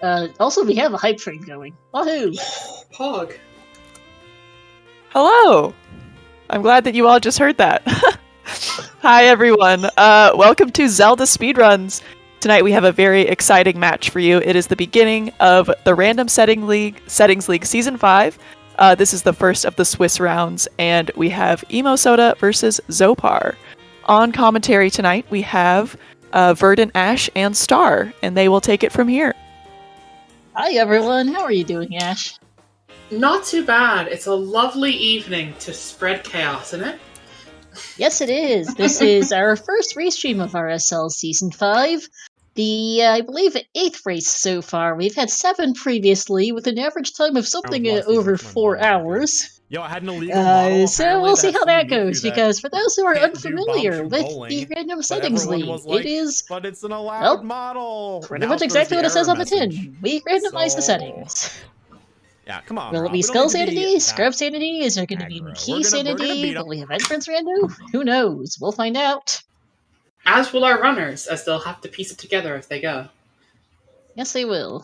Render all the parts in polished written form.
Also, we have a hype train going. Wahoo! Pog. Hello! I'm glad that you all just heard that. Hi everyone, welcome to Zelda Speedruns. Tonight we have a very exciting match for you. It is the beginning of the Random Settings League Season 5. This is the first of the Swiss rounds, and we have emosoda versus Xopar. On commentary tonight we have Verdant, Ash, and Star, and they will take it from here. Hi everyone, how are you doing, Ash? Not too bad. It's a lovely evening to spread chaos, isn't it? Yes, it is. This is our first restream of RSL Season 5. The, I believe, 8th race so far. We've had 7 previously, with an average time of something over 4 hours. Yo, I had an illegal model. So we'll see how that goes, that because for those who are can't do unfamiliar bombs with from the bowling, Random Settings everyone League, was like, it is but it's an allowed well, model. pretty Now much throws exactly the what it says error on the tin. message. We randomize the So- settings. Yeah, come on. Will it Rob. be We don't skull need to be sanity? that Scrub sanity? Is there going to be aggro. key We're gonna sanity? beat 'em. Will we have entrance rando? Who knows? We'll find out. As will our runners, as they'll have to piece it together as they go. Yes, they will.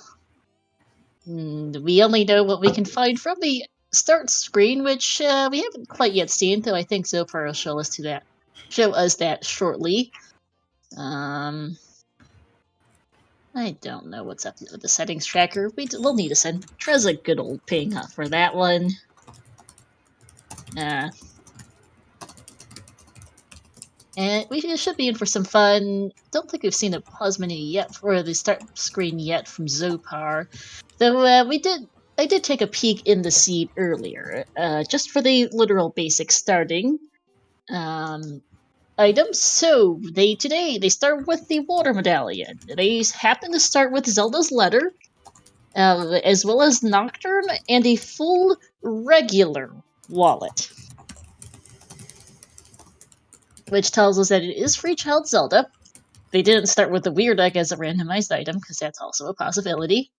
We only know what we can find from the start screen, which we haven't quite yet seen, though I think Xopar will show us that shortly. I don't know what's up with the settings tracker. We'll need to send Trez a good old ping for that one. And we should be in for some fun. Don't think we've seen a pause menu yet for the start screen yet from Xopar. Though I did take a peek in the seat earlier, just for the literal basic starting. Items. So today they start with the water medallion. They happen to start with Zelda's letter, as well as Nocturne and a full regular wallet, which tells us that it is free child Zelda. They didn't start with the weird egg as a randomized item, because that's also a possibility.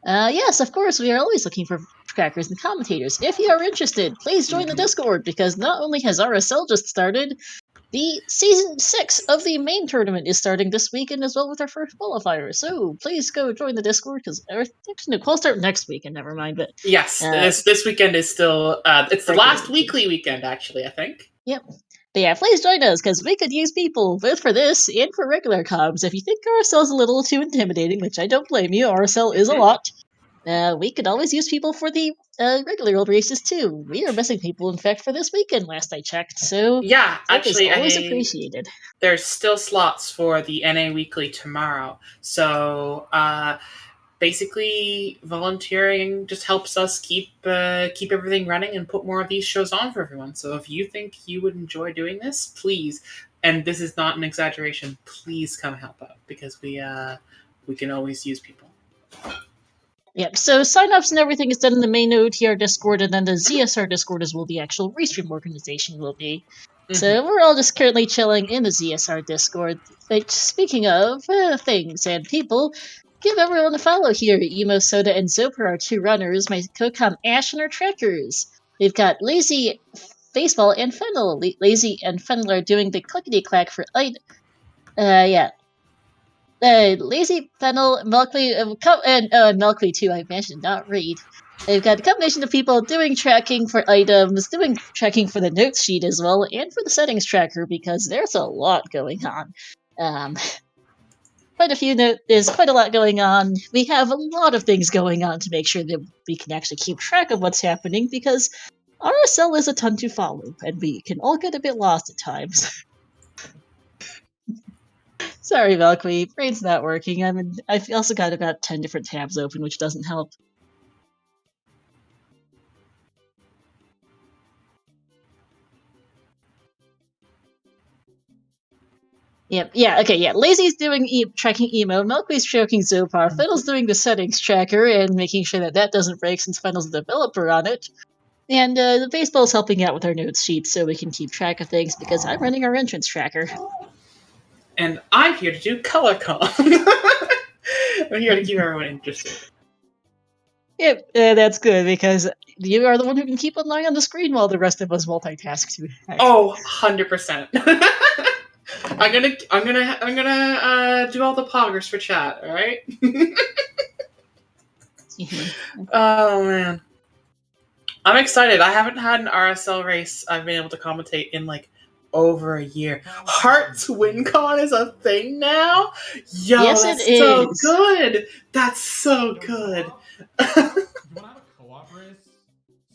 Yes, of course, we are always looking for trackers and commentators. If you are interested, please join the Discord, because not only has RSL just started, the Season 6 of the main tournament is starting this weekend as well with our first qualifier. So please go join the Discord, because we'll start next weekend, never mind. But Yes, this weekend is still... it's the last weekly weekend, actually, I think. Yep. But yeah, please join us, because we could use people, both for this and for regular comms. If you think RSL's a little too intimidating, which I don't blame you, RSL is a lot, we could always use people for the regular old races too. We are missing people, in fact, for this weekend, last I checked, so yeah, actually, always appreciated. There's still slots for the NA Weekly tomorrow, so basically volunteering just helps us keep everything running and put more of these shows on for everyone. So if you think you would enjoy doing this, please, and this is not an exaggeration, please come help out, because we can always use people. Yep, so sign-ups and everything is done in the main OoTR Discord, and then the ZSR Discord is where the actual restream organization will be. So we're all just currently chilling in the ZSR Discord. But speaking of things and people, give everyone a follow here. emosoda and Xopar are 2 runners, my co-com Ash and our trackers. We've got Lazy, Baseball, and Fennel. Lazy and Fennel are doing the clickety-clack for Lazy, Fennel, Milkweed, and Milkweed too, I mentioned, not Reed. They've got a combination of people doing tracking for items, doing tracking for the notes sheet as well, and for the settings tracker, because there's a lot going on. There's quite a lot going on. We have a lot of things going on to make sure that we can actually keep track of what's happening, because RSL is a ton to follow, and we can all get a bit lost at times. Sorry, Valkyrie, brain's not working. I've also got about 10 different tabs open, which doesn't help. Yep, yeah, okay, yeah. Lazy's doing tracking emo, Milkweed's tracking Xopar, Fiddle's doing the settings tracker and making sure that doesn't break since Fiddle's a developer on it. And the baseball's helping out with our notes sheet so we can keep track of things, because I'm running our entrance tracker. And I'm here to do color com. I'm here to keep everyone interested. Yep, that's good, because you are the one who can keep an eye on the screen while the rest of us multitask too. Oh, 100%. I'm gonna do all the poggers for chat, alright? Oh man, I'm excited. I haven't had an RSL race I've been able to commentate in like over a year. Hearts WinCon is a thing now. Yo, Yes, that's it so is. good. That's so good. You want to have a co-op race?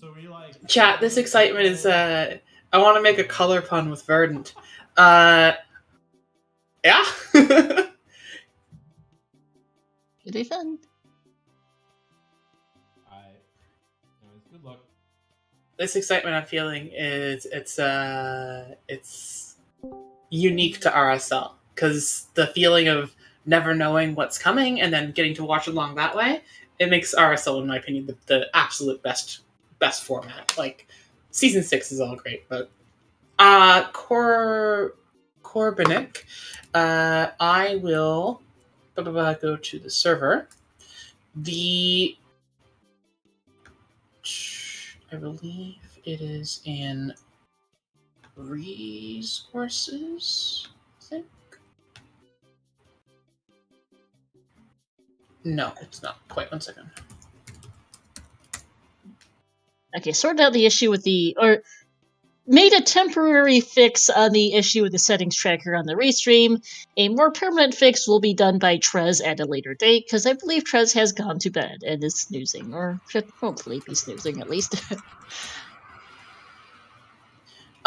So we like Chat. This excitement is. I want to make a color pun with Verdant. Yeah. It'd be fun. Good luck. This excitement I'm feeling is it's unique to RSL because the feeling of never knowing what's coming and then getting to watch along that way, it makes RSL, in my opinion, the absolute best format. Like season 6 is all great, but Corbinic, I will go to the server. I believe it is in resources, I think. No, it's not. Wait 1 second. Okay, sorted out the issue with or made a temporary fix on the issue with the settings tracker on the restream. A more permanent fix will be done by Trez at a later date, because I believe Trez has gone to bed and is snoozing, or should hopefully be snoozing at least.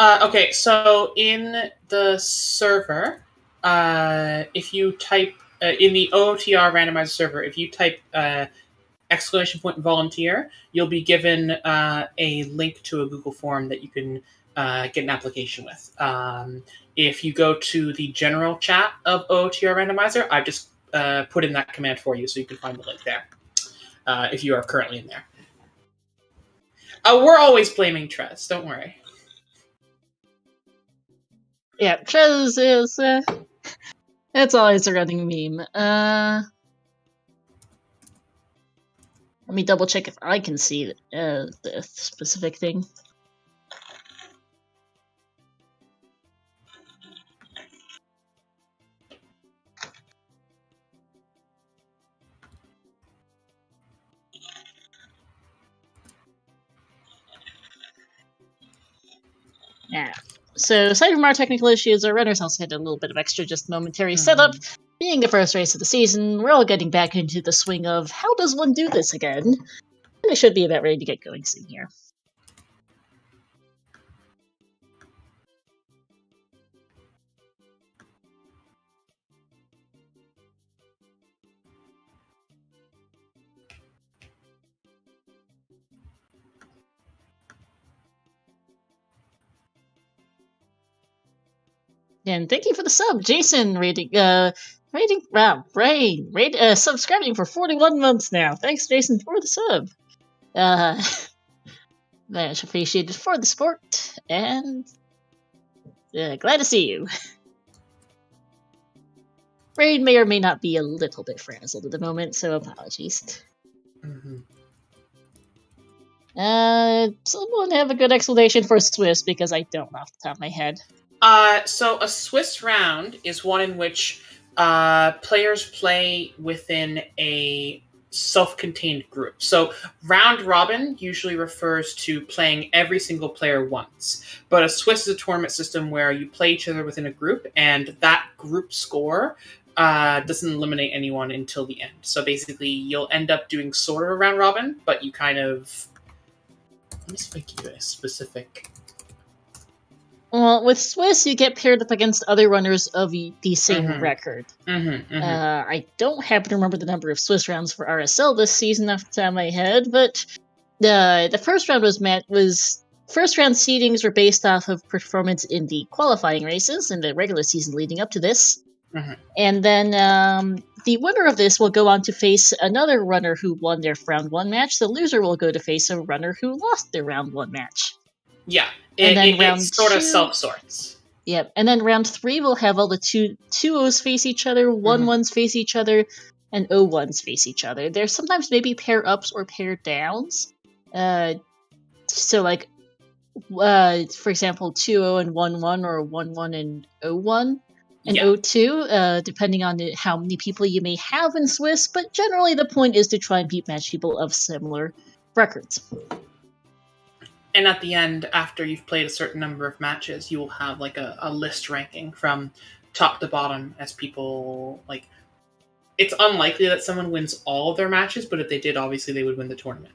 Okay, so in the server, if you type in the OoTR randomizer server, if you type !volunteer, you'll be given a link to a Google form that you can get an application with. If you go to the general chat of OoTR randomizer, I've just put in that command for you, so you can find the link there if you are currently in there. We're always blaming Trez, don't worry. Yeah, Trez is... it's always a running meme. Let me double check if I can see the specific thing. Yeah. So, aside from our technical issues, our runners also had a little bit of extra just momentary setup. Being the first race of the season, we're all getting back into the swing of how does one do this again? And we should be about ready to get going soon here. And thank you for the sub, Jason, subscribing for 41 months now. Thanks, Jason, for the sub. Much appreciated for the support, and glad to see you. Raid may or may not be a little bit frazzled at the moment, so apologies. Someone have a good explanation for Swiss, because I don't off the top of my head. So a Swiss round is one in which players play within a self-contained group. So round robin usually refers to playing every single player once, but a Swiss is a tournament system where you play each other within a group, and that group score doesn't eliminate anyone until the end. So basically, you'll end up doing sort of a round robin, but you kind of... Let me see if I give you a specific... Well, with Swiss, you get paired up against other runners of the same record. I don't happen to remember the number of Swiss rounds for RSL this season off the top of my head, but the first round first round seedings were based off of performance in the qualifying races in the regular season leading up to this. And then the winner of this will go on to face another runner who won their round 1 match. The loser will go to face a runner who lost their round 1 match. Yeah. And then round it sort of 2, self-sorts. Yep. And then round 3 will have all the two O's face each other, 1-1s face each other, and 0-1s face each other. There's sometimes maybe pair ups or pair downs. So like, for example, 2-0 and 1-1, or 1-1 and 0-1. and Yeah. O2, depending on how many people you may have in Swiss, but generally the point is to try and beat match people of similar records. And at the end, after you've played a certain number of matches, you will have like a list ranking from top to bottom as people like. It's unlikely that someone wins all of their matches, but if they did, obviously they would win the tournament.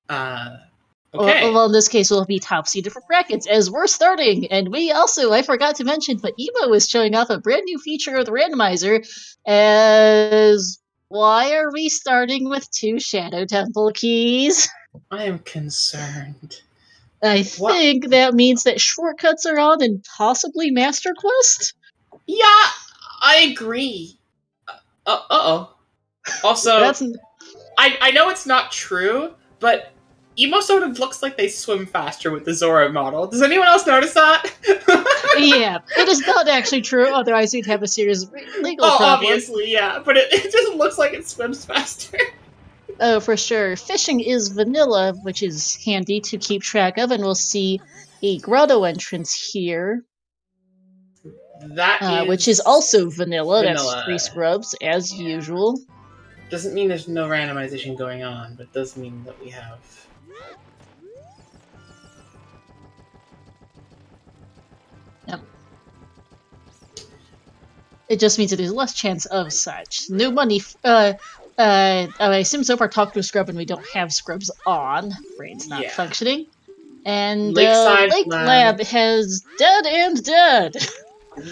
Okay. Well, in this case, we'll be top seeded for brackets as we're starting. And we also, I forgot to mention, but Emo is showing off a brand new feature of the randomizer. As why are we starting with 2 Shadow Temple keys? I am concerned. I think that means that shortcuts are on and possibly Master Quest? Yeah, I agree. Uh-oh. Also, I know it's not true, but emosoda looks like they swim faster with the Zora model. Does anyone else notice that? Yeah, it is not actually true, otherwise we'd have a serious legal problem. Obviously, yeah, but it just looks like it swims faster. Oh, for sure. Fishing is vanilla, which is handy to keep track of, and we'll see a grotto entrance here. Which is also vanilla. That's 3 scrubs, as usual. Doesn't mean there's no randomization going on, but does mean that we have... Yep. It just means that there's less chance of such. No money... I assume Xopar talked to a scrub and we don't have scrubs on. Brain's not functioning. And Lake Lab has dead and dead.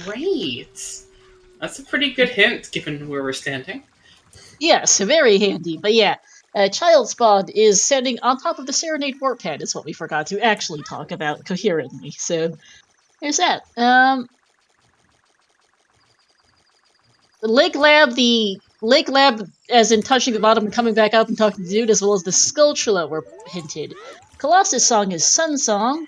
Great. That's a pretty good hint, given where we're standing. Yes, very handy. But yeah, Child Spawn is standing on top of the Serenade Warp Pad, is what we forgot to actually talk about coherently. So, there's that. The Lake Lab, as in touching the bottom and coming back up and talking to the dude, as well as the Skulltula were hinted. Colossus' song is Sun Song.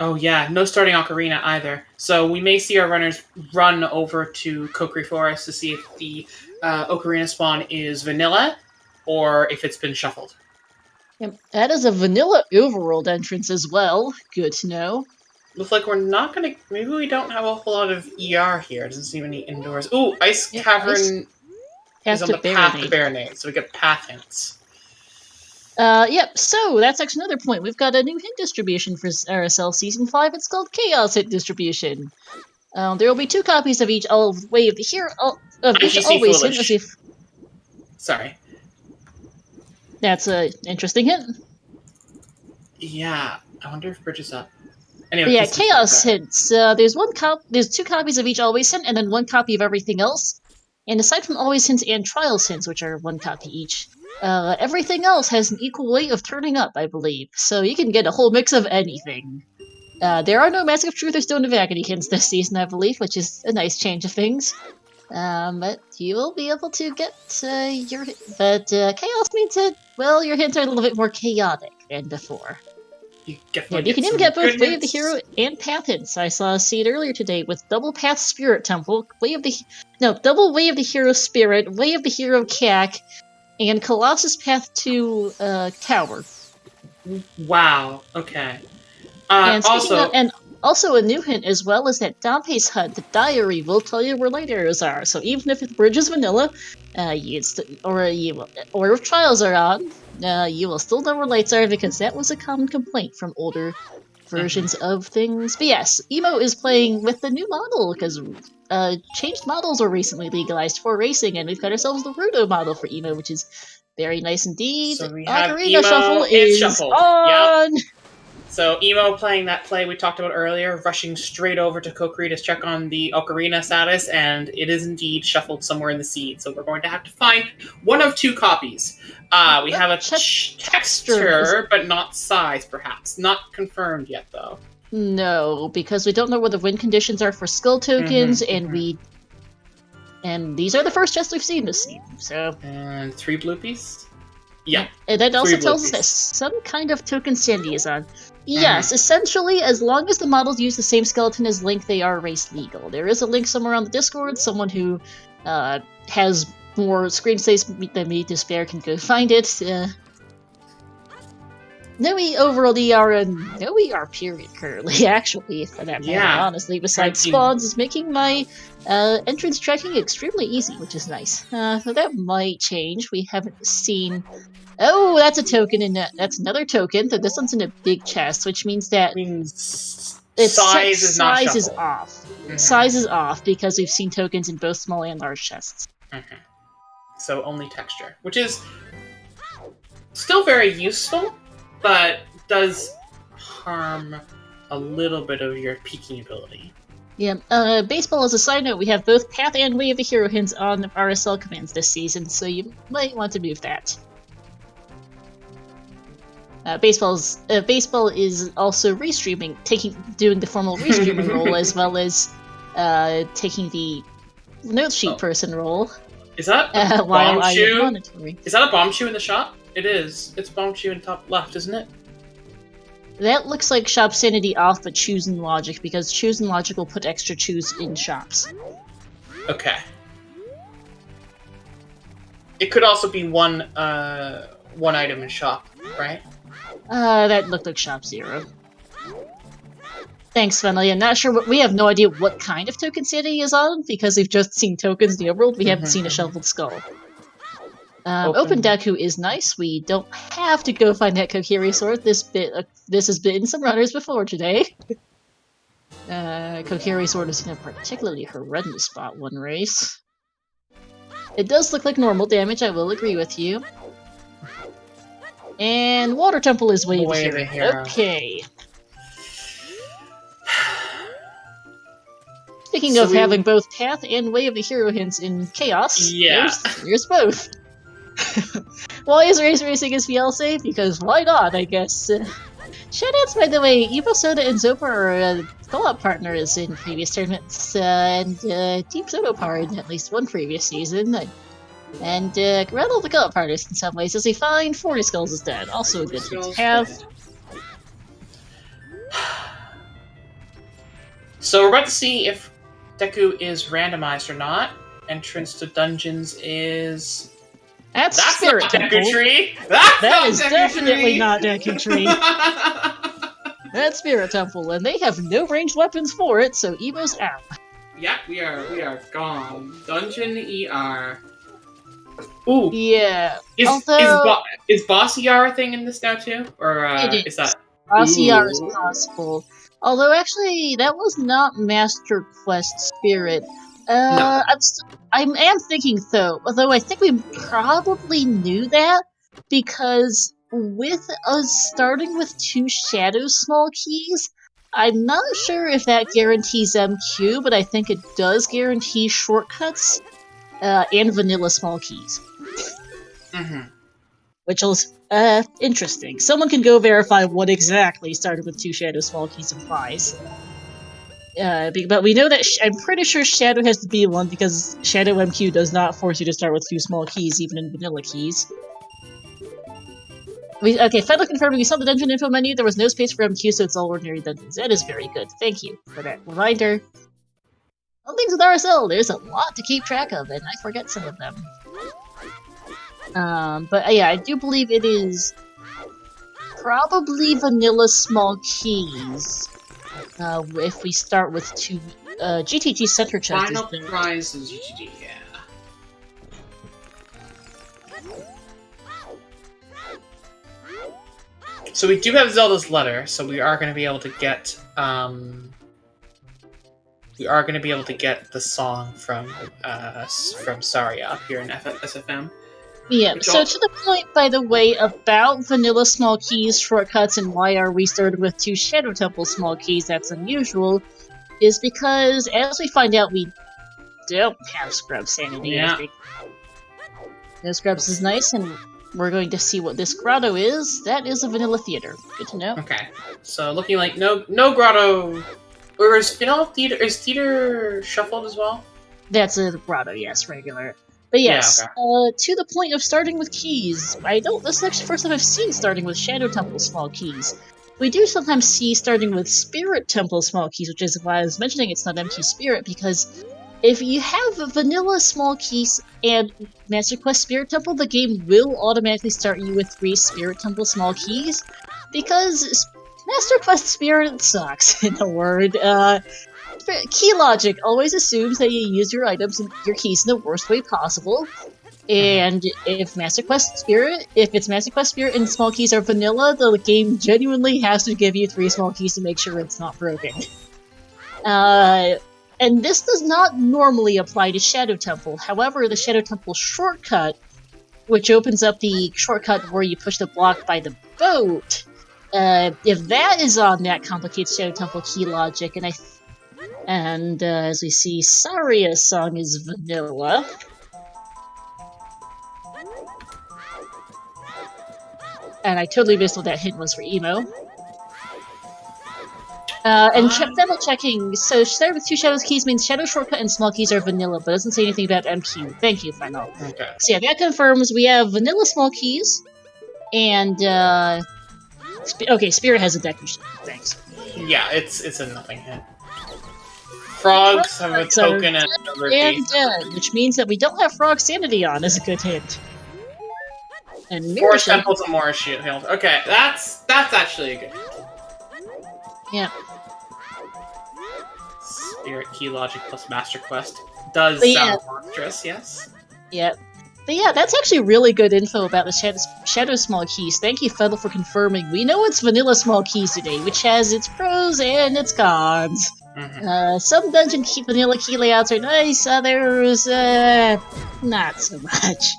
Oh yeah, no starting Ocarina either. So we may see our runners run over to Kokiri Forest to see if the Ocarina spawn is vanilla, or if it's been shuffled. Yep, that is a vanilla overworld entrance as well. Good to know. Looks like we're not gonna... Maybe we don't have a whole lot of ER here. It doesn't seem any indoors. Ooh, Ice Cavern is on the path to Baronade, so we get path hints. Yep, so that's actually another point. We've got a new hint distribution for RSL Season 5. It's called Chaos Hint Distribution. There will be 2 copies of each Way of the Hero... of each Always Hint. Sorry. That's an interesting hint. Yeah, I wonder if Bridge is up. Anyway, but yeah, Chaos Hints. There's 2 copies of each Always Hint, and then 1 copy of everything else. And aside from Always Hints and Trials Hints, which are 1 copy each, everything else has an equal way of turning up, I believe. So you can get a whole mix of anything. There are no Mask of Truth or Stone of Agony hints this season, I believe, which is a nice change of things. But you will be able to get your... But Chaos means that, well, your hints are a little bit more chaotic than before. You can even get both Way of the Hero and Path hints. I saw a seed earlier today with Double Path Spirit Temple, Double Way of the Hero Spirit, Way of the Hero Cac, and Colossus Path to Tower. Wow, okay. And also a new hint as well is that Dompe's Hut, the diary, will tell you where light arrows are. So even if the bridge is vanilla, or if trials are on, you will still know where lights are because that was a common complaint from older versions of things. But yes, Emo is playing with the new model because changed models were recently legalized for racing, and we've got ourselves the Rudo model for Emo, which is very nice indeed. So we have Ocarina Emo Shuffle is shuffled. on. Yep. So Emo playing that play we talked about earlier, rushing straight over to Kokiri to check on the Ocarina status, and it is indeed shuffled somewhere in the seed. So we're going to have to find one of 2 copies. We have a texture, but not size, perhaps. Not confirmed yet, though. No, because we don't know what the win conditions are for skull tokens, and these are the first chests we've seen this season. So. And 3 bloopies. Yeah. And that also tells us that some kind of token Sandy is on. Yes, essentially, as long as the models use the same skeleton as Link, they are race legal. There is a link somewhere on the Discord. Someone who has more screen space than me to spare can go find it. No overall ER and no ER period currently, actually, for that matter, Yeah. honestly. Besides Thank you. spawns, is making my entrance tracking extremely easy, which is nice. So that might change. We haven't seen... Oh, that's a token in that. That's another token. This one's in a big chest, which means that Means its size is not size is shuffled. off. Mhm. Size is off because we've seen tokens in both small and large chests. So only texture, which is still very useful, but does harm a little bit of your peeking ability. Yeah, baseball, as a side note, we have both Path and Way of the Hero hints on RSL commands this season, so you might want to move that. Baseball is also restreaming, doing the formal restreaming role as well as taking the note sheet person role. Is that a while bomb I am shoe? monitoring. Is that a bomb shoe in the shop? It is. It's a bomb shoe in top left, isn't it? That looks like Shop Sanity off, but Choose and Logic, because Choose and Logic will put extra Choose in shops. Okay. It could also be one item in shop, right? That looked like Shop Zero. Thanks, Finley. I'm not sure we have no idea what kind of token Sanity is on, because we've just seen tokens in the overworld. We haven't seen a shoveled skull. Open Deku is nice. We don't have to go find that Kokiri sword. This has been some runners before today. Kokiri sword is in a particularly horrendous spot one race. It does look like normal damage, I will agree with you. And Water Temple is Way of the Hero. Okay. Speaking of having both Path and Way of the Hero hints in Chaos, here's both. Why is Race Racing as VLC? Because why not, I guess. Shoutouts, by the way, emosoda and Xopar are co-op partners in previous tournaments, and Team Xopar in at least one previous season, and around all the co-op partners in some ways, as we find 40 Skulls is dead, also a good thing to have. So we're about to see if Deku is randomized or not. Entrance to dungeons is... That's Spirit not Temple. Deku Tree! That is definitely not Deku Tree. That's Spirit Temple, and they have no ranged weapons for it, so Evo's out. Yeah, we are gone. Dungeon ER. Ooh. Yeah. Is Boss ER a thing in this now too? Or is that... Boss ER is possible. Although, actually, that was not Master Quest Spirit. No. I am thinking, though, although I think we probably knew that, because with us starting with 2 Shadow Small Keys, I'm not sure if that guarantees MQ, but I think it does guarantee shortcuts and vanilla small keys. Which is interesting. Someone can go verify what exactly starting with 2 Shadow Small Keys implies. But we know that I'm pretty sure Shadow has to be one because Shadow MQ does not force you to start with 2 small keys, even in vanilla keys. Okay, finally confirming we saw the dungeon info menu. There was no space for MQ, so it's all ordinary dungeons. That is very good. Thank you for that reminder. All things with RSL, there's a lot to keep track of, and I forget some of them. But yeah, I do believe it is probably vanilla small keys. If we start with 2 GTG center chest. Final prize is GTG, yeah. So we do have Zelda's letter, so we are going to be able to get the song from Saria up here in SFM. Yeah, so to the point, by the way, about vanilla small keys shortcuts and why are we started with 2 Shadow Temple small keys that's unusual, is because, as we find out, we don't have Scrub Sanity. Yeah. No Scrubs is nice, and we're going to see what this grotto is. That is a vanilla theater. Good to know. Okay, so looking like no grotto, or is theater shuffled as well? That's a grotto, yes, regular. But yes, Yeah, okay. To the point of starting with keys, this is actually the first time I've seen starting with Shadow Temple small keys. We do sometimes see starting with Spirit Temple small keys, which is why I was mentioning it's not MQ Spirit, because if you have a vanilla small keys and Master Quest Spirit Temple, the game will automatically start you with 3 Spirit Temple small keys, because Master Quest Spirit sucks, in a word. Key logic always assumes that you use your items and your keys in the worst way possible, and if it's Master Quest Spirit and small keys are vanilla, the game genuinely has to give you 3 small keys to make sure it's not broken. And this does not normally apply to Shadow Temple. However, the Shadow Temple shortcut, which opens up the shortcut where you push the block by the boat, if that is on, that complicates Shadow Temple key logic, and as we see, Saria's song is vanilla. And I totally missed what that hint was for emo. And double checking, so start with 2 Shadows keys means Shadow Shortcut and small keys are vanilla, but doesn't say anything about MQ. Thank you, Final. Okay. So yeah, that confirms we have vanilla small keys, and okay, Spirit has a deck machine. Thanks. Yeah, it's a nothing hint. Frogs have a token and dead, which means that we don't have Frog Sanity on is a good hint. And Forest Temples and more shield. Okay, that's actually a good hint. Yeah. Spirit Key Logic plus Master Quest does sound monstrous, yes? Yeah. But yeah, that's actually really good info about the Shadow Small Keys. Thank you, Fettle, for confirming. We know it's Vanilla Small Keys today, which has its pros and its cons. Some dungeon vanilla key layouts are nice, others, not so much.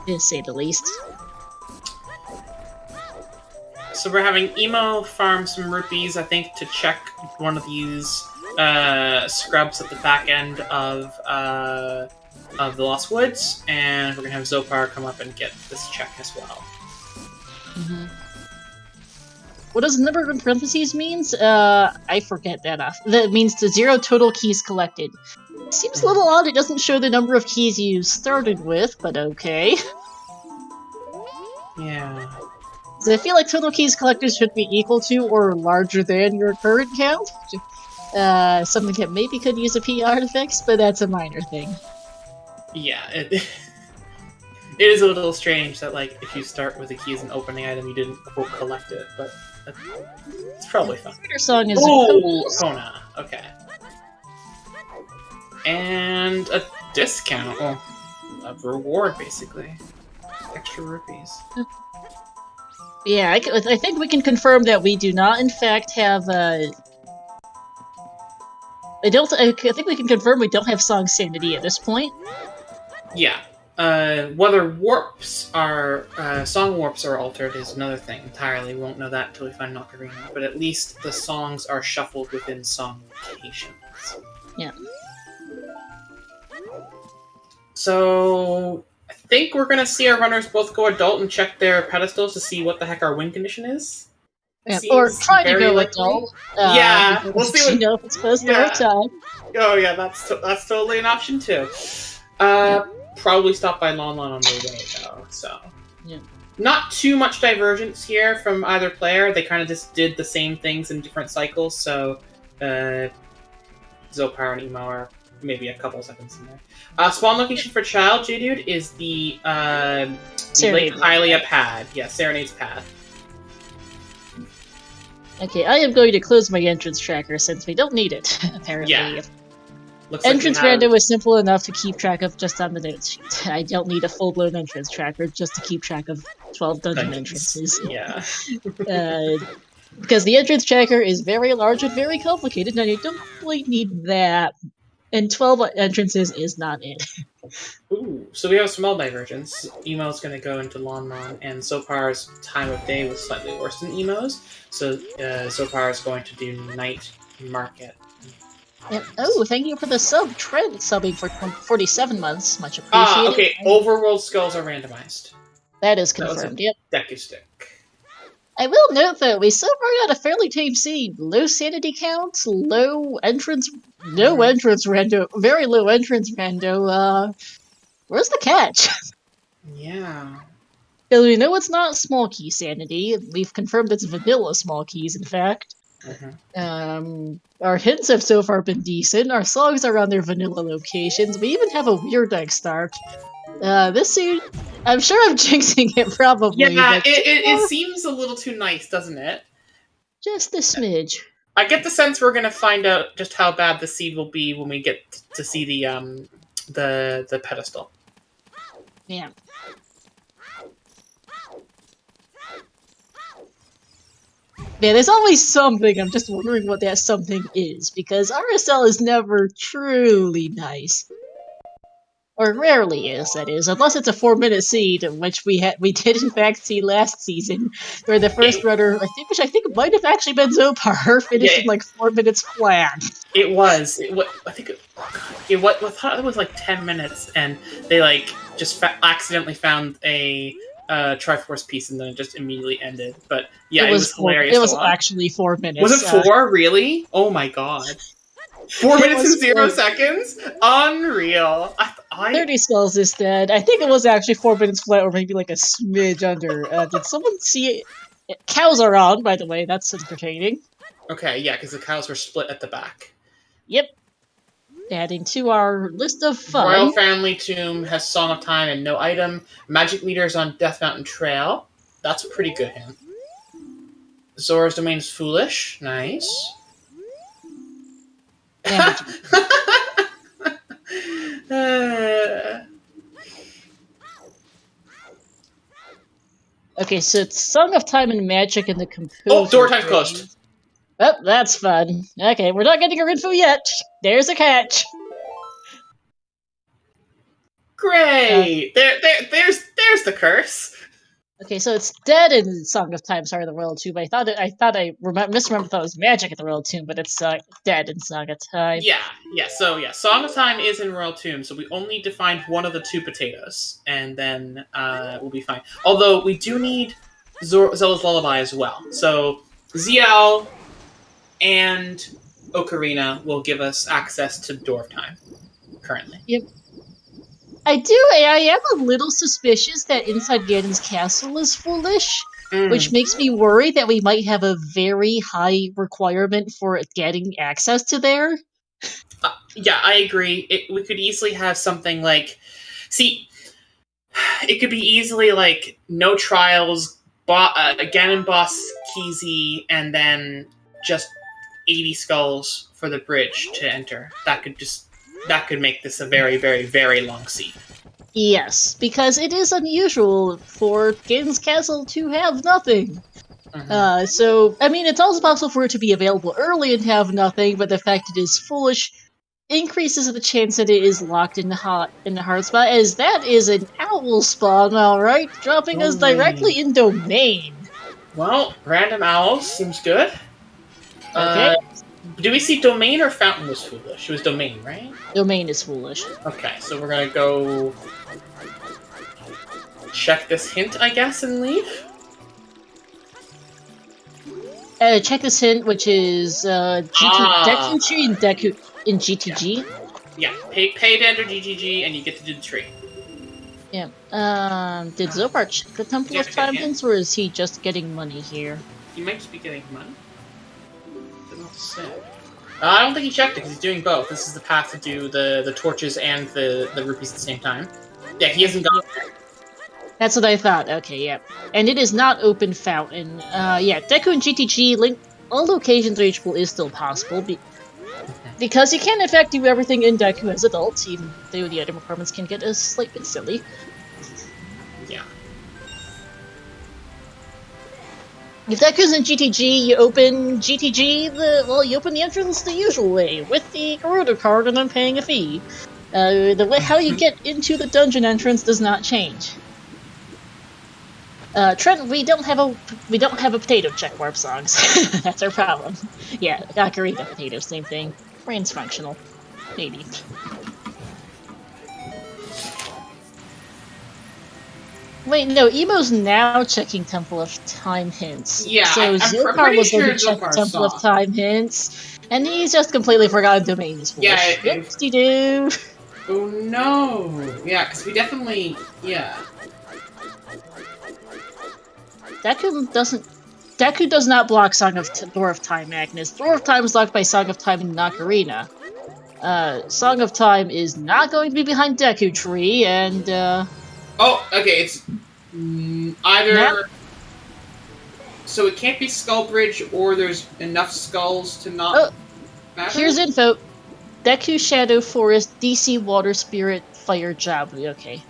To say the least. So we're having Emo farm some rupees, I think, to check one of these scrubs at the back end of the Lost Woods, and we're gonna have Xopar come up and get this check as well. What does the number in parentheses means? I forget that off. That means the 0 total keys collected. Seems a little odd it doesn't show the number of keys you started with, but okay. Yeah. So I feel like total keys collected should be equal to or larger than your current count. Something that maybe could use a P artifacts, but that's a minor thing. Yeah, it is a little strange that, like, if you start with a key as an opening item, you didn't, quote, collect it, but it's probably fine. The song is Kona. Okay. And a discount. Well, a reward, basically. Extra rupees. Yeah, I think we can confirm that we do not, in fact, have, I think we can confirm we don't have Song Sanity at this point. Yeah. Whether warps are, song warps are altered is another thing entirely. We won't know that until we find Ocarina, but at least the songs are shuffled within song locations. Yeah. So, I think we're gonna see our runners both go adult and check their pedestals to see what the heck our win condition is. Yeah, or try to go adult. Yeah, we'll see what... You know if it's close to our time. Oh yeah, that's totally an option too. Probably stop by Lon Lon on the way though, so... Yeah. Not too much divergence here from either player. They kind of just did the same things in different cycles, so... Xopar and Emo are maybe a couple seconds in there. Spawn location for Child, J-Dude, is the Lake Hylia pad. Yeah, Serenade's pad. Okay, I am going to close my entrance tracker since we don't need it, apparently. Yeah. Entrance random is simple enough to keep track of just on the notes sheet. I don't need a full-blown entrance tracker just to keep track of 12 dungeon entrances. Yeah. Because the entrance tracker is very large and very complicated, and you don't really need that. And 12 entrances is not it. Ooh, so we have a small divergence. Emo's going to go into Lon Lon, and Zopar's time of day was slightly worse than Emo's. So Zopar is going to do Night Market. Yep. Oh, thank you for the sub. Trent subbing for 47 months. Much appreciated. Okay, overworld skulls are randomized. That is confirmed, yep. Deku stick. I will note, though, we so far got a fairly tame seed. Low sanity counts, low entrance... No entrance rando. Very low entrance rando. Where's the catch? Yeah. Because we know it's not small key sanity. We've confirmed it's vanilla small keys, in fact. Our hints have so far been decent. Our songs are on their vanilla locations. We even have a weird deck start. This scene, I'm sure I'm jinxing it probably, Yeah, but it seems a little too nice, doesn't it? just a smidge. I get the sense we're gonna find out just how bad the seed will be when we get to see the pedestal. Yeah. Yeah, there's always something. I'm just wondering what that something is, because RSL is never truly nice. Or rarely is, that is, unless it's a 4-minute seed, which we did in fact see last season, where the first runner, which I think might have actually been Xopar, finished in like 4 minutes flat. It was. I think I thought it was like 10 minutes, and they like just accidentally found a Triforce piece, and then it just immediately ended. But yeah, it was hilarious. It was actually 4 minutes. Was it 4? Really? Oh my god. 4 minutes and 0 seconds? Unreal. 30 Skulls is dead. I think it was actually 4 minutes flat, or maybe like a smidge under. Did someone see it? Cows are on, by the way. That's entertaining. Okay, yeah, because the cows were split at the back. Yep. Adding to our list of fun. Royal Family Tomb has Song of Time and no item. Magic Meter's on Death Mountain Trail. That's a pretty good hint. Zora's Domain is Foolish. Nice. Okay, so it's Song of Time and Magic and the Composer. Oh, door time's closed. Oh, that's fun. Okay, we're not getting our info yet. There's a catch. Great. There's the curse. Okay, so it's dead in Song of Time. Sorry, the Royal Tomb. I thought I misremembered. Thought it was Magic at the Royal Tomb, but it's dead in Song of Time. Yeah. So yeah, Song of Time is in Royal Tomb, so we only need to find one of the 2 potatoes, and then we'll be fine. Although we do need Zelda's Lullaby as well. So ZL and Ocarina will give us access to Dwarf Time currently. Yep. I am a little suspicious that inside Ganon's castle is foolish, which makes me worry that we might have a very high requirement for getting access to there. Yeah, I agree. We could easily have something like... See, it could be easily like no trials, Ganon boss Keezy, and then just 80 skulls for the bridge to enter. That could make this a very, very, very long seed. Yes, because it is unusual for Ganon's Castle to have nothing. So, I mean, it's also possible for it to be available early and have nothing, but the fact it is foolish increases the chance that it is locked in the hard spot, as that is an owl spawn, alright? Dropping us directly in Domain. Well, random owls seems good. Okay. Do we see Domain or Fountain was foolish? It was Domain, right? Domain is foolish. Okay, so we're gonna go check this hint, I guess, and leave? Check this hint, which is Deku Tree and Deku in GTG. Yeah, pay to enter GGG and you get to do the tree. Yeah. Did Xopar check the Temple of Time hints, or is he just getting money here? He might just be getting money. Don't know what to say. I don't think he checked it because he's doing both. This is the path to do the torches and the rupees at the same time. Yeah, he hasn't gone there. That's what I thought. Okay, yeah. And it is not open fountain. Yeah, Deku and GTG link. All locations reachable is still possible, because you can in fact do everything in Deku as adults, even though the item requirements can get a slight bit silly. Yeah. If Deku's in GTG, you open GTG, you open the entrance the usual way, with the Garuda card and then paying a fee. The way how you get into the dungeon entrance does not change. Trent, we don't have a potato check warp songs. That's our problem. Yeah, Ocarina potato, same thing. Brain's functional. Maybe. Wait, no, Emo's now checking Temple of Time hints. Yeah, so Xopar was going to check Temple of Time hints, and he's just completely forgotten Domain is foolish. Yeah, Whoopsie-doo. Oh no! Yeah, because we definitely... Yeah. Deku doesn't... Deku does not block Door of Time, Agnes. Door of Time is blocked by Song of Time and Ocarina. Song of Time is not going to be behind Deku Tree, and Oh, okay, it's either... Matt? So it can't be Skull Bridge, or there's enough skulls to not matter? Here's info. Deku Shadow Forest, DC Water Spirit, Fire Jabu. Okay.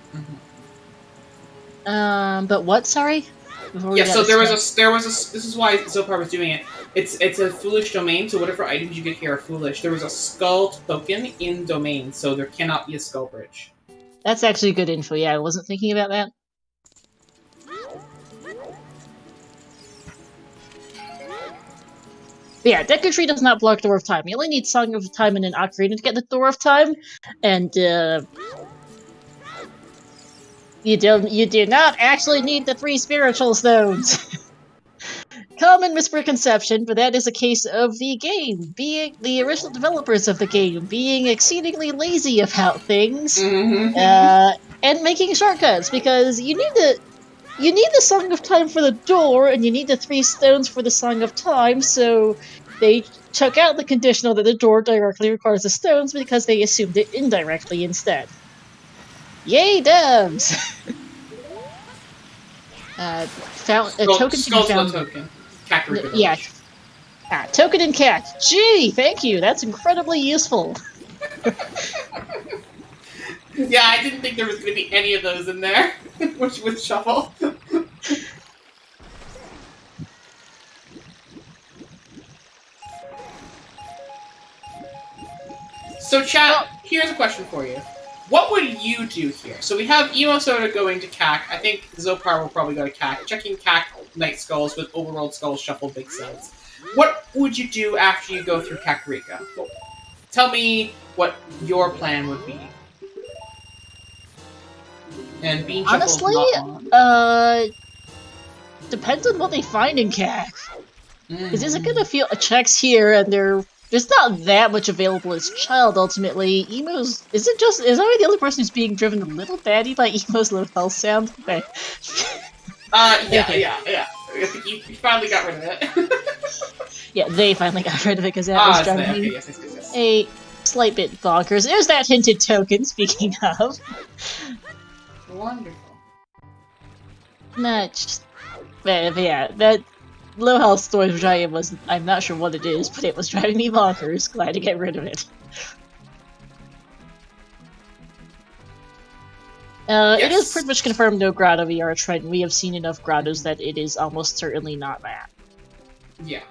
But what? Sorry. Yeah. So there was a. This is why Xopar was doing it. It's a foolish domain. So whatever items you get here are foolish. There was a skull token in domain, so there cannot be a Skull Bridge. That's actually good info. Yeah, I wasn't thinking about that. But yeah, Deku Tree does not block Door of Time. You only need Song of Time and an Ocarina to get the Door of Time, and you do not actually need the 3 spiritual stones. Common mispreconception, but that is a case of the game being the original developers of the game being exceedingly lazy about things, and making shortcuts because you need the Song of Time for the door, and you need the 3 stones for the Song of Time, so they took out the conditional that the door directly requires the stones because they assumed it indirectly instead. Yay, devs! Token to be found. Token. Yeah. Token and cat. Gee, thank you. That's incredibly useful. Yeah, I didn't think there was going to be any of those in there, which would shuffle. So, chat, here's a question for you. What would you do here? So we have Emosoda going to CAC. I think Xopar will probably go to CAC. Checking CAC Night Skulls with Overworld Skulls Shuffle Big Cells. What would you do after you go through Kakariko? Well, tell me what your plan would be. And being honestly, depends on what they find in CAC. Because is it gonna feel checks here and there's not that much available as child ultimately. Emo's is I the only person who's being driven a little batty by Emo's low health sound? Okay. Yeah. I think you finally got rid of it. Yeah, they finally got rid of it because that was driving me a slight bit bonkers. There's that hinted token, speaking of. Wonderful. But yeah, that low health storage giant I'm not sure what it is, but it was driving me bonkers. Glad to get rid of it. Yes. It is pretty much confirmed no grotto VR trend. We have seen enough grottos that it is almost certainly not that. Yeah.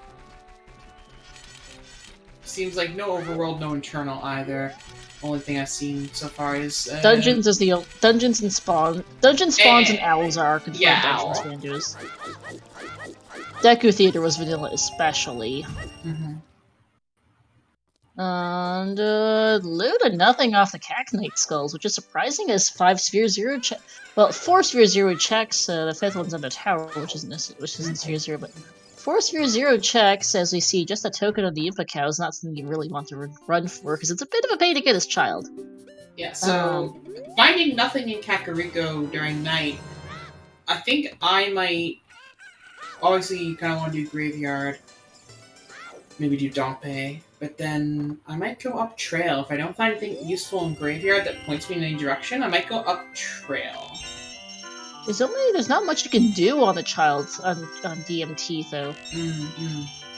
Seems like no overworld, no internal either. Only thing I've seen so far is dungeons is the dungeons and spawn. Dungeon spawns and owls are confirmed dungeons vendors. Deku Theater was vanilla especially. And loot nothing off the Cacknite skulls, which is surprising as 5 Sphere 0 4 Sphere 0 checks, the 5th one's on the tower, which isn't Sphere 0, but 4 Sphere 0 checks, as we see, just a token of the Impa Cow is not something you really want to run for, because it's a bit of a pain to get as child. Yeah, so finding nothing in Kakariko during night, I think I might obviously kind of want to do Graveyard, maybe do Dompe, but then I might go up Trail. If I don't find anything useful in Graveyard that points me in any direction, I might go up Trail. There's not much you can do on the child on DMT though.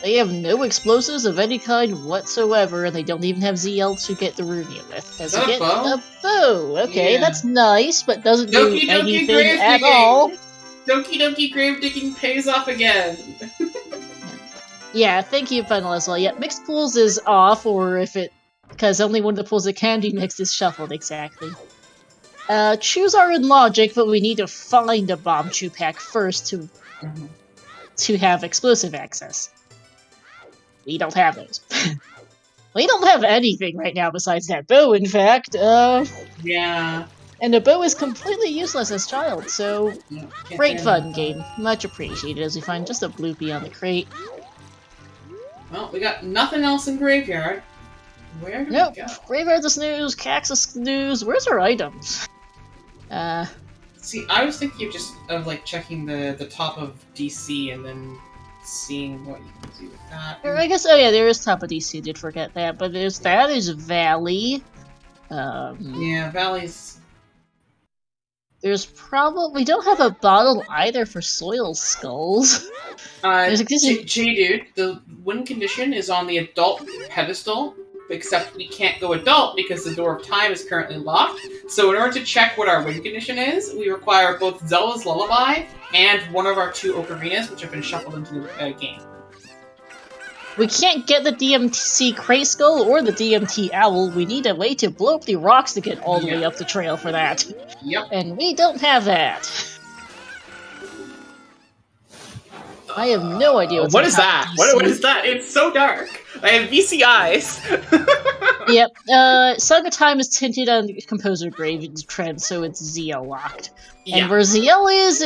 They have no explosives of any kind whatsoever, and they don't even have ZL to get the Runia with. Is that a bow? A bow. Okay, Yeah. That's nice, but doesn't do Doki Doki anything grave at digging! all. Doki Doki grave digging pays off again. Yeah, thank you, Final as well. Yeah, mixed pools is off, or because only one of the pools that can be mixed is shuffled, exactly. Chews are in logic, but we need to find a bomb chew pack first to have explosive access. We don't have those. We don't have anything right now besides that bow, in fact. Yeah. And the bow is completely useless as child, so great fun game. Much appreciated as we find just a bloopy on the crate. Well, we got nothing else in Graveyard. Where do we go? Graveyard's a snooze, Cack's a snooze. Where's our items? See, I was thinking of like checking the top of DC and then seeing what you can do with that. Or I guess, oh yeah, there is top of DC, did forget that, but there's that is Valley. Yeah, Valley's... There's we don't have a bottle either for Soil Skulls. There's Dude, the win condition is on the adult pedestal, except we can't go adult because the Door of Time is currently locked. So in order to check what our win condition is, we require both Zelda's Lullaby and one of our 2 ocarinas, which have been shuffled into the game. We can't get the DMC Crate Skull or the DMT Owl. We need a way to blow up the rocks to get all the way up the trail for that. Yep. And we don't have that. I have no idea what's What is that? What is that? It's so dark. I have VC eyes. Yep. Song of Time is tinted on Composer Graven's trend, so it's ZL locked. Yeah. And where ZL is,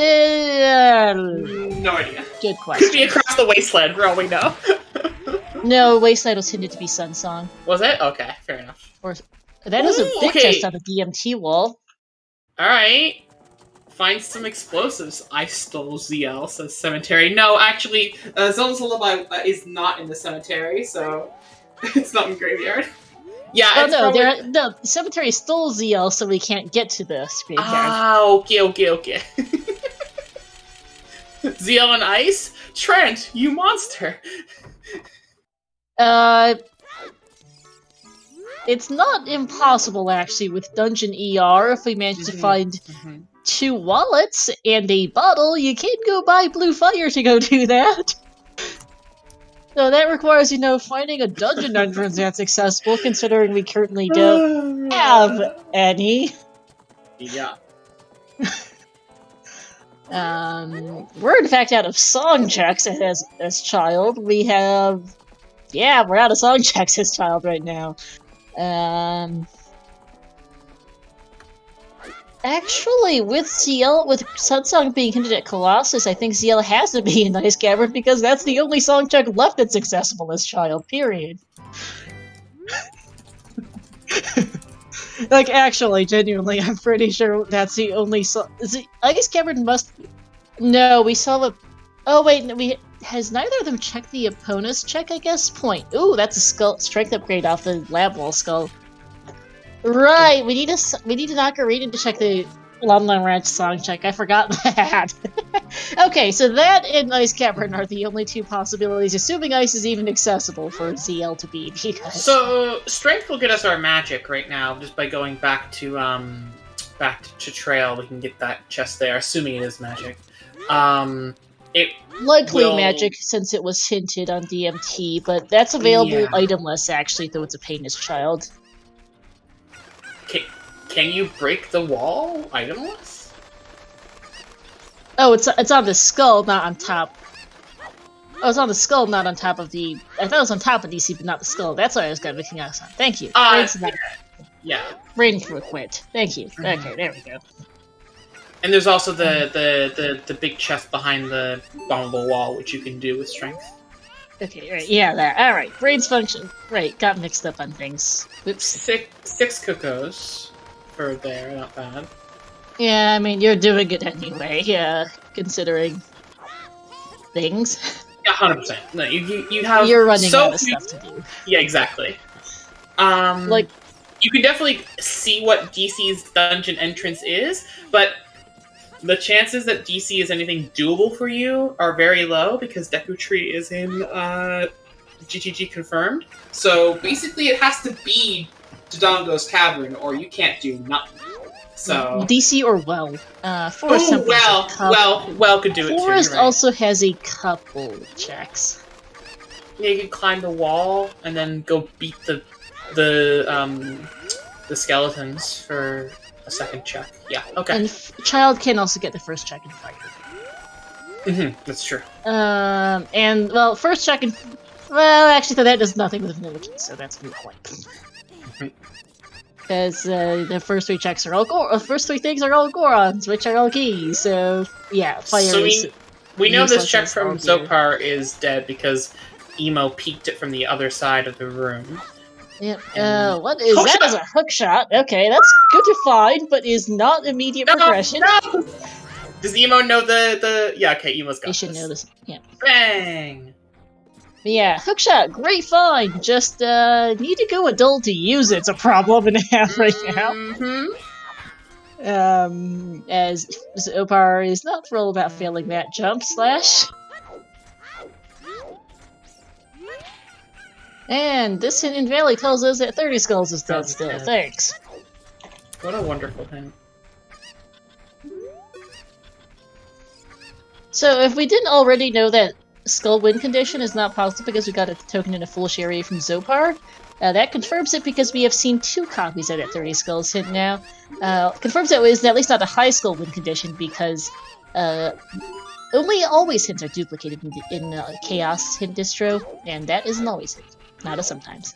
no idea. Good question. Could be across the wasteland, for all we know. No, Wasteland was hinted to be Sun Song. Was it? Okay, fair enough. Or that is a big chest on the DMT wall. Alright. Find some explosives. I stole ZL, says Cemetery. No, actually, Zelda's Lullaby is not in the cemetery, so it's not in Graveyard. Yeah, oh it's no, probably... the cemetery stole ZL, so we can't get to the graveyard. Ah, okay. ZL and Ice? Trent, you monster! It's not impossible, actually, with Dungeon ER. If we manage to find 2 wallets and a bottle, you can go buy Blue Fire to go do that. So that requires, finding a dungeon entrance that's accessible, considering we currently don't have any. Yeah. We're in fact out of song checks as child. We have... Yeah, we're out of song checks as child right now. Actually, with Sunsong being hinted at Colossus, I think ZL has to be in Ice Cavern because that's the only song check left that's accessible as child, period. Like, actually, genuinely, I'm pretty sure that's the only song. Ice Cavern must... No, we saw the... Oh, wait, has neither of them checked the opponent's check, I guess? Point. Ooh, that's a strength upgrade off the lab wall skull. Right, we need an ocarina to check the Lomland Ranch song check. I forgot that. Okay, so that and Ice Cavern are the only 2 possibilities, assuming Ice is even accessible for ZL to be. Because... So Strength will get us our magic right now, just by going back to Trail. We can get that chest there, assuming it is magic. It likely magic since it was hinted on DMT, but that's available itemless actually, though it's a pain as child. Can you break the wall itemless? Oh, it's on the skull, not on top. Oh, it's on the skull, not on top of the... I thought it was on top of DC, but not the skull. That's why I was kind of mixing up on. Thank you. Yeah. Brain quit. Thank you. Okay, there we go. And there's also the big chest behind the bombable wall, which you can do with strength. Okay, right, yeah, that. Alright, brains function. Right, got mixed up on things. Whoops. Six cocos for there, not bad. Yeah, I mean, you're doing it anyway, considering things. Yeah, 100%. No, you have You're running out of stuff to do. Yeah, exactly. You can definitely see what DC's dungeon entrance is, but the chances that DC is anything doable for you are very low because Deku Tree is in GGG confirmed. So basically it has to be Dodongo's Cavern or you can't do nothing. So DC or Well. Forest Well could do it too. Forest also has a couple checks. Yeah, you can climb the wall and then go beat the skeletons for a second check. Yeah, okay. And Child can also get the first check in Fire. That's true. And, well, first check in... Well, actually, that does nothing with Vanilla, so that's a moot point. Because the first 3 checks are all first 3 things are all Gorons, which are all keys, so yeah, Fire so is... We know this check from Xopar is dead because Emo peeked it from the other side of the room. Yep. What is that? Is a hook shot. Okay, that's good to find, but is not immediate progression. No! Does Emo know the? Yeah, okay, Emo's got He should this. know this. Yeah. Bang! But yeah, hookshot, great find. Just need to go adult to use it's a problem and a half right now. As Xopar is not thrilled about failing that jump slash. And this hint in Valley tells us that 30 Skulls is dead still. Thanks. What a wonderful hint. So if we didn't already know that Skull win condition is not possible because we got a token in a foolish area from Xopar, that confirms it because we have seen 2 copies of that 30 Skulls hint now. Confirms that it is at least not a high Skull win condition because always hints are duplicated in Chaos hint distro, and that isn't always hint, not a sometimes.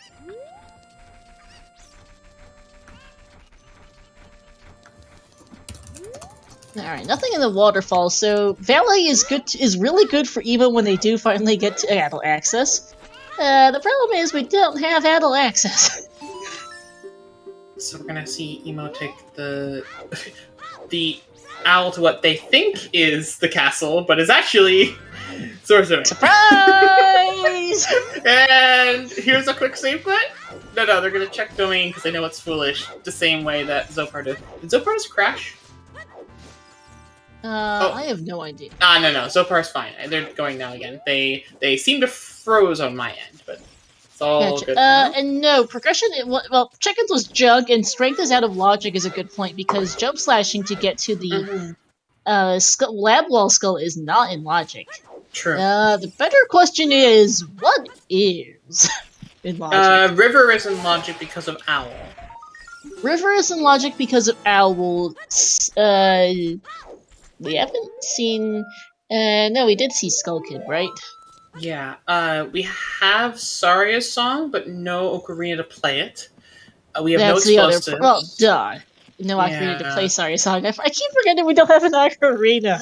Alright, nothing in the waterfall, so Valley is really good for Emo when they do finally get to adult access. The problem is we don't have adult access. So we're gonna see Emo take the owl to what they think is the castle, but is actually Sorcery. Surprise! And here's a quick save quit. No, they're gonna check domain because they know it's foolish, the same way that Xopar did. Did Xopar just crash? I have no idea. No. Zopar's fine. They're going now again. They seem to froze on my end, but it's all good now. And no, progression, well, Chickens was jug, and strength is out of logic is a good point, because jump slashing to get to the lab wall skull is not in logic. True. The better question is, what is in logic? River is in logic because of Owl. River is in logic because of Owl. We haven't seen... no, we did see Skull Kid, right? Yeah, we have Saria's song, but no ocarina to play it. We have That's no explosives. The other... Well, duh. No ocarina to play Saria's song. I keep forgetting we don't have an ocarina.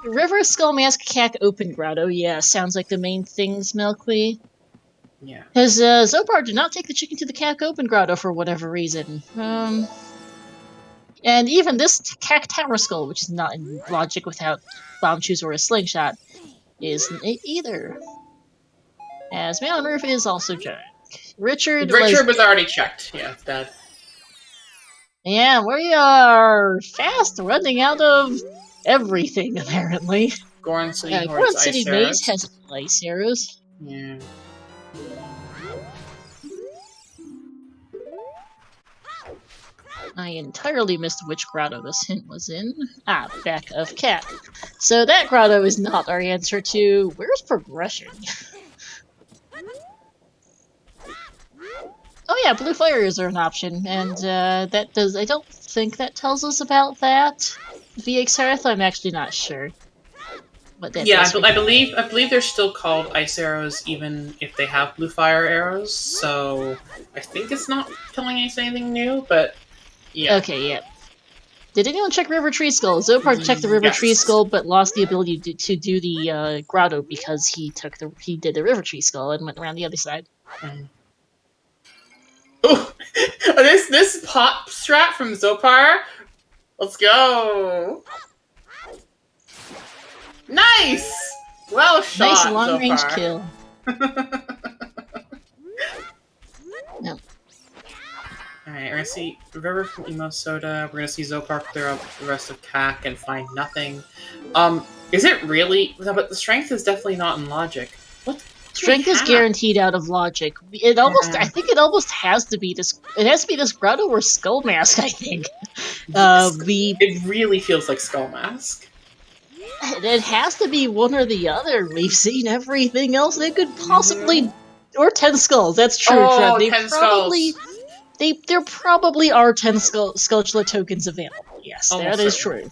River, Skull Mask, Cack, Open Grotto. Yeah, sounds like the main things, Milkweed. Yeah. Because Xopar did not take the chicken to the Cack Open Grotto for whatever reason. And even this Cack Tower Skull, which is not in logic without Bomb Shoes or a Slingshot, isn't it either. As Man on Roof is also junk. Richard was already checked. Yeah, it's dead. Yeah, we are fast running out of everything, apparently. Goron City Goron City Maze has ice arrows. Yeah. I entirely missed which grotto this hint was in. Back of Cat. So that grotto is not our answer to where's progression? Oh yeah, blue fires are an option, and that does. I don't think that tells us about that. VX Hearth, I'm actually not sure. What that I believe they're still called ice arrows even if they have blue fire arrows. So I think it's not telling us anything new, but yeah. Okay, yeah. Did anyone check River Tree Skull? Xopar checked the River Tree Skull, but lost the ability to do the grotto because he did the River Tree Skull and went around the other side. Oh, this pop strat from Xopar. Let's go. Nice. Well shot. Nice long range Xopar. kill. No. Alright, we're gonna see River from emosoda. We're gonna see Xopar clear up the rest of CAC and find nothing. Is it really? No, but the strength is definitely not in logic. What? Strength is guaranteed out of logic. It almost, I think it almost has to be this. It has to be this grotto or skull mask. I think. It really feels like Skull Mask. It has to be one or the other. We've seen everything else they could possibly, or 10 skulls. That's true. Oh, Fred. 10 skulls. There probably are 10 Skulltula tokens available. Yes, that is true.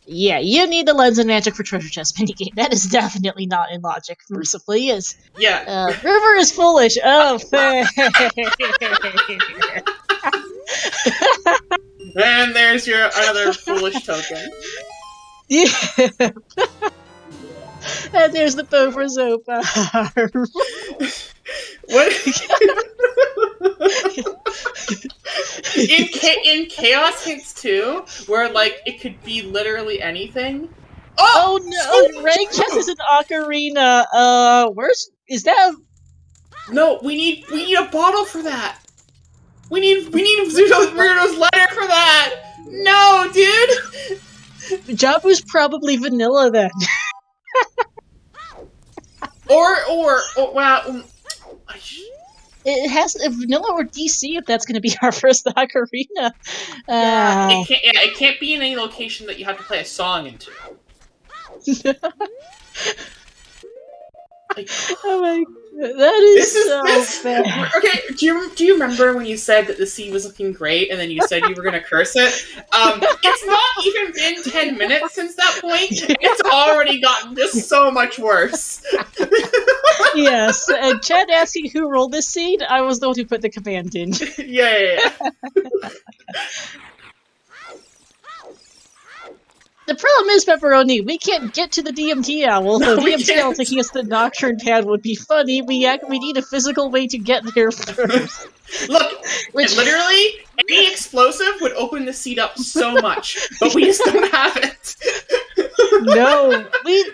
Yeah, you need the Lens and Magic for Treasure Chest minigame. That is definitely not in logic, mercifully. Yeah. River is foolish. Oh, And there's your another foolish token. Yeah. And there's the bow for Xopar. What? in Chaos Hints 2, where like it could be literally anything. Oh no! Rank chest is an ocarina. Is that? No, we need a bottle for that. We need Weirdo's letter for that. No, dude. Jabu's probably vanilla then. Or well. It has vanilla or DC if that's going to be our first ocarina. It can't be in any location that you have to play a song into. Like, oh my, that is bad. Okay, do you remember when you said that the scene was looking great, and then you said you were gonna curse it? It's not even been 10 minutes since that point. It's already gotten just so much worse. Yes, and Chad asking who rolled this scene, I was the one who put the command in. Yeah. The problem is, Pepperoni, we can't get to the DMT owl. No, The we DMT can't. owl taking us to the Nocturne pad would be funny. We need a physical way to get there first. Look, literally, any explosive would open the seat up so much, but we just don't have it. No, we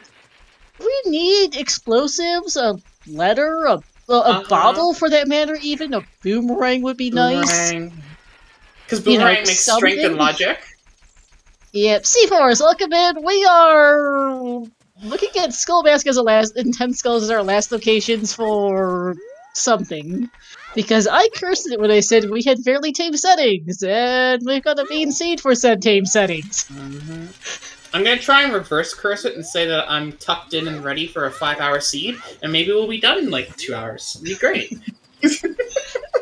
need explosives, a letter, a bottle for that matter, even a boomerang would be nice. Because boomerang makes strength and something. logic. Yep, C4s, welcome in. We are looking at Skullmask as and 10 Skulls as our last locations for something. Because I cursed it when I said we had fairly tame settings, and we've got a mean seed for said tame settings. Mm-hmm. I'm gonna try and reverse curse it and say that I'm tucked in and ready for a 5-hour seed, and maybe we'll be done in like 2 hours. It'll be great.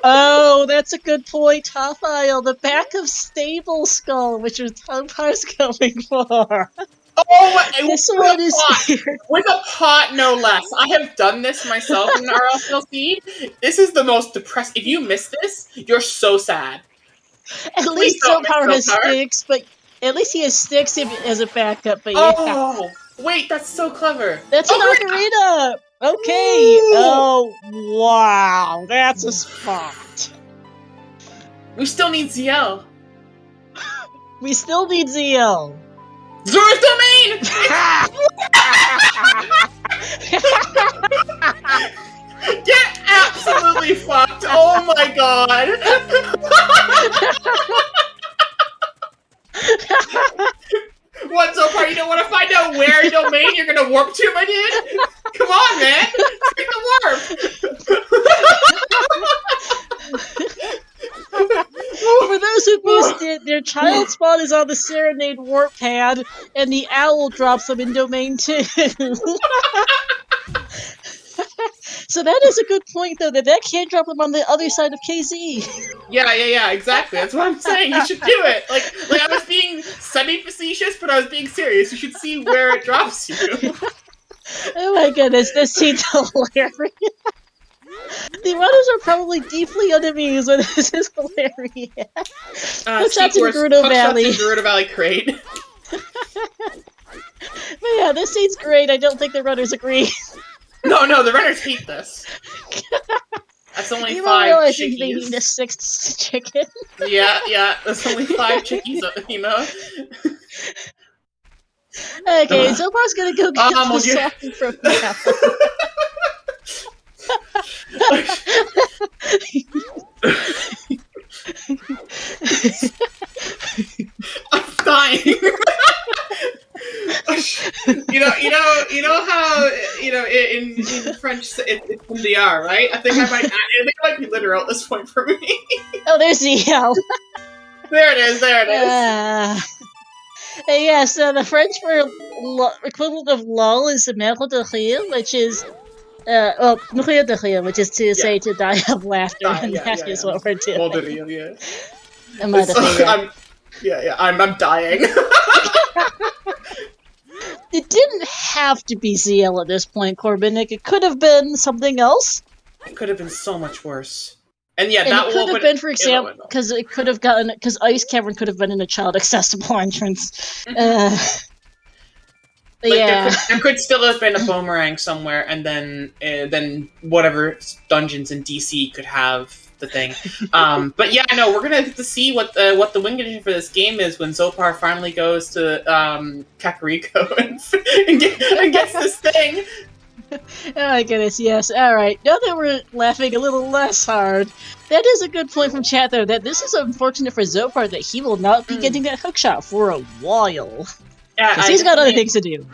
Oh, that's a good point, Topile. The back of Stable Skull, which is Topar's going for. Oh, This one is here. with a pot, no less. I have done this myself in RLCL seed. This is the most depressing. If you miss this, you're so sad. At least don't miss Zopar has Zopar. sticks, but at least he has sticks as a backup. But yeah, Oh, wait, that's so clever. that's an great. ocarina. Okay. Ooh. Oh wow, that's a spot. We still need ZL. We still need ZL. Zora's Domain! Get absolutely fucked! Oh my god! What, Zopar? You don't want to find out where domain you're gonna warp to, my dude? Come on, man! Take the warp! For those who missed it, their child spawn is on the Serenade warp pad, and the owl drops them in Domain 2. So that is a good point, though, that can drop them on the other side of KZ. Yeah, exactly. That's what I'm saying. You should do it. Like I was being semi-facetious, but I was being serious. You should see where it drops you. Oh my goodness, this seems hilarious. The runners are probably deeply unamused when this is hilarious. Hook shots in Gerudo Valley. Gerudo Valley crate. But yeah, this scene's great. I don't think the runners agree. No, the runners hate this. That's only You 5 realize chickies. they need a 6th chicken. Yeah, that's only 5 chickies, you know? Okay, Zopar's gonna go get the mon Dieu. song from now. I'm dying. you know how in French it's OoTR, right? I think I might be literal at this point for me. Oh, there's ZL. There it is. Yeah, so the French for equivalent of lol is mort de rire, which is mourir de rire, which is to say to die of laughter, and that is what we're doing. Mort de rire, yeah. Mort de rire. I'm dying. It didn't have to be ZL at this point, Corbinic. It could have been something else. It could have been so much worse. And yeah, And that it could have been, for example, because Ice Cavern could have been in a child accessible entrance. Yeah. There could still have been a boomerang somewhere, and then whatever dungeons in DC could have the thing. But yeah, no, we're gonna get to see what the win condition for this game is when Xopar finally goes to Kakariko and gets this thing. Oh my goodness, yes. Alright, now that we're laughing a little less hard, that is a good point from chat though, that this is unfortunate for Xopar that he will not be getting that hookshot for a while. Yeah, Because he's got other things to do.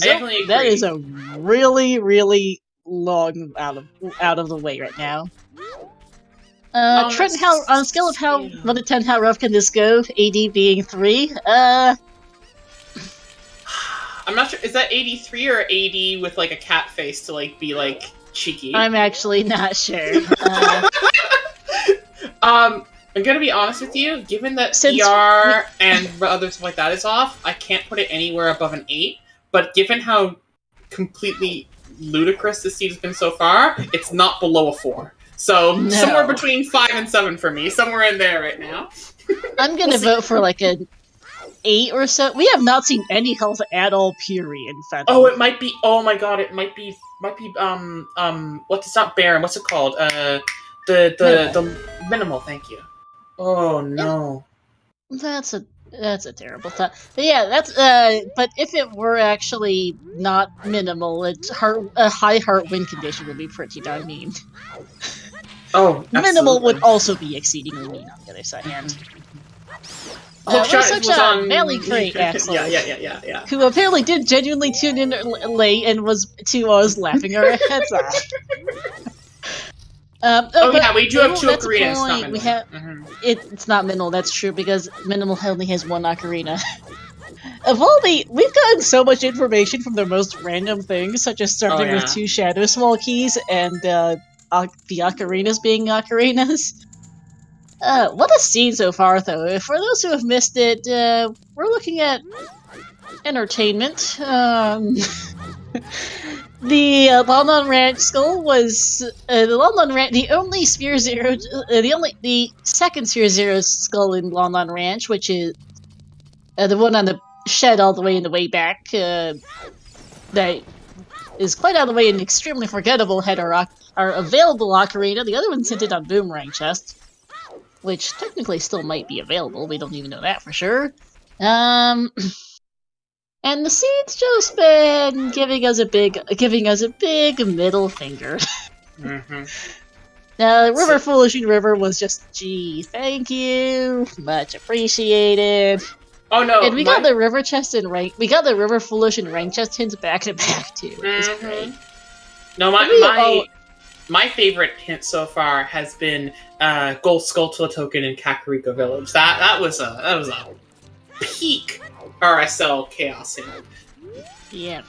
definitely agree. That is a really, really long out of the way right now. Trent, how on a scale of 1 to 10, how rough can this go? AD being 3. I'm not sure. Is that 83 or 80 with like a cat face to like be like cheeky? I'm actually not sure. I'm gonna be honest with you. Given that ER and other stuff like that is off, I can't put it anywhere above an 8. But given how completely ludicrous this seed has been so far, it's not below a 4. So somewhere between 5 and 7 for me. Somewhere in there right now. I'm gonna vote for like an 8 or so. We have not seen any health at all, period. Oh, it might be. Oh my god, it might be. What's it's not Baron? What's it called? The minimal. Thank you. Oh no. That's a terrible thought. But yeah, that's but if it were actually not minimal, a high heart win condition would be pretty darn mean. Oh, absolutely. Minimal would also be exceedingly mean on the other side. Hookshot was on Valley Crate, Axel. Yeah. Who apparently did genuinely tune in late and was to us laughing our heads off. Yeah, we do have 2 ocarinas. It's not minimal. It's not minimal. That's true because minimal only has 1 ocarina. We've gotten so much information from the most random things, such as starting with 2 Shadow Small keys and the ocarinas being ocarinas. What a scene so far, though. For those who have missed it, we're looking at entertainment. The Lon Ranch skull was the Lon Ranch. The only Sphere Zero, the second Sphere Zero skull in Lon Ranch, which is the one on the shed all the way in the way back. That is quite out of the way and extremely forgettable. Had our available ocarina. The other one's hinted on Boomerang Chest, which technically still might be available. We don't even know that for sure. And the seed's just been giving us a big middle finger. River Foolishing River was just, gee, thank you, much appreciated. Oh no! And we got the River Chest and rank. We got the River Foolish and Rank Chest hints back to back too. Which is great. No, my favorite hint so far has been Gold Skulltula token in Kakariko Village. That was a peak RSL chaos hint. Yeah.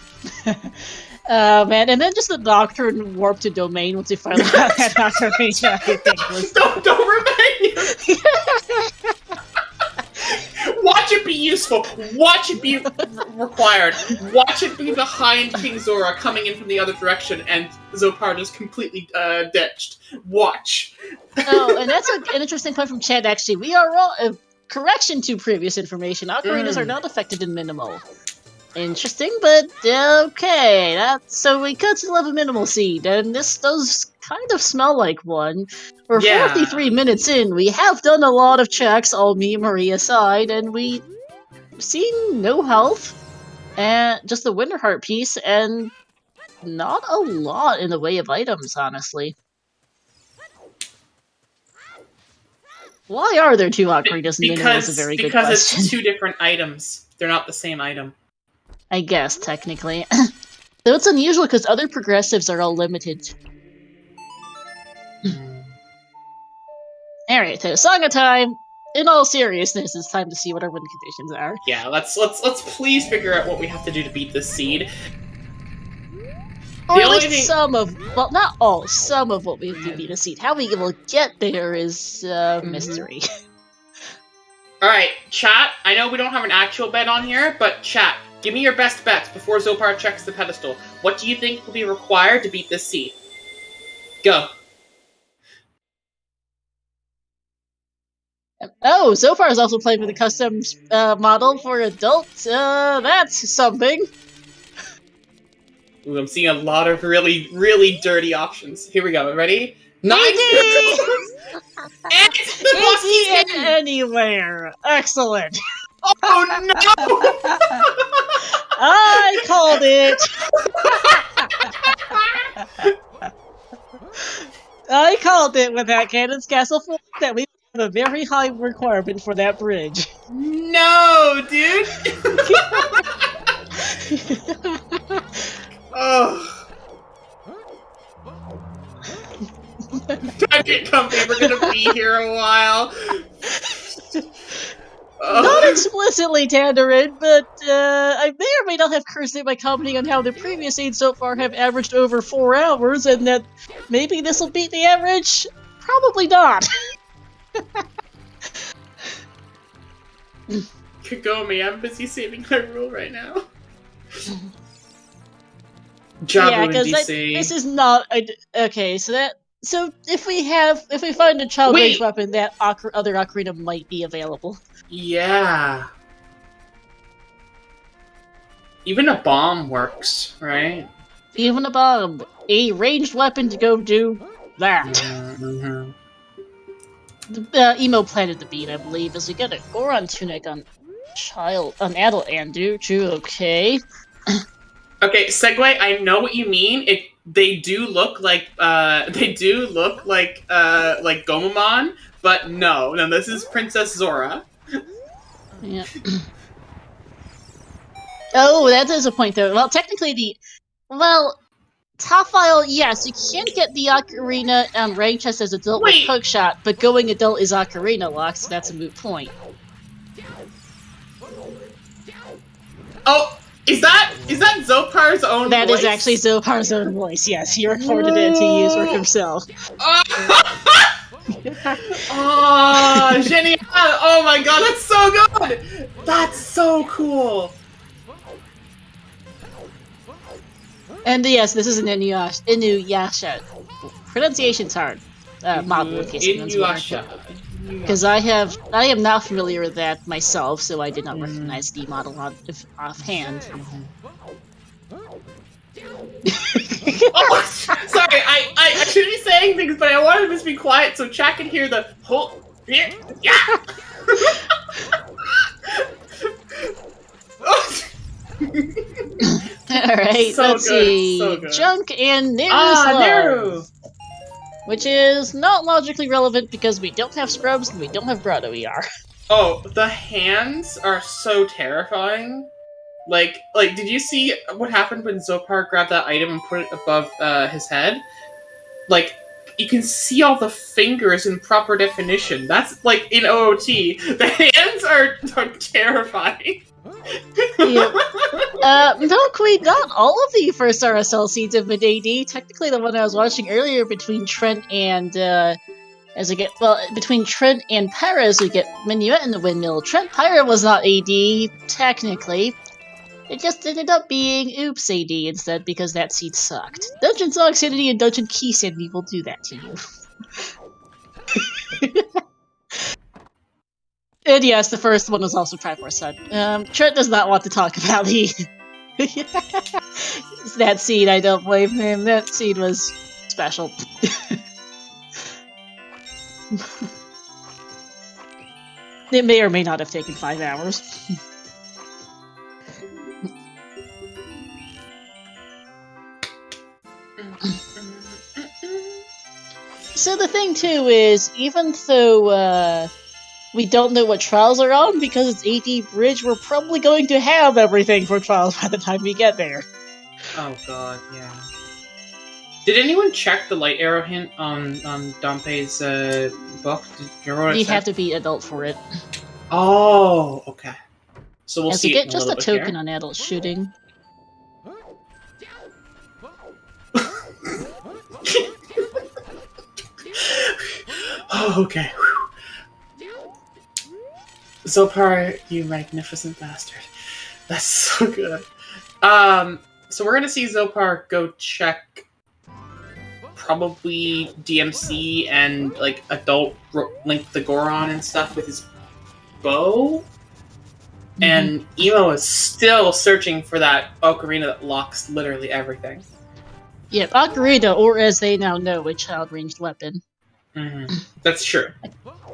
Man, and then just the Doctrine warp to domain once he finally got that ocarina. I think was don't remind me. Watch it be useful. Watch it be required. Watch it be behind King Zora coming in from the other direction, and Xopar just completely ditched. Watch. Oh, and that's an interesting point from Chad. Actually, we are all correction to previous information. Ocarinas are not affected in minimal. Interesting, but okay. So we could still have a minimal seed, and this does kind of smell like one. We're 43 minutes in. We have done a lot of checks, all me and Maria aside, and we seen no health, and just the Winterheart piece, and not a lot in the way of items, honestly. Why are there 2 ocarinas in minimal is a very good question. Because it's 2 different items. They're not the same item. I guess, technically. Though it's unusual because other progressives are all limited. Alright, so Song of Time. In all seriousness, it's time to see what our win conditions are. Yeah, let's please figure out what we have to do to beat this seed. Or at least some of, well, not all, some of what we have to beat a seed. How we will get there is mystery. Alright, chat, I know we don't have an actual bet on here, but chat, give me your best bets before Xopar checks the pedestal. What do you think will be required to beat this seed? Go. Oh, Xopar is also playing with a custom model for adults. That's something. Ooh, I'm seeing a lot of really, really dirty options. Here we go. Ready? 9 AD! It's the Lucky's AD hand! anywhere! Excellent! Oh no! I called it! I called it with that Cannon's Castle Fort that we have a very high requirement for that bridge. No, dude! Oh. Don't get comfy, we're gonna be here a while. Not explicitly, Tandarin, but I may or may not have cursed it by commenting on how the previous aids so far have averaged over 4 hours, and that maybe this will beat the average? Probably not. Kagome, I'm busy saving my rule right now. Jabu Yeah, and because DC. this is not okay. So if we find a child range weapon, that other ocarina might be available. Yeah. Even a bomb works, right? Even a bomb, a ranged weapon to go do that. Mm-hmm. The emo planted the beat, I believe, as we get a Goron tunic on adult Andu. True, okay. Okay, segue. I know what you mean. They do look like Gomamon, but no, this is Princess Zora. Yeah. Oh, that is a point though. Well, technically top file, yes, you can get the ocarina on rank chest as adult with poke shot, but going adult is ocarina lock, so that's a moot point. Oh. Is that Xopar's own voice? That is actually Xopar's own voice, yes. He recorded it to use for himself. Oh, genial! Oh my god, that's so good! That's so cool! And yes, this is an Inuyasha. Pronunciation's hard. Model in case anyone's wondering. Because I am not familiar with that myself, so I did not recognize the model offhand. Oh, sorry, I shouldn't be saying things, but I wanted to be quiet so chat can hear the whole. Yeah. Alright, so let's see. So Junk and Neru's Love. Which is not logically relevant because we don't have scrubs and we don't have Grotto ER. Oh, the hands are so terrifying. Like, did you see what happened when Xopar grabbed that item and put it above his head? Like, you can see all the fingers in proper definition. That's like in OOT. The hands are terrifying. Milk Queen, not all of the first RSL seeds have been AD. Technically, the one I was watching earlier between Trent and between Trent and Pyra, as we get Minuet in the windmill. Trent Pyra was not AD technically. It just ended up being Oops AD instead because that seed sucked. Dungeon Song Sanity and Dungeon Key Sanity will do that to you. And yes, the first one was also Triforce Sun. Trent does not want to talk about that seed. I don't blame him. That seed was special. It may or may not have taken 5 hours. So the thing too is, even though we don't know what trials are on, because it's AD Bridge, we're probably going to have everything for trials by the time we get there. Oh god, yeah. Did anyone check the light arrow hint on Dompe's book? Did you remember what it said? Have to be adult for it. Oh, okay. So we'll As see. you get just a token here. on adult shooting. Oh, okay. Xopar, you magnificent bastard. That's so good. So we're gonna see Xopar go check probably DMC and like adult Link the Goron and stuff with his bow. Mm-hmm. And Emo is still searching for that ocarina that locks literally everything. Yep, Ocarina, or as they now know, a child-ranged weapon. That's true.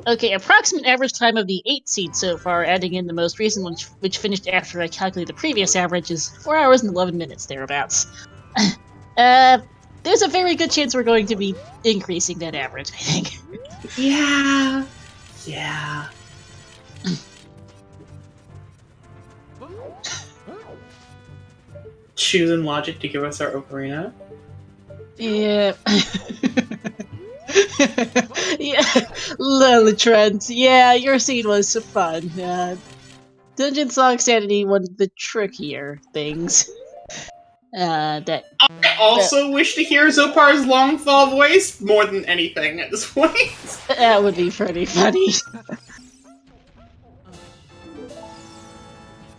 Okay, approximate average time of the 8 seed so far, adding in the most recent one, which finished after I calculated the previous average, is 4 hours and 11 minutes, thereabouts. There's a very good chance we're going to be increasing that average, I think. Yeah. Yeah. Choosing logic to give us our ocarina. Yeah. Yeah. Lol, Trent. Yeah, your scene was fun. Dungeon Song Sanity, one of the trickier things. That I also wish to hear Xopar's long fall voice more than anything at this point. that would be pretty funny.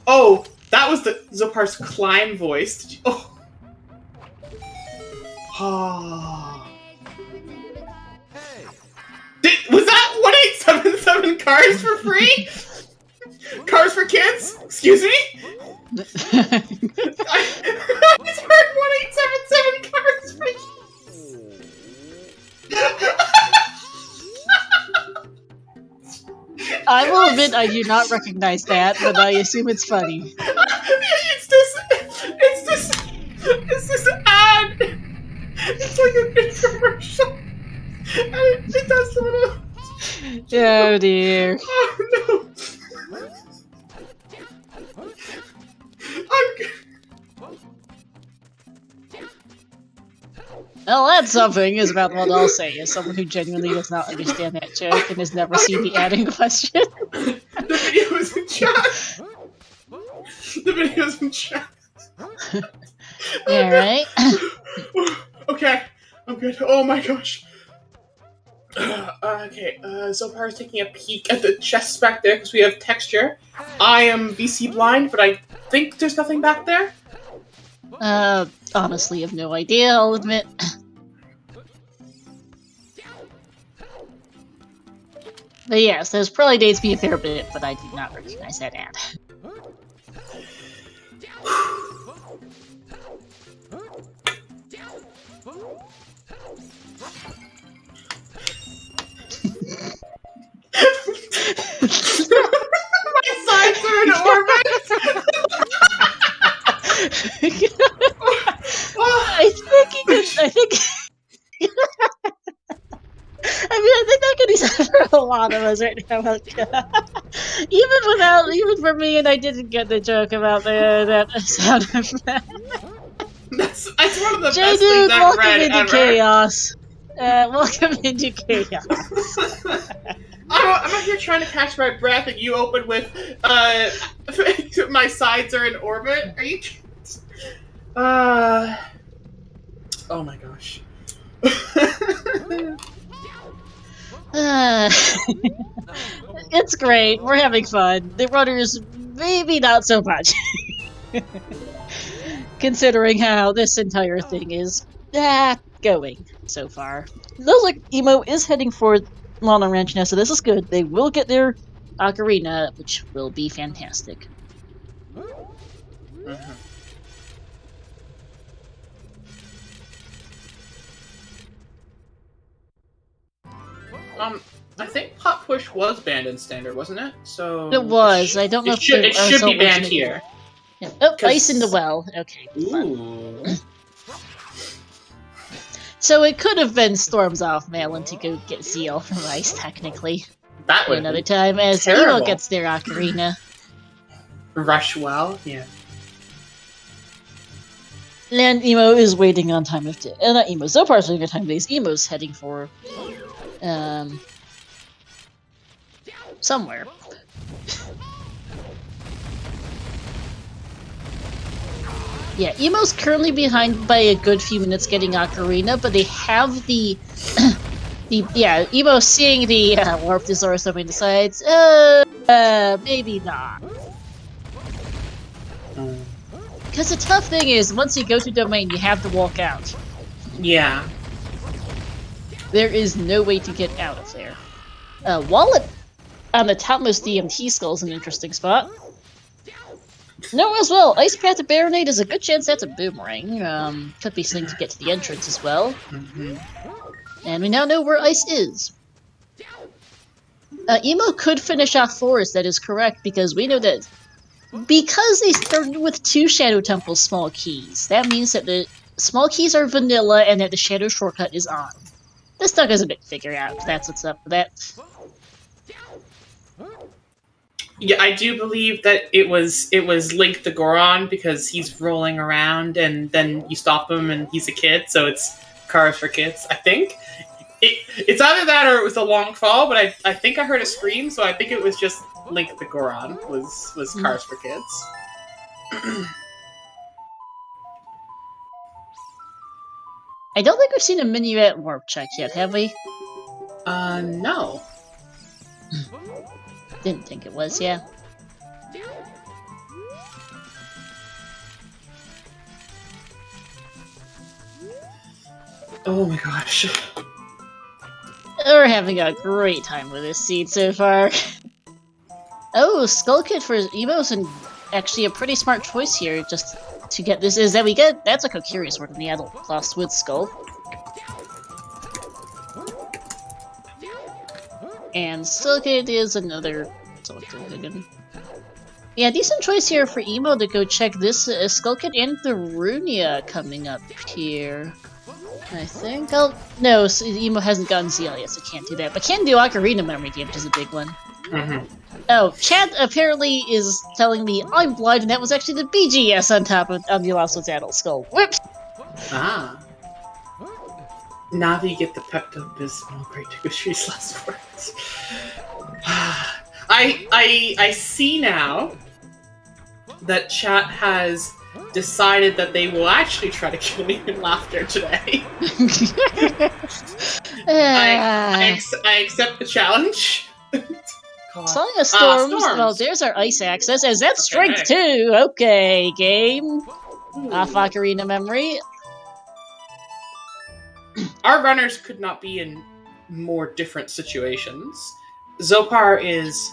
Oh, that was the Xopar's climb voice. Did you... Oh. Oh. Was that 1877 cars for free? Cars for kids? Excuse me? I just heard 1877 cars for kids. I will admit I do not recognize that, but I assume it's funny. It's this ad. It's like a infomercial. And it does the little... Oh dear. Oh no. Well, that's something, is about what I'll say, as someone who genuinely does not understand that joke and has never seen the ad in question. The video is in chat. The video's in chat. Alright. Okay, I'm good. Oh my gosh. Okay, Zopar's taking a peek at the chest back there because we have texture. I am VC blind, but I think there's nothing back there. Honestly, I have no idea, I'll admit. But yes, those probably dates me a fair bit, but I did not recognize that ad. My sides are in orbit! I think that could be said for a lot of us right now. Even for me, and I didn't get the joke about that sound effect. That's one of the J best Dude, things I've welcome read into ever. chaos. Welcome into chaos. I'm out here trying to catch my breath, and you open with, my sides are in orbit. Are you? Oh my gosh. It's great. We're having fun. The runners, maybe not so much. Considering how this entire thing is going so far. Looks like Emo is heading for Lana Ranch now, so this is good. They will get their ocarina, which will be fantastic. I think Pop Push was banned in Standard, wasn't it? So It was. I don't know if it should be banned here. Yeah. Oh, ice in the well. Okay. Ooh. So it could have been Storm's off Malin to go get Zeal from ice, technically. That would Another time, as terrible. Emo gets their ocarina. Rush well, yeah. And Emo is waiting on time of day. Not Emo. Zopar's waiting on time of days. Emo's heading for somewhere. Yeah, Emo's currently behind by a good few minutes getting ocarina, but they have the Emo seeing the warp disorder, so he decides, maybe not. Because the tough thing is, once you go to domain, you have to walk out. Yeah. There is no way to get out of there. Wallet on the topmost DMT skull is an interesting spot. No, as well. Ice Path to Baronade is a good chance that's a boomerang. Could be something to get to the entrance as well. And we now know where ice is. Emo could finish off Forest, that is correct, because we know that because they started with 2 Shadow Temple small keys, that means that the small keys are vanilla and that the Shadow Shortcut is on. This still has a bit to figure out, if that's what's up with that. Yeah, I do believe that it was Link the Goron because he's rolling around and then you stop him and he's a kid, so it's Cars for Kids, I think. It's either that or it was a long fall, but I think I heard a scream, so I think it was just Link the Goron was Cars for Kids. I don't think we've seen a Minuet warp check yet, have we? No. Didn't think it was, yeah. Oh my gosh. We're having a great time with this seed so far. Oh, Skull Kid for Emo's and actually a pretty smart choice here just to get this is that we get that's a Kokiri Sword in the Adult Plus with Skull. And Skull Kid is another token. Yeah, decent choice here for Emo to go check this Skull Kid and the Runia coming up here. I think no, so Emo hasn't gotten ZL yet, so can't do that. But can do Ocarina Memory Game, which is a big one. Oh, chat apparently is telling me I'm blind, and that was actually the BGS on top of the Lost One's Adult Skull. Whoops! Ah. Navi get the Pepto-Bismol Great Trick-or-Treat's last words. I see now that chat has decided that they will actually try to kill me in laughter today. I accept the challenge. Song of Storms. Well, there's our ice access, as that's strength too. Okay, game. Off Ocarina Memory. Our runners could not be in more different situations. Xopar is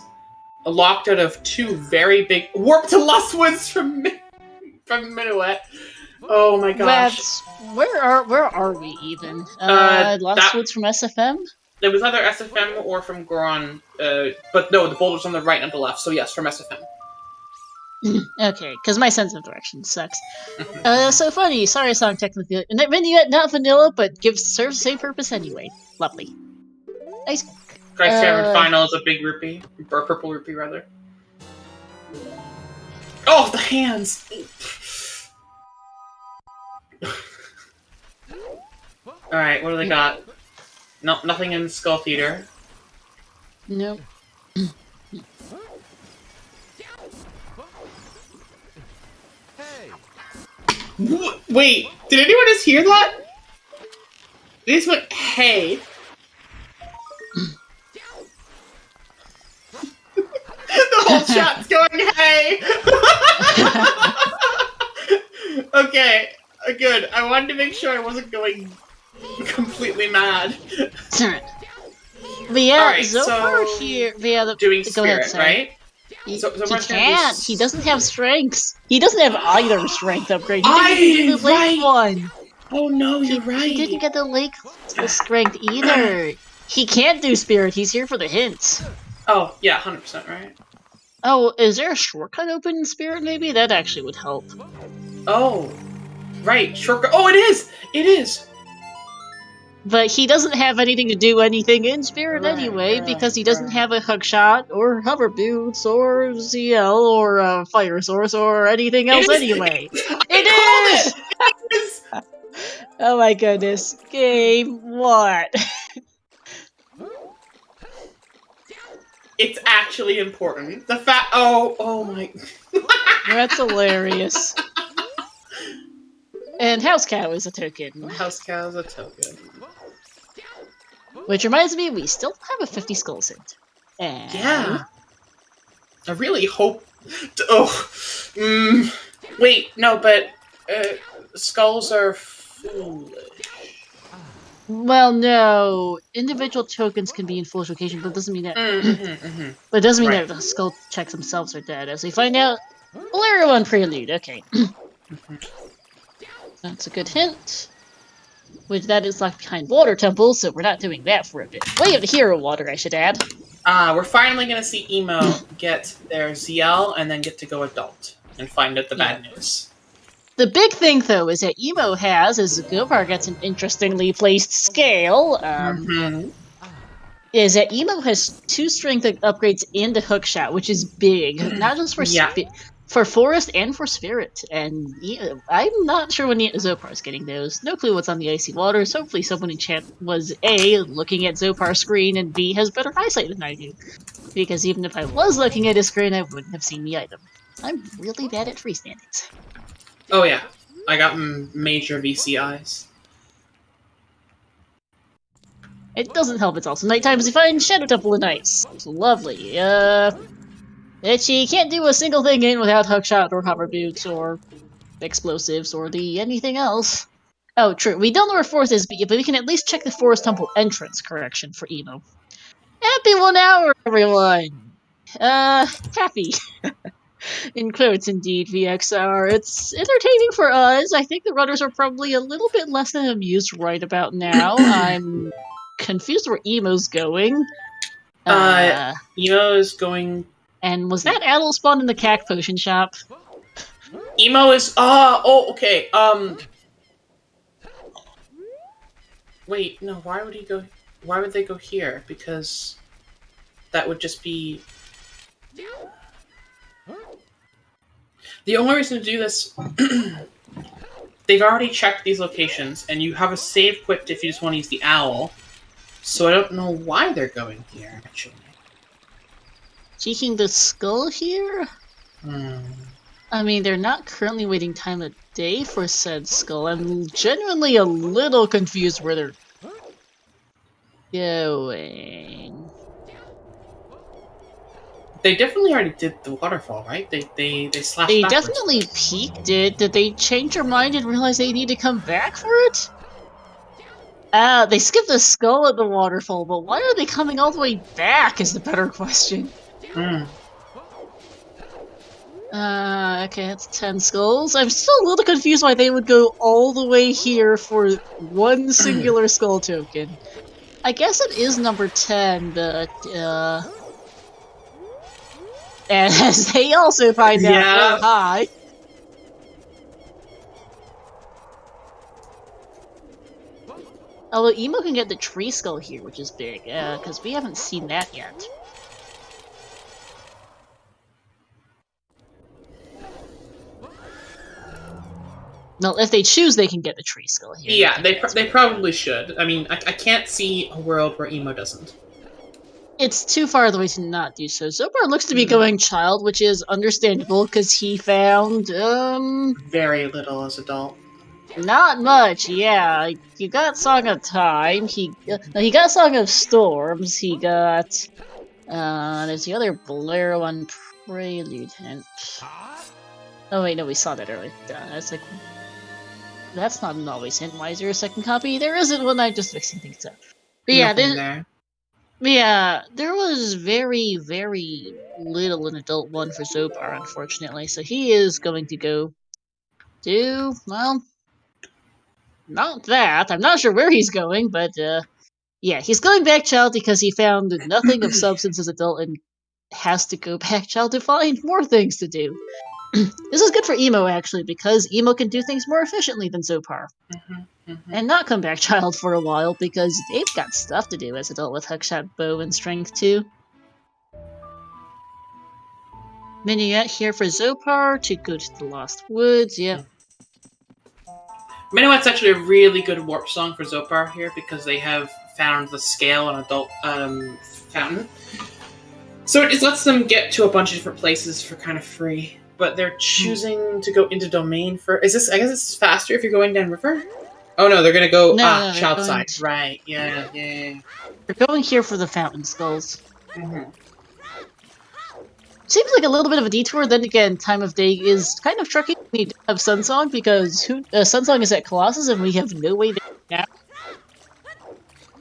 locked out of 2 very big warp to Lustwoods from Minuet. Oh my gosh. Where are we even? Lostwoods from SFM? It was either SFM or from Goron, but no, the boulder's on the right and the left, so yes, from SFM. Okay, because my sense of direction sucks. So funny, sorry song technically. Minuet, not vanilla, but serves the same purpose anyway. Lovely. Nice. Christ Favorite Final is a big rupee, or purple rupee rather. Oh, the hands! Alright, what do they got? No, nothing in Skull Theater. Nope. Wait, did anyone just hear that? They just went, hey. The whole chat's going, hey. Okay, good. I wanted to make sure I wasn't going completely mad. But yeah, right, Xopar so here. Yeah, doing go Spirit, ahead, sorry. right? He Zopar's can't. He doesn't have strengths. He doesn't have either strength upgrade. He didn't get the lake one. Oh no, you're right. He didn't get the lake strength either. He can't do Spirit. He's here for the hints. Oh yeah, 100% right. Oh, is there a shortcut open in Spirit? Maybe that actually would help. Oh, right, shortcut. Oh, it is. It is. But he doesn't have anything to do anything in Spirit anyway, because he doesn't have a hook shot, or hover boots, or ZL, or a fire source, or anything else anyway. It is! Oh my goodness. Game, what? It's actually important. The fact. Oh my. That's hilarious. And House Cow is a token. House Cow is a token. Which reminds me, we still have a 50 skull suit. And... yeah. I really hope. Wait, no, but skulls are foolish. Well, no. Individual tokens can be in foolish location, but it doesn't mean that. But it doesn't mean that the skull checks themselves are dead. As we find out, well, Bolero on Prelude, okay. That's a good hint. Which that is locked behind Water Temple, so we're not doing that for a bit. We have the Hero Water, I should add. We're finally gonna see Emo get their ZL and then get to go adult and find out the bad news. The big thing, though, is that Emo has, as Xopar gets an interestingly placed scale, is that Emo has 2 strength upgrades and a hookshot, which is big. Not just for for Forest and for Spirit. And I'm not sure when Xopar's getting those. No clue what's on the icy waters. Hopefully someone in chat was A, looking at Xopar's screen, and B, has better eyesight than I do. Because even if I was looking at his screen, I wouldn't have seen the item. I'm really bad at freestandings. Oh yeah, I got major VC eyes. It doesn't help, it's also nighttime, as you find Shadow Temple of Nights. Lovely. She can't do a single thing in without hookshot or hover boots or explosives or anything else. Oh, true. We don't know where Forest is, but we can at least check the Forest Temple entrance correction for Emo. Happy 1 hour, everyone! Happy. In quotes, indeed, VXR. It's entertaining for us. I think the runners are probably a little bit less than amused right about now. I'm confused where Emo's going. Emo's going... And was that Adel spawned in the Cac Potion Shop? Emo is... okay, Wait, no, why would he go... Why would they go here? Because that would just be... The only reason to do this... They've already checked these locations, and you have a save equipped if you just want to use the owl. So I don't know why they're going here, actually. Seeking the skull here? I mean, they're not currently waiting time of day for said skull. I'm genuinely a little confused where they're going. They definitely already did the waterfall, right? They slashed They backwards. definitely peeked it. Did they change their mind and realize they need to come back for it? They skipped the skull at the waterfall, but why are they coming all the way back is the better question. Okay, that's 10 skulls. I'm still a little confused why they would go all the way here for one singular skull token. I guess it is number 10, but, and as they also find out, oh, hi. Although Emo can get the tree skull here, which is big, because we haven't seen that yet. Well, if they choose, they can get the tree skull here. Yeah, they probably should. I mean, I can't see a world where Emo doesn't. It's too far away to not do so. Xopar looks to be going child, which is understandable, because he found, very little as adult. Not much, yeah. He got Song of Time, he got Song of Storms, he got, there's the other Bolero on Prelude hint. Oh wait, no, we saw that earlier. That's like... That's not an always hint. Why is there a second copy? There isn't one, I'm just mixing things up. But yeah, there was very, very little in Adult 1 for Xopar, unfortunately, so he is going to go do, well, not that. I'm not sure where he's going, but, yeah, he's going back child because he found nothing of substance as adult and has to go back child to find more things to do. This is good for Emo, actually, because Emo can do things more efficiently than Xopar. And not come back child for a while, because they've got stuff to do as adult with Hookshot, Bow, and Strength, too. Minuet here for Xopar to go to the Lost Woods, yep. Minuet's actually a really good warp song for Xopar here, because they have found the scale on Adult Fountain. So it lets them get to a bunch of different places for kind of free. But they're choosing to go into Domain for... I guess it's faster if you're going down River? Oh no, they're gonna go... child side. Right, yeah. They're going here for the Fountain Skulls. Seems like a little bit of a detour, then again, time of day is kind of tricky. We need to have Sunsong, because Sunsong is at Colossus, and we have no way there now.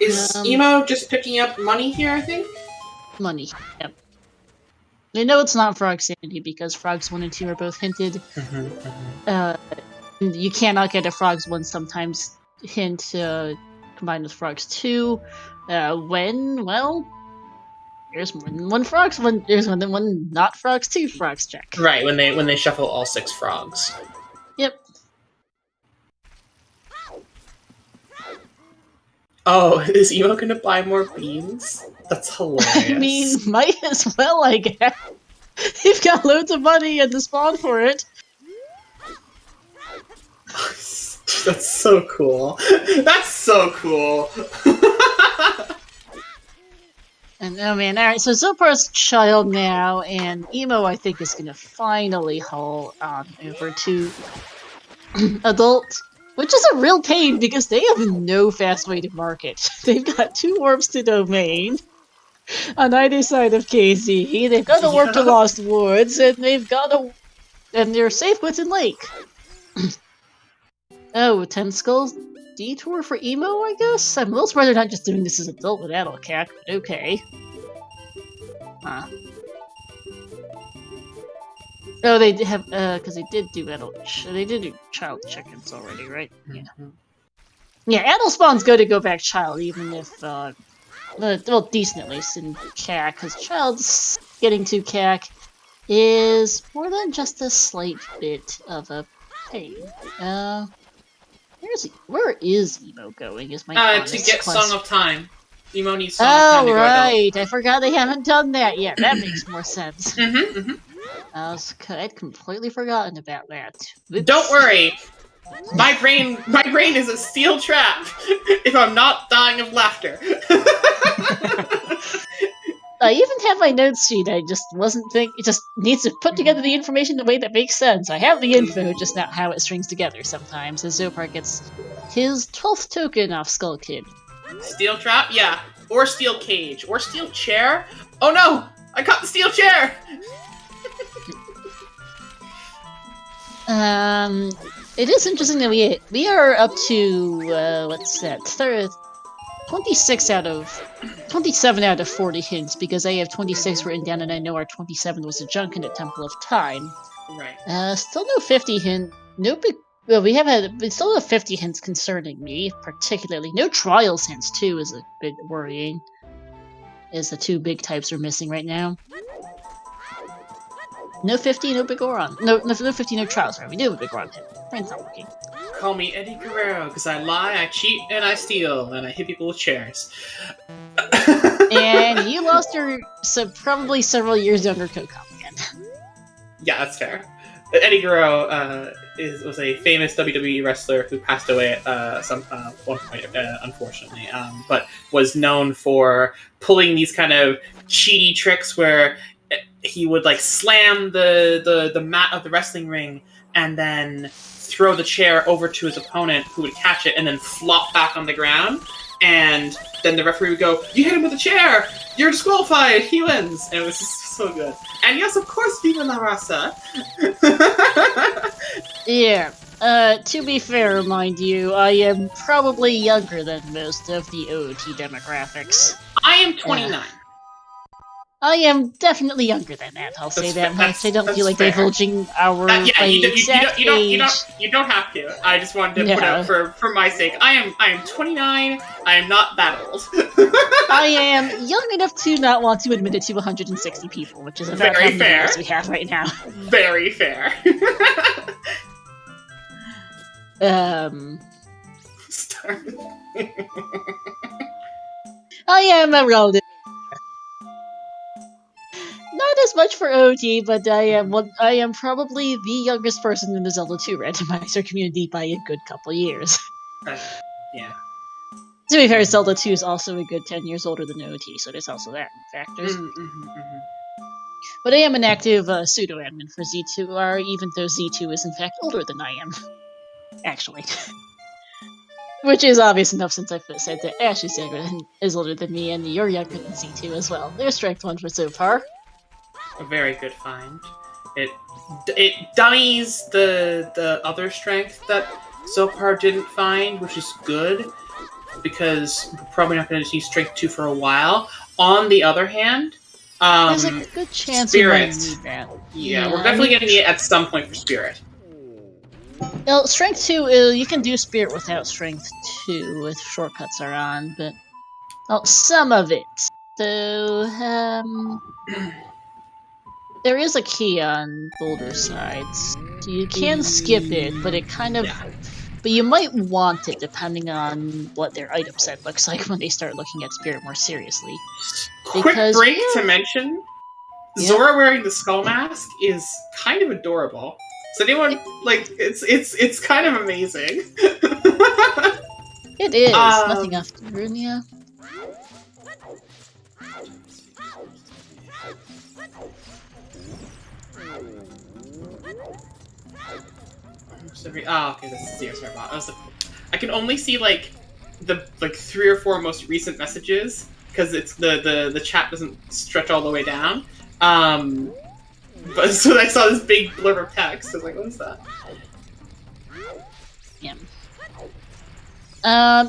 Is Emo just picking up money here, I think? Money, yep. They know it's not Frog Sanity because Frogs 1 and 2 are both hinted. And you cannot get a Frogs 1 sometimes hint combined with Frogs 2. Well, there's more than one Frogs 1. There's more than one not Frogs 2 Frogs check. Right, when they shuffle all 6 frogs. Yep. Oh, is Emo gonna buy more beans? That's hilarious. I mean, might as well, I guess. You've got loads of money and the spawn for it. That's so cool. That's so cool. And oh man, alright, so Xopar's child now, and Emo I think is gonna finally haul on over to adult, which is a real pain because they have no fast way to market. They've got 2 warps to domain on either side of KZ, they've got a warp to Lost Woods, and and they're safe within Lake. Oh, 10 Skulls detour for Emo, I guess? I'm a little surprised they're not just doing this as adult with adult CAC, but okay. Huh. Oh, they have, because they did do adult, they did do child check-ins already, right? Yeah. Yeah, adult spawn's good to go back child, even if, well, decent at least in CAC, because child's getting to CAC is more than just a slight bit of a pain. Where is Emo going? Is my to get question. Song of Time. Emo needs Song of Time to go right. I forgot they haven't done that yet. That makes more sense. I'd completely forgotten about that. Oops. Don't worry. My brain is a steel trap. If I'm not dying of laughter. I even have my notes sheet. I just wasn't think. It just needs to put together the information in a way that makes sense. I have the info, just not how it strings together. Sometimes, as Xopar gets his 12th token off Skull Kid. Steel trap, yeah, or steel cage, or steel chair. Oh no, I got the steel chair. It is interesting that we are up to what's that? 27 out of 40 hints, because I have 26 written down and I know our 27th was a junk in the Temple of Time. Right. Still no 50 hint. No big. Well, we still have 50 hints concerning me, particularly. No trials hints too is a bit worrying. As the 2 big types are missing right now. No 50, no big Goron. No 50, no trials. Right? We do have a big Goron hit. Brain's not working. Call me Eddie Guerrero, because I lie, I cheat, and I steal, and I hit people with chairs. And you lost your probably several years younger Kokam again. Yeah, that's fair. Eddie Guerrero was a famous WWE wrestler who passed away at one point, unfortunately, but was known for pulling these kind of cheaty tricks where he would like slam the mat of the wrestling ring and then throw the chair over to his opponent, who would catch it and then flop back on the ground. And then the referee would go, "You hit him with a chair! You're disqualified! He wins!" And it was just so good. And yes, of course, Viva la Raza! Yeah. To be fair, mind you, I am probably younger than most of the OT demographics. I am 29. I am definitely younger than that, I'll say that much. I don't feel like divulging our exact age. You don't have to. I just wanted to put out for my sake. I am 29. I am not that old. I am young enough to not want to admit it to 160 people, which is about how many years we have right now. Very fair. I am a relative. Not as much for OT, but I am probably the youngest person in the Zelda 2 randomizer community by a good couple years. Yeah. To be fair, Zelda 2 is also a good 10 years older than OT, so there's also that factors. But I am an active pseudo-admin for Z2R, even though Z2 is in fact older than I am. Actually. Which is obvious enough since I've said that Ash is older than me, and you're younger than Z2 as well. There's strength 1 for Xopar. A very good find. It dummies the other strength that Xopar didn't find, which is good, because we're probably not going to see strength 2 for a while. On the other hand, There's a good chance Spirit. you might need that. Yeah, we're definitely going to need it at some point for Spirit. Well, Strength 2, you can do Spirit without Strength 2 if shortcuts are on, but... Well, some of it. So, there is a key on Boulder sides. So you can skip it, but it kind of... Yeah. But you might want it depending on what their item set looks like when they start looking at Spirit more seriously. Quick Because- break to mention, Yeah. Zora wearing the skull mask is kind of adorable. So anyone, like, it's kind of amazing. It is. Nothing after Runia. Okay, this is Zero Bot. I can only see like the 3 or 4 most recent messages because it's the chat doesn't stretch all the way down. But so I saw this big blurb of text. I was like, what is that? Yeah.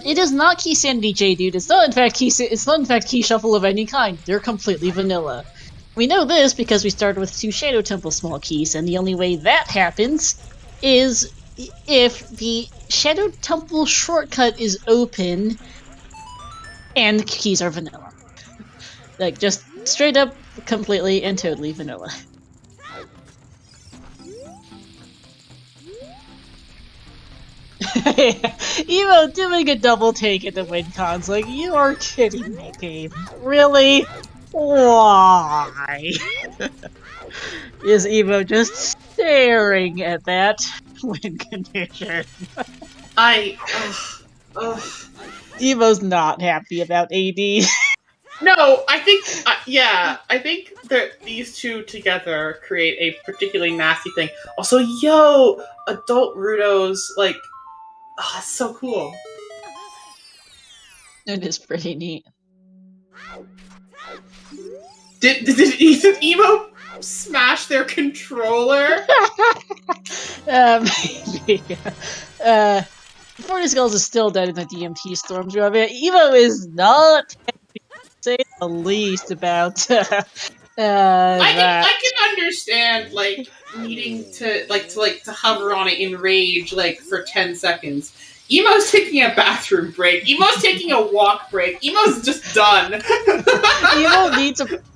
It is not Key Sanity J, dude. It's not in fact Key Shuffle of any kind. They're completely vanilla. We know this because we started with 2 Shadow Temple small keys, and the only way that happens is if the Shadow Temple shortcut is open and the keys are vanilla. Like, just straight up, completely and totally vanilla. Evo doing a double take at the win cons, like, you are kidding me, game. Really? Why? Is Evo just staring at that win condition? Evo's not happy about AD. No, I think, I think that these two together create a particularly nasty thing. Also, yo, adult Rudos, like, it's so cool. It is pretty neat. Did Emo smash their controller? Maybe. Forty Skulls is still dead in the DMT storm drop. Evo is not happy, to say the least, about that. I can understand like needing to hover on it in rage like for 10 seconds. Emo's taking a bathroom break. Emo's taking a walk break. Emo's just done.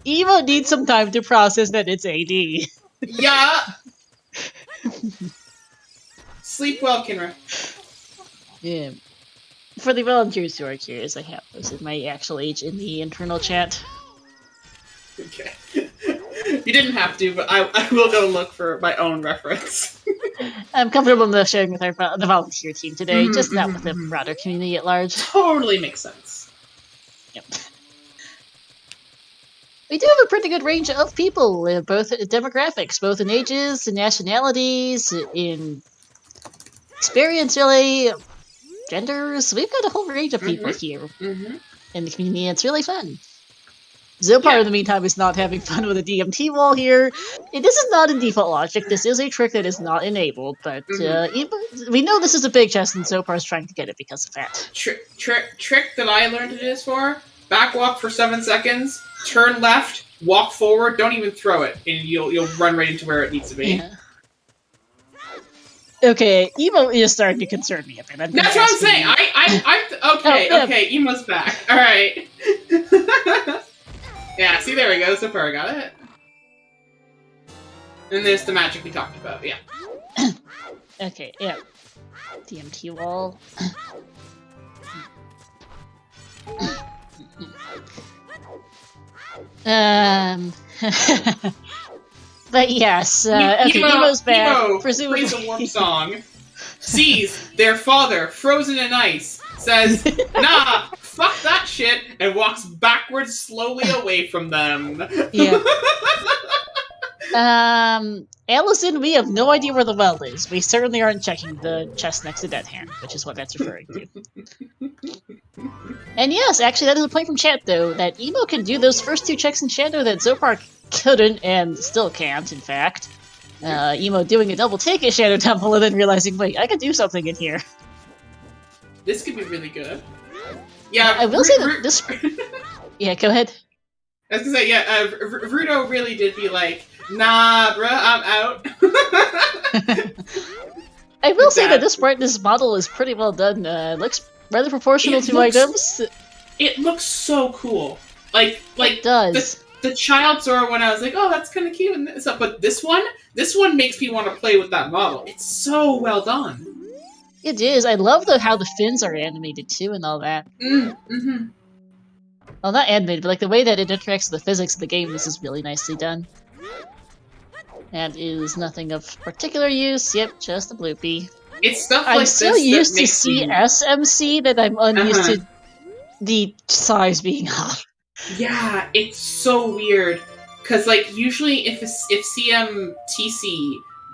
Evo needs some time to process that it's AD. Yeah. Sleep well, Kinra. Yeah. For the volunteers who are curious, I have posted my actual age in the internal chat. Okay. You didn't have to, but I will go look for my own reference. I'm comfortable enough sharing with the volunteer team today, just not with the broader community at large. Totally makes sense. Yep. We do have a pretty good range of people, both demographics, both in ages, in nationalities, in experience, really, genders. We've got a whole range of people here in the community, and it's really fun. Xopar, in the meantime, is not having fun with a DMT wall here. This is not in default logic. This is a trick that is not enabled, but we know this is a big chest, and Zopar's trying to get it because of that. Trick that I learned it is for: back walk for 7 seconds, turn left, walk forward, don't even throw it, and you'll run right into where it needs to be. Yeah. Okay, Evo is starting to concern me a bit. That's what I'm saying. I'm okay. Emo's back. All right. Yeah, see, there we go. So far, I got it. And there's the magic we talked about, yeah. Okay, yeah. DMT wall. But yes, okay, Emo's back. Emo Presumably. plays a warm song. Sees their father frozen in ice. Says, nah, fuck that shit, and walks backwards slowly away from them. Yeah. Allison, we have no idea where the well is. We certainly aren't checking the chest next to Dead Hand, which is what that's referring to. And yes, actually, that is a point from chat, though, that Emo can do those first 2 checks in Shadow that Xopar couldn't, and still can't, in fact. Emo doing a double take at Shadow Temple and then realizing, wait, I could do something in here. This could be really good. Yeah, I will say that this... Yeah, go ahead. I was gonna say, yeah, Rudo really did be like, nah, bruh, I'm out. I will say that this brightness model is pretty well done. Looks rather proportional to items. It looks so cool. Like It does. The child Zora one, I was like, oh, that's kind of cute and stuff. But this one makes me want to play with that model. It's so well done. It is. I love how the fins are animated too and all that. Mm-hmm. Well, not animated, but like the way that it interacts with the physics of the game. This is really nicely done. And is nothing of particular use. Yep, just a bloopy. It's stuff like I'm still used to CSMC that I'm unused to the size being off. Yeah, it's so weird. Cause like usually if CMTC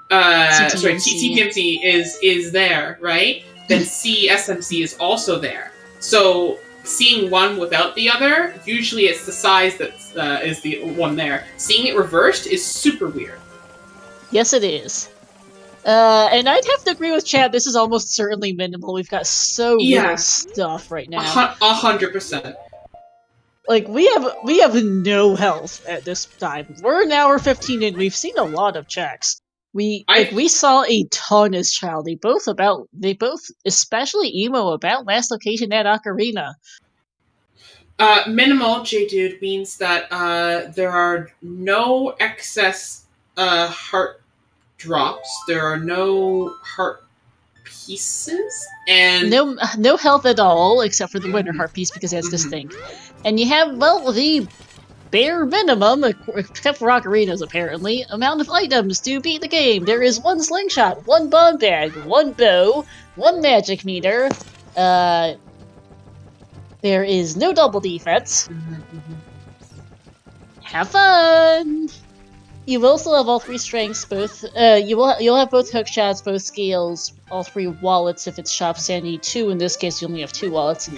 CTMC is there, right? Then CSMC is also there. So seeing one without the other, usually it's the size that is the one there. Seeing it reversed is super weird. Yes, it is. And I'd have to agree with Chad, this is almost certainly minimal. We've got so little stuff right now. 100%. Like, we have no health at this time. We're an hour 15 in, we've seen a lot of checks. We saw a ton as child. They both, especially Emo, about last location at Ocarina. Minimal, J-Dude, means that there are no excess heart drops. There are no heart pieces, and no health at all, except for the winter heart piece because that's distinct. And you have, well, the bare minimum, except for Ocarina's apparently, amount of items to beat the game. There is one slingshot, one bomb bag, one bow, one magic meter. There is no double defense. Have fun! You will also have all three strengths, both, you'll have both hook shots, both scales, all three wallets if it's shop sanity 2, in this case you only have 2 wallets.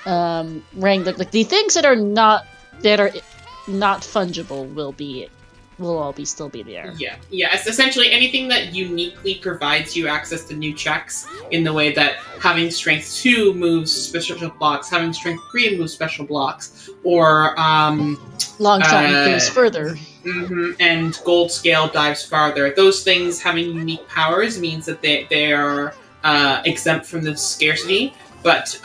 Rank, like the things that are not fungible will all still be there. Yeah. It's essentially anything that uniquely provides you access to new checks in the way that having strength 2 moves special blocks, having strength 3 moves special blocks, or long shot goes further. And gold scale dives farther. Those things having unique powers means that they are exempt from the scarcity. But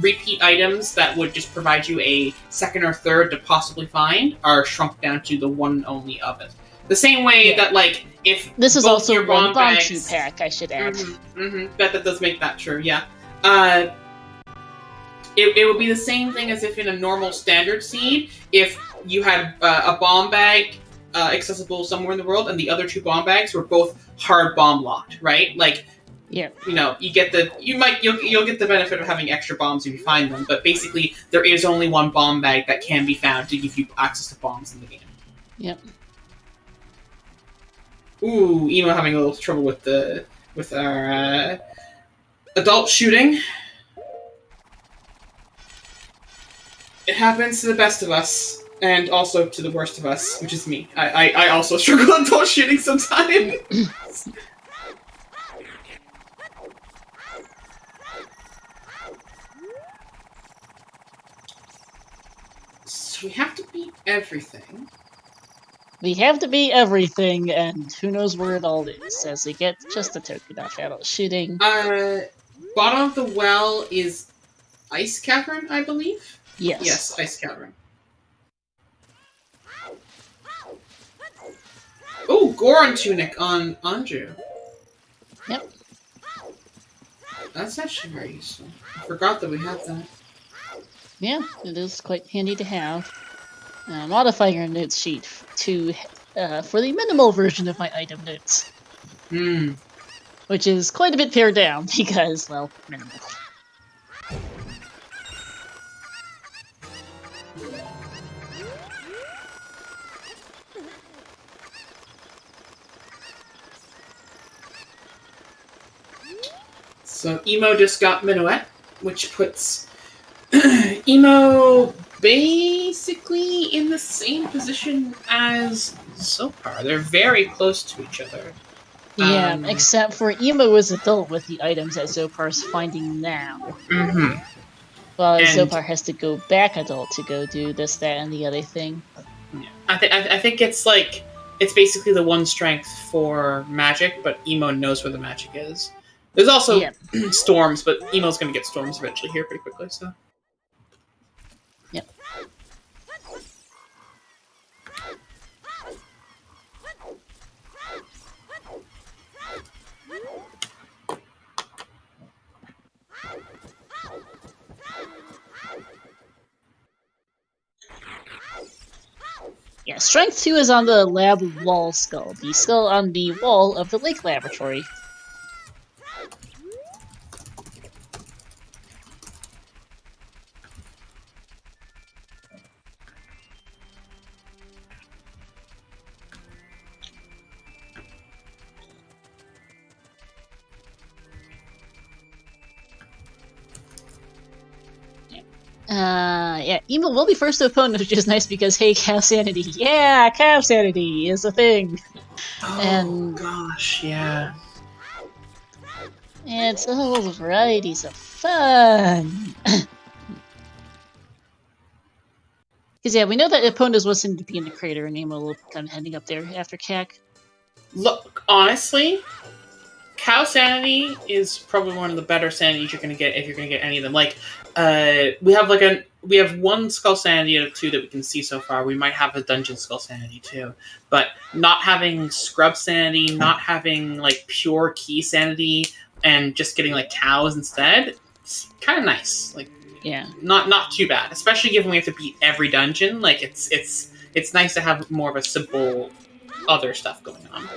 repeat items that would just provide you a second or third to possibly find are shrunk down to the one and only of it. The same way that, like, if this is also your one bomb bags, shoe pack, I should add. That does make that true. Yeah. It would be the same thing as if in a normal standard seed, if you had a bomb bag accessible somewhere in the world, and the other 2 bomb bags were both hard bomb locked, right? Like. Yeah. You know, you'll get the benefit of having extra bombs if you find them, but basically there is only one bomb bag that can be found to give you access to bombs in the game. Yep. Ooh, Emo having a little trouble with our adult shooting. It happens to the best of us, and also to the worst of us, which is me. I also struggle with adult shooting sometimes. We have to beat everything. We have to beat everything, and who knows where it all is, as we get just a token off adult shooting. Bottom of the well is Ice Cavern, I believe? Yes. Yes, Ice Cavern. Oh, Goron Tunic on Anju. Yep. That's actually very useful. I forgot that we had that. Yeah, it is quite handy to have. Modifying your notes sheet to for the minimal version of my item notes. Which is quite a bit pared down, because, well, minimal. So Emo just got Minuet, which puts Emo basically in the same position as Xopar. They're very close to each other. Yeah, except for Emo is adult with the items that Xopar's finding now. Well, And- Xopar has to go back adult to go do this, that, and the other thing. Yeah. I think it's like it's basically the one strength for magic, but Emo knows where the magic is. There's also Yep. storms, but Emo's gonna get storms eventually here pretty quickly. So Yep. Yeah, Strength 2 is on the lab wall skull, the skull on the wall of the lake laboratory. Yeah, Emo will be first to opponent, which is nice because, hey, Cow Sanity. Yeah, Cow Sanity is a thing. And- gosh, yeah. It's a whole varieties of fun. Because, yeah, we know that opponents was to be in the crater, and Emo will kind of heading up there after CAC. Look, honestly, Cow Sanity is probably one of the better sanities you're gonna get if you're gonna get any of them. Like, we have one Skull Sanity out of 2 that we can see so far. We might have a Dungeon Skull Sanity too, but not having Scrub Sanity, not having like pure Key Sanity, and just getting like cows instead, it's kind of nice. Like, Yeah. not too bad, especially given we have to beat every dungeon. Like, it's nice to have more of a simple other stuff going on.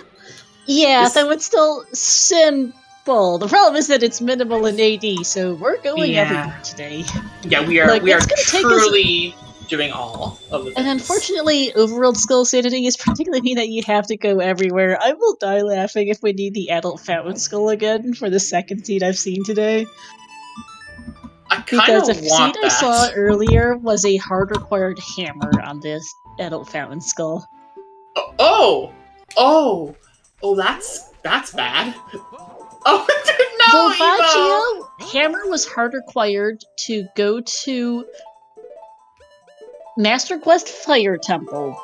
Yeah, This- though it's still simple. The problem is that it's minimal in AD, so we're going Yeah. everywhere today. Yeah, we are Like, we are it's gonna take us- truly doing all of the things. And unfortunately, overworld skull sanity is particularly mean that you have to go everywhere. I will die laughing if we need the adult fountain skull again for the second seed I've seen today. I kind Because of the want seed I that. saw earlier was a hard required hammer on this adult fountain skull. Oh, that's bad. Oh no, Evo! Volvaggio hammer was hard required to go to Master Quest Fire Temple.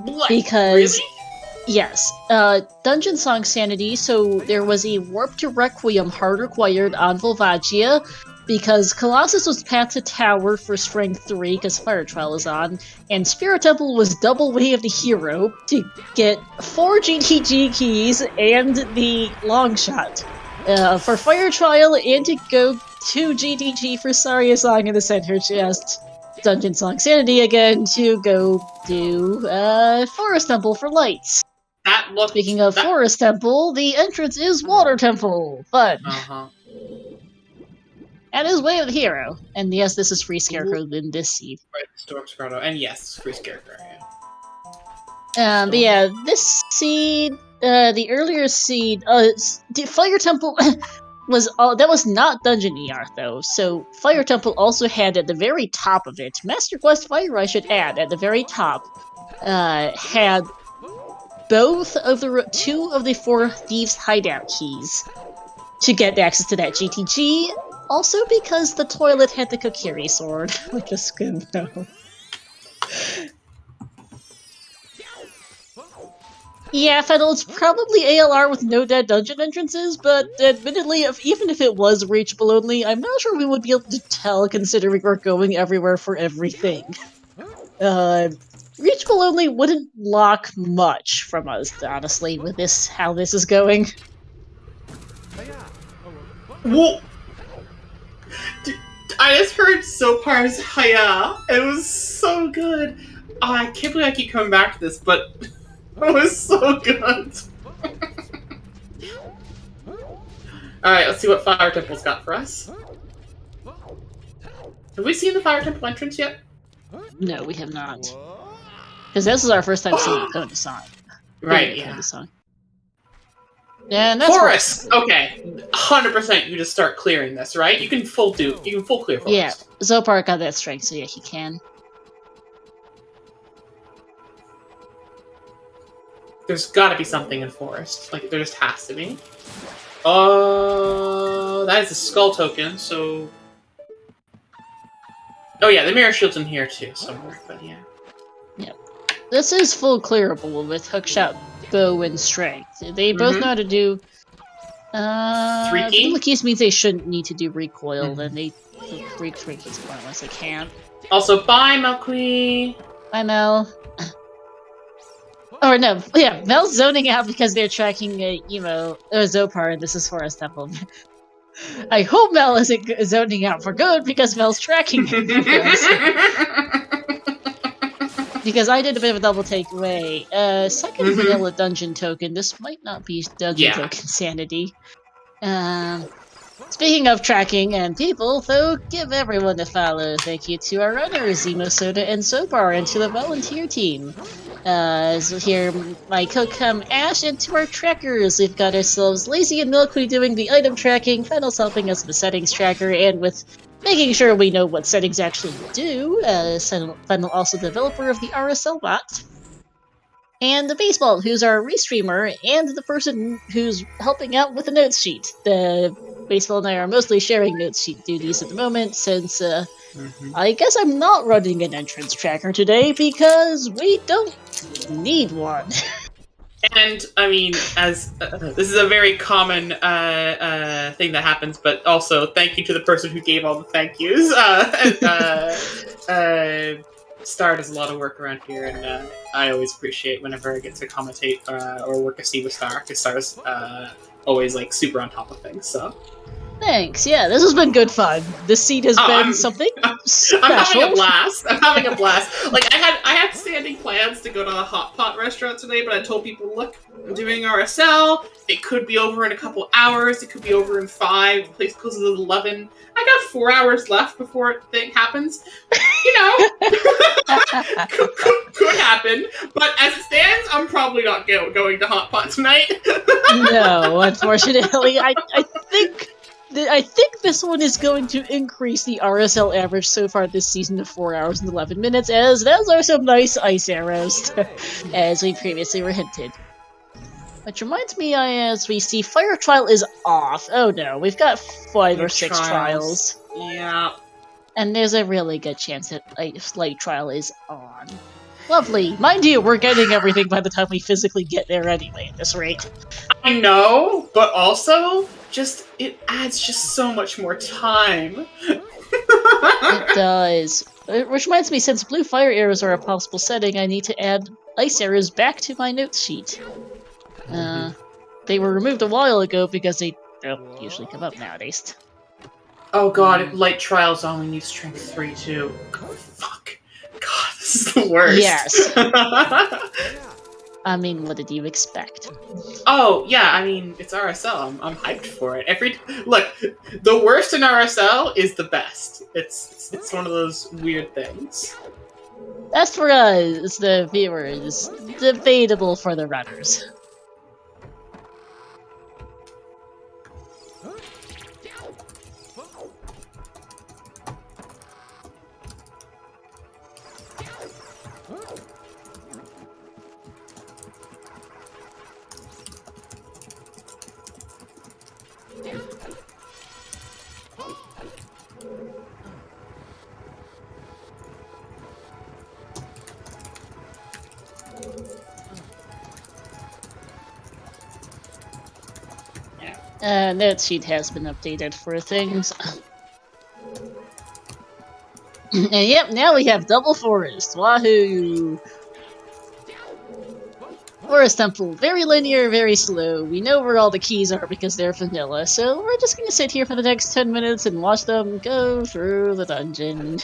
What? Because- Really? Yes, Dungeon Song Sanity, so there was a Warp to Requiem hard required on Volvagia, because Colossus was path to Tower for Strength 3, because Fire Trial is on, and Spirit Temple was double Wave the Hero to get 4 GTG keys and the Long Shot. For Fire Trial, and to go 2 GTG for Saria Song in the center chest. Dungeon Song Sanity again to go do Forest Temple for lights. That looked. Speaking of Forest Temple, the entrance is Water Temple. Fun. Uh-huh. That is Way of the Hero. And yes, this is Free Scarecrow in this seed. Right, Storm Scardo, and yes, Free Scarecrow. Yeah. But yeah, this seed, the earlier seed, the Fire Temple that was not Dungeon ER though. So Fire Temple also had at the very top of it, Master Quest Fire, I should add, at the very top, had both of the 2 of the 4 Thieves' Hideout keys to get access to that GTG. Also because the toilet had the Kokiri sword, which is good though. Yeah, Fennel, it's probably ALR with no dead dungeon entrances, but admittedly, even if it was reachable only, I'm not sure we would be able to tell considering we're going everywhere for everything. Reachable only wouldn't lock much from us, honestly, with this how this is going. Whoa! Dude, I just heard Xopar's Haya. It was so good. Oh, I can't believe I keep coming back to this, but it was so good. Alright, let's see what Fire Temple's got for us. Have we seen the Fire Temple entrance yet? No, we have not. Because this is our first time seeing Kona song. Right, yeah. Song. And that's Forest! Okay. 100% you just start clearing this, right? You can full clear Forest. Yeah, Xopar got that strength, so yeah, he can. There's gotta be something in Forest. Like, there just has to be. Oh, that is a skull token, so... Oh yeah, the mirror shield's in here too somewhere, but yeah. This is full clearable with hookshot, bow, and strength. They both know how to do. Three-key? Vanilla keys means they shouldn't need to do recoil, then they break three keys unless they can. Also, bye, Milkweed. Bye, Mel. Or no, yeah, Mel's zoning out because they're tracking Xopar, and this is Forest Temple. I hope Mel isn't zoning out for good because Mel's tracking him. Because I did a bit of a double takeaway. Second vanilla dungeon token. This might not be dungeon token sanity. Speaking of tracking and people, though, give everyone a follow. Thank you to our runners, emosoda and Xopar, and to the volunteer team. So here, my co-com Ash, and to our trackers. We've got ourselves Lazy and Milkweed doing the item tracking, Fennel's helping us with the settings tracker, and with making sure we know what settings actually do. Fennel also developer of the RSL bot. And the Baseball, who's our restreamer, and the person who's helping out with the notes sheet. The Baseball and I are mostly sharing notes sheet duties at the moment, since I guess I'm not running an entrance tracker today because we don't need one. And I mean, as this is a very common thing that happens, but also thank you to the person who gave all the thank yous. Star does a lot of work around here, and I always appreciate whenever I get to commentate or work a scene with Star, because Star's always like super on top of things. So thanks. Yeah, this has been good fun. This seat has been something special. I'm having a blast. I'm having a blast. Like I had standing plans to go to the hot pot restaurant today, but I told people, look, I'm doing RSL. It could be over in a couple hours. It could be over in 5. The place closes at 11. I got 4 hours left before the thing happens. You know, could happen. But as it stands, I'm probably not going to hot pot tonight. No, unfortunately, I think this one is going to increase the RSL average so far this season to 4 hours and 11 minutes, as those are some nice ice arrows, as we previously were hinted. Which reminds me, as we see, Fire Trial is off. Oh no, we've got 5 or 6 trials. Yeah. And there's a really good chance that Light Trial is on. Lovely. Mind you, we're getting everything by the time we physically get there anyway, at this rate. I know, but also, it adds just so much more time. It does. Which reminds me, since blue fire arrows are a possible setting, I need to add ice arrows back to my notes sheet. They were removed a while ago because they don't usually come up nowadays. Oh god, Light Trial's on, we need strength 3 too. God, fuck. God, this is the worst. Yes. I mean, what did you expect? Oh, yeah, I mean, it's RSL. I'm hyped for it. Look, the worst in RSL is the best. It's one of those weird things. That's for us, the viewers. Debatable for the runners. Note sheet has been updated for things. And yep, now we have double forest. Wahoo! Forest Temple, very linear, very slow. We know where all the keys are because they're vanilla, so we're just gonna sit here for the next 10 minutes and watch them go through the dungeon.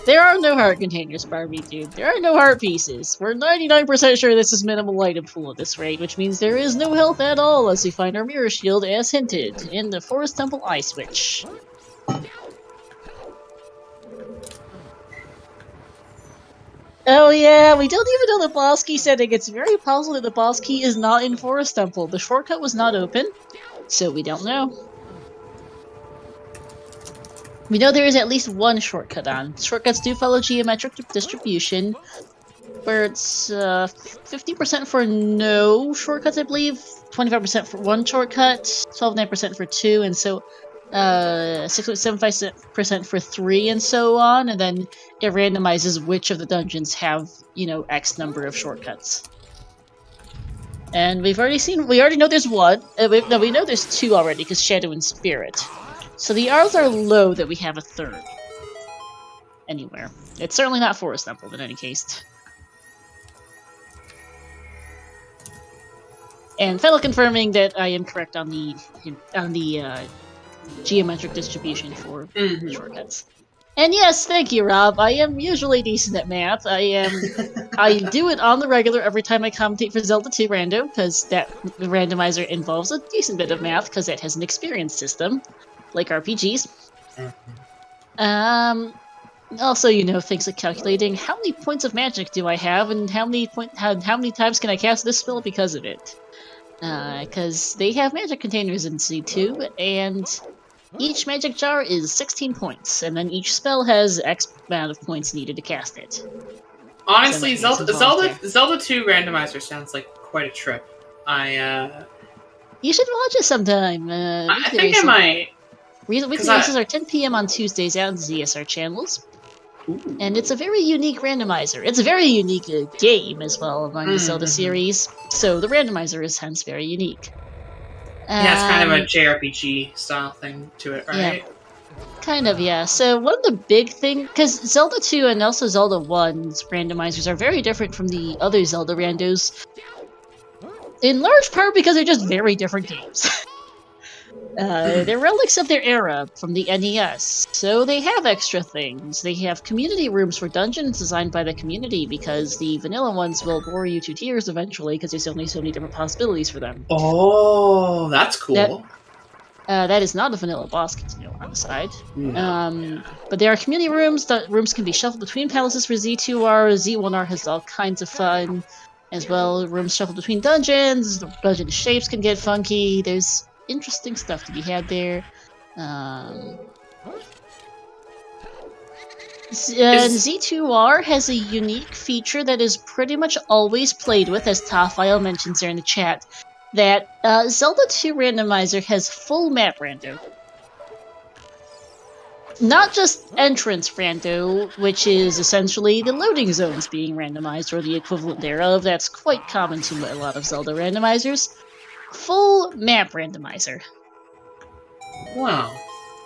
There are no heart containers, Barbie dude. There are no heart pieces. We're 99% sure this is minimal item pool at this rate, which means there is no health at all as we find our mirror shield as hinted in the Forest Temple Eye Switch. Oh yeah, we don't even know the boss key setting. It's very possible that the boss key is not in Forest Temple. The shortcut was not open, so we don't know. We know there is at least one shortcut on. Shortcuts do follow geometric distribution, where it's 50% for no shortcuts, I believe, 25% for one shortcut, 12.9% for 2, and so 6.75% for 3 and so on, and then it randomizes which of the dungeons have, X number of shortcuts. And we already know there's one. We know there's 2 already, because Shadow and Spirit. So the odds are low that we have a 3rd. Anywhere. It's certainly not Forest Temple, in any case. And final confirming that I am correct on the geometric distribution for shortcuts. And yes, thank you, Rob. I am usually decent at math. I do it on the regular every time I commentate for Zelda 2 Rando, because that randomizer involves a decent bit of math, because it has an experience system, like RPGs. Also, things like calculating how many points of magic do I have, and how many times can I cast this spell because of it. Because they have magic containers in C2, and each magic jar is 16 points, and then each spell has X amount of points needed to cast it. Honestly, Zelda 2 Randomizer sounds like quite a trip. You should watch it sometime. I think I might. Weekly races are 10 PM on Tuesdays out on ZSR channels. Ooh. And it's a very unique randomizer. It's a very unique game as well among the Zelda series, so the randomizer is hence very unique. Yeah, it's kind of a JRPG style thing to it, right? Yeah. Kind of, yeah. So one of the big things, because Zelda 2 and also Zelda 1's randomizers are very different from the other Zelda randos, in large part because they're just very different games. They're relics of their era from the NES, so they have extra things. They have community rooms for dungeons designed by the community, because the vanilla ones will bore you to tears eventually, because there's only so many different possibilities for them. Oh, that's cool. That is not a vanilla boss continuum on the side. But there are community rooms. The rooms can be shuffled between palaces for Z2R. Z1R has all kinds of fun as well. Rooms shuffled between dungeons. The dungeon shapes can get funky. There's interesting stuff to be had there. Z2R has a unique feature that is pretty much always played with, as Tafile mentions there in the chat, that Zelda 2 Randomizer has full map rando. Not just entrance rando, which is essentially the loading zones being randomized, or the equivalent thereof. That's quite common to a lot of Zelda randomizers. Full map randomizer. Wow.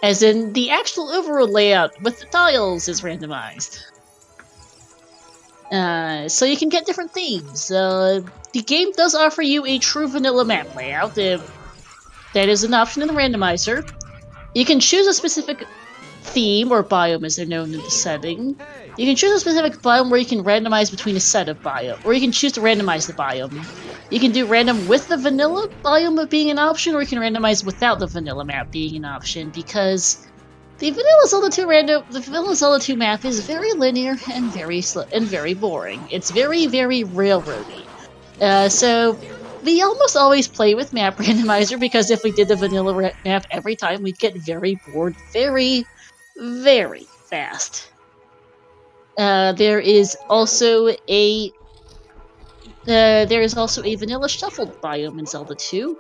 As in, the actual overall layout with the tiles is randomized. So you can get different themes. The game does offer you a true vanilla map layout. That is an option in the randomizer. You can choose a specific theme, or biome as they're known in the setting. You can choose a specific biome where you can randomize between a set of biome, or you can choose to randomize the biome. You can do random with the vanilla biome being an option, or you can randomize without the vanilla map being an option, because the vanilla Zelda 2 map is very linear and very boring. It's very, very railroady. So we almost always play with map randomizer, because if we did the vanilla map every time, we'd get very bored very, very fast. There is also a vanilla shuffled biome in Zelda 2.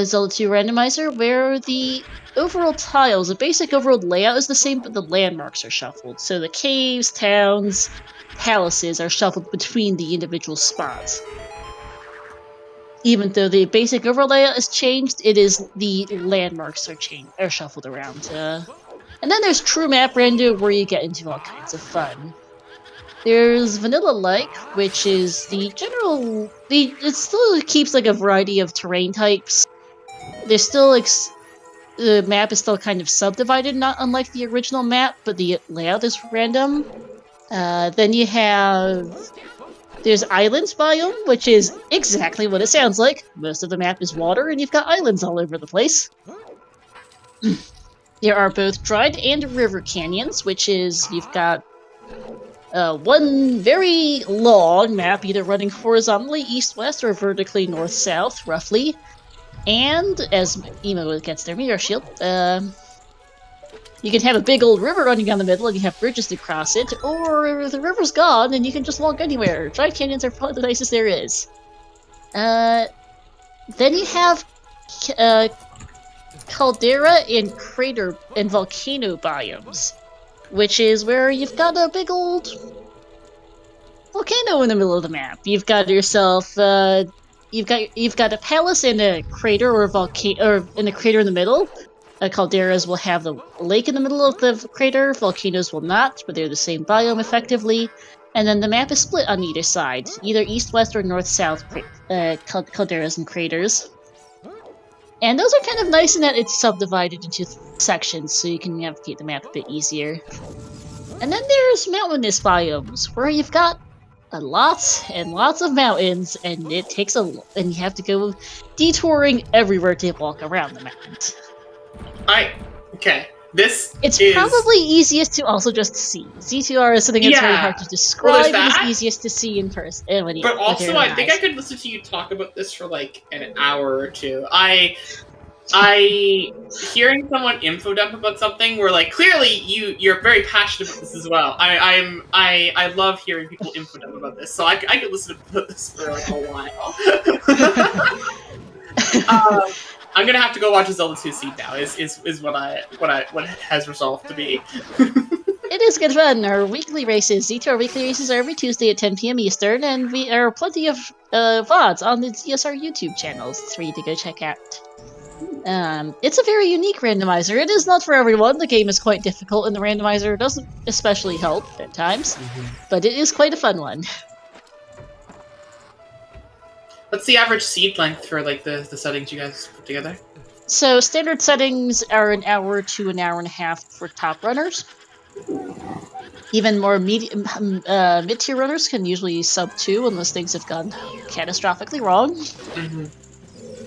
Zelda 2 Randomizer, where the overall tiles, the basic overall layout is the same, but the landmarks are shuffled. So the caves, towns, palaces are shuffled between the individual spots. Even though the basic overall layout is changed, it is the landmarks are shuffled around. And then there's True Map Rando, where you get into all kinds of fun. There's Vanilla-like, which is the general... It still keeps like a variety of terrain types. There's still like... The map is still kind of subdivided, not unlike the original map, but the layout is random. Then you have... There's Islands biome, which is exactly what it sounds like. Most of the map is water, and you've got islands all over the place. There are both dried and river canyons, which is... You've got... one very long map, either running horizontally east-west or vertically north-south, roughly. And, as Emo gets their mirror shield, you can have a big old river running down the middle and you have bridges to cross it, or the river's gone and you can just walk anywhere. Dried canyons are probably the nicest there is. Then you have caldera and crater and volcano biomes, which is where you've got a big old volcano in the middle of the map. You've got yourself, you've got a palace and a crater or volcano, or in a crater in the middle. Calderas will have the lake in the middle of the crater. Volcanoes will not, but they're the same biome effectively. And then the map is split on either side, either east-west or north-south calderas and craters. And those are kind of nice in that it's subdivided into sections, so you can navigate the map a bit easier. And then there's mountainous biomes, where you've got a lot and lots of mountains, and it takes and you have to go detouring everywhere to walk around the mountains. Okay. It's probably easiest to also just see. Z2R is something that's very hard to describe, and is easiest to see in person. But also, I think I could listen to you talk about this for like an hour or two. Hearing someone info dump about something where like clearly you're very passionate about this as well. I love hearing people info dump about this, so I could listen to this for like a while. I'm gonna have to go watch a Zelda 2 Seed now. Is what has resolved to be. It is good fun. Our weekly races, Z2R weekly races, are every Tuesday at 10 p.m. Eastern, and we are plenty of VODs on the ZSR YouTube channels for you to go check out. It's a very unique randomizer. It is not for everyone. The game is quite difficult, and the randomizer doesn't especially help at times, but it is quite a fun one. What's the average seed length for like the settings you guys put together? So standard settings are an hour to an hour and a half for top runners. Even more mid-tier runners can usually sub 2 unless things have gone catastrophically wrong.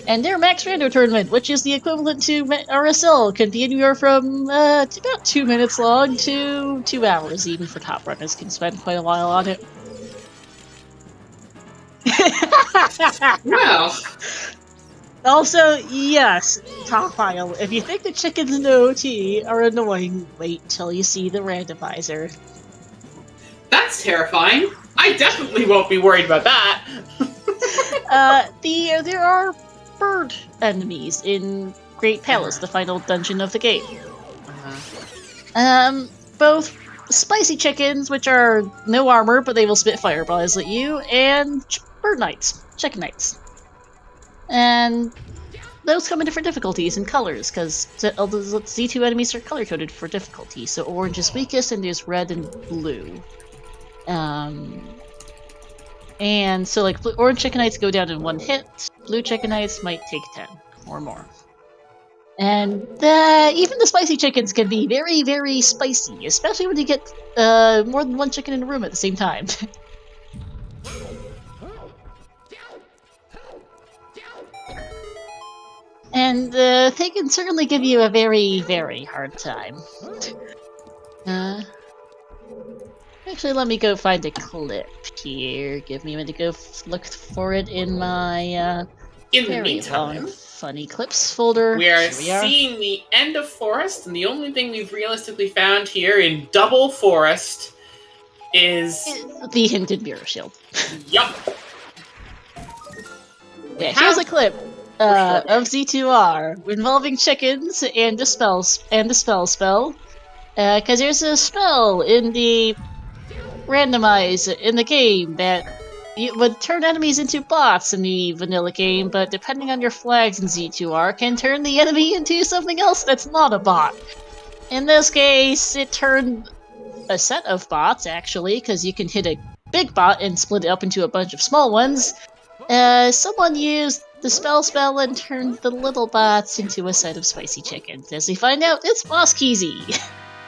And their max rando tournament, which is the equivalent to RSL, can be anywhere from about 2 minutes long to 2 hours, even for top runners can spend quite a while on it. Well. Also, yes, top file. If you think the chickens in the OT are annoying, wait till you see the randomizer. That's terrifying. I definitely won't be worried about that. There are bird enemies in Great Palace, the final dungeon of the game. Both spicy chickens, which are no armor, but they will spit fireballs at you, and bird knights, chicken knights. And those come in different difficulties and colors, because Z2 enemies are color-coded for difficulty. So orange is weakest, and there's red and blue. And so, like, orange chicken knights go down in 1 hit, blue chicken knights might take 10 or more. And even the spicy chickens can be very, very spicy, especially when you get more than 1 chicken in a room at the same time. And they can certainly give you a very, very hard time. Actually, let me go find a clip here. Give me a minute to go look for it in my in the meantime, funny clips folder. We are seeing the end of Forest, and the only thing we've realistically found here in Double Forest is the hinted mirror shield. Yup. Yeah, here's a clip of Z2R involving chickens and the spell spell. Because there's a spell in the randomize in the game that would turn enemies into bots in the vanilla game, but depending on your flags in Z2R, can turn the enemy into something else that's not a bot. In this case, it turned a set of bots, actually, because you can hit a big bot and split it up into a bunch of small ones. Someone used the spell and turned the little bots into a set of spicy chickens. As we find out, it's Boss Keezy.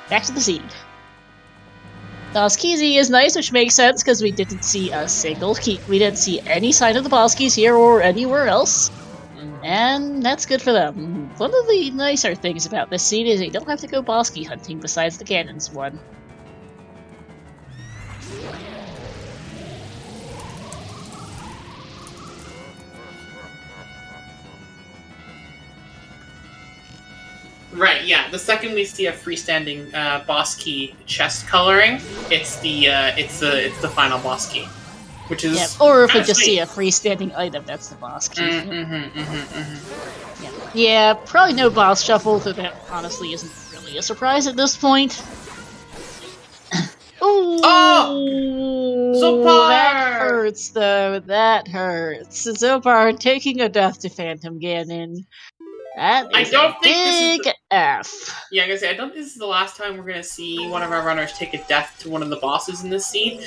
Back to the seed. Boss Keezy is nice, which makes sense because we didn't see a single key. We didn't see any sign of the boss keys here or anywhere else, and that's good for them. One of the nicer things about this seed is they don't have to go boss key hunting besides the cannons one. Right, yeah. The second we see a freestanding boss key chest coloring, it's the final boss key, which is or if we just see a freestanding item, that's the boss key. Yeah. Yeah, probably no boss shuffle, though that honestly isn't really a surprise at this point. Ooh, Xopar! that hurts though. That hurts. Xopar taking a death to Phantom Ganon. That is a big F. Yeah, I'm gonna say, I don't think this is the last time we're gonna see one of our runners take a death to one of the bosses in this scene.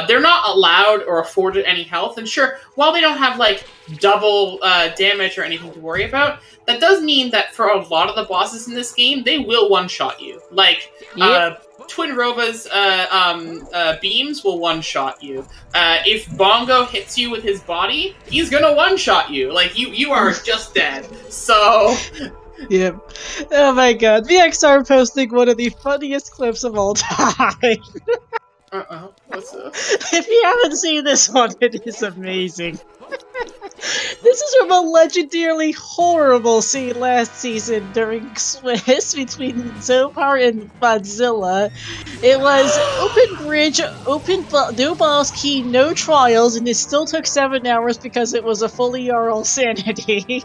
They're not allowed or afforded any health, and sure, while they don't have, like, double damage or anything to worry about, that does mean that for a lot of the bosses in this game, they will one-shot you. Like, Twin Rova's beams will one-shot you. If Bongo hits you with his body, he's gonna one-shot you. Like, you are just dead. So... Yep. Oh my god. VXR posting one of the funniest clips of all time. What's this? If you haven't seen this one, it is amazing. This is from a legendarily horrible scene last season during Swiss between Xopar and Godzilla. It was open bridge, no boss key, no trials, and it still took 7 hours because it was a fully RL sanity.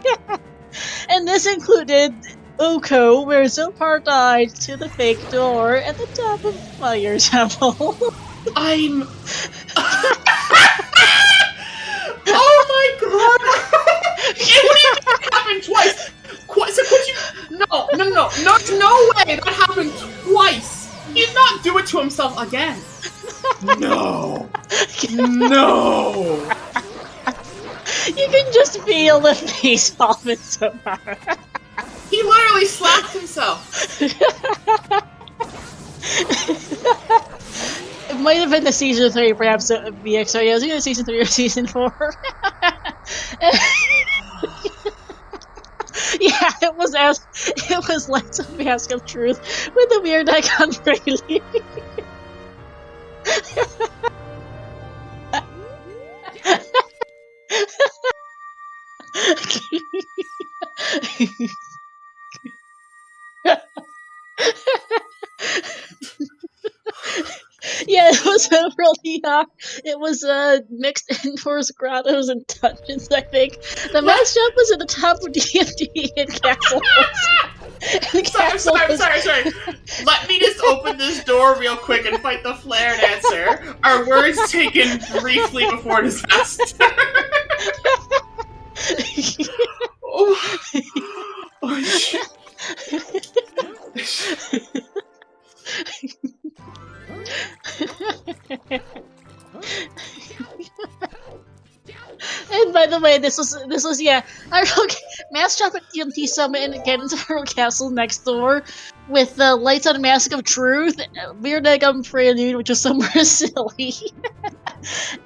And this included Oko, where Xopar died to the fake door at the top of Fire Temple. I'm... Oh my god! It wouldn't happen twice! So could you... No, no way! That happened twice! He'd not do it to himself again! No! No! You can just feel the face palm in Xopar. He literally slapped himself! It might have been the season 3, perhaps VXR. Yeah, it was either season 3 or season 4. Yeah, it was Lights of Mask of Truth with the weird icon Rayleigh. Yeah, it was really it was mixed indoors, grottos, and dungeons, I think. The mask shop was at the top of D&D and castles. Sorry. Let me just open this door real quick and fight the flare dancer. Our words taken briefly before disaster. Oh shit. And by the way, this was Mask Shop at DMT Summit and Ganon's Hero Castle next door with the Lights on Mask of Truth, Weird Egg on Prelude, which was somewhere silly.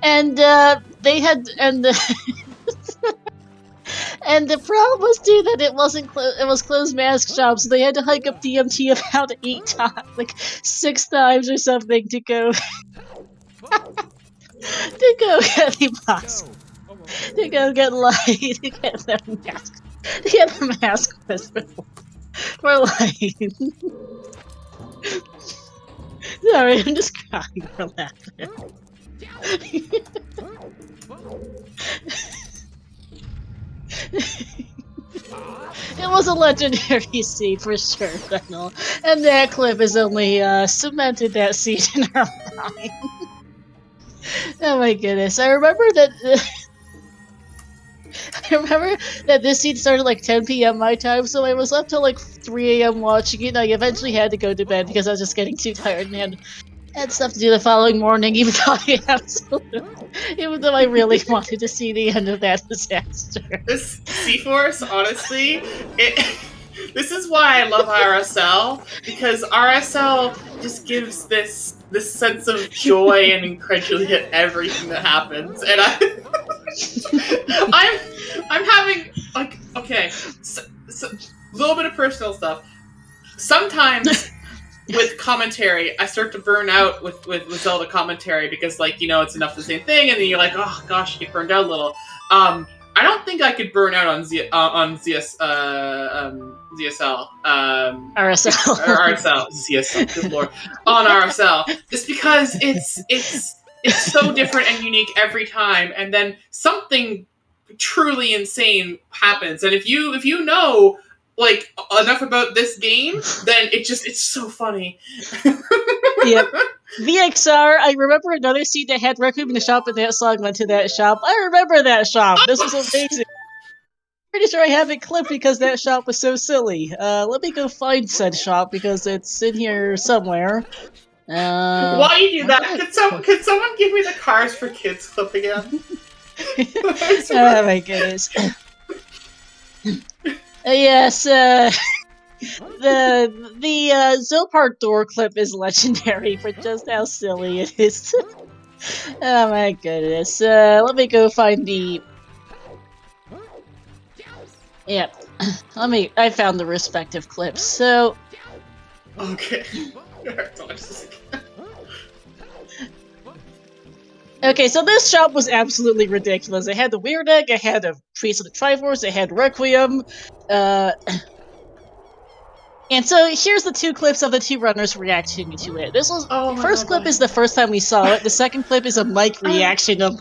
And they had and the problem was too that it was closed mask shop, so they had to hike up DMT about 8 times, like 6 times or something to go to go get the box. To go get light, to get the mask for light. Sorry, I'm just crying for laughter. It was a legendary scene for sure, Fennel. And that clip has only cemented that scene in our mind. Oh my goodness. I remember that this scene started like 10 p.m. my time, so I was up till like 3 a.m. watching it, and I eventually had to go to bed because I was just getting too tired and had stuff to do the following morning, even though I really wanted to see the end of that disaster. This C-Force, honestly, this is why I love RSL, because RSL just gives this sense of joy and incredulity at everything that happens, and I'm having, like, okay, so a little bit of personal stuff. Sometimes with commentary, I start to burn out with Zelda commentary because, like, you know, it's enough the same thing, and then you're like, oh gosh, you get burned out a little. I don't think I could burn out on ZSL. RSL, ZSL, good lord, on RSL, just because it's so different and unique every time, and then something truly insane happens. And if you know like enough about this game, then it's so funny. Yep. VXR, I remember another scene that had Requiem in the shop and that song went to that shop. I remember that shop. This was amazing. Pretty sure I have it clipped because that shop was so silly. Let me go find said shop because it's in here somewhere. Why do you do that? Could someone give me the Cars for Kids clip again? Oh my goodness. Yes, the Xopar door clip is legendary for just how silly it is. Oh my goodness. Let me go find the... Yep. I found the respective clips, so... Okay. Okay, so this shop was absolutely ridiculous. It had the Weird Egg, it had a Priest of the Triforce, it had Requiem, and so here's the two clips of the two runners reacting to it. This was first clip is the first time we saw it. The second clip is a mic reaction of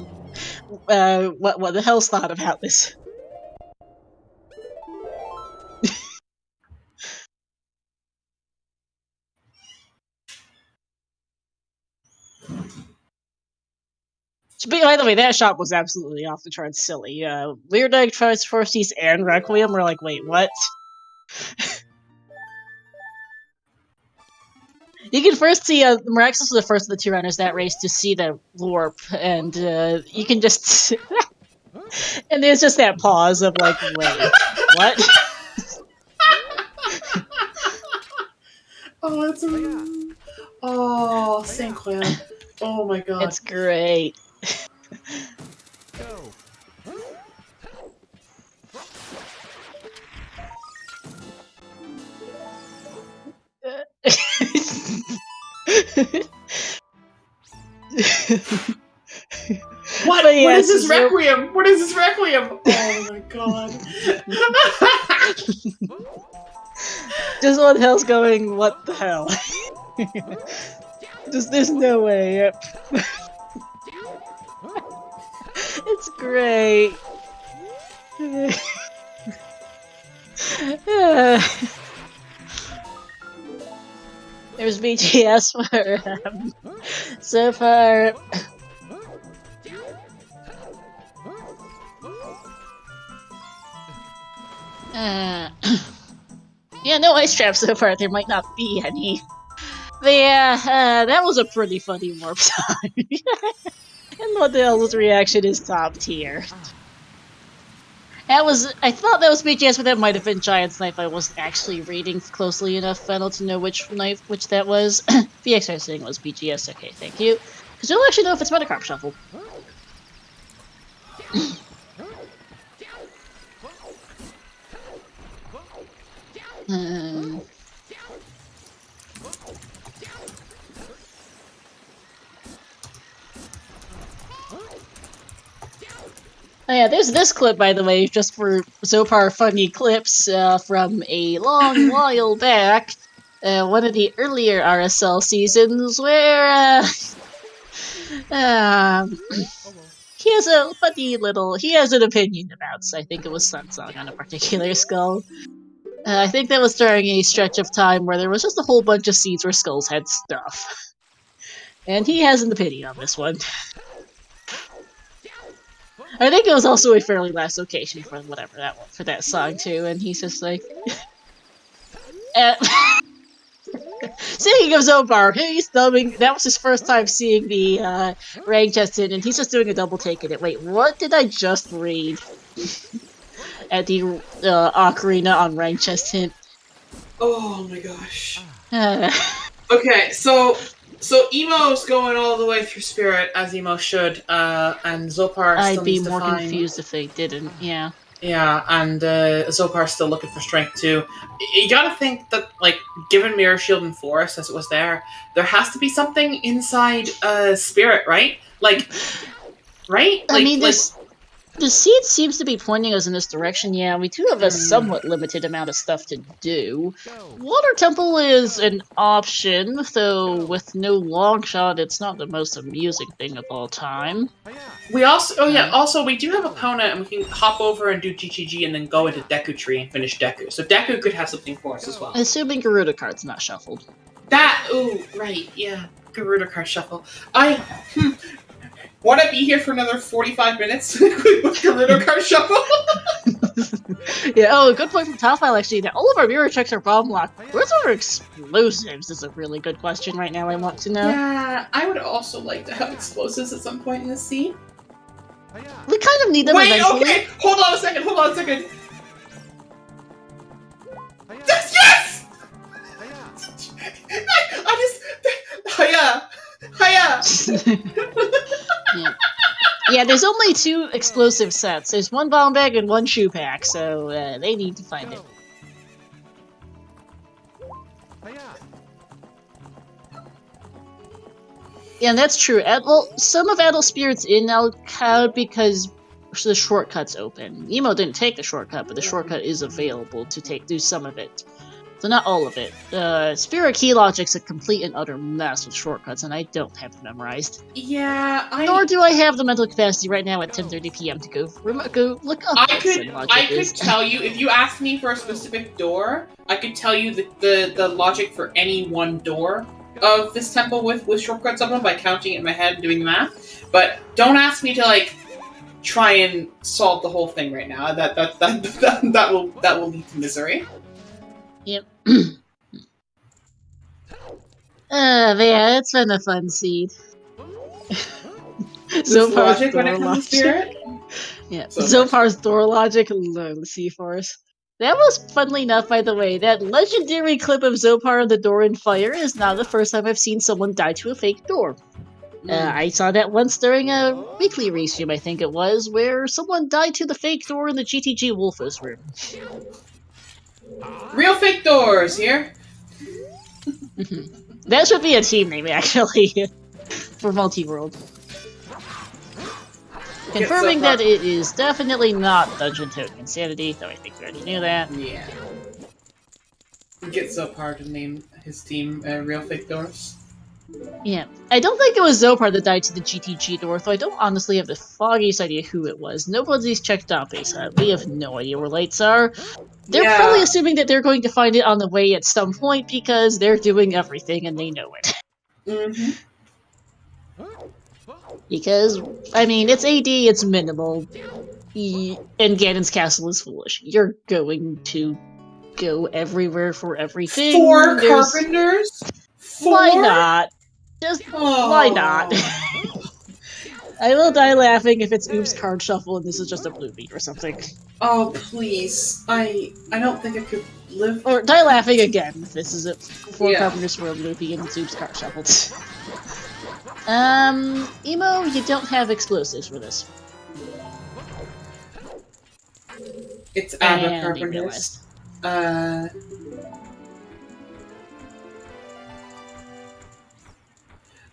what the hell's thought about this. By the way, that shop was absolutely off the charts silly. Weird Egg, Triforce, and Requiem were like, wait, what? You can first see Miraxis was the first of the two runners that race to see the warp, and you can just and there's just that pause of like, wait, what? Oh, that's amazing. Oh, Saint Clair. Oh my god. It's great. What? But What is this Requiem? What is this Requiem? Oh my god. Just what the hell's going, what the hell? Just, there's no way, yep. It's great. There's BTS for so far. Yeah, no ice traps so far. There might not be any. But yeah, that was a pretty funny warp time. And what the hell's reaction is top tier. I thought that was BGS, but that might have been Giant's Knife. I wasn't actually reading closely enough Final to know which that was. VXR saying it was BGS. Okay, thank you. Because you'll actually know if it's Metacarp Shuffle. Oh yeah, there's this clip, by the way, just for Xopar funny clips from a long while back. One of the earlier RSL seasons where he has a funny little... He has an opinion about, I think it was Sunsong on a particular skull. I think that was during a stretch of time where there was just a whole bunch of scenes where skulls had stuff. And he has an opinion on this one. I think it was also a fairly last location for whatever that was, for that song too, and he's just like... Speaking of Xopar, he's dubbing. That was his first time seeing the rank tested, and he's just doing a double take in it. Wait, what did I just read? At the Ocarina on rank chest hint. Oh my gosh. Okay, so Emo's going all the way through Spirit, as Emo should, and Xopar still I'd be needs to more find... confused if they didn't, yeah. Yeah, and Xopar's still looking for strength too. You gotta think that, like, given Mirror Shield and Forest as it was there has to be something inside Spirit, right? Like, right? I mean, The seed seems to be pointing us in this direction. Yeah, we do have a somewhat limited amount of stuff to do. Water Temple is an option, though with no long shot, it's not the most amusing thing of all time. We also, also we do have Epona, and we can hop over and do GGG and then go into Deku Tree and finish Deku. So Deku could have something for us as well. Assuming Garuda card's not shuffled. Right, yeah. Garuda card shuffle. Want to be here for another 45 minutes with Garuda card shuffle? Yeah, good point from Topfile, actually. That all of our mirror checks are bomb locked. Where's our explosives is a really good question right now, I want to know. Yeah, I would also like to have explosives at some point in the scene. We kind of need them eventually. Okay! Hold on a second! Yes! Yeah, there's only 2 explosive sets. There's 1 bomb bag and 1 shoe pack, so they need to find it. Yeah, that's true. Well, some of Adult Spirit's in Cloud because the shortcut's open. Emo didn't take the shortcut, but the shortcut is available to do some of it. So not all of it. Spirit Key Logic's a complete and utter mess with shortcuts, and I don't have them memorized. Yeah, Nor do I have the mental capacity right now at 10:30 PM to go look up I could tell you, if you asked me for a specific door, I could tell you the logic for any one door of this temple with shortcuts on them by counting it in my head and doing the math. But don't ask me to, like, try and solve the whole thing right now. That will lead to misery. Yep. Yeah, it's been a fun seed. Zopar's logic when it comes to Spirit? Yeah, Zopar's door logic alone see for us. That was funnily enough, by the way. That legendary clip of Xopar on the door in fire is not the first time I've seen someone die to a fake door. I saw that once during a weekly restream, I think it was, where someone died to the fake door in the GTG Wolfos room. Real fake doors here. That should be a team name, actually, for Multi-World. Confirming that it is definitely not Dungeon Token Insanity, though I think we already knew that. Yeah. Get Xopar to name his team Real Fake Doors. Yeah. I don't think it was Xopar that died to the GTG door, though I don't honestly have the foggiest idea who it was. Nobody's checked out base. We have no idea where lights are. They're probably assuming that they're going to find it on the way at some point because they're doing everything and they know it. Mm-hmm. Because, I mean, it's AD, it's minimal, and Ganon's castle is foolish. You're going to go everywhere for everything. 4 carpenters? 4? Why not? Why not? I will die laughing if it's Oops card shuffle and this is just a blue beat or something. Oh, please. I don't think I could live... Or die laughing again if this is 4 carpenters for a blue beat and it's Oops card shuffled. Emo, you don't have explosives for this. It's Abba Carpenters.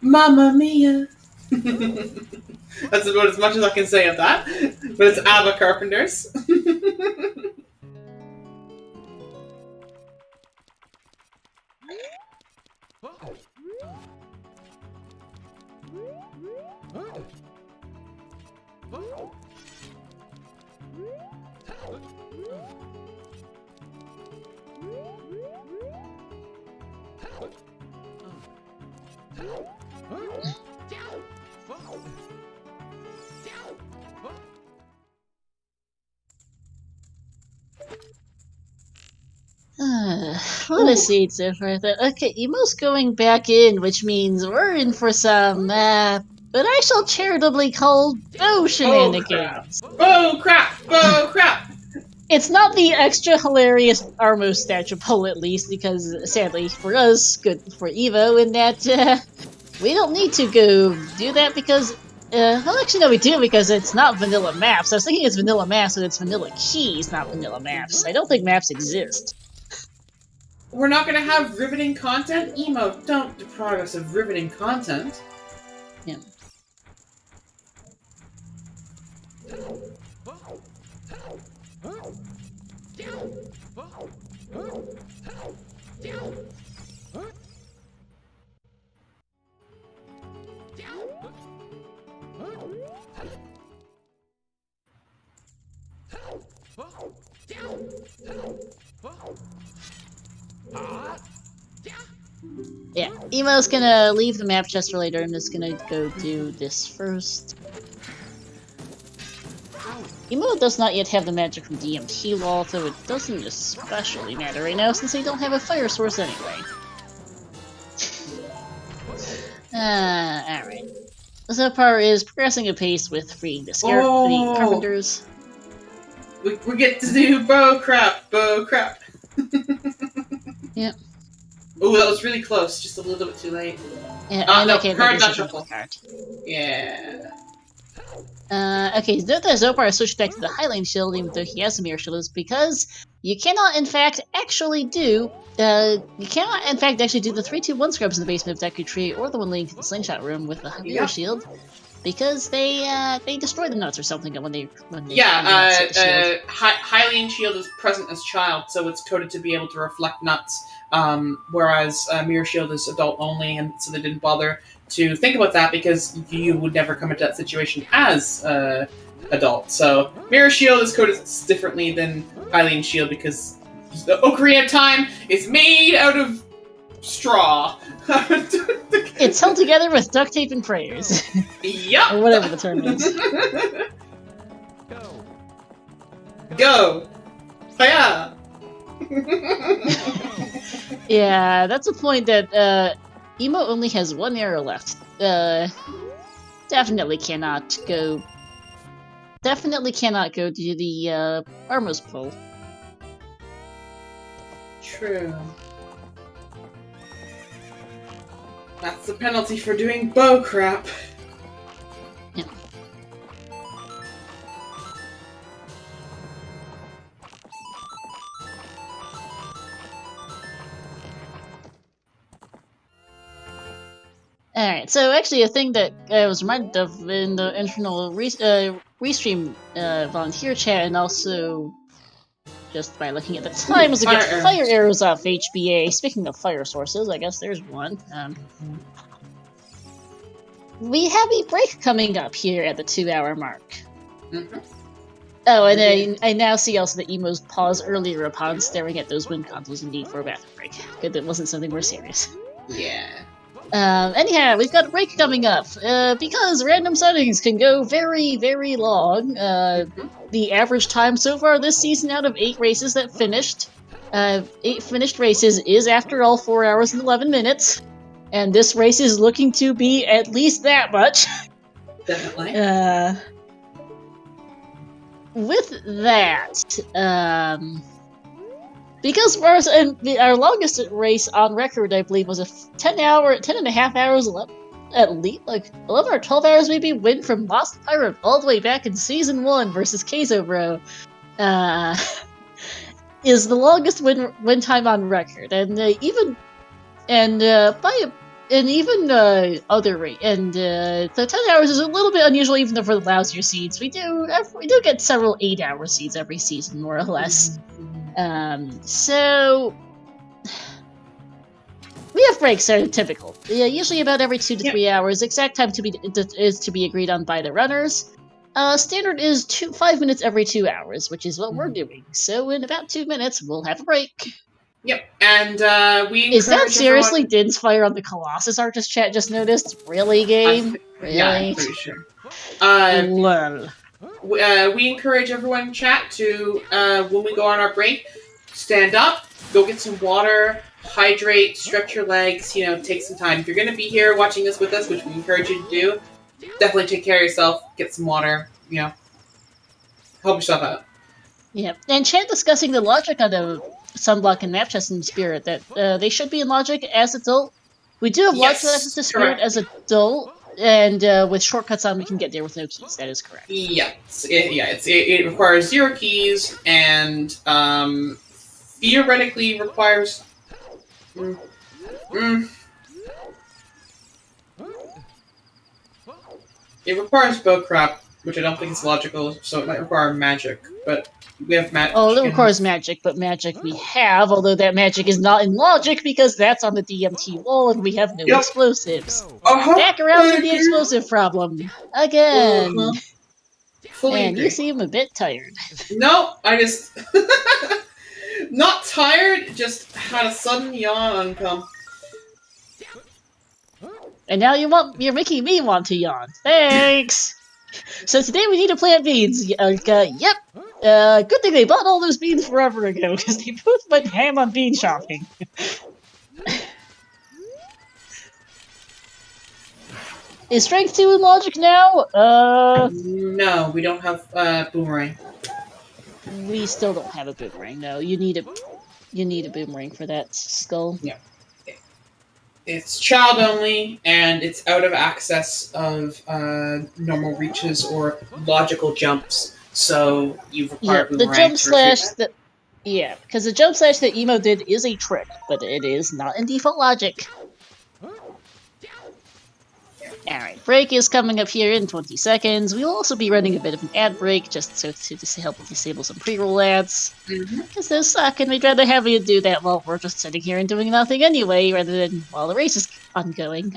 Mamma Mia! That's about as much as I can say of that. But it's Abba Carpenters. What a seed so far. Okay, Emo's going back in, which means we're in for some, but I shall charitably call bow shenanigans. Oh crap! Oh crap! It's not the extra hilarious Armo statue pull, at least, because sadly for us, good for Evo, in that we don't need to go do that because, well, actually, no, we do because it's not vanilla maps. I was thinking it's vanilla maps, but it's vanilla keys, not vanilla maps. I don't think maps exist. We're not gonna have riveting content? Emo, don't deprive us of riveting content. Yeah. Yeah, Emo's gonna leave the map chest for later. I'm just gonna go do this first. Emo does not yet have the magic from DMT Law, though it doesn't especially matter right now since they don't have a fire source anyway. Alright. Xopar is progressing apace with freeing the the carpenters. We get to do bow crap. Yep. Ooh, that was really close. Just a little bit too late. Yeah, no, okay, card but not this is shuffle. a card. Yeah. Okay, note that Xopar is switched back to the Highland Shield even though he has the Mirror Shield is because you cannot in fact actually do the 3-2-1 scrubs in the basement of Deku Tree or the one leading to the Slingshot Room with the Mirror Shield because they destroy the nuts or something when they Hylian Shield is present as child, so it's coded to be able to reflect nuts, whereas Mirror Shield is adult only, and so they didn't bother to think about that because you would never come into that situation as adult. So Mirror Shield is coded differently than Hylian Shield because the Ocarina of Time is made out of straw. It's held together with duct tape and prayers. Yep. Or whatever the term is. Go. Hiya. Yeah, that's a point that Emo only has one arrow left. Definitely cannot go to the Armos pull. True. That's the penalty for doing bow crap. Yeah. Alright, so actually a thing that I was reminded of in the internal restream volunteer chat and also just by looking at the time was to get fire arrows off HBA. Speaking of fire sources, I guess there's one. We have a break coming up here at the 2-hour mark. Mm-hmm. Oh, and I now see also that Emo's pause earlier upon staring at those wind consoles indeed for a bathroom break. Good that wasn't something more serious. Yeah. Anyhow, we've got a break coming up, because random settings can go very, very long. The average time so far this season out of 8 races that finished, 8 finished races is after all 4 hours and 11 minutes, and this race is looking to be at least that much. Definitely. With that, because our longest race on record, I believe, was a 10 and a half hours, at least, like 11 or 12 hours maybe, win from Lost Pirate all the way back in Season 1 versus Keizo Bro, is the longest win time on record, and other rate, and the 10 hours is a little bit unusual even though for the lousier seeds. We do get several 8-hour seeds every season, more or less. So we have breaks that are typical. Usually about every 2 to 3 hours. Exact time is to be agreed on by the runners. Standard is 5 minutes every 2 hours, which is what we're doing. So in about 2 minutes, we'll have a break. Yep, and we encourage Is that seriously Din's Fire on the Colossus Artist chat just noticed? Really, game? Really? Yeah, I'm pretty sure. Lol. We encourage everyone in chat to, when we go on our break, stand up, go get some water, hydrate, stretch your legs, take some time. If you're going to be here watching this with us, which we encourage you to do, definitely take care of yourself, get some water, help yourself out. Yep, and chat discussing the logic on the Sunblock and Map Chest in Spirit, that they should be in logic as adult. We do have lots of access to Spirit as adult, and with shortcuts on we can get there with no keys, that is correct. Yeah, it requires 0 keys, and theoretically requires... It requires bow crap which I don't think is logical, so it might require magic. But we have magic. Oh, that requires magic, but magic we have, although that magic is not in logic because that's on the DMT wall and we have no Yep. explosives. Uh-huh. Back around to the explosive problem. Again. Uh-huh. Fully And you agree. seem a bit tired. No, I just not tired, just had a sudden yawn come. And now you're making me want to yawn. Thanks! So today we need to plant beans. Yep. Good thing they bought all those beans forever ago, because they both went ham on bean shopping. Is strength 2 in logic now? No, we don't have boomerang. We still don't have a boomerang, no. You need a boomerang for that skull. Yeah. It's child only, and it's out of access of normal reaches or logical jumps. So you require the boomerang jump to retrieve slash that. yeah, because the jump slash that Emo did is a trick, but it is not in default logic. Alright, break is coming up here in 20 seconds. We'll also be running a bit of an ad break just so to help disable some pre-roll ads. Because those suck, and we'd rather have you do that while we're just sitting here and doing nothing anyway, rather than while the race is ongoing.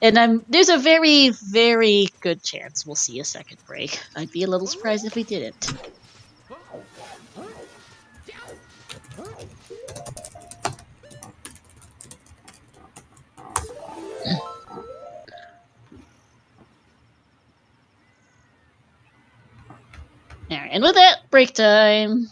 And there's a very, very good chance we'll see a second break. I'd be a little surprised if we didn't. Alright, and with that, break time.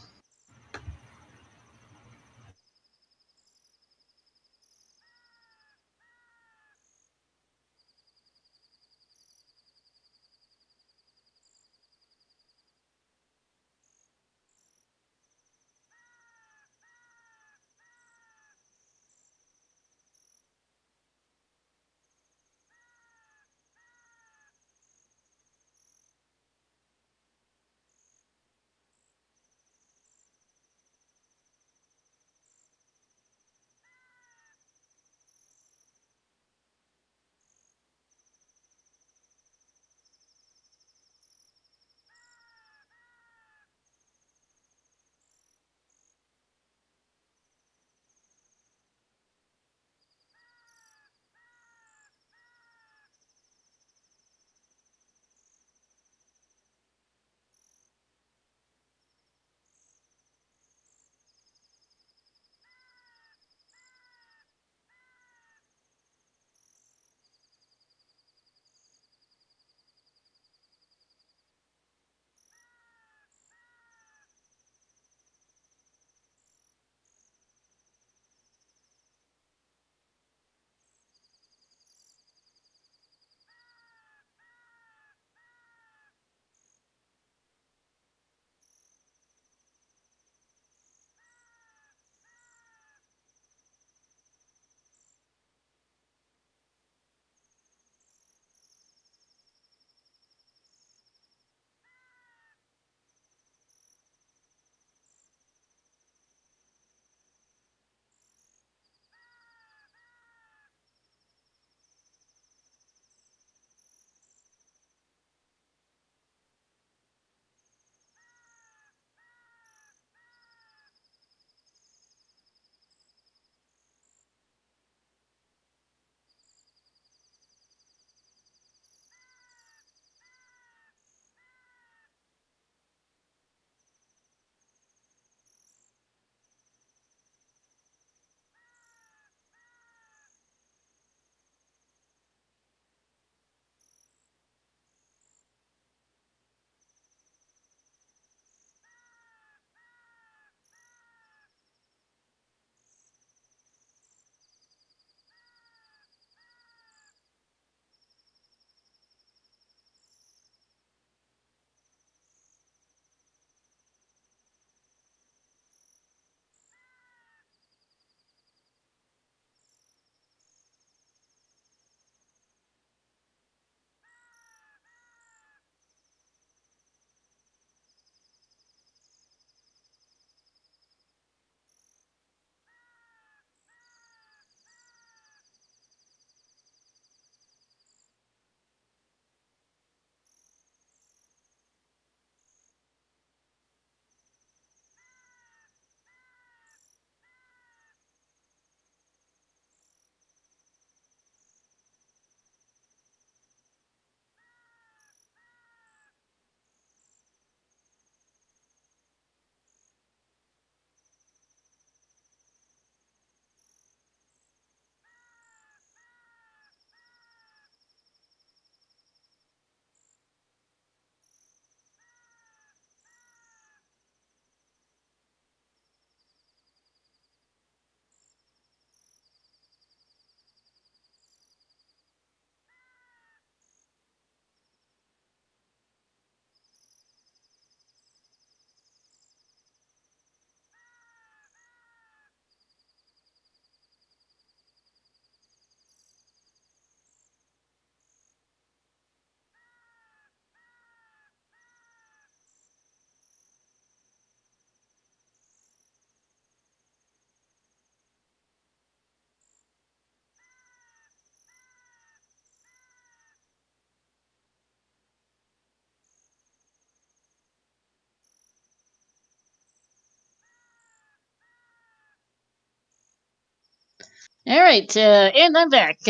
Alright, and I'm back.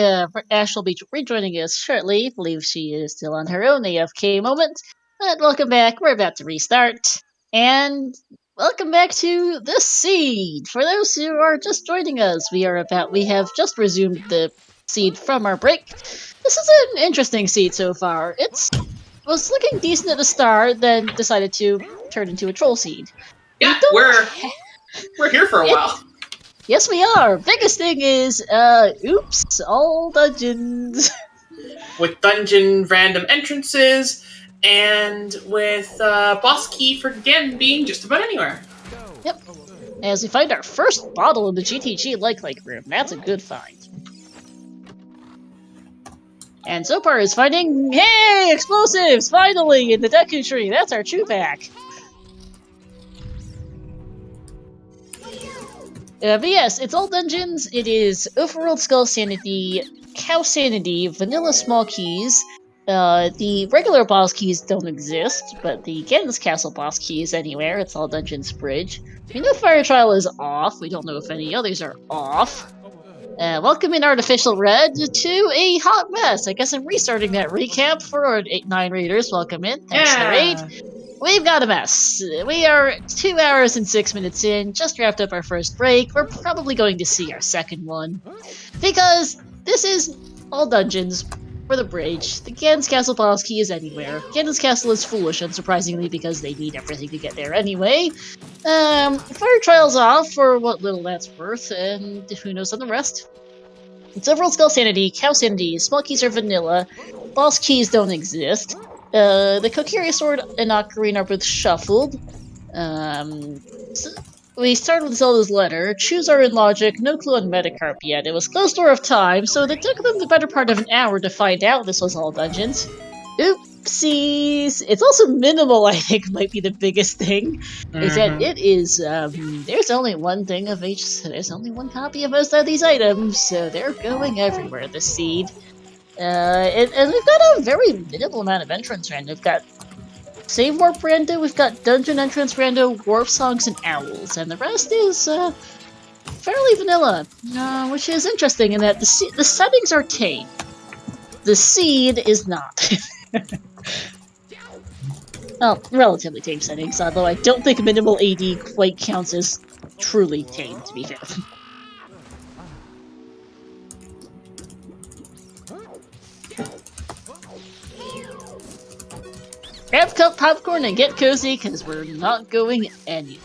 Ash will be rejoining us shortly. I believe she is still on her own AFK moment. But welcome back. We're about to restart. And welcome back to The Seed. For those who are just joining us, we have just resumed the seed from our break. This is an interesting seed so far. Was looking decent at the start, then decided to turn into a troll seed. Yeah, we're here for a while. Yes, we are. Biggest thing is, oops, all dungeons. With dungeon random entrances, and with boss key for again being just about anywhere. Yep. As we find our first bottle in the GTG like room. That's a good find. And Xopar is finding, hey, explosives, finally, in the Deku tree. That's our true pack. But yes, it's all dungeons. It is Overworld Skull Sanity, Cow Sanity, Vanilla Small Keys. The regular boss keys don't exist, but the Ganon's Castle boss key is anywhere. It's all Dungeons Bridge. We know Fire Trial is off. We don't know if any others are off. Welcome in Artificial Red to a hot mess. I guess I'm restarting that recap for our 8-9 readers. Welcome in. Thanks for the raid. We've got a mess. We are 2 hours and 6 minutes in, just wrapped up our first break. We're probably going to see our second one. Because this is all dungeons for the bridge. The Ganon's Castle boss key is anywhere. Ganon's Castle is foolish, unsurprisingly, because they need everything to get there anyway. Fire Trial's off for what little that's worth, and who knows on the rest. It's Overworld Skull Sanity, Cow Sanity, Small Keys are vanilla, boss keys don't exist. The Kokiri Sword and Ocarina are both shuffled. We started with Zelda's letter. Choose are in logic. No clue on Metacarp yet. It was closed door of time, so it took them the better part of an hour to find out this was all dungeons. Oopsies! It's also minimal, I think, might be the biggest thing. Is that it is, there's only one thing of each, there's only one copy of most of these items, so they're going everywhere, the seed. And we've got a very minimal amount of entrance random. We've got Save Warp random, we've got Dungeon Entrance random, Warp Songs, and Owls, and the rest is, fairly vanilla, which is interesting in that the settings are tame. The seed is not. Well, relatively tame settings, although I don't think minimal AD quite counts as truly tame, to be fair. Grab a cup popcorn and get cozy, because we're not going anywhere.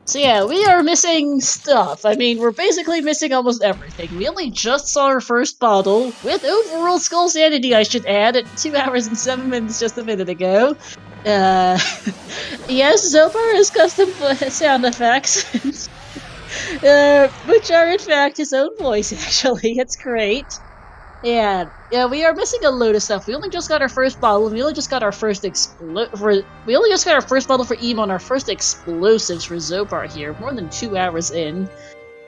So yeah, we are missing stuff. I mean, we're basically missing almost everything. We only just saw our first bottle, with Overworld Skull Sanity, I should add, at 2 hours and 7 minutes just a minute ago. Yes, Xopar has custom sound effects, which are in fact his own voice, actually. It's great. Yeah, we are missing a load of stuff. We only just got our first bottle, and we only just got our first we only just got our first bottle for Emo and our first explosives for Xopar here, more than 2 hours in.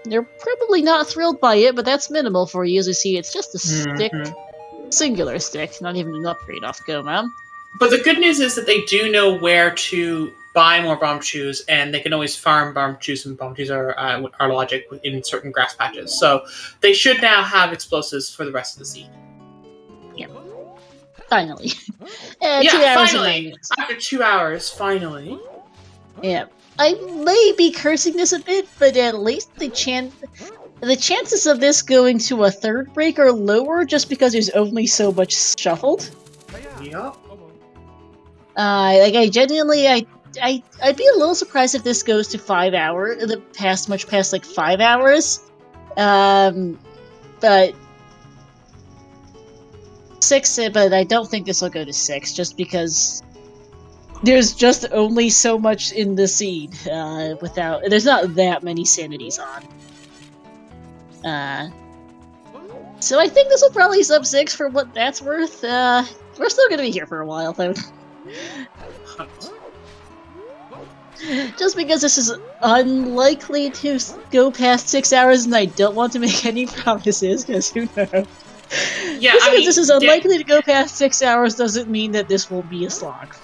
They're probably not thrilled by it, but that's minimal for you, as you see. It's just a stick, singular stick, not even an upgrade off Goma. But the good news is that they do know where to buy more bomb chews, and they can always farm bomb chews, and bomb chews are logic in certain grass patches. So they should now have explosives for the rest of the seed. Yep. Finally. 2 hours finally! After 2 hours, finally. Yeah. I may be cursing this a bit, but at least the chances of this going to a third break are lower just because there's only so much shuffled. Yep. I genuinely, I'd be a little surprised if this goes to 5 hours, much past like 5 hours. But 6, but I don't think this will go to 6, just because there's just only so much in the seed, there's not that many sanities on. So I think this will probably sub 6 for what that's worth. We're still gonna be here for a while, though. Just because this is unlikely to go past 6 hours, and I don't want to make any promises, because who knows? Yeah, Just I because mean, this is unlikely to go past 6 hours doesn't mean that this will be a slog.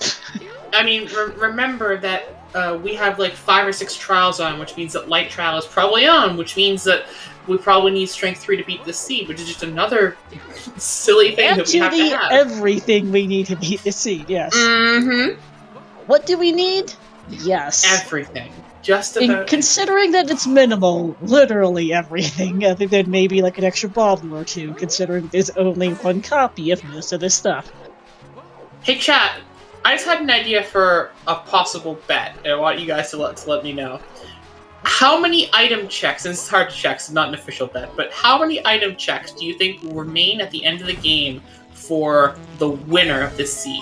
I mean, remember that we have like 5 or 6 trials on, which means that light trial is probably on, which means that we probably need strength 3 to beat the seed, which is just another silly thing that we have to have. Everything we need to beat the seed, yes. Mm-hmm. What do we need? Yes. Everything. Just about. Considering that it's minimal, literally everything, other than maybe like an extra bottle or two, considering there's only 1 copy of most of this stuff. Hey chat, I just had an idea for a possible bet, and I want you guys to let me know. How many item checks, and it's hard to check, so not an official bet, but how many item checks do you think will remain at the end of the game for the winner of this seed?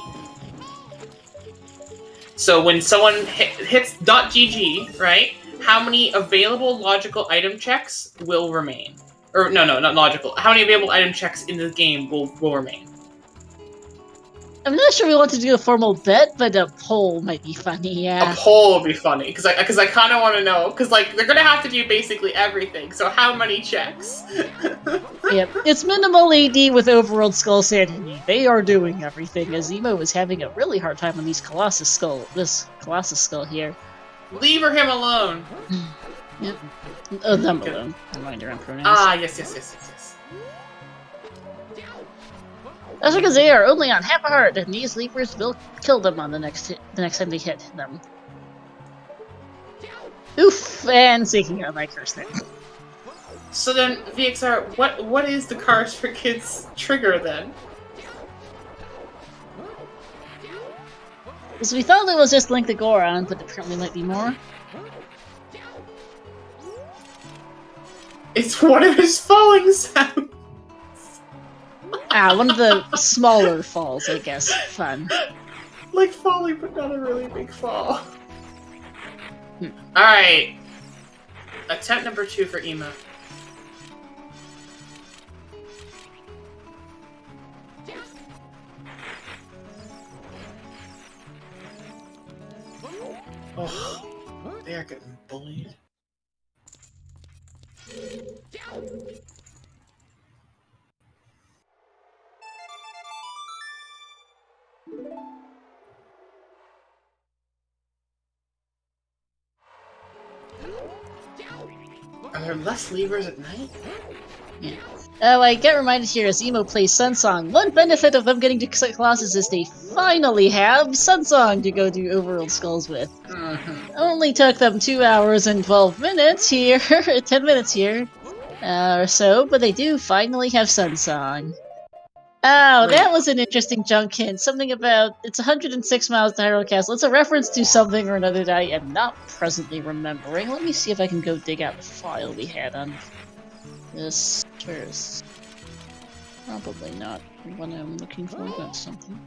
So when someone hits .gg, right, how many available logical item checks will remain? Or, no, not logical. How many available item checks in the game will remain? I'm not sure we want to do a formal bet, but a poll might be funny, yeah. A poll would be funny, because I kind of want to know, because like they're going to have to do basically everything, so how many checks? Yep, it's minimal AD with overworld skull sanity. They are doing everything, as Emo is having a really hard time on this Colossus skull here. Leave him alone! Yep. Oh, them alone. Reminder on pronouns. Ah, yes. That's because they are only on half a heart, and these leapers will kill them on the next time they hit them. Oof! And speaking of, I cursed it. So then, VXR, what is the Cars for Kids trigger then? So we thought it was just Link the Goron, but apparently might be more. It's one of his falling sounds! One of the smaller falls, I guess. Fun. Like falling, but not a really big fall. Alright. Attempt number 2 for Emo. Oh, they are getting bullied. Are there less levers at night? Yeah. Oh, I get reminded here as Emo plays Sunsong. One benefit of them getting to Colossus is they finally have Sunsong to go do Overworld Skulls with. Only took them 2 hours and 12 minutes here, 10 minutes here, or so, but they do finally have Sunsong. Oh, that was an interesting junk hint. Something about it's 106 miles to Hyrule Castle. It's a reference to something or another that I am not presently remembering. Let me see if I can go dig out the file we had on this first. Probably not what I'm looking for, but something.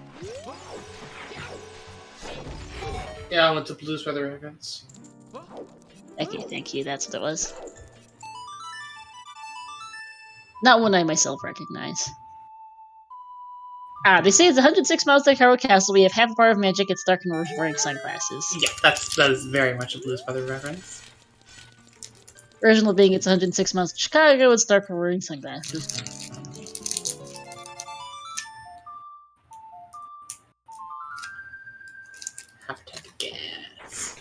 Yeah, I went to Blues Weather events. Okay, thank you. That's what it was. Not one I myself recognize. They say it's 106 miles to Hyrule Castle. We have half a bar of magic. It's dark and we're wearing sunglasses. Yeah, that is very much a Blues Weather reference. Original being it's 106 miles to Chicago. It's dark and we're wearing sunglasses. Have to take a gas.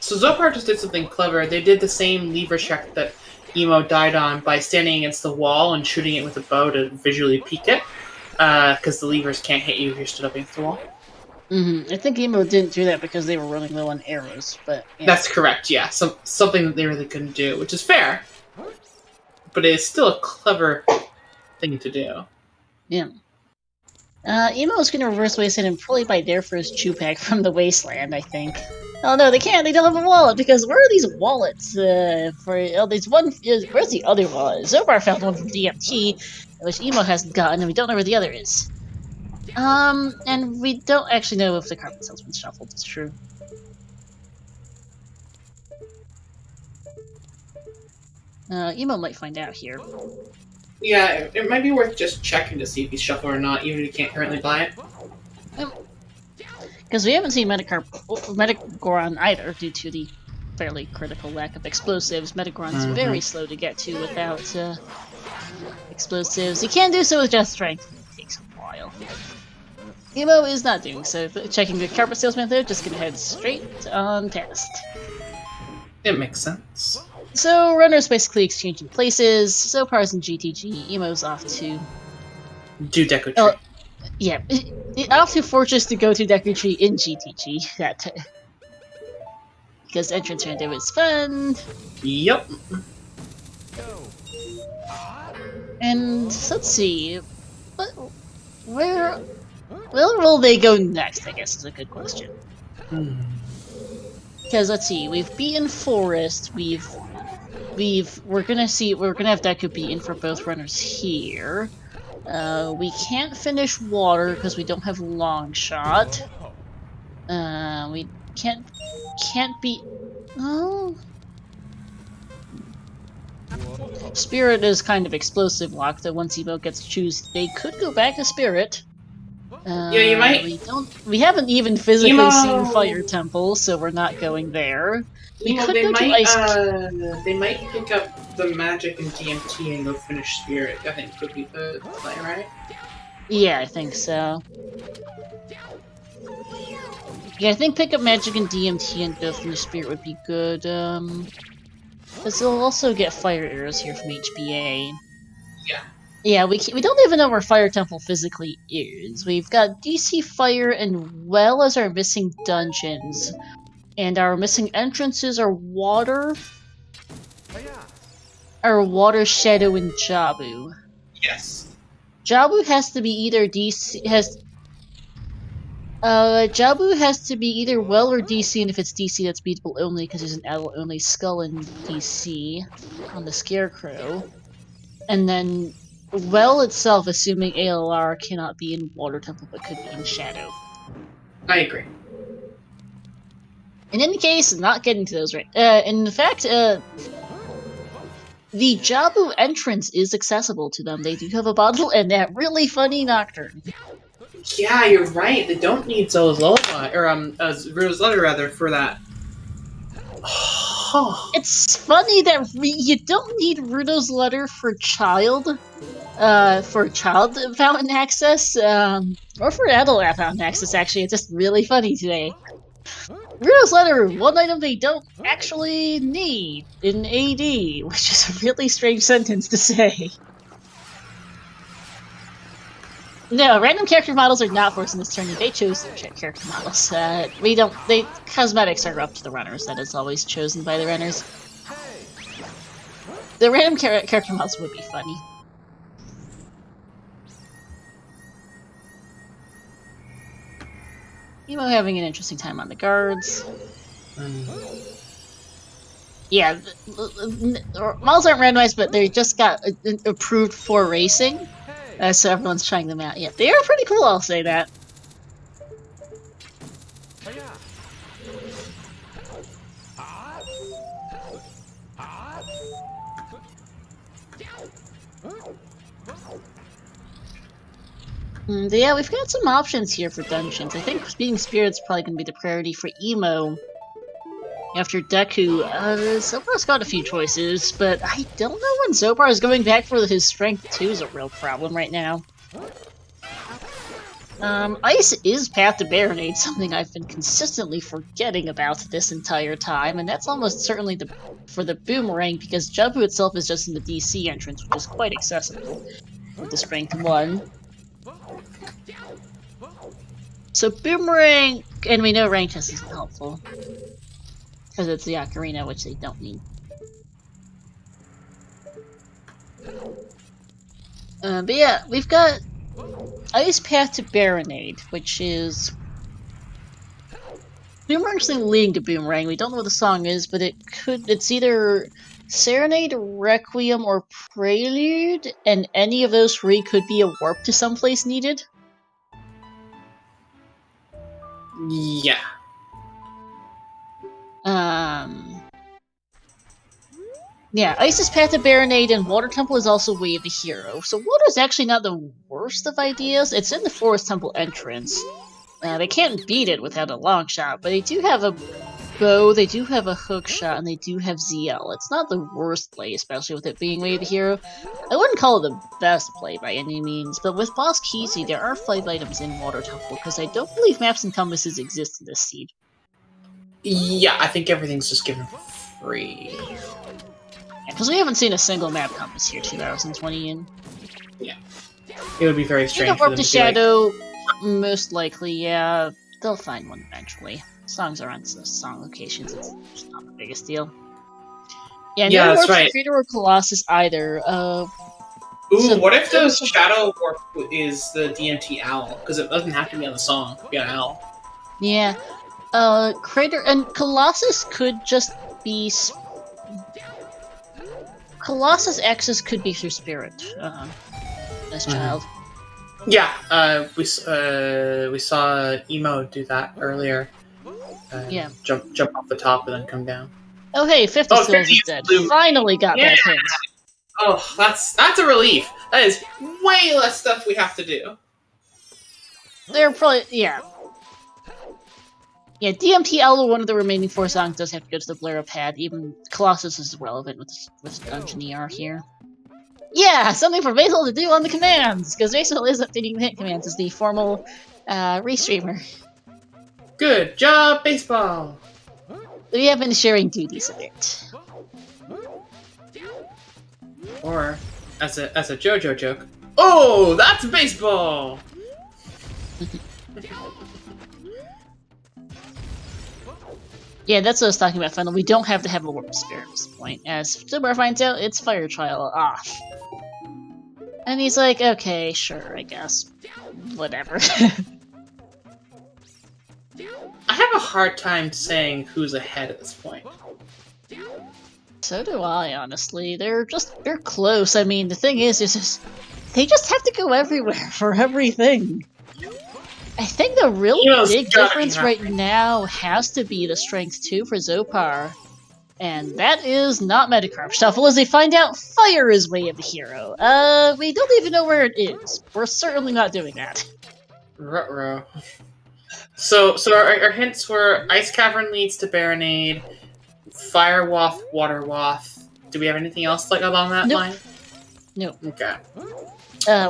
So Xopar just did something clever. They did the same lever check that Emo died on by standing against the wall and shooting it with a bow to visually peek it, because the levers can't hit you if you're stood up against the wall. I think Emo didn't do that because they were running low on arrows, but... Yeah. That's correct, yeah. Something that they really couldn't do, which is fair. But it is still a clever thing to do. Yeah. Emo is going to reverse wasteland and probably buy their first chew pack from the wasteland, I think. Oh no, they can't! They don't have a wallet, because where are these wallets? There's one... Where's the other wallet? Xopar found one from DMT, which Emo hasn't gotten, and we don't know where the other is. And we don't actually know if the carpet cell's been shuffled, it's true. Emo might find out here. Yeah, it might be worth just checking to see if he's shuffled or not, even if you can't currently buy it. Because we haven't seen Metagoron either, due to the fairly critical lack of explosives. Metagoron's very slow to get to without explosives. You can do so with just strength, it takes a while. Emo is not doing so. Checking the carpet salesman though, just gonna head straight on past. It makes sense. So, runners basically exchanging places. Xopar's in GTG, Emo's off to... Do Deku Tree. Yeah, off to Fortress to go to Deku Tree in GTG. Because entrance random is fun. Yep. And let's see, where will they go next? I guess is a good question. Because let's see, we've beaten Forest. We're gonna have Deku beaten for both runners here. We can't finish Water because we don't have Long Shot. We can't beat. Oh. Spirit is kind of explosive lock, that once Emo gets to choose, they could go back to Spirit. Yeah, you might. We haven't even physically seen Fire Temple, so we're not going there. We could go to Ice. They might pick up the magic and DMT and go finish Spirit. I think could be the play, right? Yeah, I think so. Yeah, I think pick up magic and DMT and go finish Spirit would be good. Because they'll also get fire arrows here from HBA. Yeah. Yeah, we don't even know where Fire Temple physically is. We've got DC Fire and well as our missing dungeons. And our missing entrances are Water. Our Water, Shadow, and Jabu. Yes. Jabu has to be either Jabu has to be either well or DC, and if it's DC, that's beatable only because there's an L only skull in DC on the Scarecrow. And then well itself, assuming ALR cannot be in Water Temple but could be in Shadow. I agree. In any case, not getting to those right. In fact, the Jabu entrance is accessible to them. They do have a bottle and that really funny Nocturne. Yeah, you're right. They don't need Zelda's Lullaby, or Rudo's Letter rather, for that. It's funny that you don't need Rudo's Letter for child fountain access, or for adult fountain access. Actually, it's just really funny today. Rudo's Letter, one item they don't actually need in AD, which is a really strange sentence to say. No, random character models are not forced in this tourney. They chose their character models. Cosmetics are up to the runners. That is always chosen by the runners. The random character models would be funny. Emo having an interesting time on the guards. Yeah, models aren't randomized, but they just got approved for racing. So everyone's trying them out. Yeah, they are pretty cool, I'll say that. Yeah, we've got some options here for dungeons. I think beating Spirit's probably going to be the priority for Emo. After Deku, Xopar's got a few choices, but I don't know when Xopar is going back for his strength 2 is a real problem right now. Ice is Path to Baronade, something I've been consistently forgetting about this entire time, and that's almost certainly for the Boomerang, because Jabu itself is just in the DC entrance, which is quite accessible with the strength 1. So Boomerang, and we know rank test isn't helpful. Because it's the Ocarina, which they don't need. But yeah, we've got Ice Path to Baronade, which is Boomerang's leading to Boomerang. We don't know what the song is, but it's either Serenade, Requiem, or Prelude, and any of those 3 could be a warp to someplace needed. Yeah. Yeah, Ice's Path to Baronade and Water Temple is also Way of the Hero. So water is actually not the worst of ideas. It's in the Forest Temple entrance. They can't beat it without a long shot, but they do have a bow, they do have a hook shot, and they do have ZL. It's not the worst play, especially with it being Way of the Hero. I wouldn't call it the best play by any means, but with Boss Kesey, there are 5 items in Water Temple, because I don't believe maps and compasses exist in this seed. Yeah, I think everything's just given for free. Because we haven't seen a single map compass here 2020 in. Yeah. It would be very strange. Warp to Shadow, most likely, yeah. They'll find one eventually. Songs are on song locations, it's just not the biggest deal. Yeah, yeah, no that's Warp right. Creator or Colossus either. Ooh, so what if the Shadow Warp is the DMT Owl? Because it doesn't have to be on the song. It could be an owl. Yeah. Crater and Colossus could just be. Colossus access could be through Spirit, as child. Yeah, we saw Emo do that earlier. Yeah. Jump off the top and then come down. Oh hey, 50 Souls is dead. Finally got that hint. Oh, that's a relief. That is way less stuff we have to do. They're probably yeah. Yeah, DMT Owl, one of the remaining 4 songs, does have to go to the Blairow pad. Even Colossus is relevant with Dungeon ER here. Yeah, something for Basil to do on the commands, because Basil is updating the hit commands as the formal restreamer. Good job, baseball. We have been sharing duties a bit. Or as a JoJo joke. Oh, that's baseball. Yeah, that's what I was talking about, Final. We don't have to have a Warp Spirit at this point. As Xopar finds out, it's Fire Trial off. And he's like, okay, sure, I guess. Whatever. I have a hard time saying who's ahead at this point. So do I, honestly. They're close. I mean, the thing is they just have to go everywhere for everything. I think the real big difference right now has to be the Strength 2 for Xopar. And that is not Metacarp Shuffle, as they find out Fire is Way of the Hero. We don't even know where it is. We're certainly not doing that. Ruh-roh. So our hints were Ice Cavern leads to Baronade, Fire Waft, Water Waft. Do we have anything else like along that line? Nope. Okay.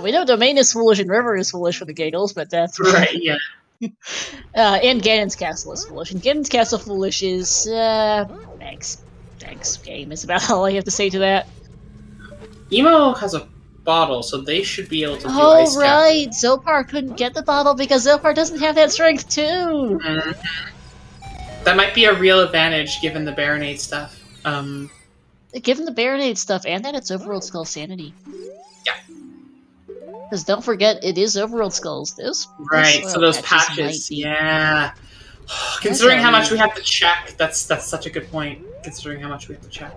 We know Domain is foolish and River is foolish for the giggles, but that's right. Yeah. And Ganon's Castle is foolish, and Ganon's Castle foolish is thanks game is about all I have to say to that. Emo has a bottle, so they should be able to do Ice Cavern. Right, Xopar couldn't get the bottle because Xopar doesn't have that strength too. Mm-hmm. That might be a real advantage given the Baronade stuff. Given the Baronade stuff and that it's Overworld Skull sanity. Yeah. Because don't forget, it is Overworld Skulls. Right, so those patches, yeah. Considering how much we have to check, that's such a good point. Considering how much we have to check.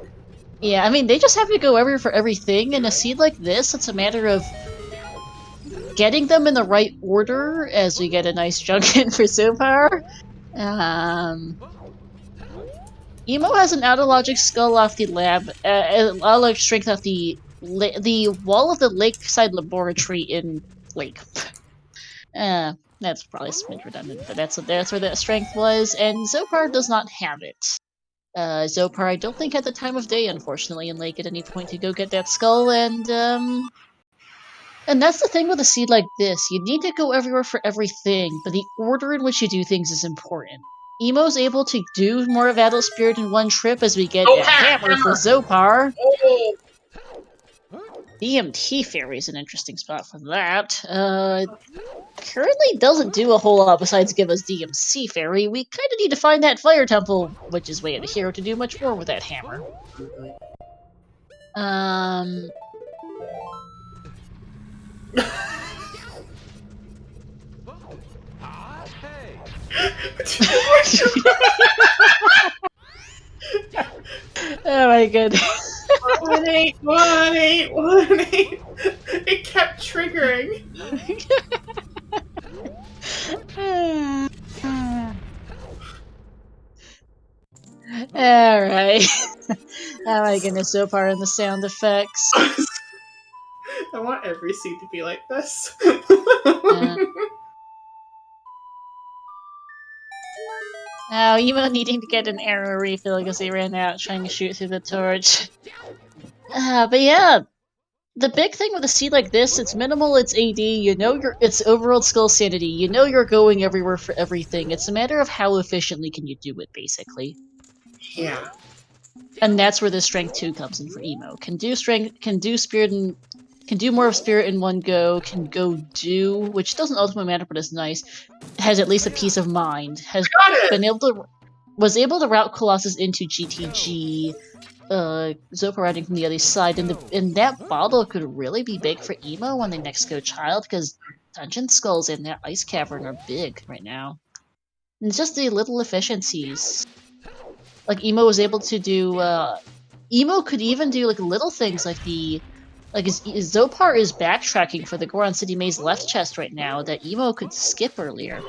Yeah, I mean, they just have to go everywhere for everything. In a seed like this, it's a matter of getting them in the right order as we get a nice junket for Xopar. Emo has an Autologic Skull off the lab, Autologic Strength off the wall of the Lakeside Laboratory in Lake. That's probably a smidge redundant, but that's where that strength was, and Xopar does not have it. Xopar, I don't think had the time of day, unfortunately, in Lake at any point to go get that skull, and that's the thing with a seed like this. You need to go everywhere for everything, but the order in which you do things is important. Emo's able to do more of Adult Spirit in one trip as we get a hammer for Xopar. Oh. DMT Fairy is an interesting spot for that. Currently doesn't do a whole lot besides give us DMC Fairy. We kind of need to find that Fire Temple, which is Way of the Hero, to do much more with that hammer. Oh my goodness. 181818. It kept triggering. way. Oh my goodness, Xopar and the sound effects. I want every seed to be like this. Now, Emo needing to get an arrow refill because he ran out trying to shoot through the torch. But yeah, the big thing with a seed like this, it's minimal, it's AD, you know it's overall skill sanity, you know you're going everywhere for everything. It's a matter of how efficiently can you do it, basically. Yeah. And that's where the strength 2 comes in for Emo. Can do strength, can do spirit, and can do more of spirit in one go, can go do, which doesn't ultimately matter, but it's nice. Has at least a peace of mind. Has been able to, was able to route Colossus into GTG. Xopar riding from the other side, and that bottle could really be big for Emo when they next go Child, because Dungeon Skulls in that Ice Cavern are big right now. And it's just the little efficiencies. Like, Emo was able to do, Emo could even do, like, little things like Xopar is backtracking for the Goron City Maze left chest right now that Emo could skip earlier.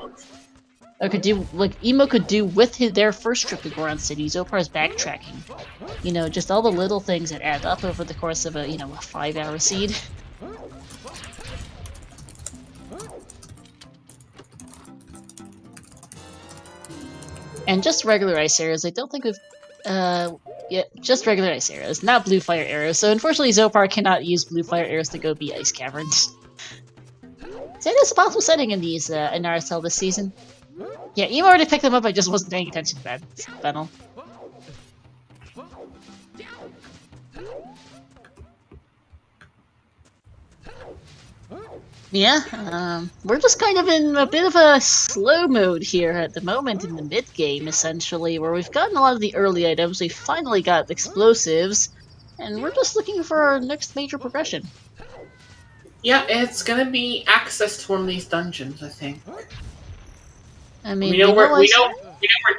Or could do, like, Emo could do with their first trip to Goron City. Zopar's backtracking. You know, just all the little things that add up over the course of a 5-hour seed. And just regular ice arrows. I don't think we've... yeah, just regular ice arrows, not blue fire arrows. So unfortunately Xopar cannot use blue fire arrows to go beat ice caverns. So it is a possible setting in these, in RSL this season. Yeah, Emo already picked them up, I just wasn't paying attention to that battle. Yeah, we're just kind of in a bit of a slow mode here at the moment in the mid-game, essentially, where we've gotten a lot of the early items, we finally got explosives, and we're just looking for our next major progression. Yeah, it's gonna be access to one of these dungeons, I think. I mean, we know where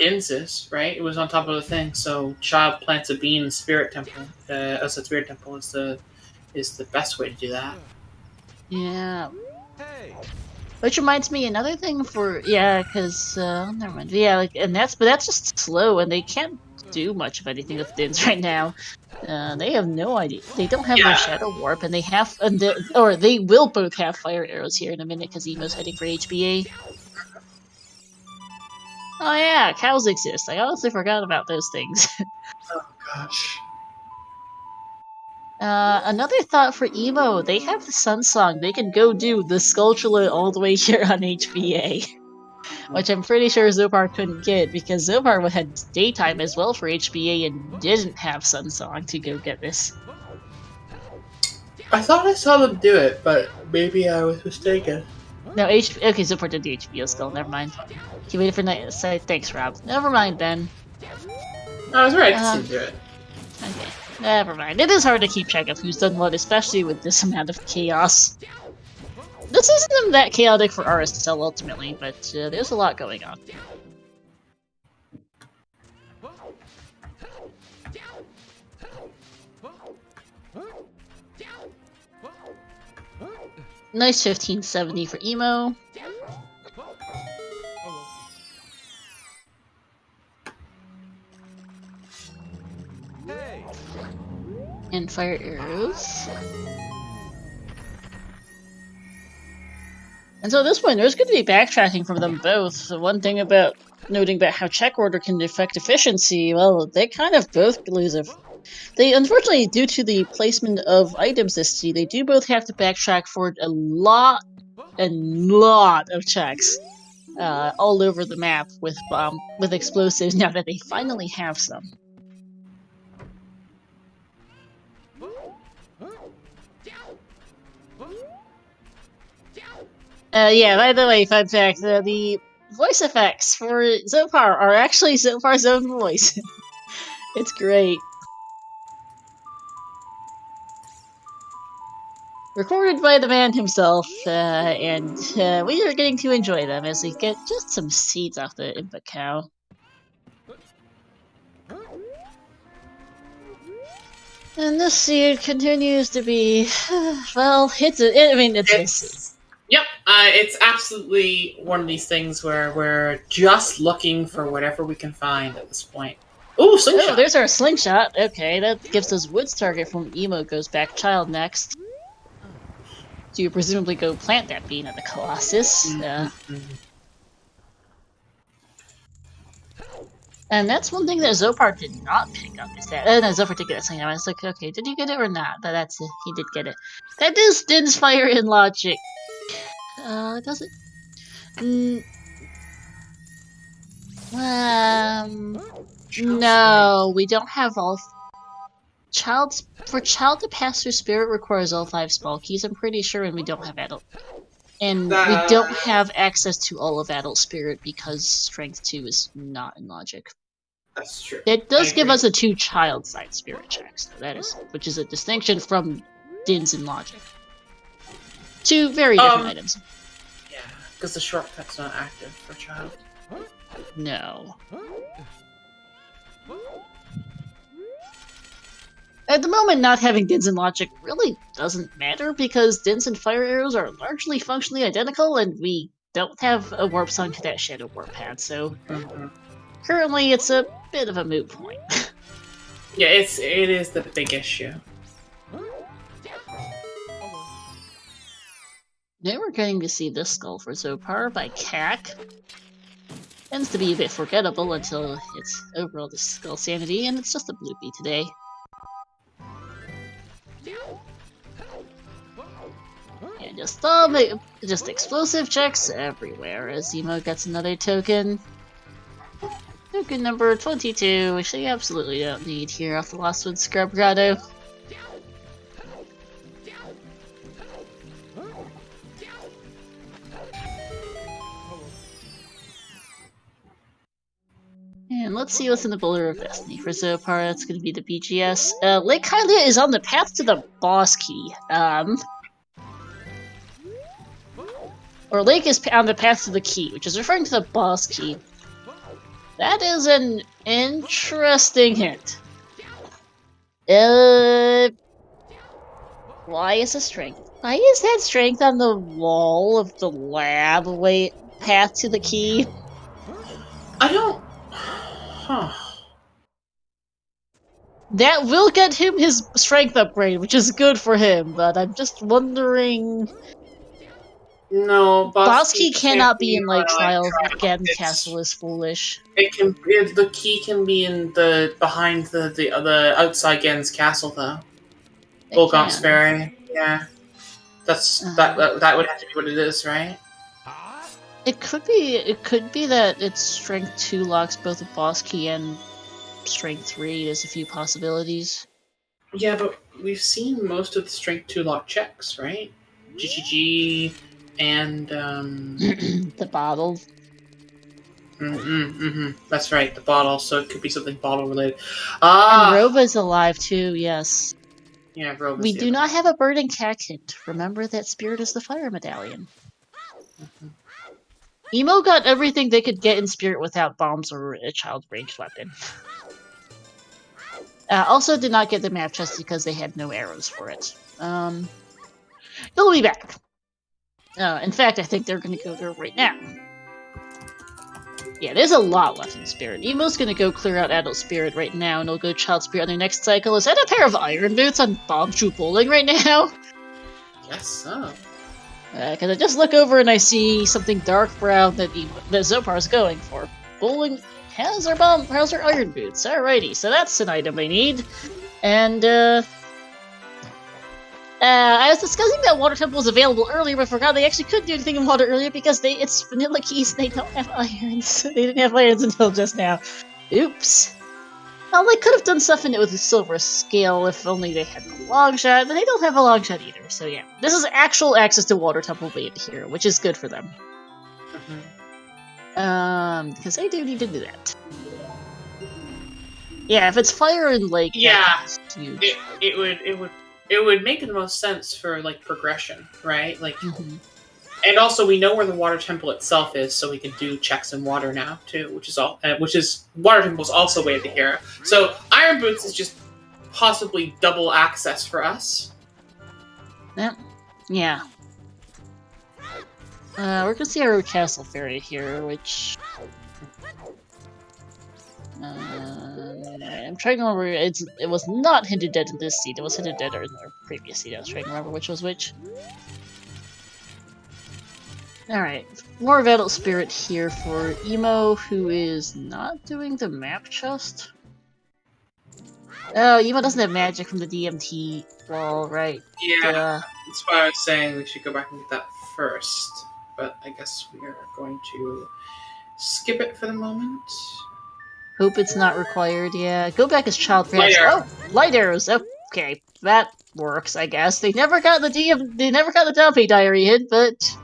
Din's is, right? It was on top of the thing. So Child plants a bean in Spirit Temple. Spirit Temple is the best way to do that. Yeah. Which reminds me, another thing for because never mind. Yeah, but that's just slow, and they can't do much of anything with Dins right now. They have no idea. They don't have their Shadow Warp, and they will both have fire arrows here in a minute because Emo's heading for HBA. Oh yeah, cows exist. I honestly forgot about those things. Oh gosh. Another thought for Emo, they have the Sun Song. They can go do the Skulltula all the way here on HBA. Which I'm pretty sure Xopar couldn't get, because Xopar had daytime as well for HBA and didn't have Sun Song to go get this. I thought I saw them do it, but maybe I was mistaken. No, okay, Xopar did the HBO skull, never mind. He waited for night side. Thanks, Rob. Never mind then. I was right to do it. Okay, never mind. It is hard to keep track of who's done what, especially with this amount of chaos. This isn't that chaotic for RSL ultimately, but there's a lot going on. Nice 1570 for Emo. And fire arrows. And so at this point, there's going to be backtracking from them both. So one thing about noting about how check order can affect efficiency, well, they kind of both lose They, unfortunately, due to the placement of items this season, they do both have to backtrack for a lot of checks all over the map with explosives now that they finally have some. Yeah, by the way, fun fact, the voice effects for Xopar are actually Xopar's own voice. It's great. Recorded by the man himself, and we are getting to enjoy them as we get just some seeds off the input cow. And this seed continues to be, well, it's Yep, it's absolutely one of these things where we're just looking for whatever we can find at this point. Ooh, slingshot. Oh, there's our slingshot. Okay, that gives us Wood's target from Emo goes back child next. So you presumably go plant that bean at the Colossus. And that's one thing that Xopar did not pick up, is that... no, Xopar did get that thing. I was like, okay, did he get it or not? But that's it. He did get it. That is Din's Fire in Logic. Does it? No, we don't have all... For Child to pass through Spirit requires all 5 small keys, I'm pretty sure, and we don't have Adult. And we don't have access to all of Adult Spirit because Strength 2 is not in Logic. That's true. It does give us a 2 child side spirit checks, so that is, which is a distinction from Din's in Logic. 2 very different items. Yeah, because the shortcut's not active for child. No. At the moment, not having Din's in Logic really doesn't matter because Din's and Fire Arrows are largely functionally identical, and we don't have a Warp Sun Cadet Shadow Warp Pad, so currently it's a bit of a moot point. Yeah, it is the big issue. Now we're getting to see this skull for Xopar by Cac. Tends to be a bit forgettable until it's overall the skull sanity, and it's just a bloopy today. And just explosive checks everywhere as Emo gets another token. Token number 22, which they absolutely don't need here off the Lostwood Scrub Grotto. And let's see what's in the Boulder of Destiny. For Xopar, that's going to be the BGS. Lake Hylia is on the path to the boss key. Or Lake is on the path to the key, which is referring to the boss key. That is an interesting hint. Why is the strength? Why is that strength on the wall of the lab path to the key? I don't... Huh. That will get him his strength upgrade, which is good for him, but I'm just wondering... No, boss key cannot be in Lake Trial. Again, It's- Castle is foolish. The key can be in behind the outside Gen's castle though. Volgont's Ferry. Yeah. That would have to be what it is, right? It could be that its strength 2 locks both a boss key and strength 3. There's a few possibilities. Yeah, but we've seen most of the strength 2 lock checks, right? GGG and The bottle. That's right, the bottle. So it could be something bottle related. And Rova's alive too. Yes. Yeah, Rova's. We do not have a burning cac hint. Remember that Spirit is the fire medallion. Emo got everything they could get in Spirit without bombs or a child ranged weapon. Also did not get the map chest because they had no arrows for it. They'll be back. In fact, I think they're going to go there right now. Yeah, there's a lot left in Spirit. Emo's going to go clear out Adult Spirit right now, and he'll go Child Spirit on their next cycle. Is that a pair of iron boots on Bomb Troop Bowling right now? Yes, so. Because I just look over and I see something dark brown that Xopar's going for. Bowling has her iron boots. Alrighty, so that's an item they need. And, I was discussing that Water Temple was available earlier, but forgot they actually couldn't do anything in water earlier because it's vanilla keys and they don't have irons. They didn't have irons until just now. Oops. Well, they could have done stuff in it with a silver scale if only they had a long shot, but they don't have a long shot either, so yeah. This is actual access to Water Temple Blade here, which is good for them. Because they do need to do that. Yeah, if it's Fire and Lake, that's huge. It would make the most sense for like progression, right? Like, and also we know where the water temple itself is, so we can do checks in water now too, which is water temple's also way to hero. So Iron Boots is just possibly double access for us. Yeah. We're gonna see our Castle Ferry here, which I'm trying to remember. It was not hinted dead in this seed. It was hinted dead in the previous seed. I was trying to remember which was which. Alright, more Adult Spirit here for Emo, who is not doing the map chest. Oh, Emo doesn't have magic from the DMT wall, right? Yeah, that's why I was saying we should go back and get that first. But I guess we are going to skip it for the moment. Hope it's not required, yeah. Go back as child, perhaps. Light arrow. Oh, light arrows. Okay, that works, I guess. They never got the Dalpe diary hit, but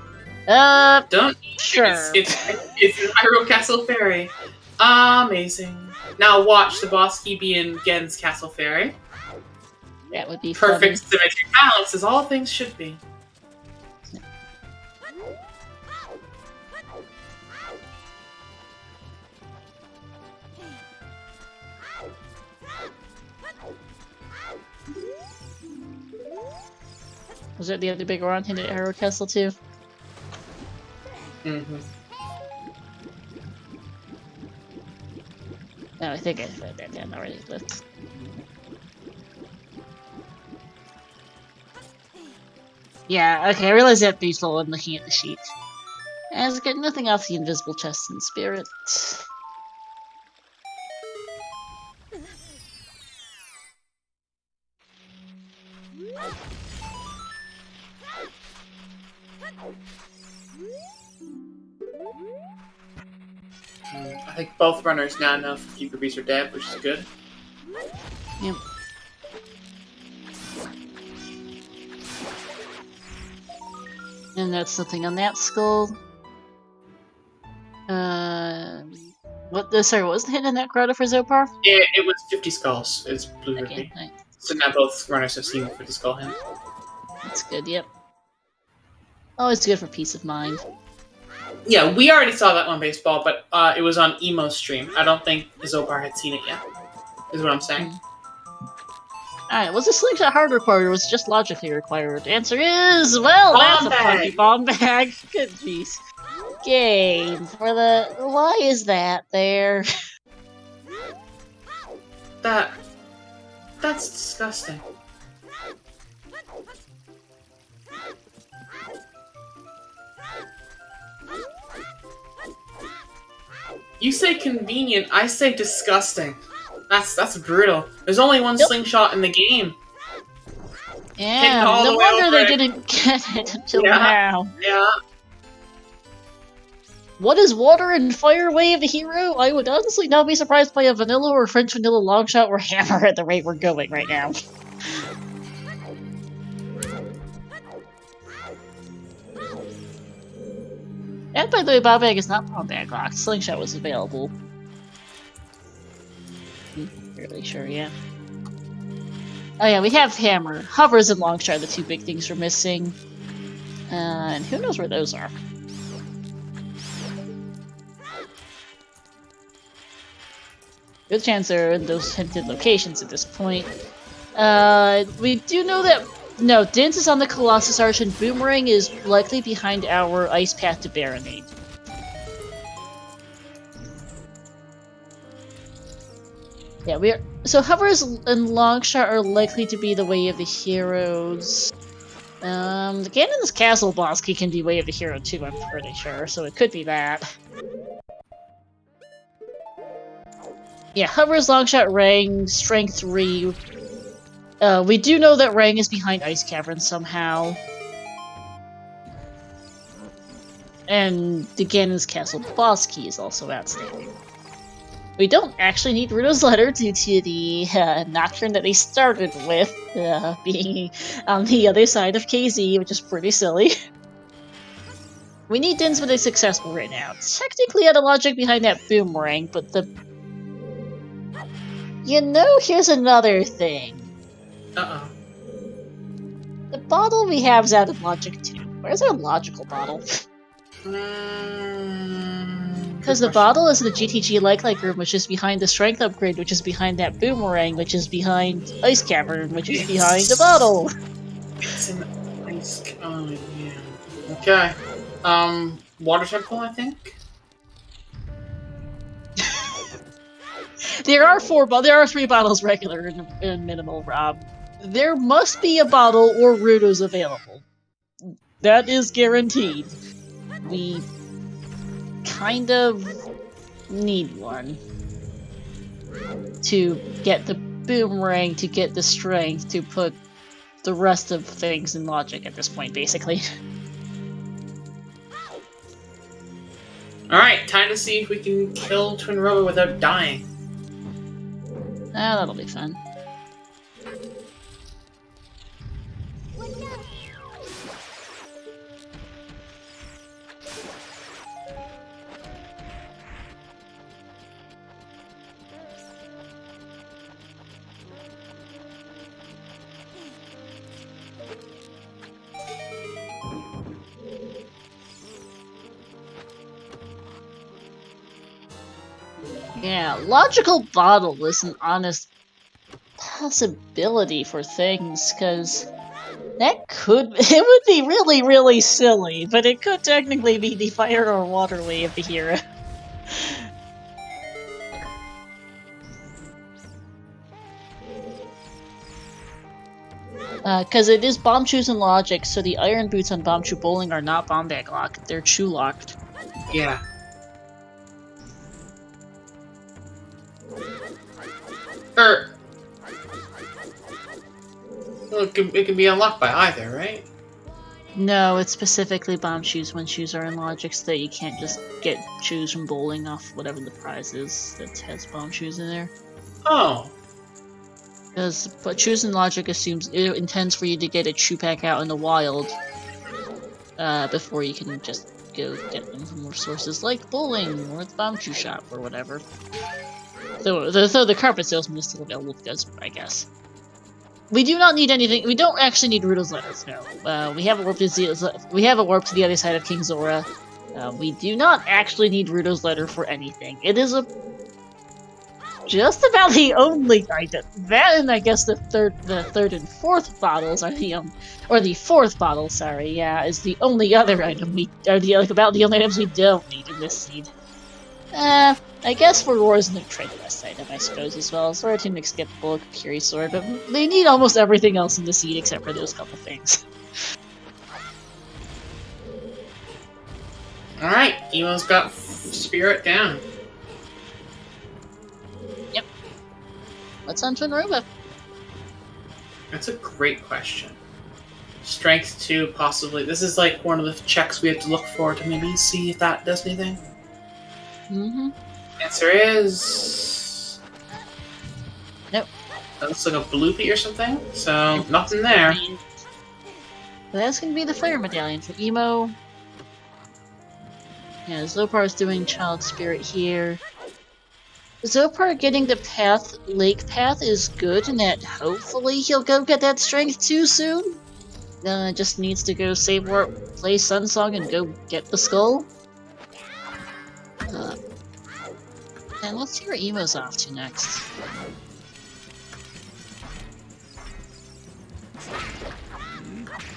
Don't. sure. It's an Hyrule Castle Fairy. Amazing. Now watch the boss key be in Gen's Castle Fairy. That would be Perfect funny. symmetric balance, as all things should be. Was that the other big one hinted at Hyrule Castle too? Mm-hmm. No, I think I wrote that down already, but... Yeah, okay, I realize that visual when looking at the sheet. As I get nothing off the invisible chest in spirit. I think both runners now know 50 rupees are dead, which is good. Yep. And that's something on that skull. Sorry, what was the hit in that grotto for Xopar? It was 50 skulls. It's blue Okay, rupee. nice. So now both runners have seen the 50 skull hit. That's good, yep. Always good for peace of mind. Yeah, we already saw that one baseball, but it was on Emo's stream. I don't think Xopar had seen it yet, is what I'm saying. Alright, was the slingshot hard required or was it just logically required? Answer is, well, Bomb that's a funky bomb bag. Good piece. Game for the... Why is that there? That's disgusting. You say convenient, I say disgusting. That's brutal. There's only one slingshot in the game. Yeah, all no the way wonder over they it. didn't get it until Yeah. now. Yeah. What is water and fire wave the hero? I would honestly not be surprised by a vanilla or French vanilla longshot or hammer at the rate we're going right now. And by the way, Bob Bag is not bomb bag locked. Slingshot was available. Fairly sure, yeah. Oh yeah, we have hammer. Hovers and longshot are the two big things we're missing. And who knows where those are? Good chance they're in those hinted locations at this point. We do know that... No, Dins is on the Colossus Arch and Boomerang is likely behind our Ice Path to Baronade. Yeah, we are... So Hovers and Longshot are likely to be the way of the heroes. The Ganon's Castle boss key can be way of the hero too, I'm pretty sure, so it could be that. Yeah, Hovers, Longshot, Rang, Strength 3. We do know that Rang is behind Ice Cavern somehow. And the Ganon's Castle boss key is also outstanding. We don't actually need Ruto's letter due to the Nocturne that they started with being on the other side of KZ, which is pretty silly. We need Dins with a successful right now. Technically, I had a logic behind that Boomerang, but the... You know, here's another thing. Uh-oh. The bottle we have is out of logic too. Where's our logical bottle? Because the bottle is in the GTG like room, which is behind the strength upgrade, which is behind that Boomerang, which is behind Ice Cavern, which is behind the bottle. It's an ice... Oh, yeah. Okay. Water Temple, I think? There are three bottles regular in minimal, Rob. There must be a bottle or Rudos available. That is guaranteed. We kind of need one to get the boomerang, to get the strength, to put the rest of things in logic at this point, basically. Alright, time to see if we can kill Twin Robo without dying. That'll be fun. Yeah, logical bottle is an honest possibility for things, because that could... it would be really, really silly, but it could technically be the fire or water way of the hero. Because it is bomb shoes and logic, so the iron boots on bomb shoe bowling are not bomb bag locked, they're shoe locked. Yeah. Well, it can be unlocked by either, right? No, it's specifically bomb shoes when shoes are in logic, so that you can't just get shoes from bowling off whatever the prize is that has bomb shoes in there. Oh. But shoes in logic assumes it intends for you to get a shoe pack out in the wild before you can just go get them from more sources like bowling or the bomb shoe shop or whatever. So the carpet salesman is still available to us, I guess. We do not need anything. We don't actually need Rudo's letters. No, we have a warp to the other side of King Zora. We do not actually need Rudo's letter for anything. It is just about the only item. That, and I guess the third and fourth bottles are or the fourth bottle. Sorry, yeah, is the only other item about the only items we don't need in this seed. I guess for Roar is the trade quest item, I suppose, as well. Zora Tunic, skip Bulk, Curie Sword, but they need almost everything else in the seed except for those couple things. Alright, Emo's got spirit down. Yep. What's on Twin Robo? That's a great question. Strength 2, possibly. This is like one of the checks we have to look for to maybe see if that does anything. Mm-hmm. Answer is... Nope. That looks like a bloopy or something, so nothing there. That's gonna be the Fire Medallion for Emo. Yeah, Xopar's doing Child Spirit here. Xopar getting the Lake Path is good, in that hopefully he'll go get that Strength 2 soon. Just needs to go save warp, play Sun Song, and go get the skull. And let's see where Emo's off to next.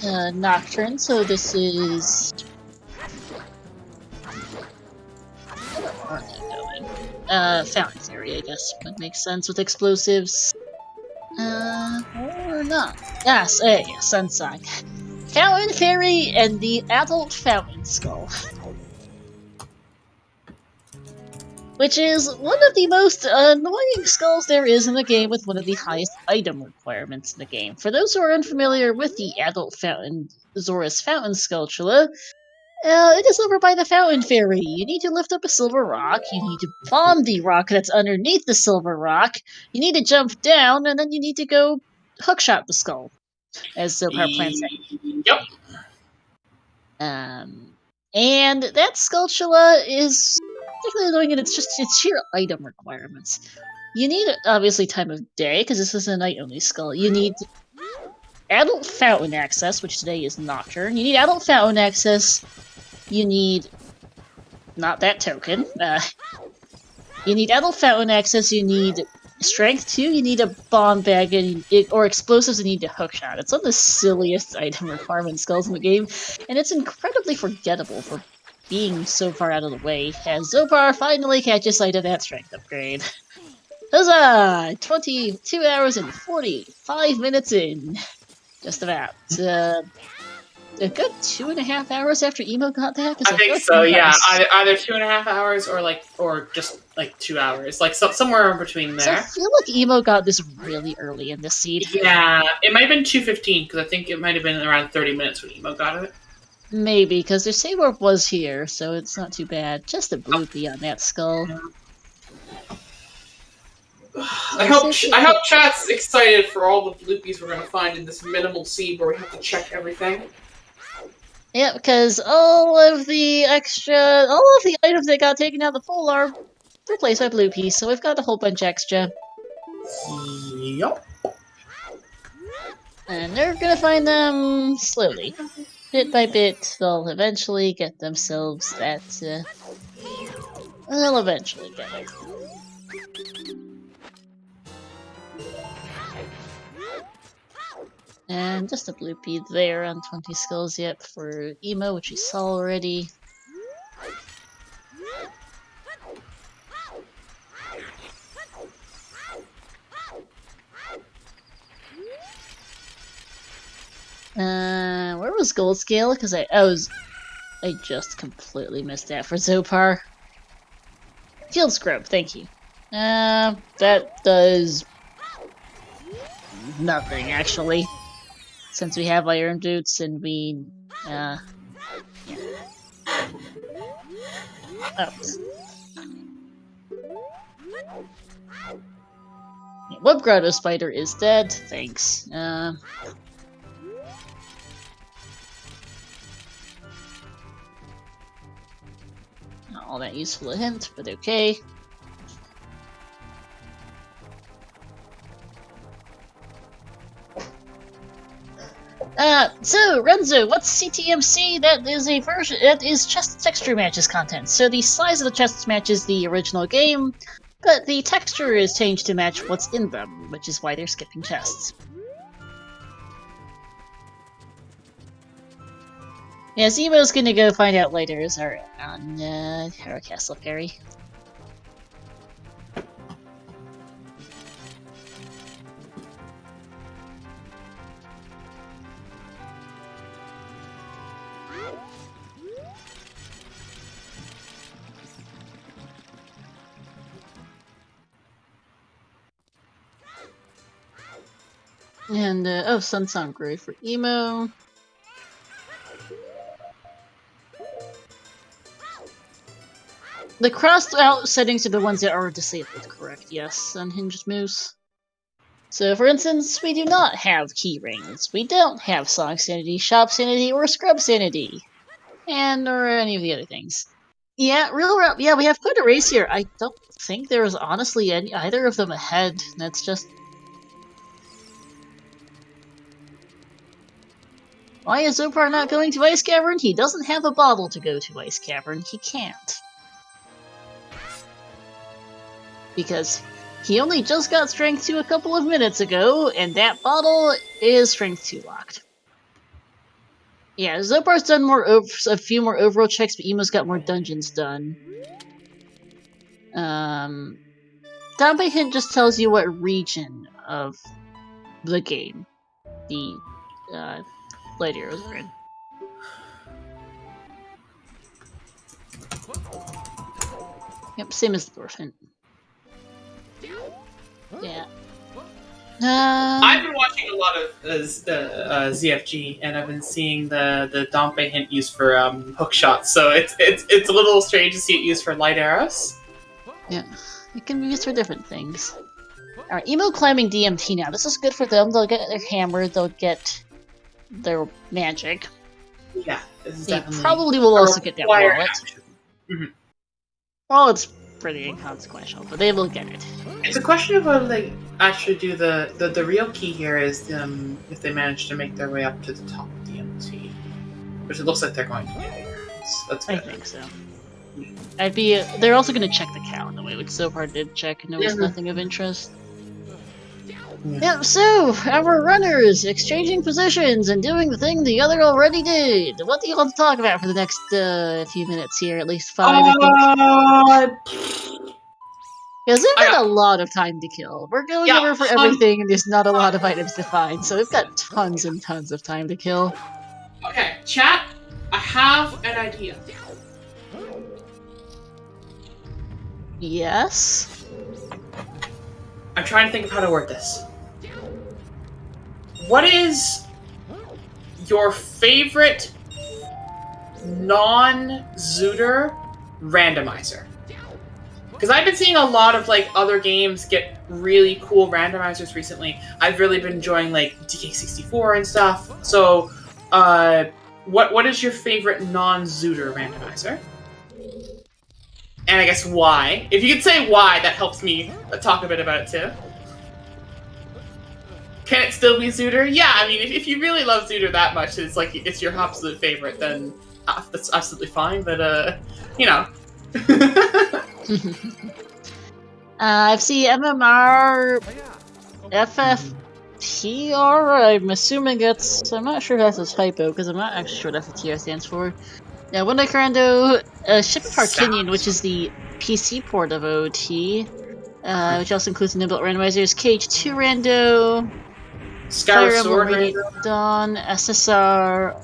Nocturne, so this is... Where are they going? Fountain Fairy, I guess, would make sense with explosives. Or not. Yes, Sunsong. Fountain Fairy and the Adult Fountain Skull. Which is one of the most annoying skulls there is in the game, with one of the highest item requirements in the game. For those who are unfamiliar with the Adult Fountain, Zora's Fountain Skulltula, it is over by the Fountain Fairy. You need to lift up a silver rock, you need to bomb the rock that's underneath the silver rock, you need to jump down, and then you need to go hookshot the skull, as Xopar plans Yep. and that Skulltula is particularly annoying, and it's sheer item requirements. You need, obviously, time of day, because this is a night-only skull. You need Adult Fountain access, which today is Nocturne. You need Adult Fountain access. You need... not that token. You need Adult Fountain access, you need Strength 2, you need a bomb bag, or explosives, and you need a hookshot. It's one of the silliest item requirement skulls in the game, and it's incredibly forgettable for being so far out of the way, as Xopar finally catches sight of that strength upgrade. Huzzah! 22 hours and 45 minutes in. Just about. A good 2.5 hours after Emo got that? 'Cause I think feel like so. Emo got Yeah, this- either 2.5 hours or just like 2 hours, like somewhere in between So I there. feel like Emo got this really early in this seed. Yeah, it might have been 2:15 because I think it might have been around 30 minutes when Emo got it. Maybe, because their save warp was here, so it's not too bad. Just a bloopy on that skull. I hope chat's excited for all the bloopies we're gonna find in this minimal seed where we have to check everything. Yeah, because all of the items that got taken out of the poll are replaced by bloopies, so we've got a whole bunch extra. Yup. And they're gonna find them slowly. Bit by bit, they'll eventually get themselves that, they'll eventually get it. And just a bloopy there on 20 skulls yet for Emo, which we saw already. Where was Gold Scale? Because I just completely missed that for Xopar. Field Scrub, thank you. That does nothing actually. Since we have Iron Boots and we, yeah. Oh. Yeah, Web Grotto Spider is dead, thanks. Not all that useful a hint, but okay. So, Renzo, what's CTMC? That is a version, that is chest texture matches content. So the size of the chests matches the original game, but the texture is changed to match what's in them, which is why they're skipping chests. Yeah, Zemo's gonna go find out later on Hero Castle Perry. And, oh, Sun Song Grove for Emo. The crossed out settings are the ones that are disabled, correct? Yes, unhinged moose. So, for instance, we do not have key rings. We don't have Sonic Sanity, Shop Sanity, or Scrub Sanity. And, or any of the other things. Yeah, yeah, we have quite a race here. I don't think there's honestly either of them ahead. That's just... Why is Xopar not going to Ice Cavern? He doesn't have a bottle to go to Ice Cavern. He can't. Because he only just got Strength 2 a couple of minutes ago, and that bottle is Strength 2 locked. Yeah, Xopar's done a few more overall checks, but Emo's got more dungeons done. Downby Hint just tells you what region of the game the light arrows are in. Yep, same as the dwarf hint. Yeah. I've been watching a lot of ZFG, and I've been seeing the Dompe hint used for hook shots. So it's a little strange to see it used for light arrows. Yeah, it can be used for different things. Alright, Emo climbing DMT now. This is good for them. They'll get their hammer, they'll get their magic. Yeah, this is They definitely probably will also get that required wallet. action. Mhm. Well, it's pretty inconsequential, but they will get it. It's a question of whether they actually do the real key here is if they manage to make their way up to the top of DMT, which it looks like they're going to do here. That's I good. think so. They're also going to check the cow in the way, which Xopar did check, and there was nothing of interest. Yeah, so, our runners, exchanging positions and doing the thing the other already did. What do you want to talk about for the next few minutes here? At least 5, I think. Because we've got a lot of time to kill. We're going over for everything, and there's not a lot of items to find, so we've got tons and tons of time to kill. Okay, chat, I have an idea. Yes? I'm trying to think of how to word this. What is your favorite non-Zooter randomizer? Because I've been seeing a lot of like other games get really cool randomizers recently. I've really been enjoying like DK64 and stuff. So, what is your favorite non-Zooter randomizer? And I guess why? If you could say why, that helps me talk a bit about it too. Can it still be Zooter? Yeah, I mean, if you really love Zooter that much, it's like it's your absolute favorite, then that's absolutely fine. But you know. I've seen MMR, FFTR. I'm assuming it's. I'm not sure if that's a typo because I'm not actually sure what FFTR stands for. Yeah, Window Rando, Xopar Kinyon, which is the PC port of OT, which also includes the Nimble randomizers, KH2 Rando, Skyward Sword Rando, Dawn, SSR,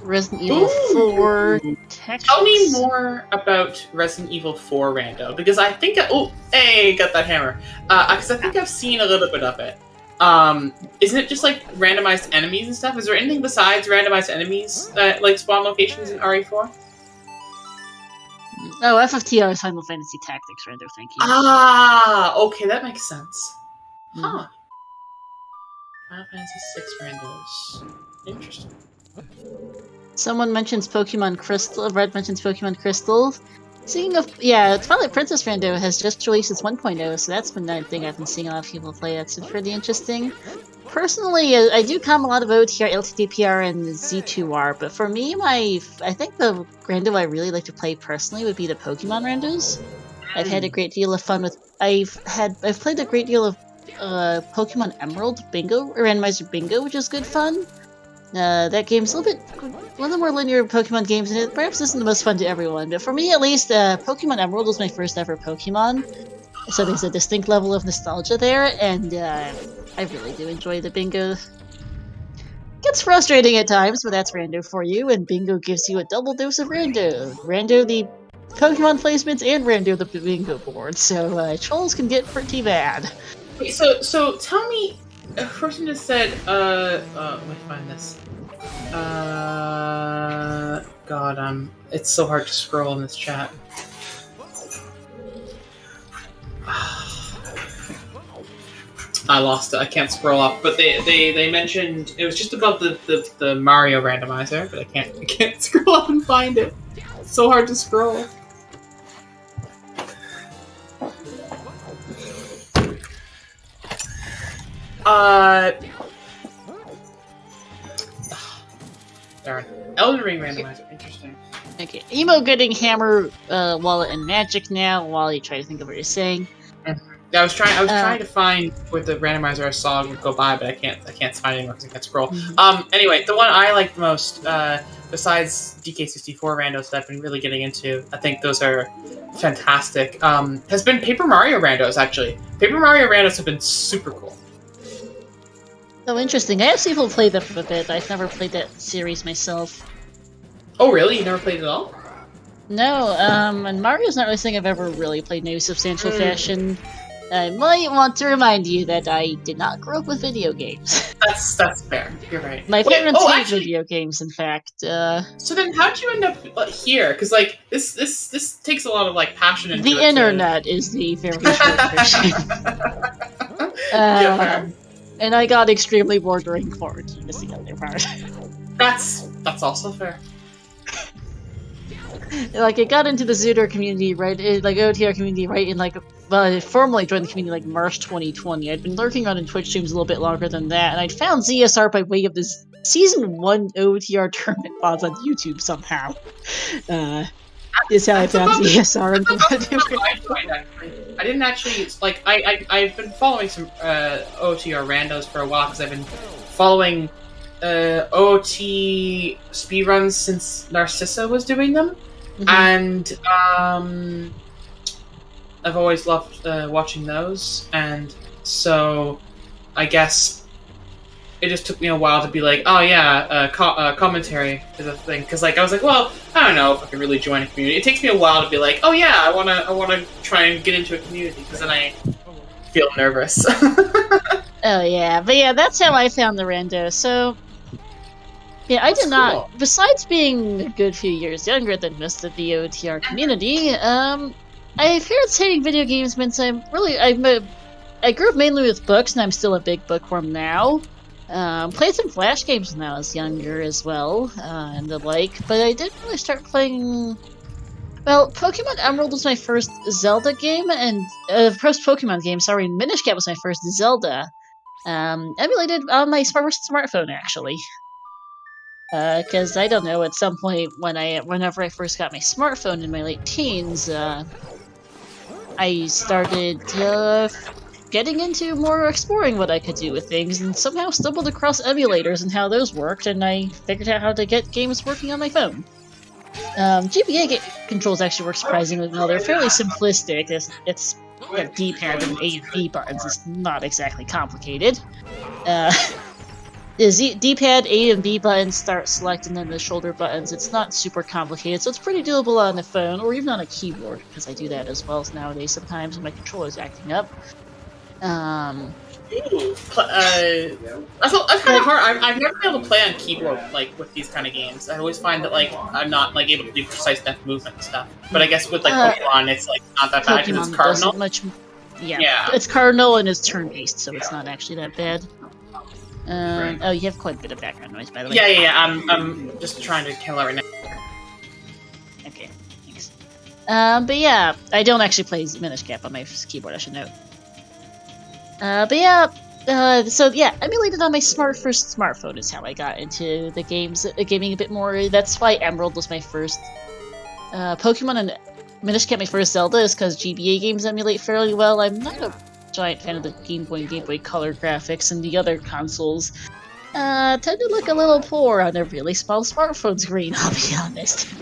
Resident Evil 4. Tell me more about Resident Evil 4 Rando, because I think got that hammer. Because I think I've seen a little bit of it. Isn't it just like randomized enemies and stuff? Is there anything besides randomized enemies that like spawn locations in RE4? Oh, FFTR is Final Fantasy Tactics Rando, thank you. Ah, okay, that makes sense. Huh. Final Fantasy 6 randos. Interesting. Someone mentions Pokemon Crystal. Red mentions Pokemon Crystal. Speaking of, Twilight Princess Rando has just released its 1.0, so that's been a thing I've been seeing a lot of people play. That's been pretty interesting. Personally, I do come a lot of OTR, LTDPR, and Z2R, but for me, I think the Rando I really like to play personally would be the Pokemon Randos. I've had a great deal of fun with. I've played a great deal of Pokemon Emerald Bingo, or Randomizer Bingo, which is good fun. That game's a little bit one of the more linear Pokemon games, and it perhaps isn't the most fun to everyone, but for me at least, Pokemon Emerald was my first ever Pokemon, so there's a distinct level of nostalgia there, and I really do enjoy the Bingo. Gets frustrating at times, but that's Rando for you, and Bingo gives you a double dose of Rando. Rando the Pokemon placements and Rando the Bingo board, so trolls can get pretty bad. Okay, so tell me, a person just said, let me find this. God, it's so hard to scroll in this chat. I lost it. I can't scroll up. But they mentioned it was just about the Mario randomizer, but I can't scroll up and find it. It's so hard to scroll. Darn. Elden Ring randomizer. Interesting. Okay, Emo getting Hammer, Wallet, and Magic now. While you try to think of what you're saying. I was trying to find where the randomizer I saw would go by, but I can't find it anymore because I can't scroll. Anyway, the one I like the most, besides DK64 randos that I've been really getting into, I think those are fantastic. Has been Paper Mario randos actually. Paper Mario randos have been super cool. So interesting. I have seen people play them for a bit. I've never played that series myself. Oh really? You never played it at all? No, and Mario's not really something I've ever really played in any substantial fashion. I might want to remind you that I did not grow up with video games. That's fair. You're right. My parents hate video games, in fact. So then, how'd you end up here? Because like this takes a lot of like passion into the internet is the very short version. And I got extremely bored during quarantine. Is the other part. That's also fair. Like, I got into the Zooter community, right, like, OTR community, right, in, like, well, I formally joined the community, like, March 2020. I'd been lurking on in Twitch streams a little bit longer than that, and I'd found ZSR by way of this Season 1 OTR tournament mods on YouTube somehow. Is how I found ZSR. I didn't actually, like, I've been following some OTR randos for a while, because I've been following OT speedruns since Narcissa was doing them. And I've always loved watching those, and so I guess it just took me a while to be like, oh yeah, commentary is a thing. Because like I was like, well, I don't know if I can really join a community. It takes me a while to be like, oh yeah, I wanna try and get into a community, because then I feel nervous. Oh yeah, but yeah, that's how I found the rando. So yeah, I did not. Cool. Besides being a good few years younger than most of the OTR community, I've heard saying video games means I grew up mainly with books, and I'm still a big bookworm now. Played some Flash games when I was younger as well, and the like, but I didn't really start playing. Well, Pokemon Emerald was my first Zelda game, and first Pokemon game. Sorry, Minish Cap was my first Zelda. Emulated on my smartphone actually. Because I don't know, at some point whenever I first got my smartphone in my late teens, I started getting into more exploring what I could do with things, and somehow stumbled across emulators and how those worked, and I figured out how to get games working on my phone. GBA controls actually work surprisingly well. They're fairly simplistic. It's a D-pad and A and B buttons. It's not exactly complicated. The D-pad, A and B buttons, start, select, and then the shoulder buttons. It's not super complicated, so it's pretty doable on the phone, or even on a keyboard, because I do that as well nowadays sometimes when my controller's acting up. That's kind of hard. I've never been able to play on keyboard like with these kind of games. I always find that like I'm not like able to do precise enough movement and stuff. But I guess with like Pokemon, it's like not that bad because it's Cardinal. Yeah, it's Cardinal and it's turn-based, so it's not actually that bad. Right. Oh, you have quite a bit of background noise, by the way. Yeah. I'm just trying to kill it right now. Okay, thanks. But yeah, I don't actually play Minish Cap on my keyboard, I should note. But yeah, so yeah, emulated on my first smartphone is how I got into the gaming a bit more. That's why Emerald was my first Pokemon, and Minish Cap my first Zelda is because GBA games emulate fairly well. I'm not a giant fan of the Game Boy and Game Boy Color graphics, and the other consoles tend to look a little poor on a really small smartphone screen, I'll be honest.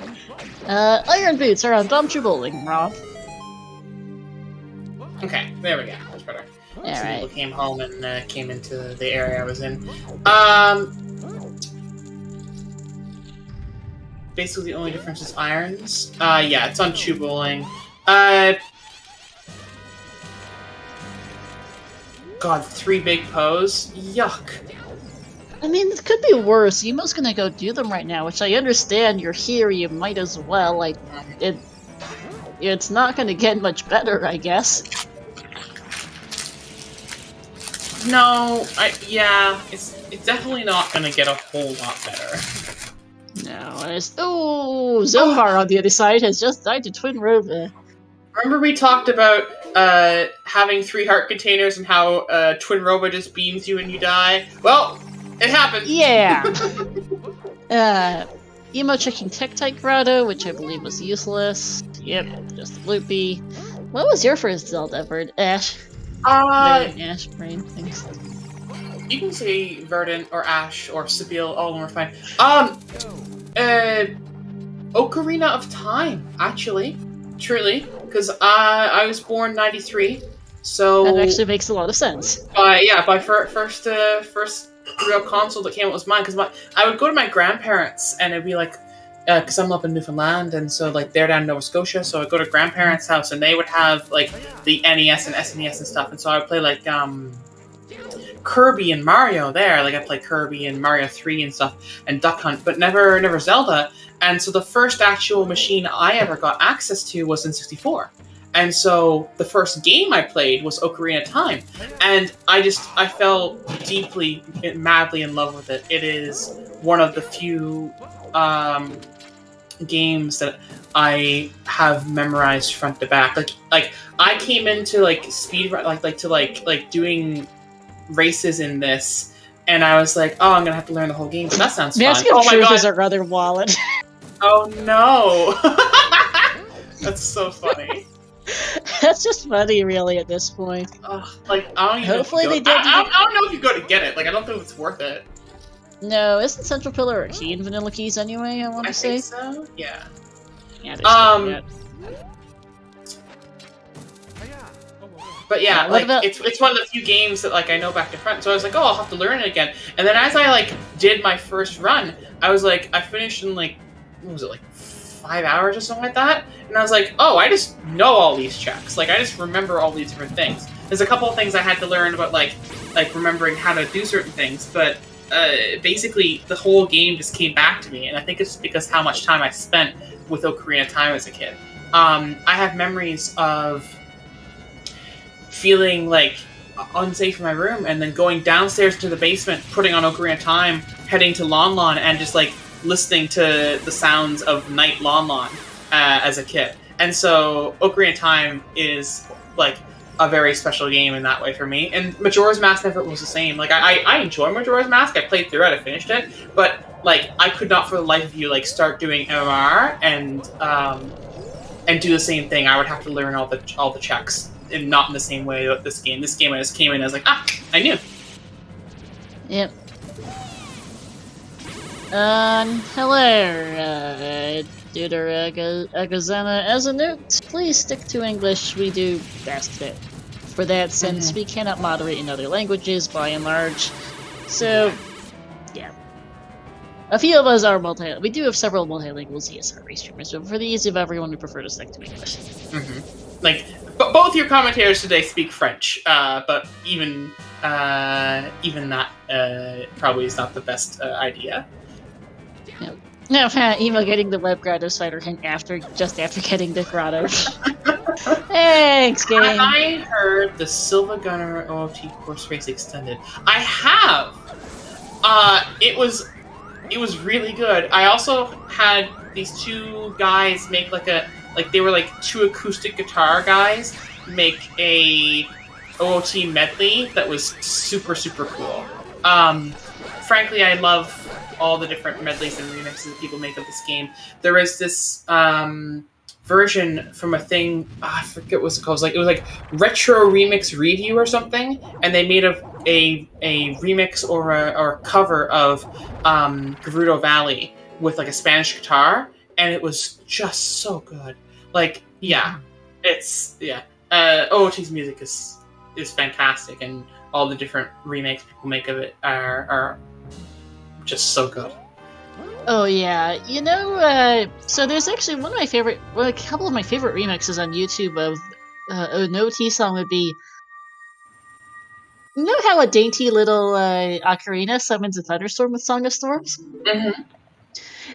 Iron Boots are on Domtrue Bowling, Rob. Okay, there we go. That's better. All Some right. people came home and came into the area I was in. Basically, the only difference is irons. Yeah, it's on True Bowling. God, 3 big pose. Yuck. I mean, it could be worse. Emo's gonna go do them right now, which I understand. You're here, you might as well. It's not gonna get much better, I guess. No, it's definitely not gonna get a whole lot better. No, Xopar on the other side has just died to Twin Rover. Remember we talked about having 3 heart containers and how Twin Robo just beams you and you die? Well, it happened. Yeah. Emo checking Tektite Grotto, which I believe was useless. Yep, just loopy. What was your first Zelda, Bird? Ash? Ash, brain, things. You can say Verdant or Ash or Sibyl, all of them are fine. Ocarina of Time, actually. Truly. Because I was born 93, so... That actually makes a lot of sense. My first real console that came out was mine, because I would go to my grandparents, and it'd be like... Because I'm up in Newfoundland, and so, like, they're down in Nova Scotia, so I'd go to grandparents' house, and they would have, like, the NES and SNES and stuff, and so I would play, like, Kirby and Mario there. Like, I'd play Kirby and Mario 3 and stuff, and Duck Hunt, but never Zelda. And so the first actual machine I ever got access to was in 64. And so the first game I played was Ocarina of Time. And I fell deeply, madly in love with it. It is one of the few games that I have memorized front to back. Like I came into like doing races in this, and I was like, oh, I'm gonna have to learn the whole game. But that sounds fun. Mask of Truth is a rather wallet. Oh no! That's so funny. That's just funny, really, at this point. Like, I don't even Hopefully know they did. I don't know if you go to get it. Like, I don't think it's worth it. No, isn't Central Pillar a key in Vanilla Keys anyway? I want to say. I think so. Yeah. Yeah. But yeah, What like about- it's one of the few games that like I know back to front. So I was like, oh, I'll have to learn it again. And then as I like did my first run, I was like, I finished in like, what was it, like 5 hours or something like that? And I was like, oh, I just know all these checks. Like I just remember all these different things. There's a couple of things I had to learn about like remembering how to do certain things, but basically the whole game just came back to me, and I think it's because how much time I spent with Ocarina of Time as a kid. I have memories of feeling like unsafe in my room and then going downstairs to the basement, putting on Ocarina of Time, heading to Lon Lon, and just like listening to the sounds of Night Lon Lon as a kid. And so Ocarina of Time is like a very special game in that way for me. And Majora's Mask never was the same. Like I enjoy Majora's Mask. I played through it, I finished it, but like I could not for the life of you like start doing MMR and do the same thing. I would have to learn all the checks, and not in the same way that this game. This game I just came in and I was like, I knew. Yep. Hello, Deuter Agazana. As a note, please stick to English. We do best fit for that, since we cannot moderate in other languages by and large. So, yeah. A few of us are we do have several multilingual ZSR streamers, but for the ease of everyone, we prefer to stick to English. Like, both your commentators today speak French, but even that probably is not the best idea. No, Emo getting the Web Grotto Spider hint just after getting the Grotto. Thanks, game. Have I heard the Silva Gunner OOT course race extended? I have. It was really good. I also had these two guys make they were like two acoustic guitar guys make a OOT medley that was super, super cool. Frankly, I love all the different medleys and remixes that people make of this game. There is this version from a thing, I forget what it was called. It was like Retro Remix Review or something, and they made a remix or a cover of Gerudo Valley with like a Spanish guitar, and it was just so good. Like, yeah, OOT's music is fantastic, and all the different remakes people make of it are just so good. Oh yeah, so there's actually a couple of my favorite remixes on YouTube of an OT song would be, you know how a dainty little ocarina summons a thunderstorm with Song of Storms? Mm-hmm.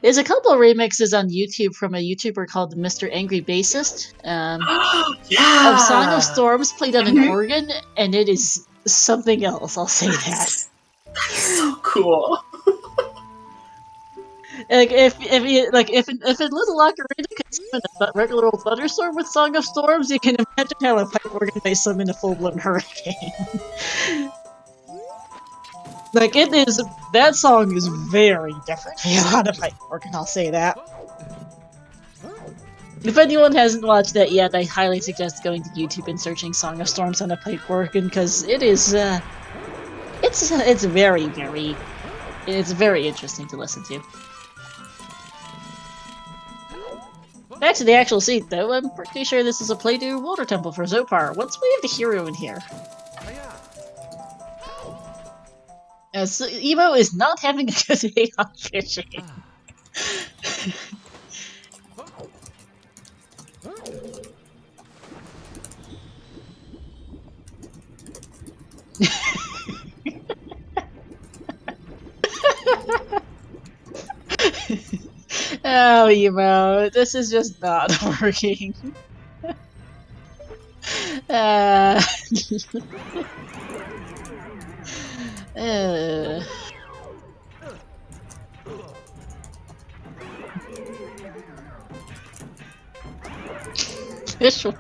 There's a couple of remixes on YouTube from a YouTuber called Mr. Angry Bassist of Song of Storms played on an organ, and it is something else, I'll say that. That's so cool. Like if a little ocarina can summon a regular old thunderstorm with Song of Storms, you can imagine how a pipe organ may summon a full-blown hurricane. Like that song is very different on a pipe organ, I'll say that. If anyone hasn't watched that yet, I highly suggest going to YouTube and searching Song of Storms on a pipe organ, because it is it's very interesting to listen to. Back to the actual seat, though, I'm pretty sure this is a Play-Doh water temple for Xopar. What's we have the hero in here? So Evo is not having a good day on fishing. Oh, Evo, this is just not working. Fish 1,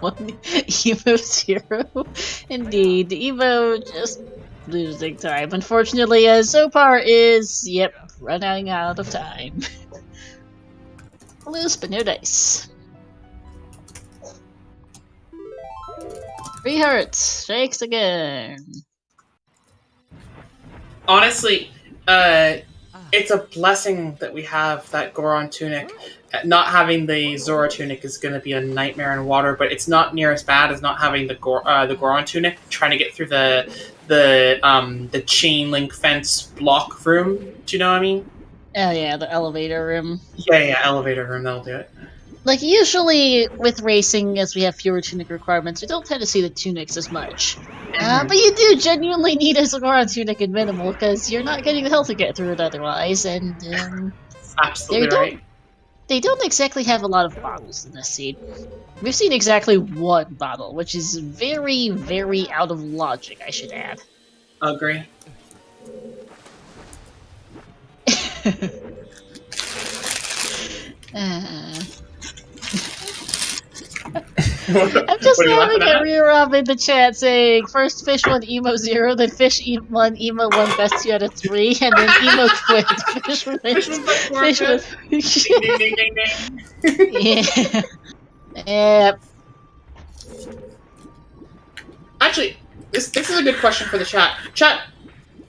Evo 0. Indeed, Evo just losing time. Unfortunately, Xopar is, running out of time. Loose but no dice. 3 hearts, shakes again. Honestly, it's a blessing that we have that Goron tunic, not having the Zora tunic is going to be a nightmare in water, but it's not near as bad as not having the Goron tunic. Trying to get through the chain link fence block room. Do you know what I mean? Oh yeah, the elevator room. Yeah, elevator room. That'll do it. Like, usually with racing, as we have fewer tunic requirements, we don't tend to see the tunics as much. But you do genuinely need a Zora tunic in minimal, because you're not getting the health to get through it otherwise, and Absolutely right. they don't exactly have a lot of bottles in this seed. We've seen exactly one bottle, which is very, very out of logic, I should add. Agree. I'm just having a rear in the chat saying first fish 1 emo 0, then fish 1 emo 1 best 2 out of 3, and then emo quit. Fish wins. Ding, ding, ding, ding. Yeah. Yep. Actually, this is a good question for the chat. Chat,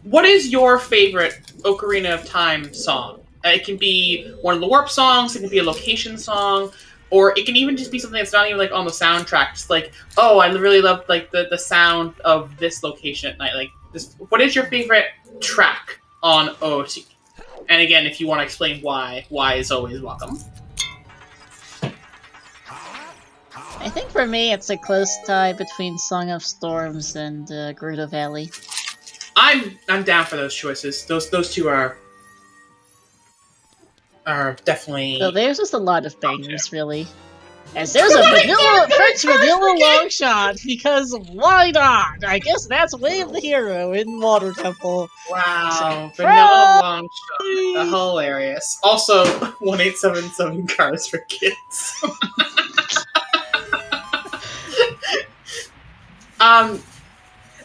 what is your favorite Ocarina of Time song? It can be one of the warp songs, it can be a location song, or it can even just be something that's not even like on the soundtrack. Just like, oh, I really love like the sound of this location at night. Like this. What is your favorite track on OOT? And again, if you want to explain why is always welcome. I think for me, it's a close tie between Song of Storms and Gerudo Valley. I'm down for those choices. Those two are definitely. So there's just a lot of bangers, really. As there's a vanilla long shot, because why not? I guess that's Wave the Hero in Water Temple. Wow, vanilla long shot, hilarious. Also, 1877 cars for kids. I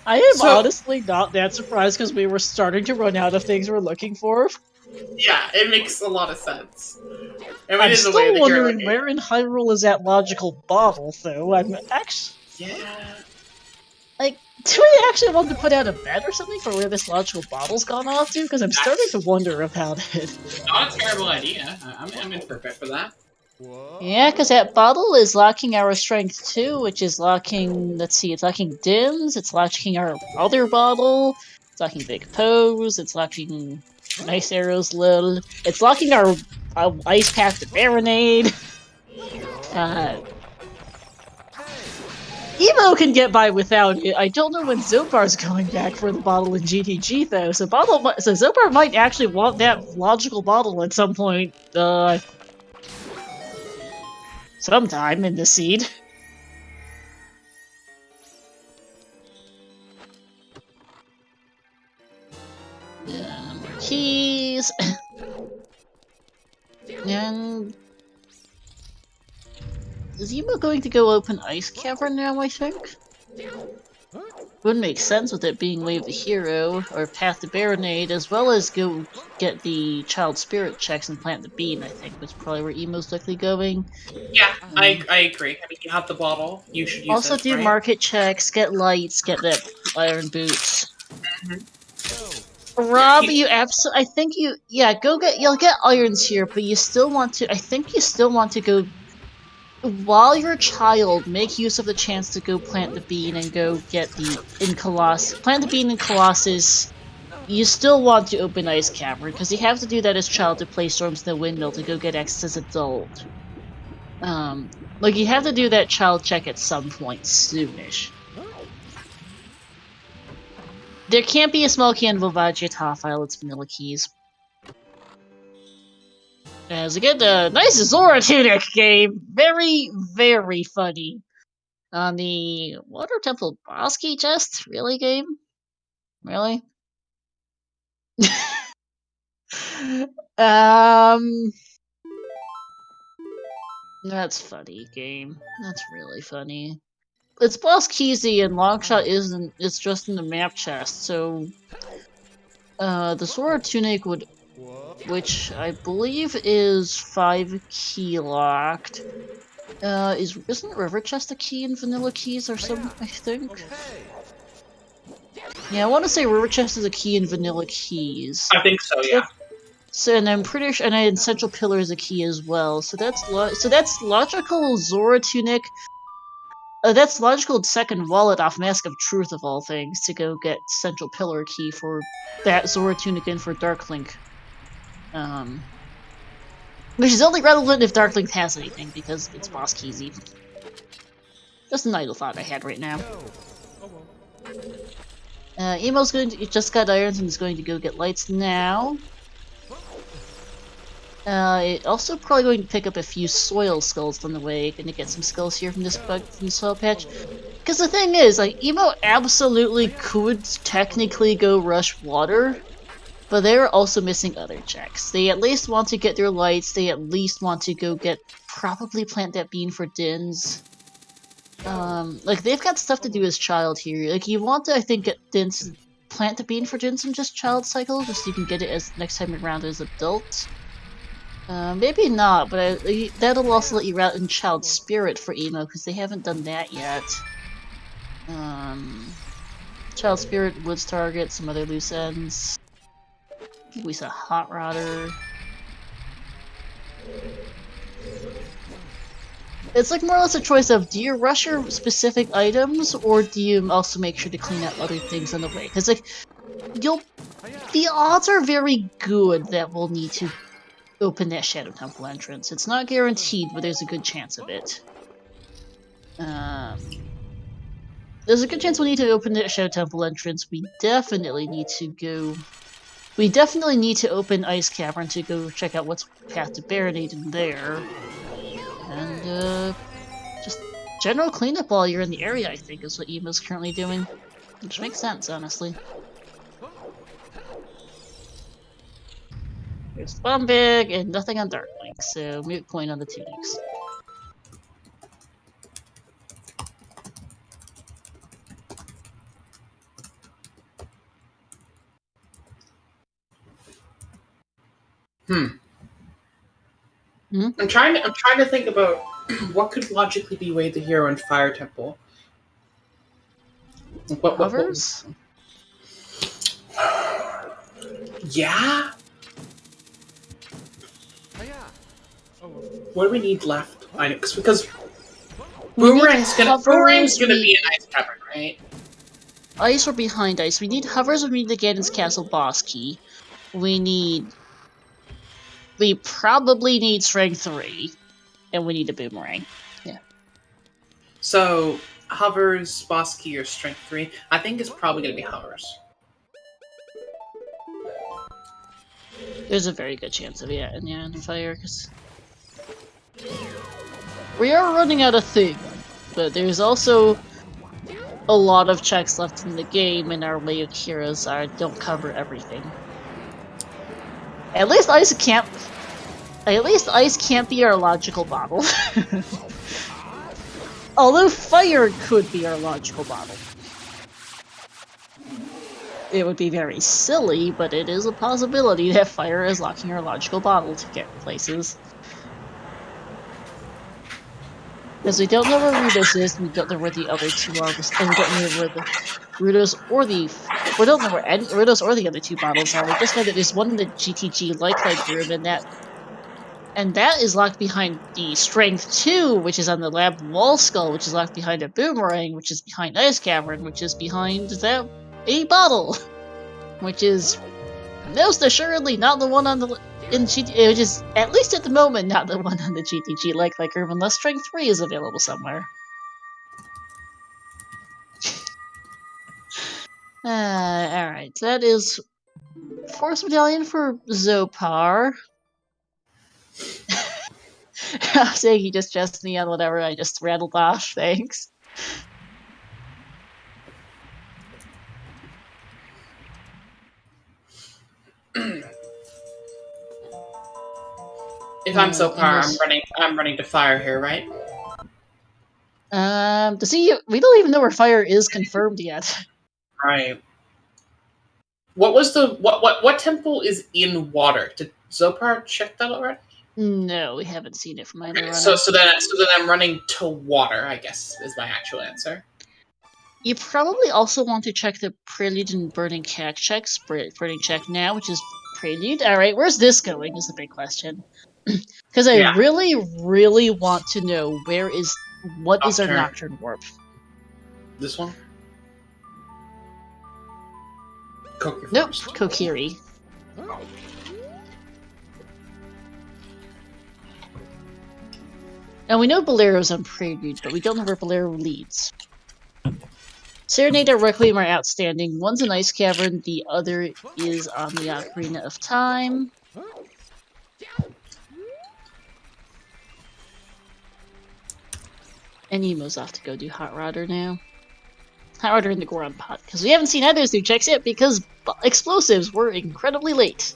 am honestly not that surprised because we were starting to run out of things we're looking for. Yeah, it makes a lot of sense. I'm still wondering where in Hyrule is that logical bottle, though. I'm actually... Yeah. Like, do we actually want to put out a bet or something for where this logical bottle's gone off to? Because I'm starting to wonder about it. Not a terrible idea. I'm in for a bet for that. Whoa. Yeah, because that bottle is locking our strength too, which is locking, let's see, it's locking Dims, it's locking our other bottle, it's locking Big Pose, it's locking Nice Arrows Lil, it's locking our Ice Path to Baronade. Evo can get by without it. I don't know when Xopar's going back for the bottle in GTG though, so Xopar might actually want that logical bottle at some point, sometime in the seed. More keys. And is Emo going to go open Ice Cavern now, I think? Wouldn't make sense with it being Wave the Hero, or Path to Baronade, as well as go get the Child Spirit checks and plant the bean, I think, which is probably where Emo's likely going. Yeah, I agree. I mean, you have the bottle, you should use it. Also do right? market checks, get lights, get that iron boots. Rob, you absolutely. I think you. Yeah, you'll get irons here, but you still want to. I think you still want to go. While you're a child, make use of the chance to go plant the bean and go get plant the bean in Colossus. You still want to open Ice Cavern, because you have to do that as child to play Storms in the Windmill to go get X as adult. Like, you have to do that child check at some point soonish. There can't be a small key on Volvagia Tawfile, it's vanilla keys. As again, the nice Zora Tunic game! Very, very funny. On the Water Temple boss key chest? Really, game? Really? That's funny, game. That's really funny. It's boss keysy and Longshot isn't, it's just in the map chest, so... the Zora Tunic would... which I believe is 5 key locked. Isn't River Chest a key in vanilla keys or something, I think? Yeah, I want to say River Chest is a key in vanilla keys. I think so, yeah. So, and I'm pretty sure, and Central Pillar is a key as well. So that's logical Zora Tunic. That's logical second wallet off Mask of Truth of all things to go get Central Pillar key for that Zora Tunic and for Darklink. Which is only relevant if Darklink has anything, because it's boss keys even. Just an idle thought I had right now. Emo's just got irons and is going to go get lights now. Also probably going to pick up a few soil skulls on the way. Gonna get some skulls here from this soil patch. Because the thing is, like, Emo absolutely could technically go rush water, but they're also missing other checks. They at least want to get their lights, they at least want to go probably plant that bean for Dins. Like, they've got stuff to do as child here. Like, you want to, I think, get Dins, plant the bean for Dins and just child cycle, just so you can get it as next time around as adult. Maybe not, but that'll also let you route in Child Spirit for Emo, because they haven't done that yet. Child Spirit, Woods Target, some other loose ends. We saw Hot Rodder. It's like more or less a choice of, do you rush your specific items, or do you also make sure to clean up other things on the way? Because, like, the odds are very good that we'll need to open that Shadow Temple entrance. It's not guaranteed, but there's a good chance of it. There's a good chance we'll need to open that Shadow Temple entrance. We definitely need to open Ice Cavern to go check out what's Path to Baronade in there. And, just general cleanup while you're in the area, I think, is what Emo's currently doing. Which makes sense, honestly. There's Bombig, and nothing on Darklink, so moot point on the tunics. I'm trying to think about what could logically be way the hero in Fire Temple. Hovers? Yeah. What do we need left? Because Boomerang's gonna be an Ice Cavern, right? Ice or behind ice. We need hovers. We need the Ganon's Castle boss key. We probably need Strength 3. And we need a Boomerang. Yeah. So, hovers, boss key, or Strength 3. I think it's probably going to be hovers. There's a very good chance of it, and yeah, in fire, because we are running out of things, but there's also a lot of checks left in the game, and our layered heroes don't cover everything. At least ice can't be our logical bottle. Although fire could be our logical bottle. It would be very silly, but it is a possibility that fire is locking our logical bottle to get places. Because we don't know where Rudos is, and we don't know where the other two are, and we don't know where the Rudos or the... We don't know where any Rudos or the other two bottles are. We just know that there's one in the GTG like room, and that is locked behind the Strength 2, which is on the Lab Wall Skull, which is locked behind a Boomerang, which is behind Ice Cavern, which is behind that a bottle, which is most assuredly not the one on the which is at least at the moment not the one on the GTG like room, unless Strength 3 is available somewhere. Alright, that is Force Medallion for Xopar. I was saying you just dressed me on whatever I just rattled off, thanks. If I'm Xopar, I'm running to fire here, right? To see, we don't even know where fire is confirmed yet. Right. What was what temple is in water? Did Xopar check that already? No, we haven't seen it from either. So then I'm running to water, I guess, is my actual answer. You probably also want to check the Prelude and Burning Cat checks. Burning check now, which is Prelude. Alright, where's this going is the big question. Because I Yeah. really, really want to know what is our Nocturne. Nocturne Warp. This one? Kokiri Nope, first. Kokiri. And we know Bolero's on Prelude, but we don't know where Bolero leads. Serenade and Requiem are outstanding. One's an Ice Cavern, the other is on the Ocarina of Time. And Emo's off to go do Hot Rodder now. Hot Rodder in the Goron pot, because we haven't seen either of those new checks yet, because explosives were incredibly late.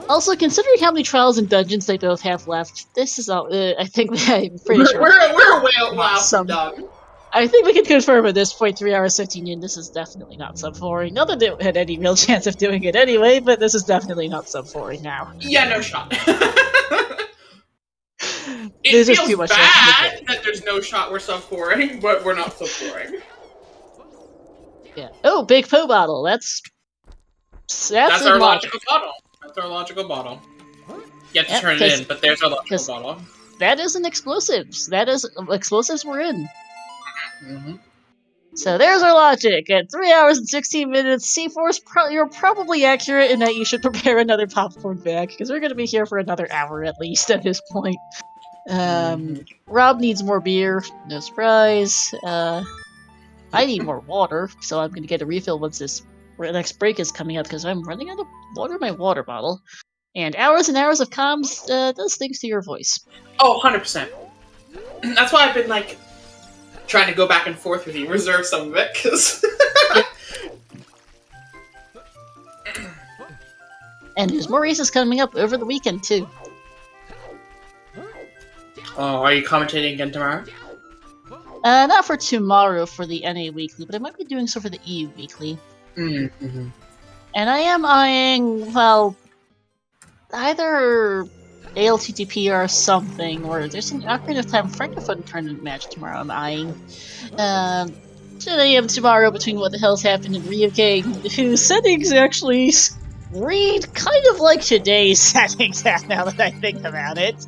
Also, considering how many trials and dungeons they both have left, this is all. I think I'm pretty sure. We're way out wow from done. I think we can confirm at this point, 3 hours 15 in, this is definitely not sub 4ing. Not that it had any real chance of doing it anyway, but this is definitely not sub 4ing now. Yeah, no shot. There's It just too feels much bad that there's no shot we're sub 4ing, but we're not sub 4ing. Yeah. Oh, big Poe bottle. That's our logical bottle. That's our logical bottle. You have to turn it in, but there's our logical bottle. That isn't explosives. Explosives were in. Mm-hmm. So there's our logic. At 3 hours and 16 minutes, C4's you're probably accurate in that you should prepare another popcorn bag, because we're going to be here for another hour at least at this point. Rob needs more beer, no surprise. I need more water, so I'm going to get a refill once this next break is coming up, because I'm running out of water in my water bottle. And hours of comms does things to your voice. Oh, 100%. That's why I've been, like, trying to go back and forth with you, reserve some of it, because... And there's more races coming up over the weekend, too. Oh, are you commentating again tomorrow? Not for tomorrow for the NA Weekly, but I might be doing so for the EU Weekly. Mm-hmm. And I am eyeing, well, either ALTTP or something, or there's an Ocarina of Time Francophone tournament match tomorrow I'm eyeing. 10 AM tomorrow between What the Hell's Happened in Ryuke, whose settings actually read kind of like today's settings now that I think about it.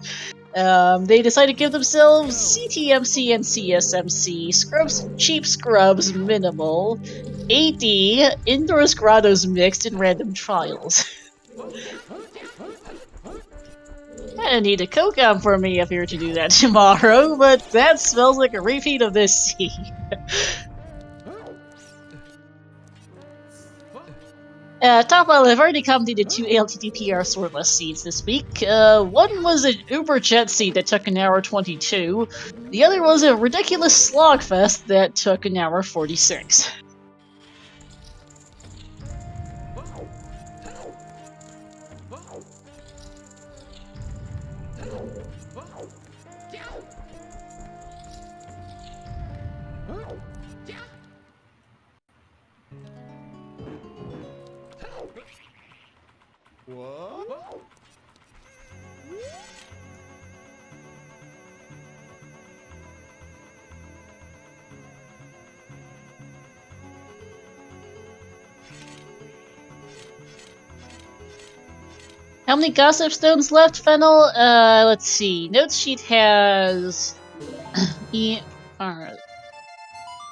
They decided to give themselves CTMC and CSMC, scrubs, cheap scrubs, minimal, AD, indoors grottos mixed, and random trials. I need a Kokon for me if you're to do that tomorrow, but that smells like a repeat of this scene. Top level, I've already completed 2 ALTTPR swordless seeds this week. One was an Uber jet seed that took an hour 22. The other was a ridiculous slogfest that took an hour 46. What? How many gossip stones left, Fennel? Let's see. Notes sheet has... Alright.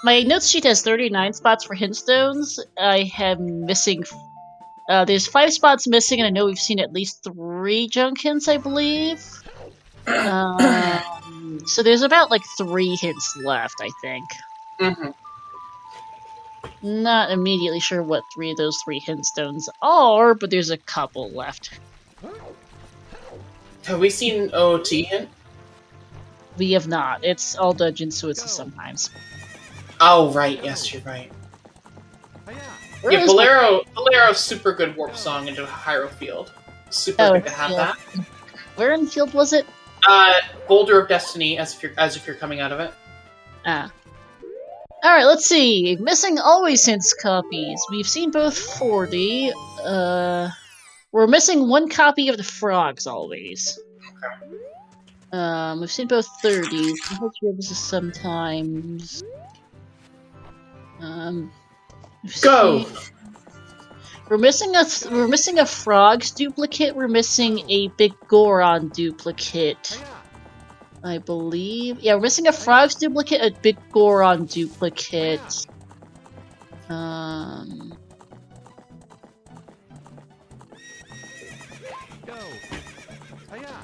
My notes sheet has 39 spots for hint stones. I have missing... there's 5 spots missing, and I know we've seen at least 3 junk hints, I believe. So there's about, like, 3 hints left, I think. Mm-hmm. Not immediately sure what 3 of those 3 hint stones are, but there's a couple left. Have we seen OT hint? We have not. It's all dungeons, so it's a sometimes. Oh, right. Yes, you're right. Yeah, Bolero's super good warp song into Hyrule Field. Super good to have that. Where in Field was it? Boulder of Destiny, as if you're coming out of it. Ah. Alright, let's see. Missing always hints copies. We've seen both 40. We're missing 1 copy of the frogs always. Okay. We've seen both 30s. Sometimes rivers sometimes. Go! We're missing a Frogs duplicate. We're missing a Big Goron duplicate. I believe. Yeah, we're missing a Frogs duplicate, a Big Goron duplicate.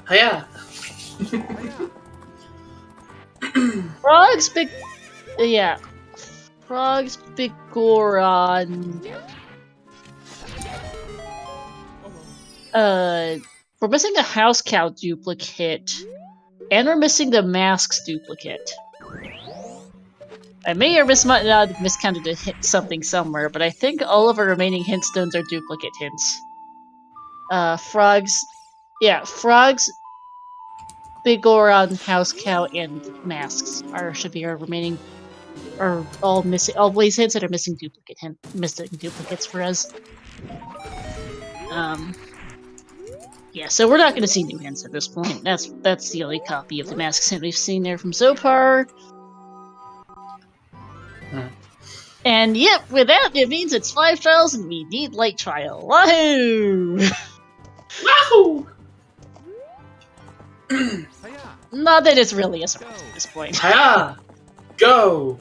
Hiya! Frogs, Big. Yeah. Frogs, Big Goron. We're missing a House Cow duplicate. And we're missing the Masks duplicate. I may or might not have miscounted a hint something somewhere, but I think all of our remaining hint stones are duplicate hints. Frogs. Yeah, Frogs, Big Goron, House Cow, and Masks should be our remaining. Are all missing. All these hints that are missing duplicates for us. Yeah, so we're not going to see new hints at this point. That's the only copy of the Masks hint we've seen there from Xopar. And yep, with that, it means it's 5 trials and we need light trial. Wahoo! Wahoo! Not that it's really a surprise at this point. Hiya! Go!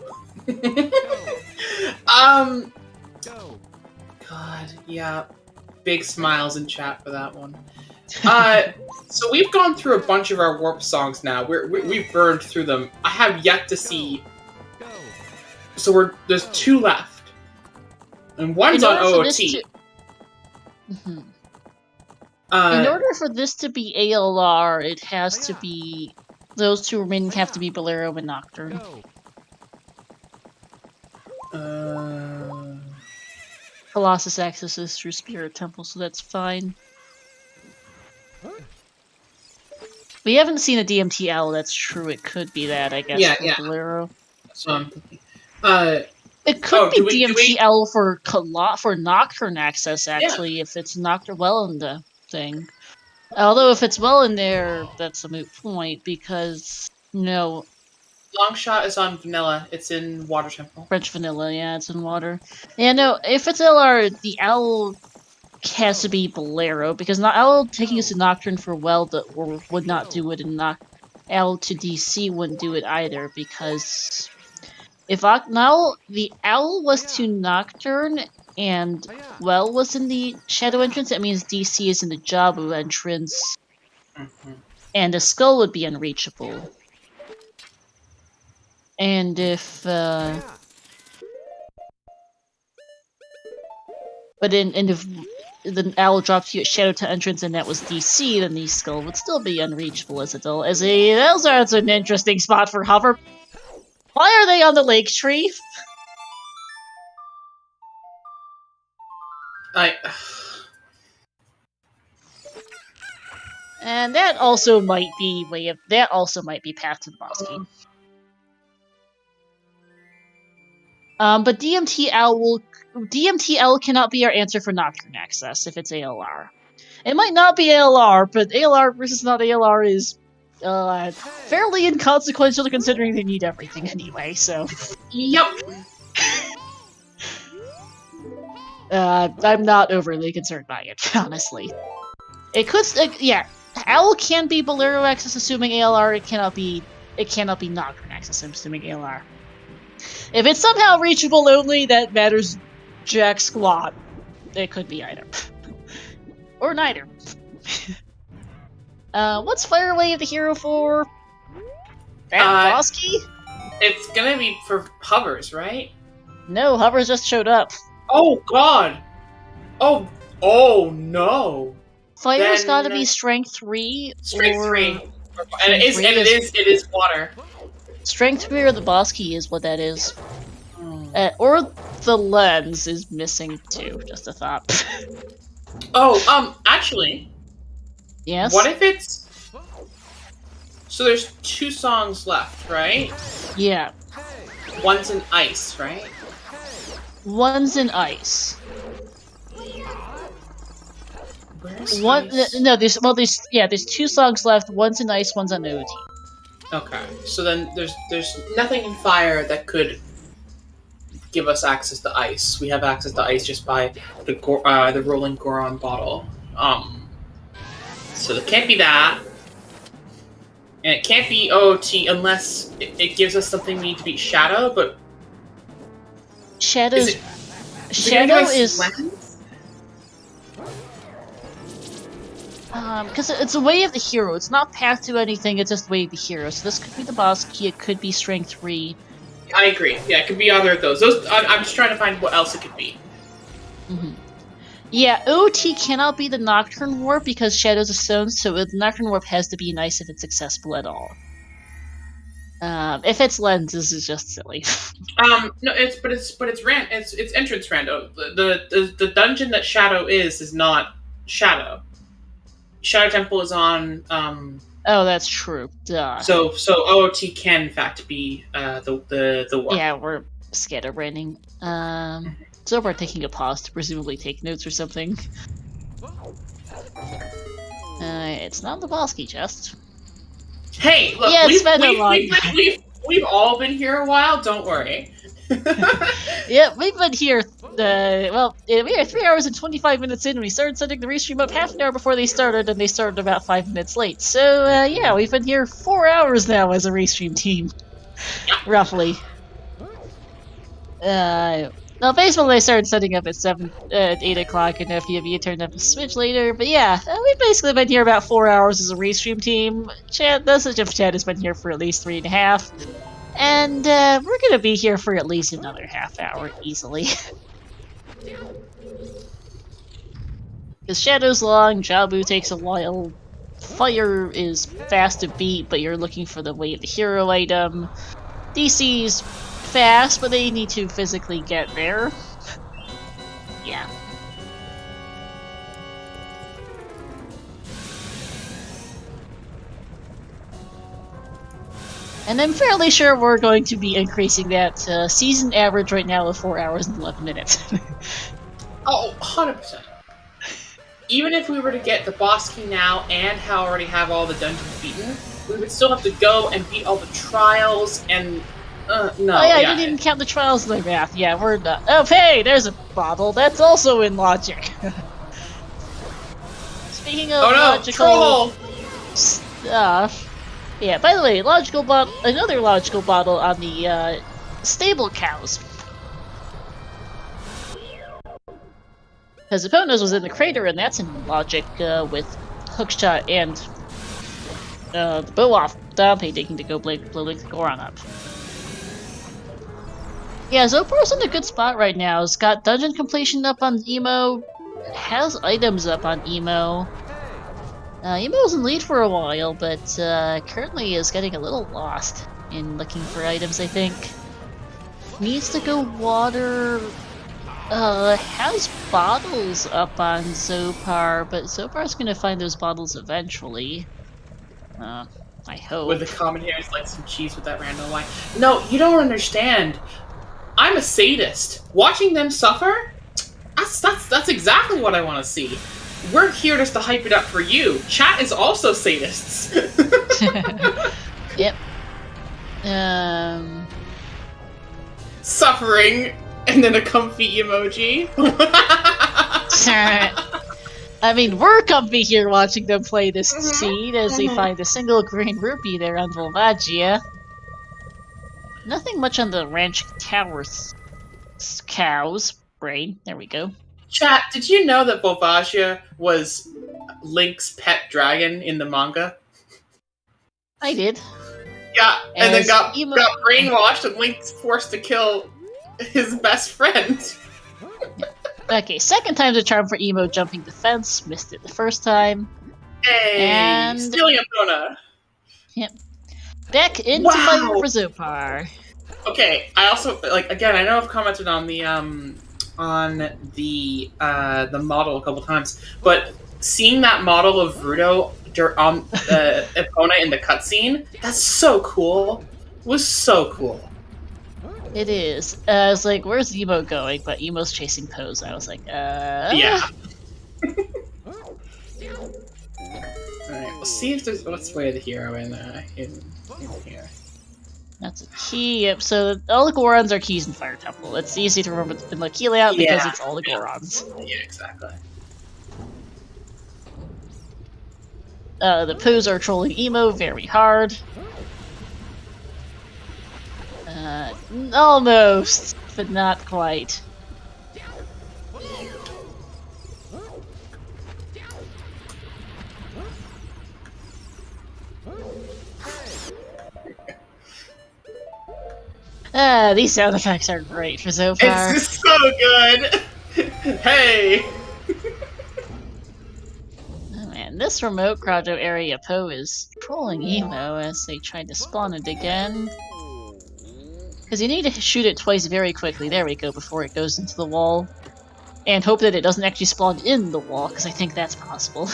God, yeah. Big smiles in chat for that one. So we've gone through a bunch of our warp songs now. We've burned through them. I have yet to see. So there's 2 left, and one's on OOT. In order for this to be ALR, it has to be those 2 remaining have to be Bolero and Nocturne. Colossus accesses through Spirit Temple, so that's fine. We haven't seen a DMTL, that's true. It could be that, I guess, for Bolero. So I'm thinking. It could be DMTL for Nocturne access, actually, if it's Nocturne well in the thing. Although if it's well in there, that's a moot point, because, no. Longshot is on Vanilla. It's in Water Temple. French Vanilla, yeah, it's in water. Yeah, no, if it's LR, the Owl has to be Bolero, because Owl taking us to Nocturne for well would not do it, and Owl to DC wouldn't do it either, because if the Owl was to Nocturne and well was in the Shadow entrance, that means DC is in the Jabu entrance, and the Skull would be unreachable. And if if the Owl dropped you at Shadow to entrance and that was DC, then the Skull would still be unreachable that's an interesting spot for Hover. Why are they on the lake tree? And that also might be Path to the Boss King. But DMTL cannot be our answer for Nocturne access if it's ALR. It might not be ALR, but ALR versus not ALR is fairly inconsequential considering they need everything anyway, so. Yep. I'm not overly concerned by it, honestly. It could, Owl can be Bolero access assuming ALR, it cannot be Nocturne access, I'm assuming ALR. If it's somehow reachable only, that matters jack squat. It could be either. Or neither. What's Fire Wave the hero for? Bosky? It's gonna be for Hovers, right? No, Hovers just showed up. Oh god! Oh no! Fire's gotta be Strength 3. Strength 3. And it is water. Strength 3 or the boss key is what that is. Or the lens is missing too, just a thought. Actually. Yes? What if it's... So there's 2 songs left, right? Yeah. One's in ice, right? One's in ice. Where's One, Ice? no, there's 2 songs left. One's in Ice, one's on OT. Okay, so then there's nothing in Fire that could give us access to Ice. We have access to Ice just by the rolling Goron bottle. So it can't be that, and it can't be OOT unless it gives us something we need to beat Shadow. But Shadow is because it's a way of the hero. It's not path to anything. It's just way of the hero. So this could be the boss key. It could be strength 3. I agree. Yeah, it could be either of those. I'm just trying to find what else it could be. Mm-hmm. Yeah, OT cannot be the Nocturne Warp because Shadow's a stone, so the Nocturne Warp has to be nice if it's accessible at all. If it's Lens, this is just silly. No, it's entrance rando. The dungeon that Shadow is not Shadow. Shadow Temple is on. Oh, that's true. Duh. So OOT can in fact be the warp. Yeah, we're scatterbraining. Xopar taking a pause to presumably take notes or something. It's not the boss key chest. Hey, look, Yeah, we've all been here a while. Don't worry. Yeah, we've been here. We are 3 hours and 25 minutes in, and we started setting the restream up half an hour before they started, and they started about 5 minutes late. So, yeah, we've been here 4 hours now as a restream team. Roughly. Well, basically, they started setting up at 8 o'clock, and FPV turned up a switch later. But yeah, we've basically been here about 4 hours as a restream team. Message of Chad has been here for at least 3.5. And we're gonna be here for at least another half hour, easily. Because Shadow's long, Jabu takes a while, Fire is fast to beat, but you're looking for the way of the hero item. DC's fast, but they need to physically get there. Yeah. And I'm fairly sure we're going to be increasing that season average right now of 4 hours and 11 minutes. Oh, 100%. Even if we were to get the boss key now and already have all the dungeons beaten, we would still have to go and beat all the trials and... no. Oh yeah, I didn't even count the trials in the math. Yeah, we're done. Oh, hey, there's a bottle. That's also in logic. Speaking of logical stuff... Yeah, by the way, another logical bottle on the stable cows. Because Epona's was in the crater, and that's in logic with Hookshot and the bow off Dante taking to go blow the Goron up. Yeah, Xopar's in a good spot right now. It's got dungeon completion up on Emo, has items up on Emo. Emo was in lead for a while, but currently is getting a little lost in looking for items, I think. Needs to go water... has bottles up on Xopar, but Zopar's gonna find those bottles eventually. I hope. With the commentaries like some cheese with that random line. No, you don't understand. I'm a sadist. Watching them suffer, that's exactly what I want to see. We're here just to hype it up for you. Chat is also sadists. Yep. Suffering, and then a comfy emoji. I mean, we're comfy here watching them play this seed as they find a single green rupee there on Volvagia. Nothing much on the ranch towers. Cows. Brain. There we go. Chat, did you know that Volvagia was Link's pet dragon in the manga? I did. Yeah, and then got brainwashed and Link's forced to kill his best friend. Okay, second time's a charm for Emo jumping the fence. Missed it the first time. Hey, and stealing Epona. Yep. Back into Fire for Xopar. Okay, I also again. I know I've commented on the model a couple times, but seeing that model of Rudo on Epona in the cutscene, that's so cool. It was so cool. It is. I was like, where's Emo going? But Emo's chasing Pose. I was like, Yeah. Alright, we'll see if there's what's the way of the hero in here. That's a key. Yep. So all the Gorons are keys in Fire Temple. It's easy to remember the key layout because Yeah. it's all the Gorons. Yeah, exactly. The Poos are trolling Emo very hard. Almost, but not quite. These sound effects are great for Xopar. It's so good! Hey! Oh man, this remote grotto area Po is trolling Emo as they tried to spawn it again. Because you need to shoot it twice very quickly, there we go, before it goes into the wall. And hope that it doesn't actually spawn in the wall, because I think that's possible.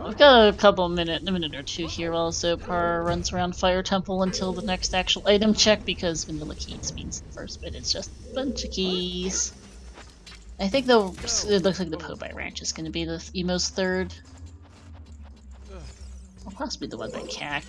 I've got a minute or two here while Xopar runs around Fire Temple until the next actual item check, because vanilla keys means the first bit it's just a bunch of keys. I think it looks like the Pobai Ranch is going to be the Emo's third. Or possibly the one by Cac.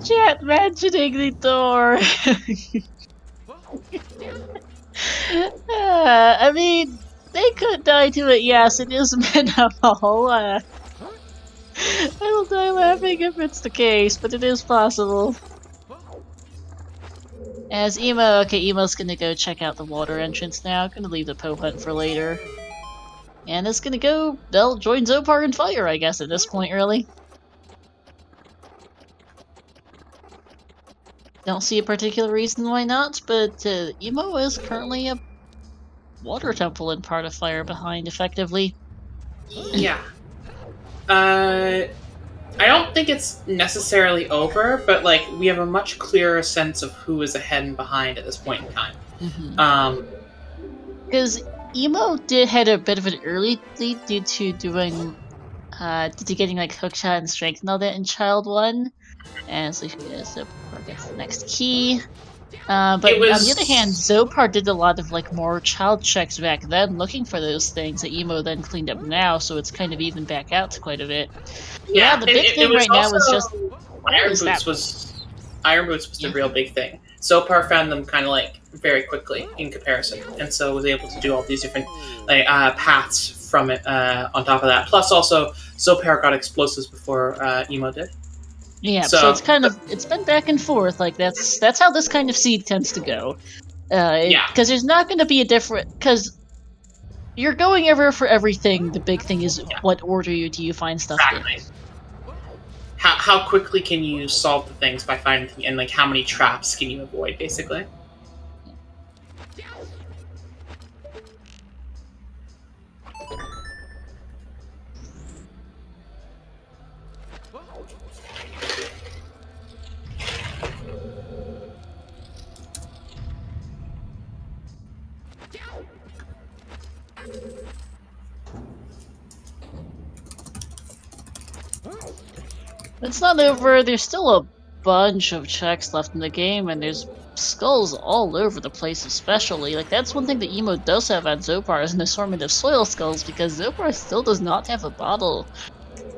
Chat mentioning the door. I mean, they could die to it, yes, it is minimal. I will die laughing if it's the case, but it is possible. As Emo, okay, Emo's gonna go check out the water entrance now. Gonna leave the Po hunt for later. And it's gonna go, they'll join Xopar in fire, I guess, at this point, really. Don't see a particular reason why not, but Emo is currently a water temple in part of Fire behind, effectively. Yeah. I don't think it's necessarily over, but like we have a much clearer sense of who is ahead and behind at this point in time. Because Emo had a bit of an early lead due to getting like hookshot and strength and all that in Child 1. And so Xopar gets the next key. But on the other hand, Xopar did a lot of like more child checks back then, looking for those things that Emo then cleaned up now, so it's kind of even back out to quite a bit. Yeah, the big thing right now is just Iron Boots was the real big thing. Xopar found them kind of like very quickly in comparison, and so was able to do all these different like paths from it. On top of that, plus also Xopar got explosives before Emo did. Yeah, so it's kind of it's been back and forth. Like that's how this kind of seed tends to go. Because there's not going to be a different because you're going everywhere for everything. The big thing is what order do you find stuff in. How quickly can you solve the things by finding and like how many traps can you avoid basically? It's not over. There's still a bunch of checks left in the game, and there's skulls all over the place especially. Like, that's one thing that Emo does have on Xopar is an assortment of soil skulls, because Xopar still does not have a bottle.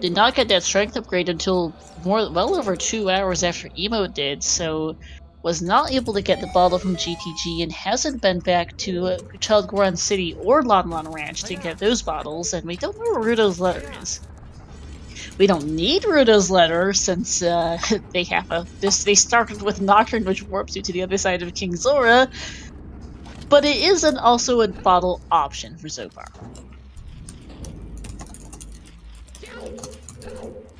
Did not get that strength upgrade until well over 2 hours after Emo did, so was not able to get the bottle from GTG and hasn't been back to Child Goron City or Lon Lon Ranch to get those bottles, and we don't know where Rudo's letter is. We don't need Rudo's letter since they have they started with Nocturne, which warps you to the other side of King Zora, but it is also a bottle option for Xopar.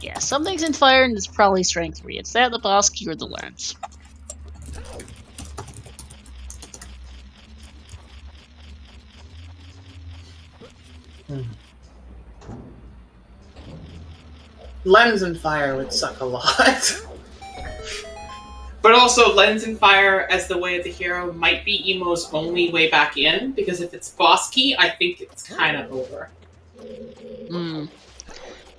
Yeah, something's in fire and it's probably strength 3. It's that, the boss key, or the lens. Lens and fire would suck a lot. But also, Lens and Fire as the way of the hero might be Emo's only way back in, because if it's boss key, I think it's kind of over.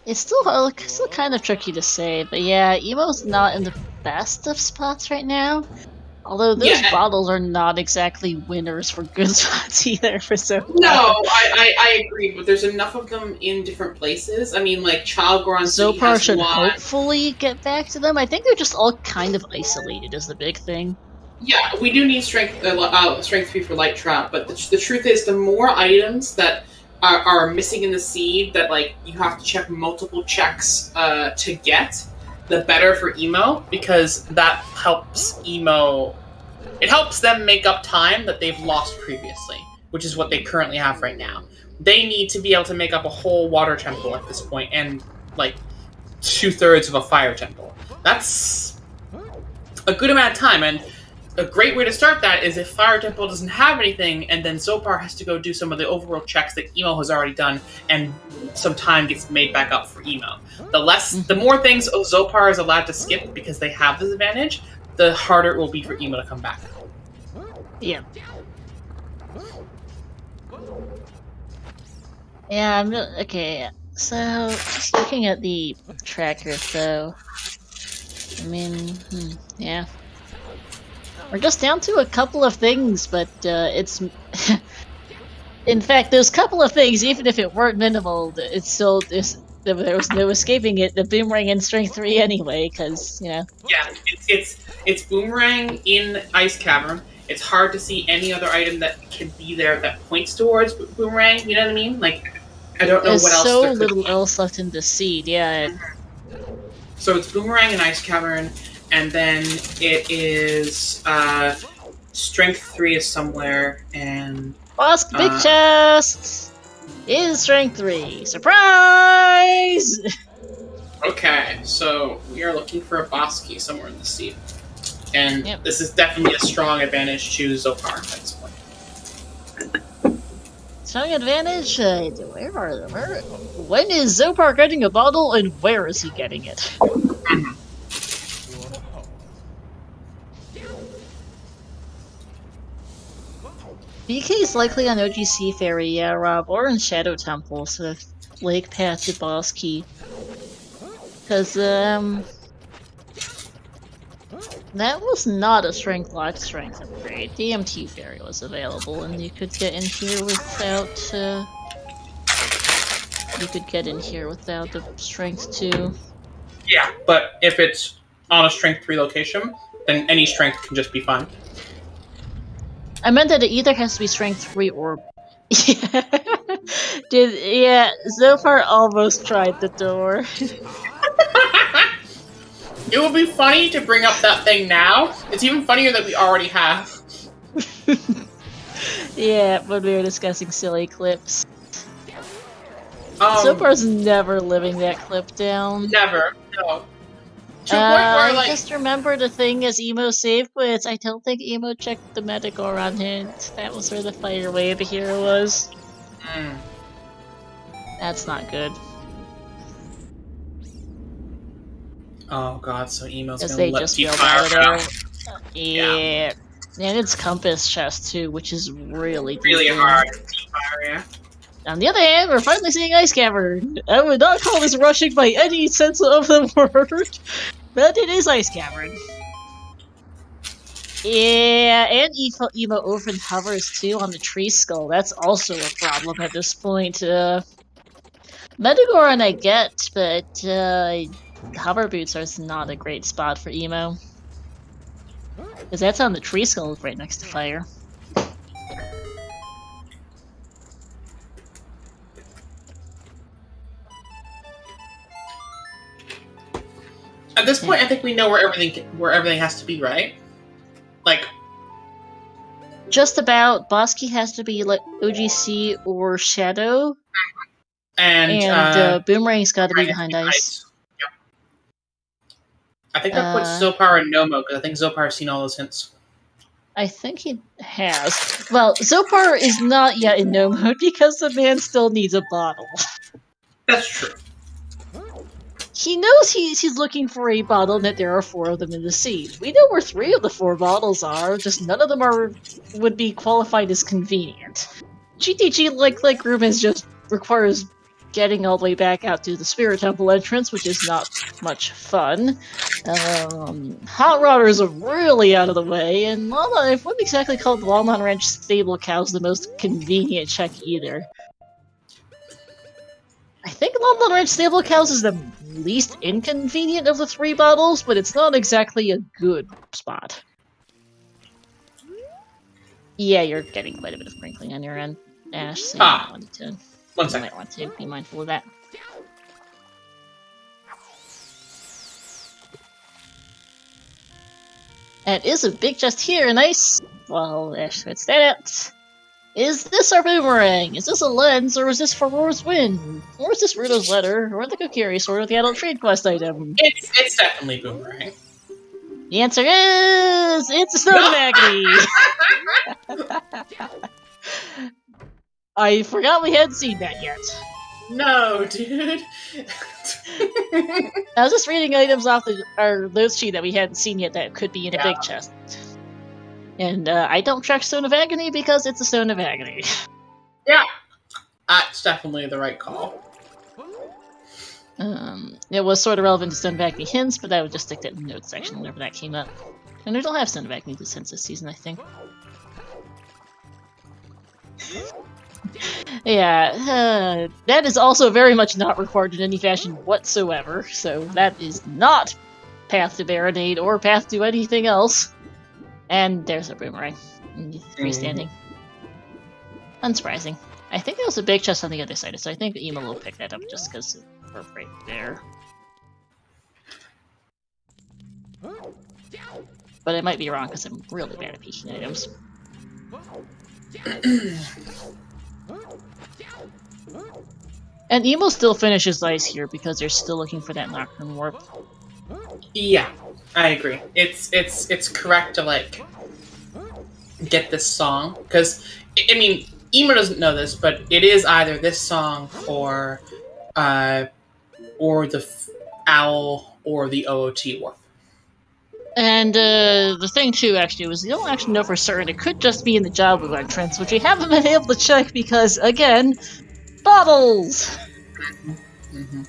It's still kind of tricky to say, but yeah, Emo's not in the best of spots right now. Although those bottles are not exactly winners for good spots either for Zopar. No, I agree, but there's enough of them in different places. I mean, like, Child Goron City Zopar has should one. hopefully get back to them. I think they're just all kind of isolated is the big thing. Yeah, we do need strength 3 for Light Trap, but the truth is, the more items that are missing in the seed that, like, you have to check multiple checks to get, the better for Emo, because that helps Emo. It helps them make up time that they've lost previously, which is what they currently have right now. They need to be able to make up a whole water temple at this point, and like 2/3 of a fire temple. That's a good amount of time, and a great way to start that is if Fire Temple doesn't have anything, and then Zopar has to go do some of the overworld checks that Emo has already done, and some time gets made back up for Emo. The more things Zopar is allowed to skip because they have this advantage, the harder it will be for Emo to come back. Yeah. Yeah, I'm okay. So, just looking at the tracker, though. I mean, yeah. We're just down to a couple of things, but it's. In fact, those couple of things, even if it weren't minimal, it's still there was no escaping it. The Boomerang in Strength 3 anyway, because Yeah, it's Boomerang in Ice Cavern. It's hard to see any other item that can be there that points towards Boomerang. You know what I mean? Like, I don't know There's what else. so there could little be. else left in the seed. Yeah. So it's Boomerang and Ice Cavern, and then it is Strength 3 is somewhere, and Bosk Big Chest is Strength 3. Surprise! okay, so we are looking for a boss key somewhere in the seed, and this is definitely a strong advantage to Zopar at this point. Strong advantage? When is Zopar getting a bottle, and where is he getting it? BK is likely on OGC Ferry, yeah, Rob, or in Shadow Temple, so Lake Path to Boss Key. Because, that was not a strength lock strength upgrade. DMT Ferry was available, and you could get in here without, the strength 2. Yeah, but if it's on a strength 3 location, then any strength can just be fine. I meant that it either has to be strength 3 or... Zopar almost tried the door. It would be funny to bring up that thing now. It's even funnier that we already have. Yeah, when we were discussing silly clips. Zopar's never living that clip down. Never, no. To a point where, like, just remember the thing as Emo save quits. I don't think Emo checked the Metagore on hint. That was where the fire wave hero was. That's not good. Oh god, so Emo's gonna they let just you yelled fire out out. Yeah. And it's Compass Chest too, which is really hard to fire, yeah. On the other hand, we're finally seeing Ice Cavern. I would not call this rushing by any sense of the word, but it is Ice Cavern. Yeah, and Emo often hovers too on the tree skull. That's also a problem at this point. Metagoron I get, but hover boots are not a great spot for Emo. Because that's on the tree skull right next to fire. At this point, I think we know where everything has to be, right? Like, just about. Boss Key has to be like OGC or Shadow, and Boomerang's got to be behind ice. Yep. I think that puts Zopar and Nomo, because I think Zopar's seen all those hints. I think he has. Well, Zopar is not yet in no mode because the man still needs a bottle. That's true. he knows he's looking for a bottle and that there are 4 of them in the seed. We know where 3 of the 4 bottles are, just none of them would be qualified as convenient. GTG like room is just requires getting all the way back out to the Spirit Temple entrance, which is not much fun. Hot Rodders are really out of the way, and I wouldn't exactly call the Walnut Ranch Stable Cows the most convenient check either. I think Walnut Ranch Stable Cows is the least inconvenient of the 3 bottles, but it's not exactly a good spot. Yeah, you're getting quite a bit of crinkling on your end, Ash, so you might want to, might want to be mindful of that. And is a big chest here, nice! Well, Ash, let's stand out. Is this our boomerang? Is this a lens, or is this for Roar's win? Or is this Rudo's letter, or the Kokiri sword, or the adult trade quest item? It's definitely boomerang. The answer is... it's a Stone of Agony! I forgot we hadn't seen that yet. No, dude. I was just reading items off our loot sheet that we hadn't seen yet that could be in a big chest. And I don't track Stone of Agony because it's a Stone of Agony. Yeah, that's definitely the right call. It was sort of relevant to Stone of Agony hints, but I would just stick that in the notes section whenever that came up. And we don't have Stone of Agony hints this season, I think. Yeah, that is also very much not required in any fashion whatsoever, so that is not Path to Baronade or Path to anything else. And there's a boomerang. Freestanding. Unsurprising. I think there was a big chest on the other side, so I think Ema will pick that up just because we're right there. But I might be wrong because I'm really bad at picking items. And Emo still finishes ice here because they're still looking for that Nocturne Warp. Yeah, I agree. It's correct to like get this song because I mean Emo doesn't know this, but it is either this song or the owl or the OOT Warp. And the thing too, actually, was you don't actually know for certain. It could just be in the Jabu entrance, which we haven't been able to check because, again, bottles. Mm-hmm.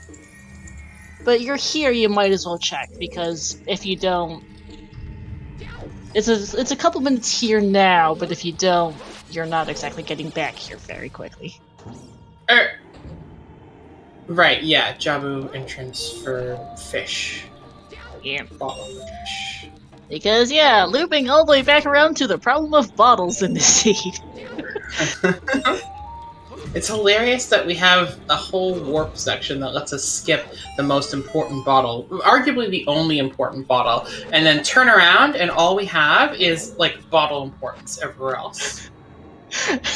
But you're here, you might as well check because if you don't, it's a couple minutes here now. But if you don't, you're not exactly getting back here very quickly. Right? Yeah, Jabu entrance for fish. Yeah. Bottle of fish. Because, yeah, looping all the way back around to the problem of bottles in the seed. It's hilarious that we have a whole warp section that lets us skip the most important bottle, arguably the only important bottle, and then turn around and all we have is, like, bottle importance everywhere else.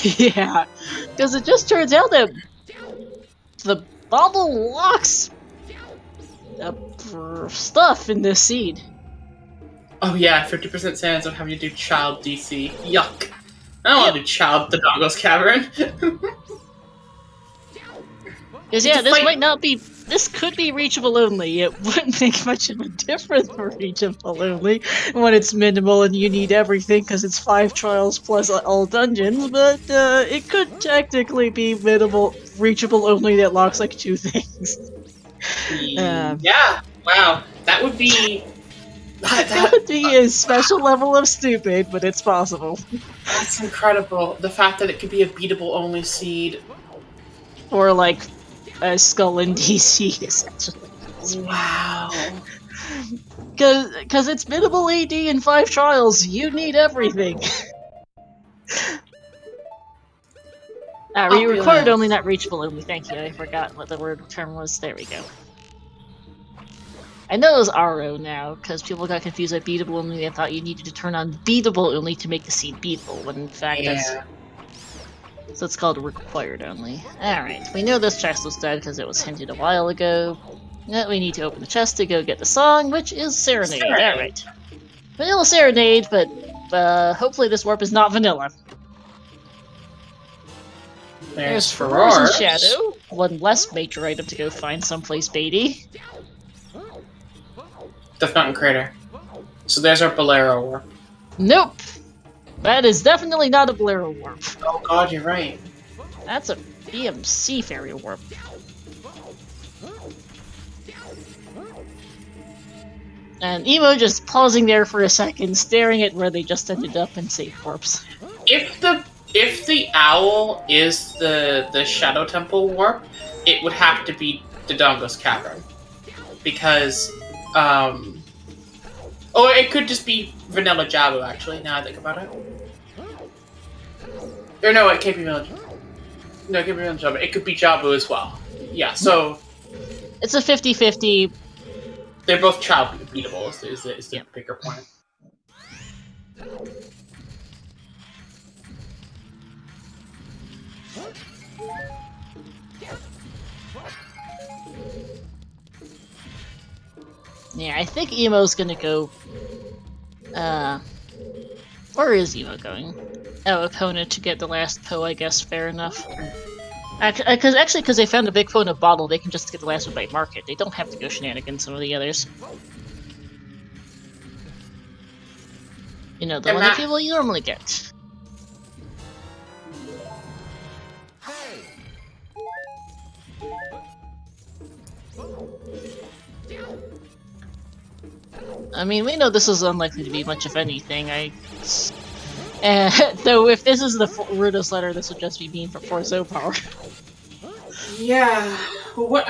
Yeah, because it just turns out that the bottle locks stuff in this seed. Oh yeah, 50% chance of having to do Child DC. Yuck. I don't want to do Child the Doggo's Cavern. Because yeah, this could be reachable only. It wouldn't make much of a difference for reachable only when it's minimal and you need everything because it's 5 trials plus all dungeons, but it could technically be minimal, reachable only that locks like 2 things. Yeah, wow, that would be... That would be a special level of stupid, but it's possible. That's incredible. The fact that it could be a beatable only seed. Or like a skull and DC, essentially. Wow. Because it's minimal AD in 5 trials, you need everything. Required only, not reachable only. Thank you, I forgot what the term was. There we go. I know it was RO now, because people got confused at beatable only. They thought you needed to turn on beatable only to make the seed beatable, when in fact that's... So it's called required only. Alright, we know this chest was dead because it was hinted a while ago. Now we need to open the chest to go get the song, which is Serenade. Alright. Vanilla Serenade, but hopefully this warp is not vanilla. There's Frozen Shadow. One less major item to go find someplace baity. Death Mountain Crater. So there's our Bolero warp. Nope! That is definitely not a Bolero warp. Oh god, you're right. That's a BMC fairy warp. And Emo just pausing there for a second, staring at where they just ended up in safe warps. If the owl is the Shadow Temple warp, it would have to be Dodongo's Cavern. Because, oh, it could just be Vanilla Jabu, actually, now I think about it. Or no, it can't be Vanilla Jabu. No, it can't be Vanilla Jabu. It could be Jabu as well. Yeah, so... It's a 50-50. They're both child beatable, is the bigger point. Yeah, I think Emo's gonna go... Where is Emo going? Oh, opponent to get the last Poe, I guess, fair enough. Because they found a big Poe in a bottle, they can just get the last one by market. They don't have to go shenanigans some of the others. You know, the one that people you normally get. I mean, we know this is unlikely to be much of anything. Though if this is the Rudos letter, this would just be mean for Xopar. Yeah. What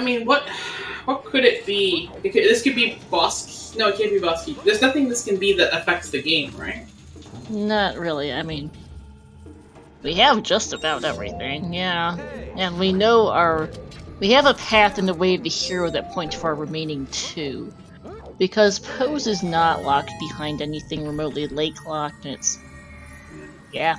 could it be? This could be boss. No, it can't be boss key. There's nothing this can be that affects the game, right? Not really. I mean, we have just about everything. Yeah, and we know we have a path in the way of the hero that points to our remaining 2. Because Pose is not locked behind anything remotely lake-locked, and it's... yeah.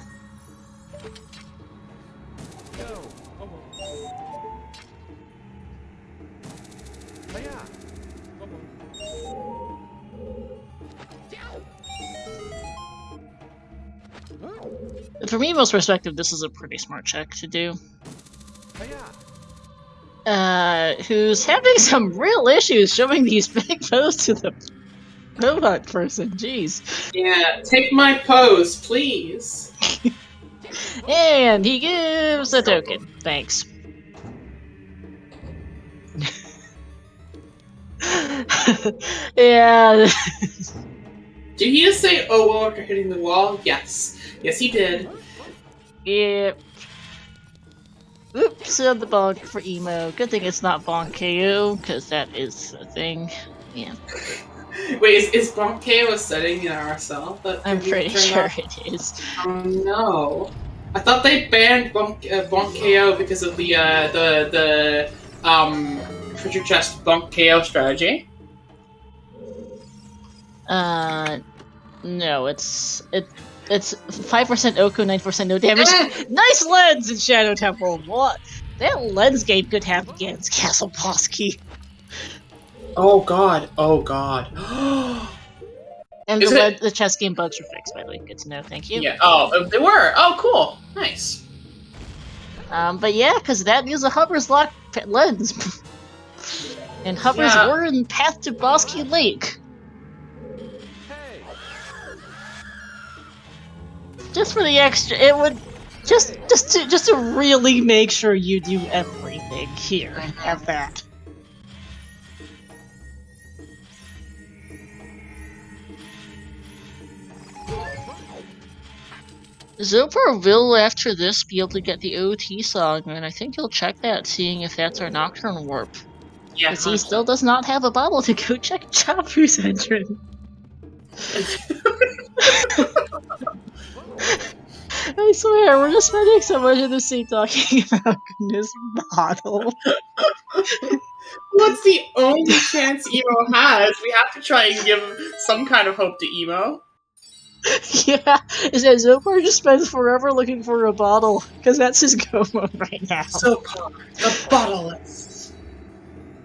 From Emo's perspective, this is a pretty smart check to do. Who's having some real issues showing these big poses to the robot person, jeez. Yeah, take my pose, please. And he gives a token. Thanks. Yeah. Did he just say "oh" after hitting the wall? Yes. Yes, he did. Yep. Oops, on the bonk for Emo. Good thing it's not bonk KO, because that is a thing. Yeah. Wait, is bonk KO a setting in RSL? I'm pretty sure it is. Oh no. I thought they banned bonk KO because of the treasure chest bonk KO strategy. No, it's 5% Oko, 9% no damage. Nice lens in Shadow Temple. What? That lens game could have against Castle Boss Key. Oh god. Oh god. And the chess game bugs were fixed, by the way. Good to know. Thank you. Yeah. Oh, they were. Oh, cool. Nice. But yeah, because that is a Hubber's lock lens, and Hubbers were in path to Boss Key Lake. Just for the extra, it would just to really make sure you do everything here and have that. Xopar will, after this, be able to get the OT song, and I think he'll check that, seeing if that's our Nocturne Warp. Yeah. Because he still does not have a bottle to go check Chapu's entrance. I swear, we're just spending so much of the scene talking about this bottle. What's the only chance Emo has? We have to try and give some kind of hope to Emo. Yeah, is that Xopar just spends forever looking for a bottle, because that's his go mode right now. Xopar, the bottleless.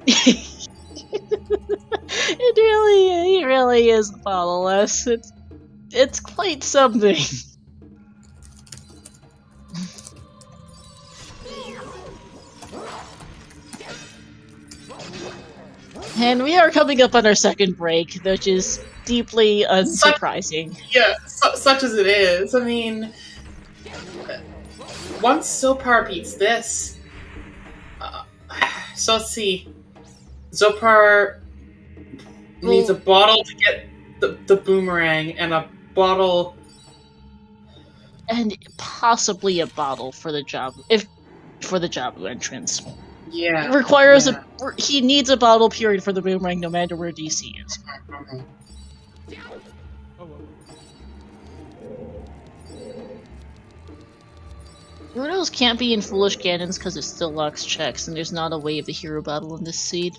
He really is bottleless. It's quite something. And we are coming up on our second break, which is deeply unsurprising. Such as it is. I mean, once Xopar beats this, so let's see. Xopar needs a bottle to get the boomerang, and a bottle, and possibly a bottle for the Jabu entrance. Yeah, it requires he needs a bottle period for the boomerang, no matter where DC is. Mm-hmm. Rudos can't be in Foolish Cannons because it still locks checks, and there's not a way of the hero bottle in this seed.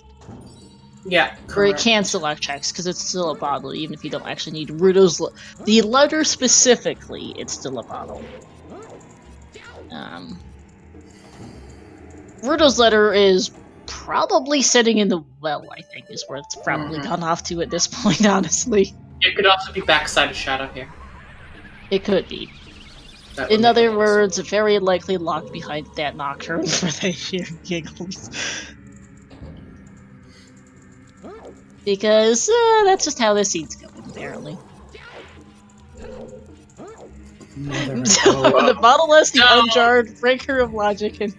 Yeah, correct. Or it can still lock checks because it's still a bottle, even if you don't actually need Rudo's. The letter specifically, it's still a bottle. Rudo's letter is probably sitting in the well, I think, is where it's probably gone off to at this point, honestly. It could also be backside of Shadow here. It could be. In other words, very likely locked behind that Nocturne for the sheer giggles. Because that's just how this seed's going, apparently. The bottle-less, the unjarred, breaker of logic, and...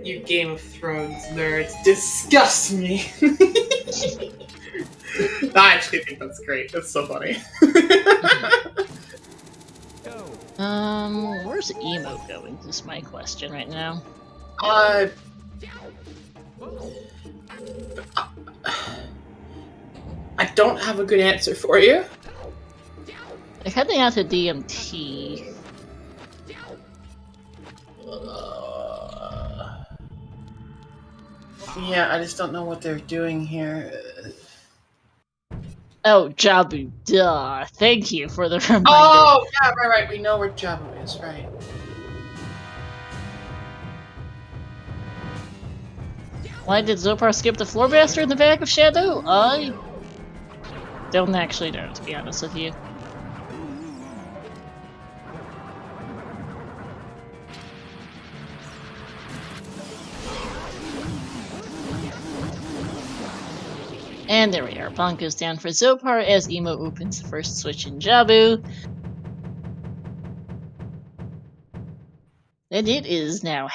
You Game of Thrones nerds disgust me! I actually think that's great. That's so funny. Where's Emo going? Is my question right now. I don't have a good answer for you. They're heading out to DMT. Yeah, I just don't know what they're doing here. Oh, Jabu, duh. Thank you for the reminder. Oh, yeah, right. We know where Jabu is, right. Why did Xopar skip the Floormaster in the back of Shadow? I don't actually know, to be honest with you. And there we are. Bonk goes down for Xopar as Emo opens the first switch in Jabu. And it is now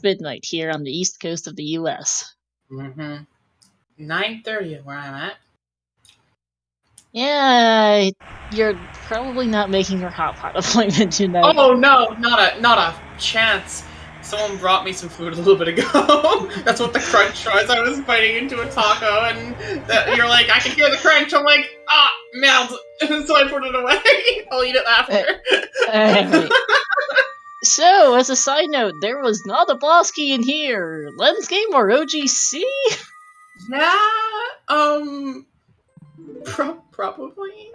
midnight here on the east coast of the US. 9:30 where I'm at. Yeah, you're probably not making your hot pot appointment tonight. Oh no, not a chance. Someone brought me some food a little bit ago. That's what the crunch was. I was biting into a taco, and you're like, I can hear the crunch. I'm like, melt. So I put it away. I'll eat it after. So, as a side note, there was not a boss key in here. Lens game or OGC? Yeah, probably.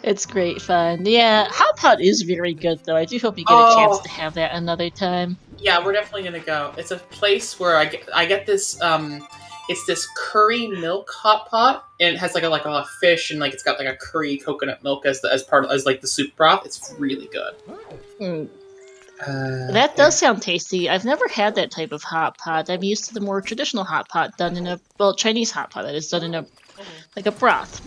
It's great fun. Yeah, Hot Pot is very good, though. I do hope you get a chance to have that another time. Yeah, we're definitely gonna go. It's a place where I get this, it's this curry milk hot pot, and it has like a fish, and like it's got like a curry coconut milk as like the soup broth. It's really good. That does sound tasty. I've never had that type of hot pot. I'm used to the more traditional hot pot done in a Chinese hot pot that is done in a broth.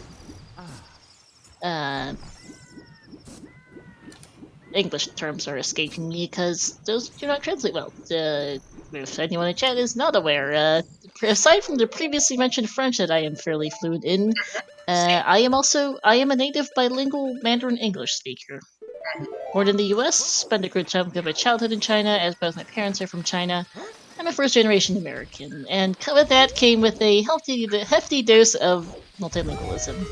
English terms are escaping me because those do not translate well. If anyone in chat is not aware, aside from the previously mentioned French that I am fairly fluent in, I am a native bilingual Mandarin English speaker. Born in the US, spent a good chunk of my childhood in China, as both my parents are from China. I'm a first-generation American, and with that came with a hefty dose of multilingualism.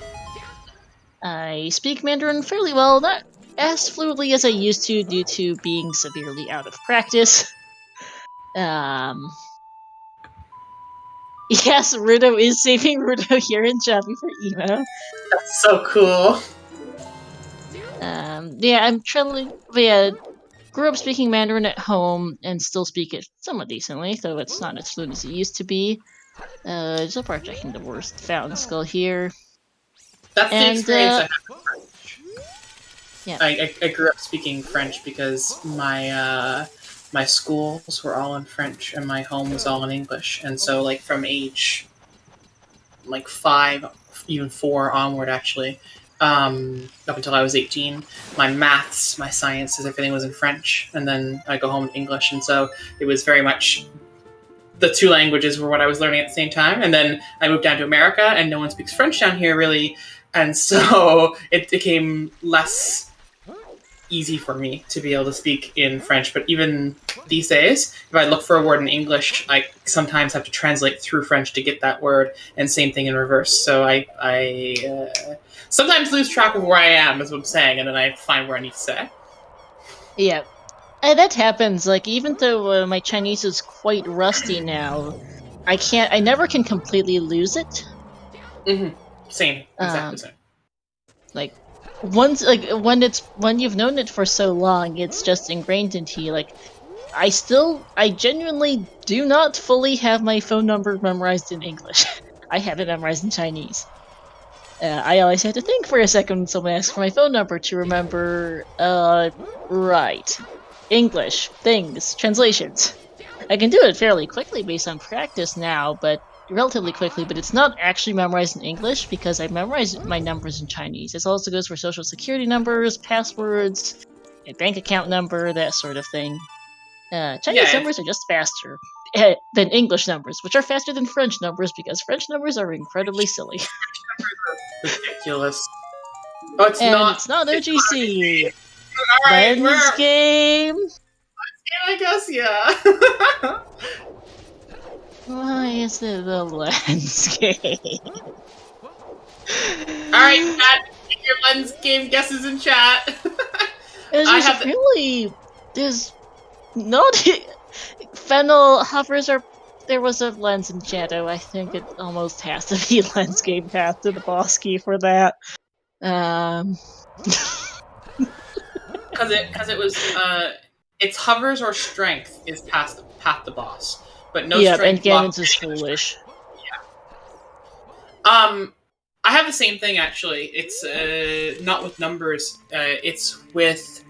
I speak Mandarin fairly well, not as fluently as I used to due to being severely out of practice. Yes, Rudo is saving Rudo here in Jabu for Emo. That's so cool. Yeah, I'm traveling. Yeah, grew up speaking Mandarin at home and still speak it somewhat decently, though it's not as fluent as it used to be. Xopar checking the worst fountain skull here. That's the experience I have with French. Yeah. I grew up speaking French because my my schools were all in French and my home was all in English. And so, like, from age, like, 5, even 4 onward, actually, up until I was 18, my maths, my sciences, everything was in French. And then I go home in English. And so it was very much the 2 languages were what I was learning at the same time. And then I moved down to America, and no one speaks French down here, really. And so it became less easy for me to be able to speak in French. But even these days, if I look for a word in English, I sometimes have to translate through French to get that word, and same thing in reverse. So I sometimes lose track of where I am, is what I'm saying, and then I find where I need to say. Yeah. And that happens, like, even though my Chinese is quite rusty now, I never can completely lose it. Mm-hmm. Same. Exactly same. Like, when you've known it for so long, it's just ingrained into you. Like, I genuinely do not fully have my phone number memorized in English. I have it memorized in Chinese. I always have to think for a second when someone asks for my phone number to remember, right. English, things, translations. I can do it fairly quickly based on practice now, relatively quickly, but it's not actually memorized in English because I memorized my numbers in Chinese. This also goes for social security numbers, passwords, a bank account number, that sort of thing. Chinese numbers are just faster than English numbers, which are faster than French numbers because French numbers are incredibly silly. Ridiculous. Oh, it's not OGC. Alright, Lens game. I guess, yeah. Why is it the lens game? Alright, Pat, get your lens game guesses in chat. There's not Fennel hovers are. There was a lens in Shadow. I think it almost has to be lens game path to the boss key for that. Because it was it's hovers or strength is past the boss, but no strength. And Ganon's is foolish. Yeah. I have the same thing actually. It's not with numbers. It's with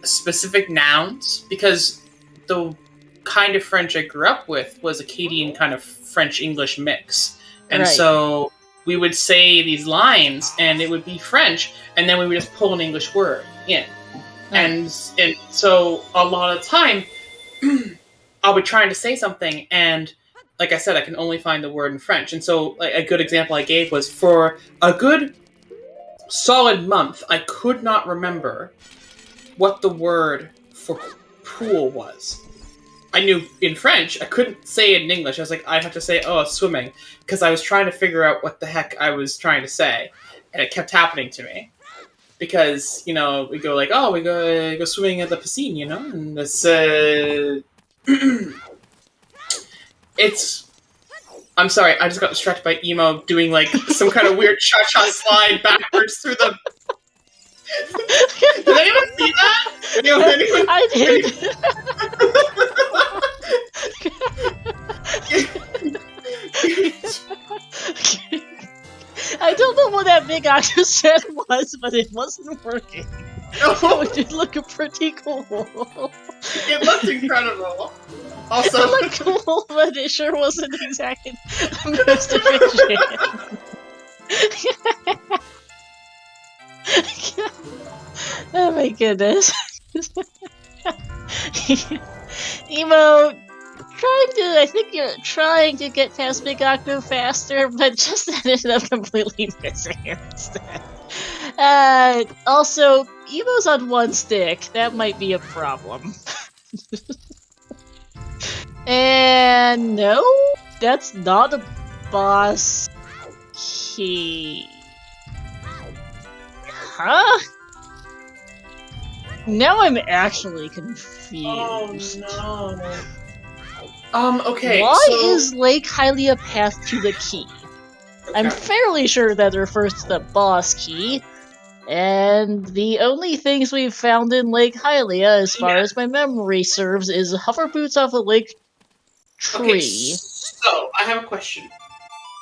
specific nouns, because the kind of French I grew up with was Acadian kind of French-English mix. And so we would say these lines, and it would be French, and then we would just pull an English word in. And so a lot of the time, I'll be trying to say something, and like I said, I can only find the word in French. And so like, a good example I gave was, for a good solid month, I could not remember what the word for pool was. I knew in French, I couldn't say it in English. I was like, I'd have to say, swimming, because I was trying to figure out what the heck I was trying to say, and it kept happening to me. Because, we go like, we go swimming at the piscine, and this, it's, I'm sorry, I just got distracted by Emo doing, like, some kind of weird cha-cha slide backwards through the... Did anyone see that? I did. I don't know what that big octave set was, but it wasn't working. No. It did look pretty cool. It looked incredible. Also, it looked cool, but it sure wasn't exactly the most efficient. Oh my goodness. Emo, I think you're trying to get past Big Octo faster, but just ended up completely missing it instead. Also, Emo's on one stick. That might be a problem. And no, that's not a boss key. Huh? Now I'm actually confused. Oh no. Okay. Why is Lake Hylia path to the key? Okay. I'm fairly sure that refers to the boss key, and the only things we've found in Lake Hylia, as far as my memory serves, is hover boots off a lake tree. Okay, so I have a question.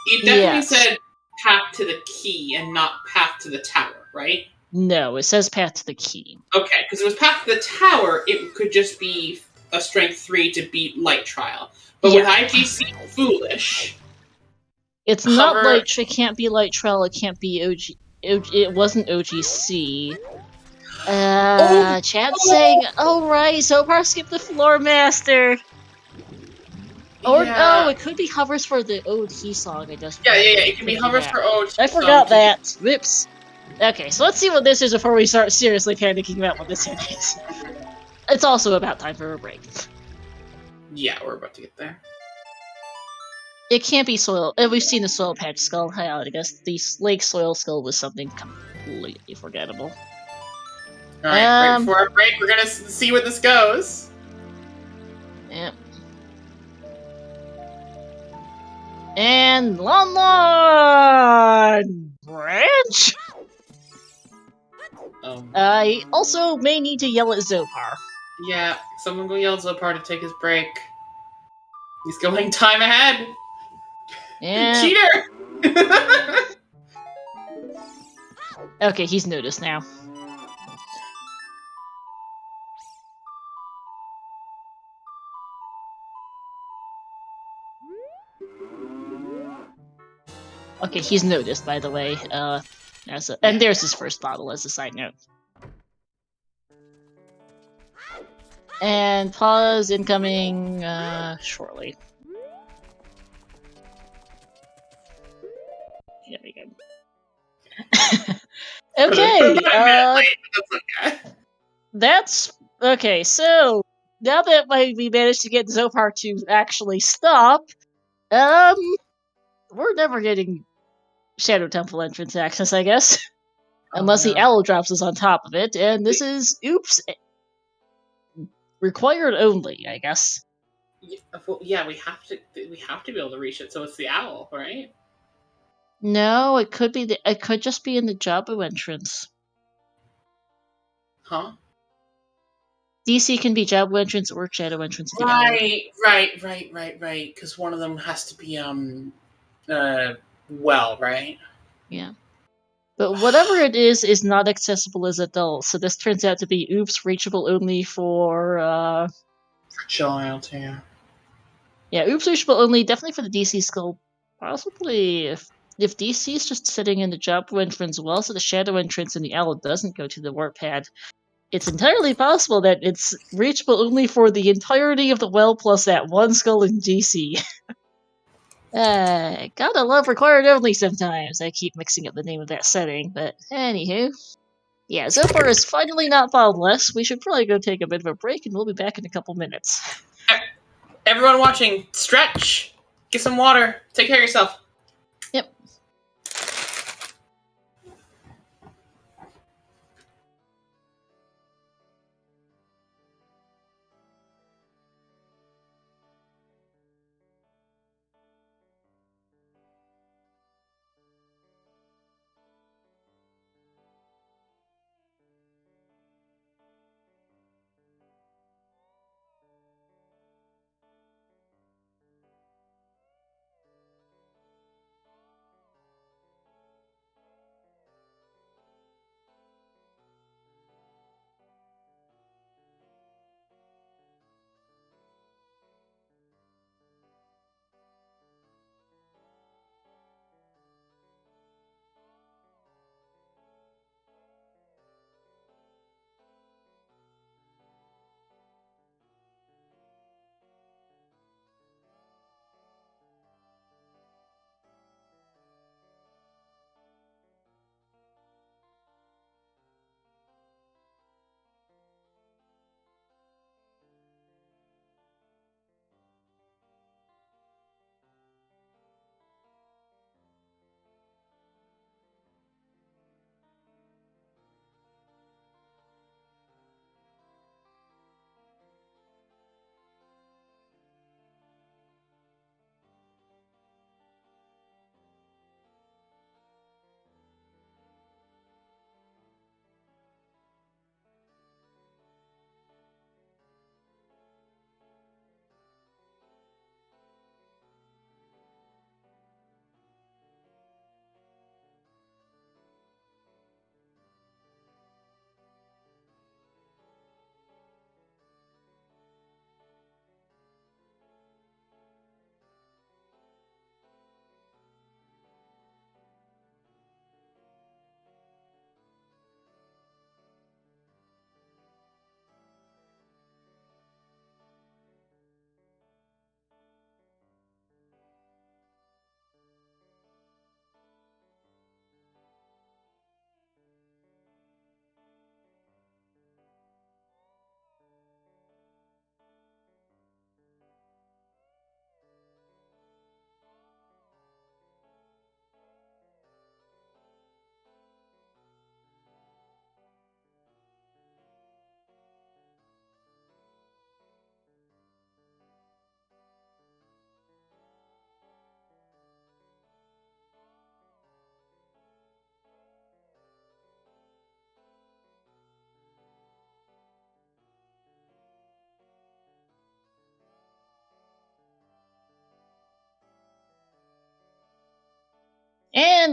You definitely said path to the key and not path to the tower, right? No, it says path to the key. Okay, because if it was path to the tower, it could just be a strength 3 to beat Light Trial. But with IGC Foolish, It's Hover- not light. It can't be light trail. It can't be it wasn't OGC. Chad's saying, "Oh right, Xopar skipped the floor master." Or yeah. it could be hovers for the OT song. I just Yeah. It can be hovers for OT. I forgot that. Whoops. Okay, so let's see what this is before we start seriously panicking about what this hit is. It's also about time for a break. Yeah, we're about to get there. It can't be soil. We've seen the soil patch skull. I guess the lake soil skull was something completely forgettable. Alright, right before our break, we're gonna see where this goes. Yep. And Lon Branch! I also may need to yell at Xopar. Yeah, someone go yell at Xopar to take his break. He's going time ahead! Yeah. Cheater! Okay, he's noticed now. Okay, he's noticed, by the way. And there's his first bottle as a side note. And pause incoming shortly. There we go. Okay. That's okay. So now that we managed to get Xopar to actually stop, we're never getting Shadow Temple entrance access, I guess. Unless the owl drops us on top of it, and this is required only, I guess. Yeah, we have to be able to reach it, so it's the owl, right? No, it could be it could just be in the Jabu entrance. Huh? DC can be Jabu entrance or Shadow entrance at the Right. Because one of them has to be well, right? Yeah. But whatever it is not accessible as adults, so this turns out to be reachable only for child, yeah. Yeah, reachable only, definitely for the DC skill. Possibly if DC is just sitting in the Jabu entrance while also the Shadow entrance and the owl doesn't go to the warp pad, it's entirely possible that it's reachable only for the entirety of the well plus that one skull in DC. Gotta love required only sometimes. I keep mixing up the name of that setting, but anywho. Yeah, Xopar is finally not boundless. We should probably go take a bit of a break, and we'll be back in a couple minutes. Everyone watching, stretch! Get some water. Take care of yourself. Yep.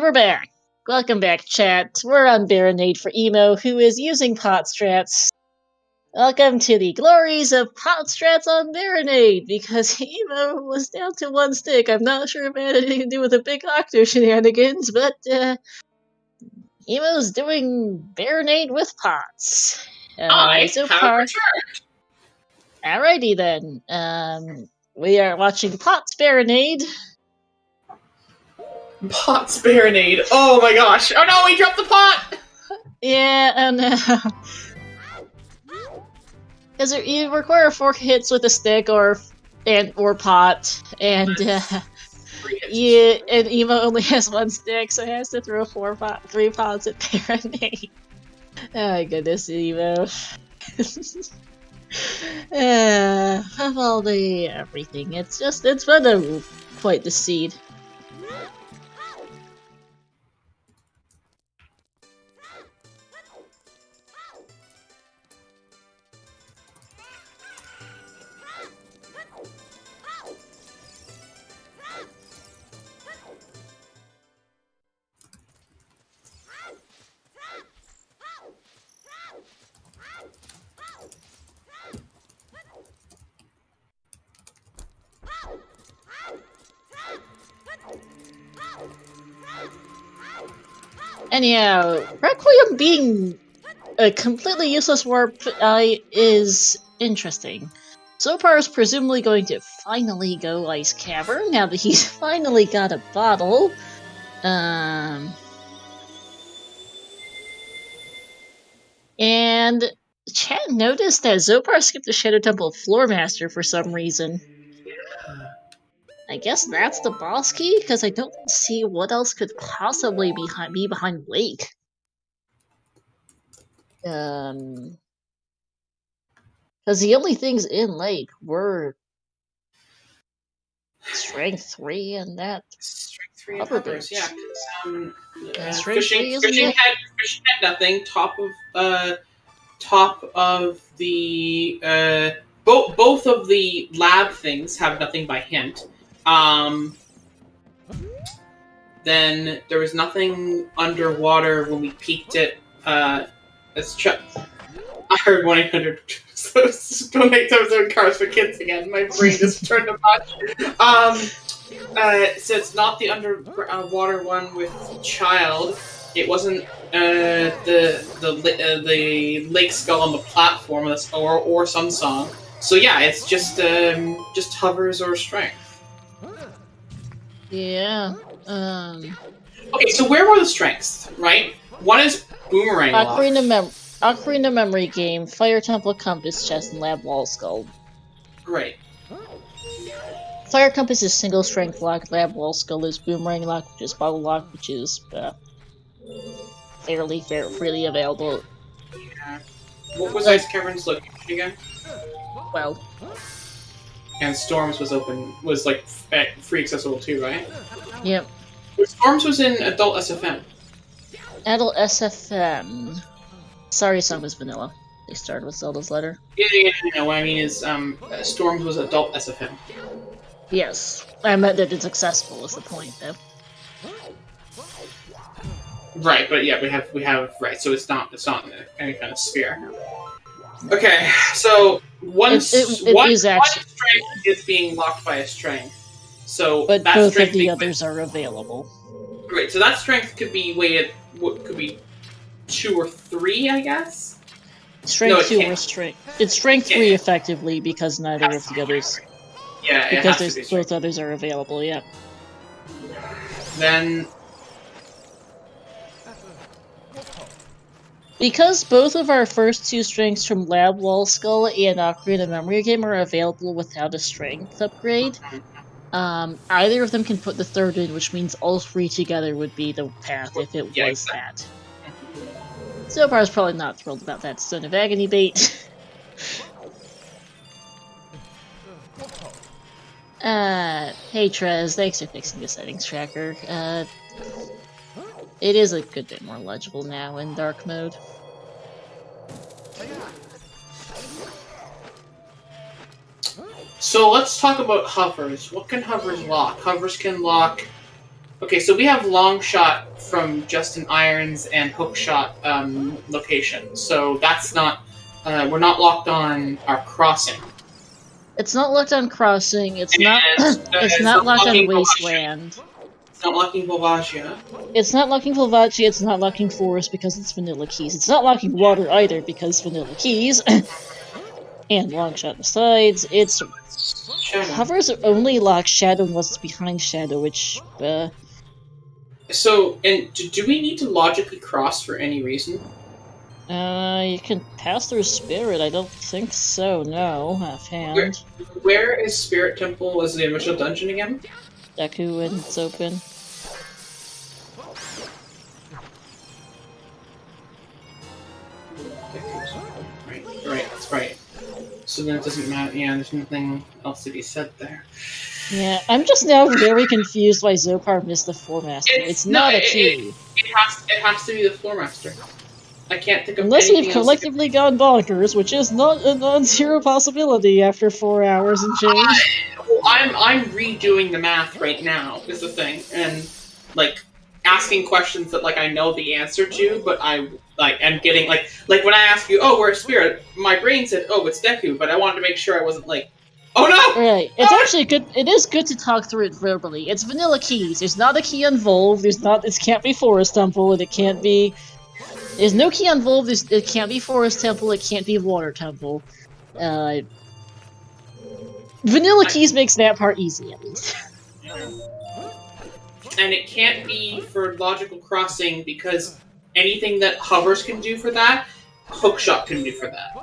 we're back. Welcome back, chat. We're on Baronade for Emo, who is using pot strats. Welcome to the glories of pot strats on Baronade, because Emo was down to one stick. I'm not sure if it had anything to do with the big Octo shenanigans, but Emo's doing Baronade with pots. I So have far, returned. alrighty then. We are watching Pots Baronade. Pot's Baronade. Oh my gosh. Oh no, we dropped the pot! Yeah, and because you require 4 hits with a stick or pot, and and Emo only has 1 stick, so he has to throw 3 pots at Baronade. Oh my goodness, Emo. Of all the everything, it's fun to fight the seed. Anyhow, Requiem being a completely useless warp is interesting. Xopar is presumably going to finally go Ice Cavern now that he's finally got a bottle. And chat noticed that Xopar skipped the Shadow Temple Floor Master for some reason. I guess that's the boss key, because I don't see what else could possibly be behind Lake. Because the only things in Lake were Strength 3 and that. Strength 3 and Hover hovers, boots. yeah. Strength 3 isn't Fishing it? had nothing. Top of the both of the lab things have nothing by hint. Then there was nothing underwater when we peeked it. I heard 1-800 donate to episode Cars for Kids again. My brain just turned to mush. So it's not the underwater one with Child. It wasn't the lake skull on the platform or some song. So yeah, it's just hovers or strength. Yeah. Okay, so where were the strengths? Right, one is boomerang lock. Ocarina Memory Game, Fire Temple Compass Chest, and Lab Wall Skull. Right. Fire Compass is single strength lock, Lab Wall Skull is Boomerang Lock, which is Bottle Lock, which is freely available. Yeah. What was Ice Cavern's location again? Well, And Storms was like free accessible too, right? yep. Storms was in Adult SFM. Adult SFM. Sorry, Song was vanilla. They started with Zelda's letter. Yeah. What I mean is, Storms was Adult SFM. Yes. I meant that it's accessible is the point, though. Right, but yeah, we have right. So it's not in any kind of sphere. Okay, so one strength is being locked by a strength. So but that both strength of the others are available. Right, so that strength could be weighted. What could be 2 or 3, I guess. Strength 2 or strength. It's strength 3 effectively because neither of the others. Yeah, because both others are available. Yeah. Then. Because both of our first 2 strengths from Lab Wall Skull and Ocarina Memory Game are available without a strength upgrade, either of them can put the third in, which means all 3 together would be the path if it was that. Xopar is probably not thrilled about that Stone of Agony bait. Hey Trez, thanks for fixing the settings tracker. It is a good bit more legible now in dark mode. So let's talk about hovers. What can hovers lock? Hovers can lock Okay, so we have long shot from Justin Irons and hook shot location. So that's not. We're not locked on our crossing. It's not locked on crossing. It's And, not. It's not locked on locking wasteland. It's not locking Volvagia. It's not locking Volvagia. It's not locking forest because it's vanilla keys. It's not locking water either because vanilla keys. And long shot on the sides. It's hovers only lock shadow unless it's behind shadow, which. So, and do we need to logically cross for any reason? You can pass through Spirit. I don't think so. No, offhand. Where is Spirit Temple as the initial dungeon again? Deku and it's open. Right, that's right. So then it doesn't matter. Yeah, there's nothing else to be said there. Yeah, I'm just now very confused why Xopar missed the Floor Master. It's not a key. It has to be the Floor Master. I can't think of Unless anything we've else. collectively gone bonkers, which is not a non-zero possibility after 4 hours and change. I'm redoing the math right now, is the thing. And, like, asking questions that, like, I know the answer to, but I, like, am getting, like when I ask you, oh, where's Spirit? My brain said, oh, it's Deku, but I wanted to make sure I wasn't, like, oh no! Right. It's actually good. It is good to talk through it verbally. It's vanilla keys. There's not a key on Volve. It can't be Forest Temple, and it can't be... There's no key on Volve. It can't be Forest Temple. It can't be Water Temple. Vanilla keys makes that part easy, at least. And it can't be for logical crossing because anything that hovers can do for that, hookshot can do for that.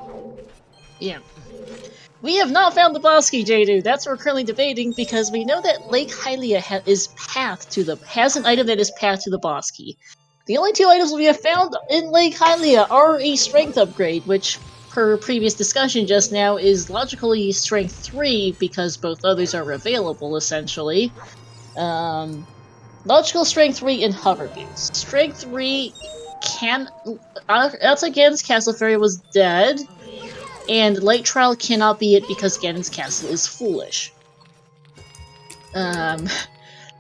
Yeah. We have not found the boss key, Jadu. That's what we're currently debating because we know that Lake Hylia has an item that is path to the boss key. The only two items we have found in Lake Hylia are a strength upgrade, which, per previous discussion just now, is logically strength 3 because both others are available, essentially. Logical strength 3 and hover boots. Strength 3 can... Out against Castle Fairy was dead. And Light Trial cannot be it because Ganon's Castle is foolish.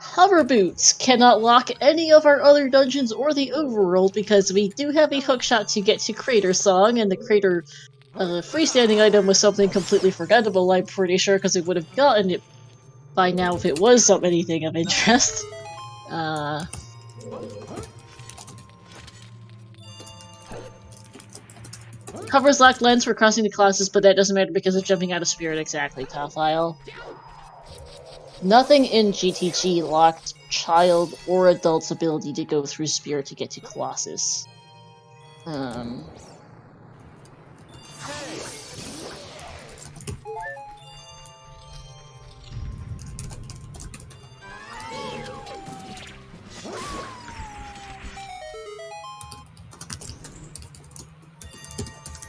Hover Boots cannot lock any of our other dungeons or the overworld because we do have a hookshot to get to Crater Song, and the Crater freestanding item was something completely forgettable, I'm pretty sure, because we would have gotten it by now if it was anything of interest. Covers locked lens for crossing the Colossus, but that doesn't matter because of jumping out of Spirit exactly, Tafile. Nothing in GTG locked child or adult's ability to go through Spirit to get to Colossus.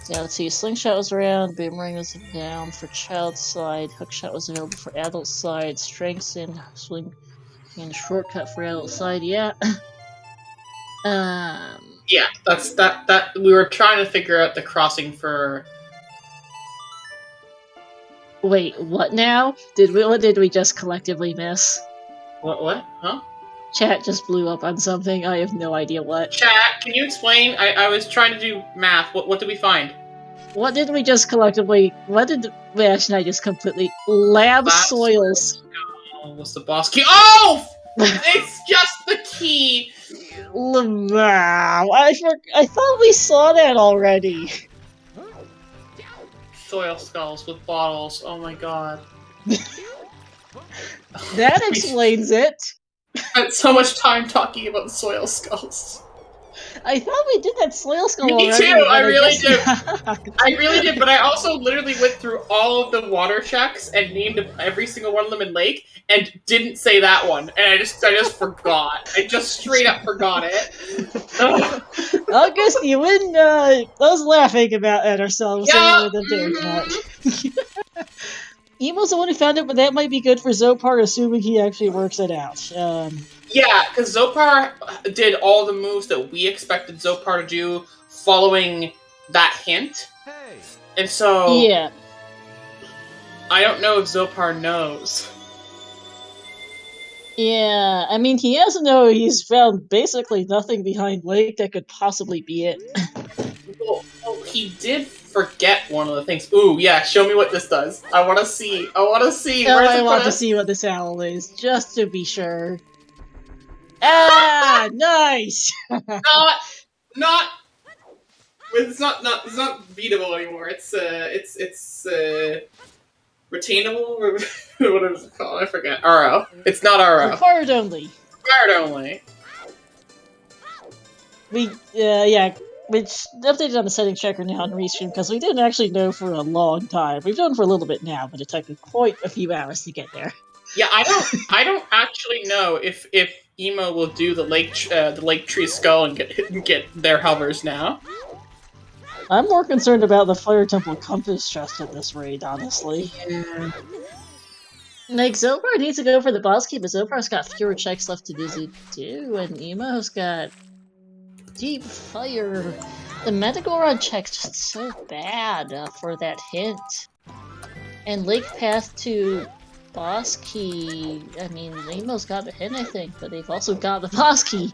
Yeah, let's see. Slingshot was around, Boomerang was down for child side, Hookshot was available for adult side, Strengths and Swing and Shortcut for adult side, yeah. Yeah, that we were trying to figure out the crossing for... Wait, what now? What did we just collectively miss? What? Huh? Chat just blew up on something, I have no idea what. Chat, can you explain? I was trying to do math. What did we find? What did we just collectively... Ash and I just completely... Lab soils. What's the boss key? Oh! It's just the key! Wow, I thought we saw that already. Soil skulls with bottles. Oh my god. That explains it. Spent so much time talking about the soil skulls. I thought we did that soil skull Me already. too, I really did. Not. I really did, but I also literally went through all of the water checks and named every single one of them in Lake, and didn't say that one. And I just forgot. I just straight up forgot it. August, you wouldn't, I was laughing at ourselves Yeah. with the doing that. Emo's the one who found it, but that might be good for Xopar, assuming he actually works it out. Yeah, because Xopar did all the moves that we expected Xopar to do following that hint. And so... Yeah. I don't know if Xopar knows. Yeah, I mean, he has to know he's found basically nothing behind Lake that could possibly be it. Well, he did forget one of the things. Ooh, yeah, show me what this does. I want to see. I want to see. Oh, Where does I it want put to us? see what this owl is, just to be sure. Ah, nice! Not. It's not beatable anymore. It's retainable. What is it called? I forget. RO. It's not RO. Required only. Required only. Yeah, which updated on the settings checker now on Restream because we didn't actually know for a long time. We've known for a little bit now, but it took quite a few hours to get there. Yeah, I don't actually know if Emo will do the lake tree skull and get their hovers now. I'm more concerned about the Fire Temple Compass chest at this rate, honestly. Yeah. Like, Xopar needs to go for the boss key, but Zopar's got fewer checks left to do, and Emo's got deep fire. The Metagoron check's just so bad for that hint. And Lake Path to boss key, I mean, Emo's got the hint, I think, but they've also got the boss key.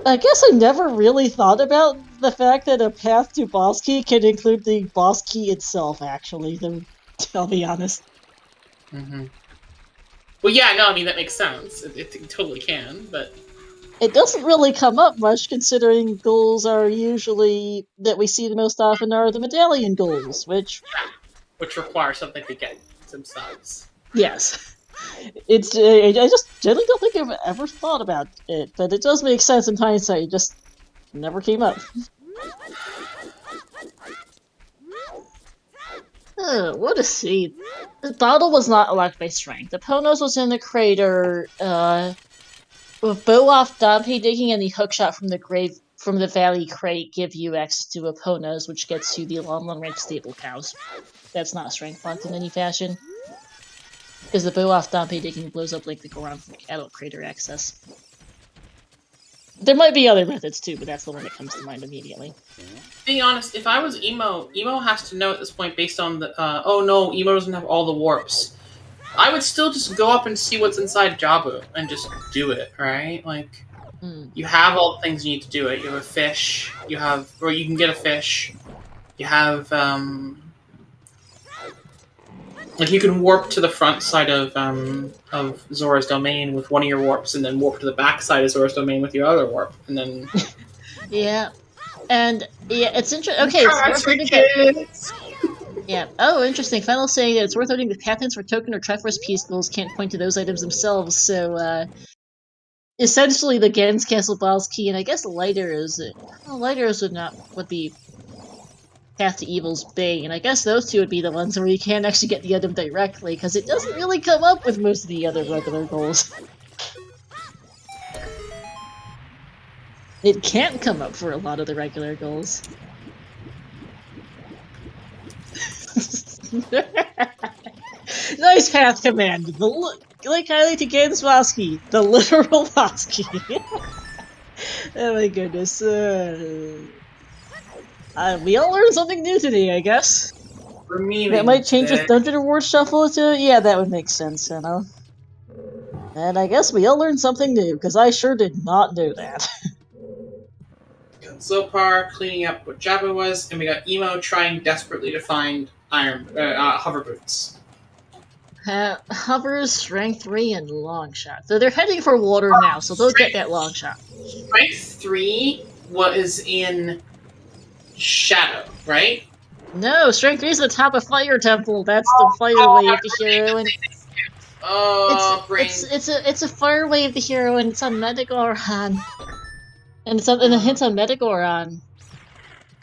I guess I never really thought about the fact that a path to boss key can include the boss key itself, actually, I'll be honest. Mm-hmm. Well, yeah, no, I mean, that makes sense. It totally can, but... It doesn't really come up much, considering goals are usually, that we see the most often are the medallion goals, which require something to get themselves. Yes. I just generally don't think I've ever thought about it, but it does make sense in hindsight, it just never came up. What a scene. The bottle was not unlocked by strength. The Ponos was in the crater, with bow off Dompe digging and the hookshot from the valley crate give you access to a Ponos, which gets you the long range stable cows. That's not strength locked in any fashion. Because the bow off Dompe digging blows up like the Goron from adult crater access. There might be other methods too, but that's the one that comes to mind immediately. Being honest, if I was Emo has to know at this point based on the, oh no, Emo doesn't have all the warps. I would still just go up and see what's inside Jabu and just do it, right? Like, you have all the things you need to do it. You have a fish, or you can get a fish. You have, like, you can warp to the front side of Zora's domain with one of your warps, and then warp to the back side of Zora's domain with your other warp, and then... Yeah. And, yeah, it's interesting. Okay, it's worth noting that... Yeah. Oh, interesting. Final saying that it's worth noting that patents for token or Triforce piece goals can't point to those items themselves, so, essentially the Gans Castle boss key, and I guess Lighters would be Path to Evil's Bane, and I guess those two would be the ones where you can't actually get the item directly, because it doesn't really come up with most of the other regular goals. It can't come up for a lot of the regular goals. Nice path command. Like highlight to Gans Bosky, the literal Bosky. Oh my goodness. We all learned something new today, I guess. That might change with Dungeon Award Shuffle to... Yeah, that would make sense, you know. And I guess we all learned something new, because I sure did not know that. Xopar cleaning up what Jabu was, and we got Emo trying desperately to find hover boots. Hovers, Strength 3, and Long Shot. So they're heading for water now, so they'll get that Long Shot. Strength 3 was in Shadow, right? No, Strength 3 is the top of Fire Temple. That's the Fire Wave, the hero, and it's a Fire Wave, the hero, and it's on Metagoron. And the hint's on Metagoron.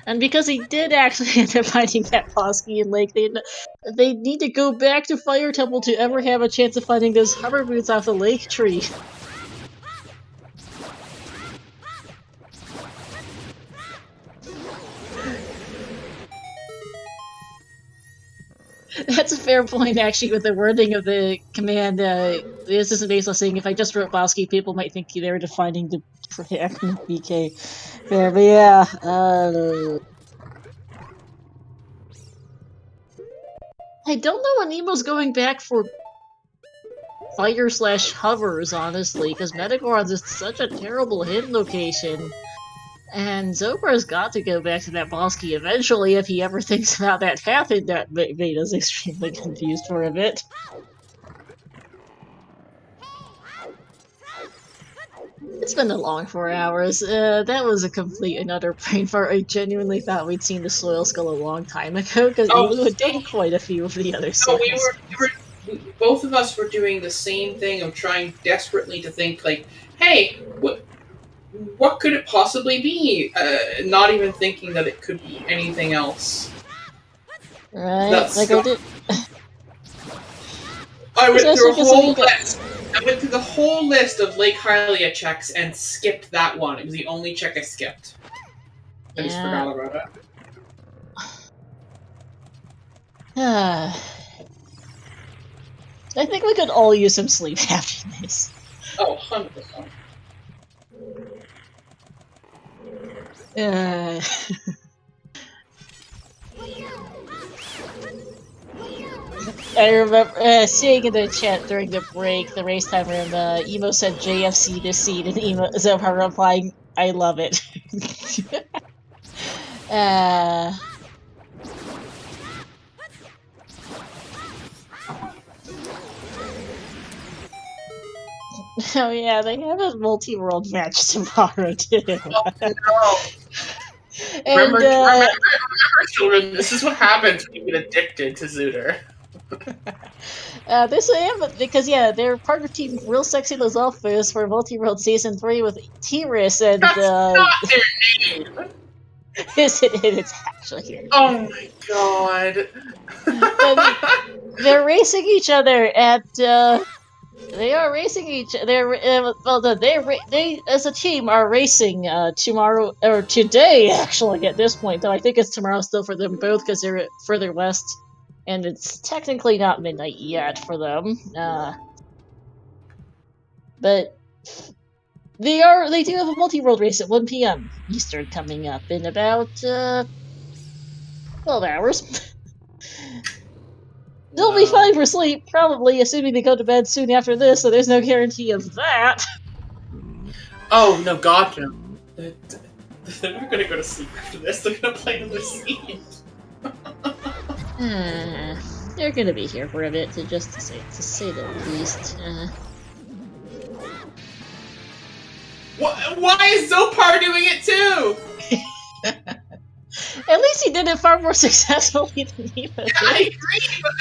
And because he did actually end up finding that Bosky and Lake, they need to go back to Fire Temple to ever have a chance of finding those hover boots off the lake tree. That's a fair point, actually, with the wording of the command. This isn't based on saying if I just wrote Bosky, people might think they were defining the BK. Fair, but yeah. I don't know when Nemo's going back for fire/hovers, honestly, because Metagross is such a terrible hit location. And Xopar's got to go back to that boss key eventually if he ever thinks about that path that made us extremely confused for a bit. It's been a long 4 hours. That was a complete and utter brain fart. I genuinely thought we'd seen the Soil Skull a long time ago, because Elu had done quite a few of the other No, soils. both of us were doing the same thing of trying desperately to think, like, hey, what could it possibly be? Not even thinking that it could be anything else. Right, That's like I did. I went through a whole Especially list. I went through the whole list of Lake Hylia checks and skipped that one. It was the only check I skipped. I just forgot about it. I think we could all use some sleep after this. Oh, 100%. I remember seeing in the chat during the break, the race time room, Emo said JFC this seed, and Emo Xopar replying, I love it. Oh yeah, they have a multi-world match tomorrow too. Oh no! And, remember, children, this is what happens when you get addicted to Zooter. This because yeah, their partner team Real Sexy Lizalfos for Multi-World Season 3 with T-Ris and That's not their name! Yes, it's actually. Oh my god. They're racing each other at they are racing each. They as a team are racing tomorrow or today actually. At this point, though, I think it's tomorrow still for them both because they're further west, and it's technically not midnight yet for them. But they do have a multi-world race at 1 p.m. Eastern coming up in about 12 hours. They'll be fine for sleep, probably, assuming they go to bed soon after this, so there's no guarantee of that. Oh, no, God, no. They're not gonna go to sleep after this, they're gonna play another scene. They're gonna be here for a bit, to say the least. Why is Xopar doing it too? At least he did it far more successfully than he was. I agree, but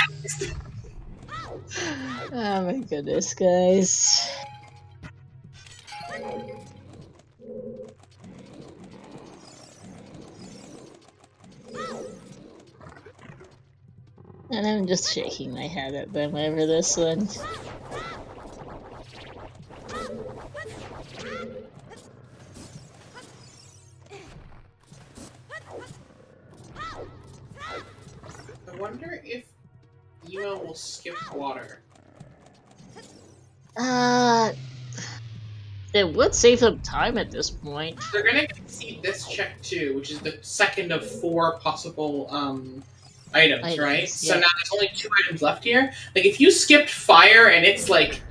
oh my goodness, guys. And I'm just shaking my head at them over this one. I wonder if Emo will skip water. It would save them time at this point. They're gonna concede this check too, which is the second of 4 possible items, right? Yeah. So now there's only 2 items left here. Like, if you skipped fire and it's like,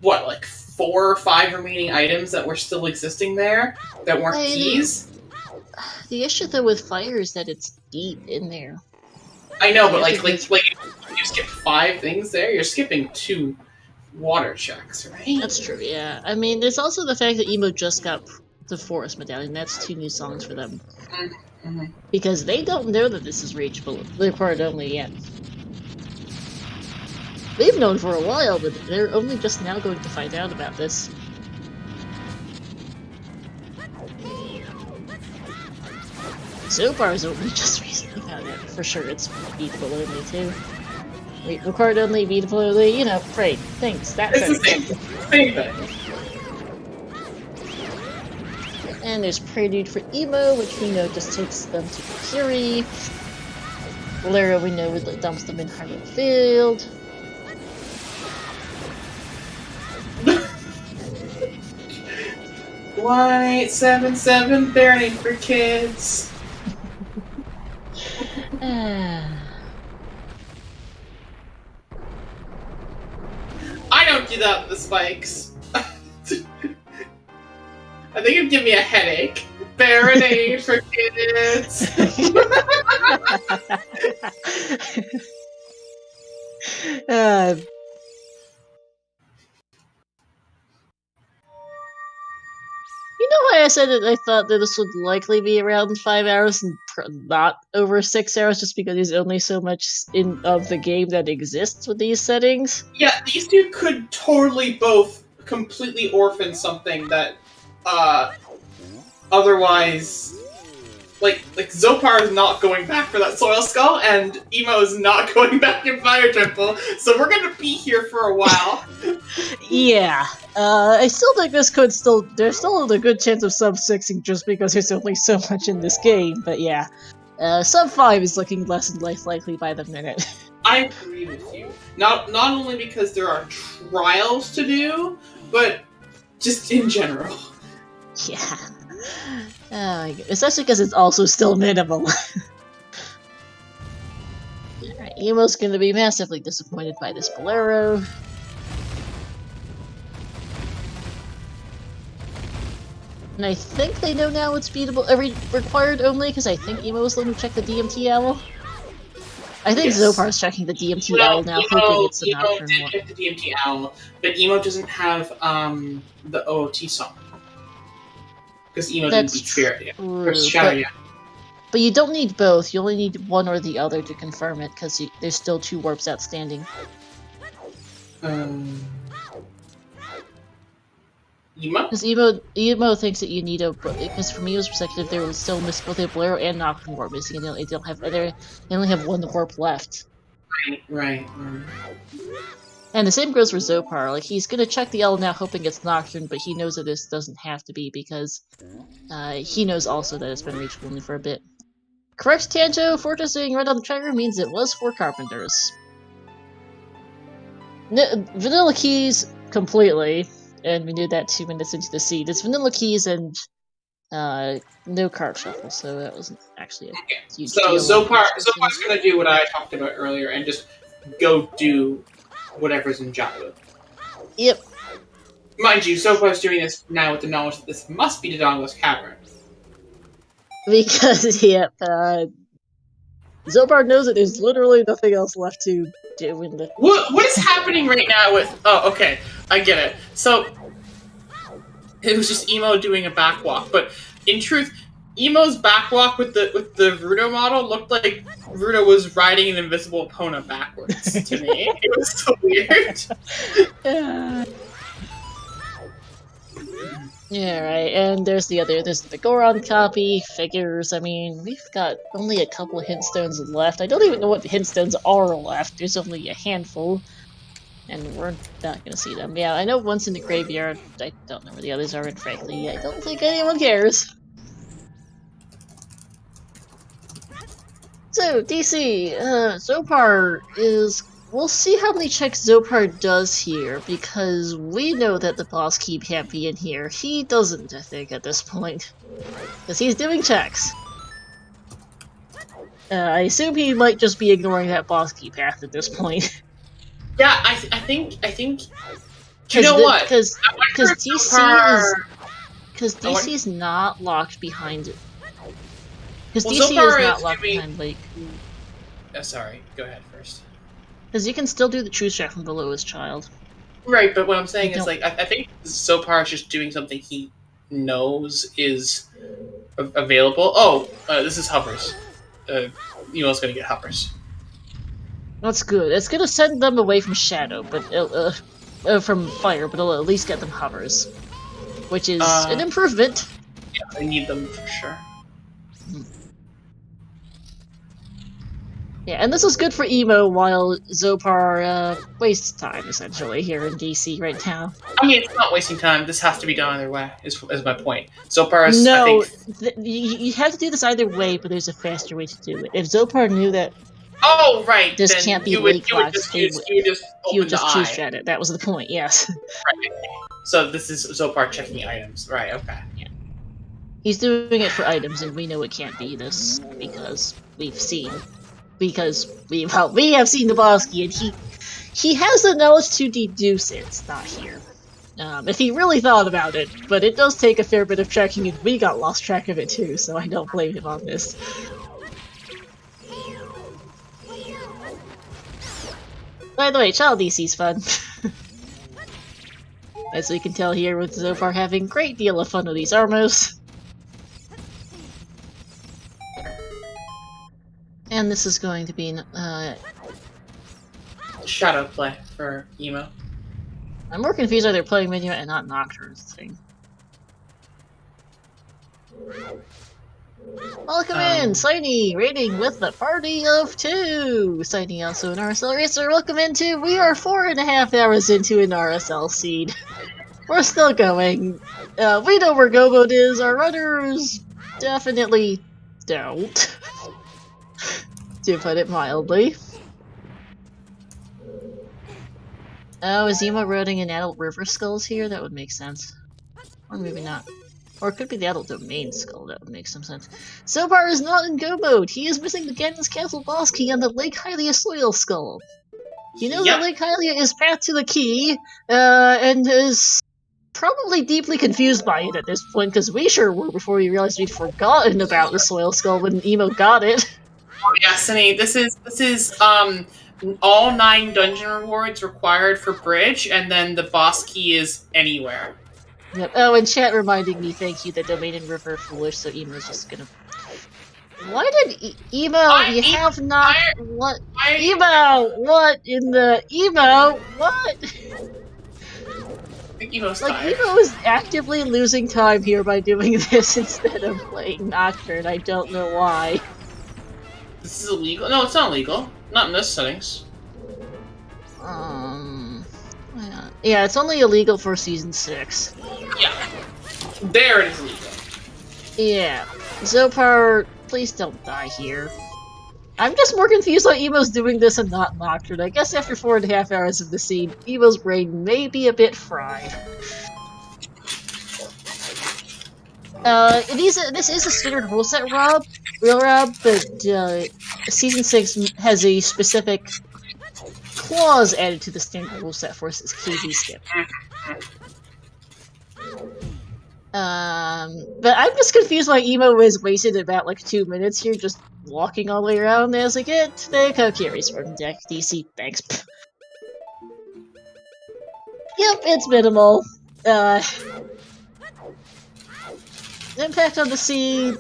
what, like 4 or 5 remaining items that were still existing there that weren't keys? The issue though with fire is that it's deep in there. I know, but like if you skip 5 things there, you're skipping 2 water checks, right? That's true, yeah. I mean, there's also the fact that Emo just got the Forest Medallion. That's 2 new songs for them. Mm-hmm. Because they don't know that this is reachable. They're part only yet. They've known for a while, but they're only just now going to find out about this. Xopar's only just recently found out. For sure, it's beatable only too. Wait, record only, beatable only, you know, great. Thanks, that's it's the same thing. And there's Prelude for Emo, which we know just takes them to Fury. Valera, we know, dumps them in Hyrule Field. White 7-7 burning for kids. do that with the spikes. I think it'd give me a headache. Baronade for kids. uh, You know why I said that I thought that this would likely be around 5 hours and not over 6 hours, just because there's only so much of the game that exists with these settings? Yeah, these two could totally both completely orphan something that, otherwise... Like Xopar is not going back for that Soil Skull, and Emo is not going back in Fire Temple, so we're gonna be here for a while. Yeah. I still think this could there's still a good chance of sub-6ing just because there's only so much in this game, but yeah. Sub-5 is looking less and less likely by the minute. I agree with you. Not only because there are trials to do, but just in general. Yeah. Especially because it's also still minimal. Alright, Emo's gonna be massively disappointed by this Bolero. And I think they know now it's beatable, required only, because I think Emo was letting me check the DMT owl. I think Yes. Xopar's checking the DMT owl now, hoping it's the Emo nocturne did one. get the DMT owl, but Emo doesn't have the OOT song. Because Emo didn't beat Spirit yet. Or True, Shadow yet. but you don't need both. You only need one or the other to confirm it, because there's still 2 warps outstanding. Emo? Because Emo thinks that you need because from Emo's perspective, there was still both a Bolero and Nocturne warp missing, and they only have 1 warp left. Right. And the same goes for Xopar. Like, he's gonna check the L now, hoping it's Nocturne, but he knows that this doesn't have to be, because he knows also that it's been reachable only for a bit. Correct, Tanjo. Fortress being right on the tracker means it was for Carpenters. Vanilla Keys completely, and we knew that 2 minutes into the seed. It's Vanilla Keys and no card shuffle, so that wasn't actually a huge deal. So Xopar's gonna do what I talked about earlier and just go do whatever's in Java. Yep. Mind you, Xopar's doing this now with the knowledge that this must be Dodongo's Cavern. Because, yep, Xopar knows that there's literally nothing else left to do in the... What is happening right now with... Oh, okay. I get it. So, it was just Emo doing a backwalk, but in truth, Emo's backwalk with the Rudo model looked like Rudo was riding an invisible opponent backwards to me. It was so weird. Yeah, right, and there's the Goron copy, figures. I mean, we've got only a couple of hint stones left. I don't even know what hint stones are left. There's only a handful. And we're not gonna see them. Yeah, I know one's in the graveyard. I don't know where the others are, and frankly, I don't think anyone cares. So, DC, Xopar is... We'll see how many checks Xopar does here, because we know that the boss key can't be in here. He doesn't, I think, at this point. Because he's doing checks. I assume he might just be ignoring that boss key path at this point. Yeah, I think. Do you know what? Because Xopar... DC is not locked behind it. Because DC Xopar is not is locked doing... behind, like... Oh, sorry, go ahead first. Because you can still do the truth check from the lowest child. Right, but what I'm saying You is, like, I think Xopar is just doing something he knows is available. Oh, this is hovers. Emo's gonna get hovers. That's good. It's gonna send them away from Shadow, but from Fire, but it'll at least get them hovers. Which is an improvement. Yeah, I need them for sure. Yeah, and this is good for Emo while Xopar wastes time, essentially, here in DC right now. I mean, it's not wasting time. This has to be done either way, is my point. Xopar is, No, I think... you have to do this either way, but there's a faster way to do it. If Xopar knew that Oh, right, this then can't be you would lake just locked, he would just open choose at it. That was the point, yes. Right. So this is Xopar checking items. Right, okay. Yeah. He's doing it for items, and we know it can't be this, because we've seen. because we have seen the boss key, and he has the knowledge to deduce it's not here. If he really thought about it, but it does take a fair bit of checking, and we got lost track of it too, so I don't blame him on this. By the way, child DC's fun. As we can tell here with Xopar having a great deal of fun with these armos. And this is going to be Shadow play for Emo. I'm more confused why they're playing Minion and not Nocturne's thing. Welcome in, Shiny, raiding with the party of 2! Shiny also an RSL racer, welcome in too! We are 4.5 hours into an RSL seed. We're still going. We know where Gobot is, our runners definitely don't. To put it mildly. Oh, is Emo roading an adult river skulls here? That would make sense. Or maybe not. Or it could be the adult domain skull, that would make some sense. Xopar is not in go mode! He is missing the Ganon's Castle boss key on the Lake Hylia soil skull! You know that Lake Hylia is path to the key, and is probably deeply confused by it at this point, because we sure were before we realized we'd forgotten about the soil skull when Emo got it. Oh yeah, Sunny, this is all 9 dungeon rewards required for bridge, and then the boss key is anywhere. Yep. Oh, and chat reminding me, thank you, that domain and river are foolish, so Emo's just gonna... Why did Emo, you have not... What? Emo! What in the... Emo! What? I think Emo's tired. Emo is actively losing time here by doing this instead of playing Nocturne. I don't know why. This is illegal? No, it's not illegal. Not in this settings. Yeah, it's only illegal for Season 6. Yeah. There it is illegal. Yeah. Xopar, please don't die here. I'm just more confused why Emo's doing this and not Nocturne. I guess after 4.5 hours of the scene, Emo's brain may be a bit fried. This is a standard rule set, Rob, but Season 6 has a specific clause added to the standard rule set for its KB skip. But I'm just confused why Emo is wasted about like 2 minutes here just walking all the way around as I get to the Kokiri's from deck. DC, thanks. Yep, it's minimal. Impact on the seed,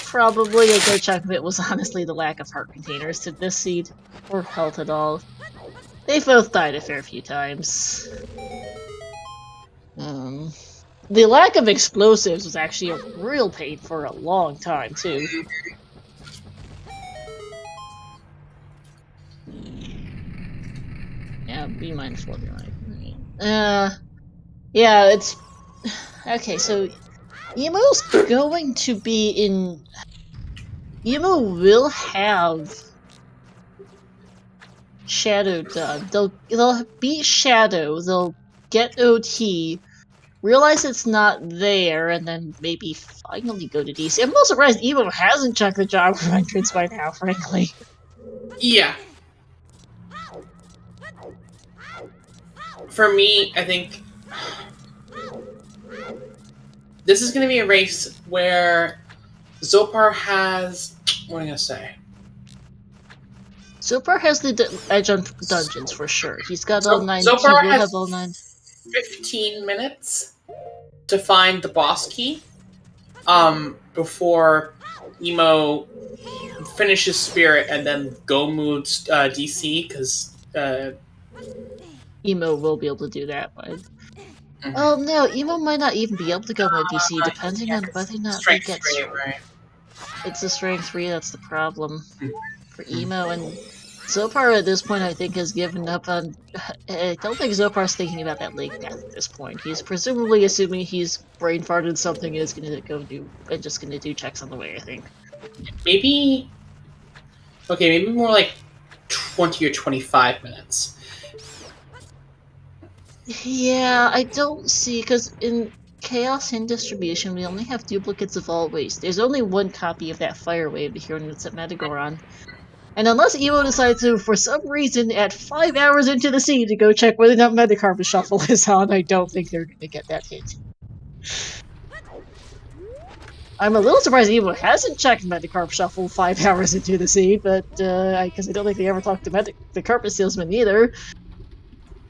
probably a good chunk of it was honestly the lack of heart containers to this seed, or health at all. They both died a fair few times. The lack of explosives was actually a real pain for a long time, too. Yeah, B minus 1, right? Yeah, it's... Okay, so... Emo's going to be in... Emo will have... Shadow done. They'll beat Shadow, they'll get OT, realize it's not there, and then maybe finally go to DC. I'm most surprised Emo hasn't checked the job for entrance by now, frankly. Yeah. For me, I think this is going to be a race where Xopar has... What am I going to say? Xopar has the edge on dungeons for sure. He's got all 9. Xopar he will has have all 9. 15 minutes to find the boss key before Emo finishes Spirit and then go moves DC, because Emo will be able to do that, but... Oh no, Emo might not even be able to go mode DC, depending on whether or not he gets... 3, right? It's a strength 3, that's the problem for Emo, and Xopar at this point I think has given up on... I don't think Zopar's thinking about that lake death at this point. He's presumably assuming he's brain farted something and is gonna go do... and just gonna do checks on the way, I think. Maybe... Okay, maybe more like 20 or 25 minutes. Yeah, I don't see, because in Chaos and Distribution we only have duplicates of all waste. There's only one copy of that Fire Wave here, and it's at Metagoron. And unless Evo decides to, for some reason, at 5 hours into the seed, to go check whether or not Metacarpus Shuffle is on, I don't think they're going to get that hint. I'm a little surprised Evo hasn't checked Metacarp Shuffle 5 hours into the seed, but, because I don't think they ever talked to the carpet salesman either.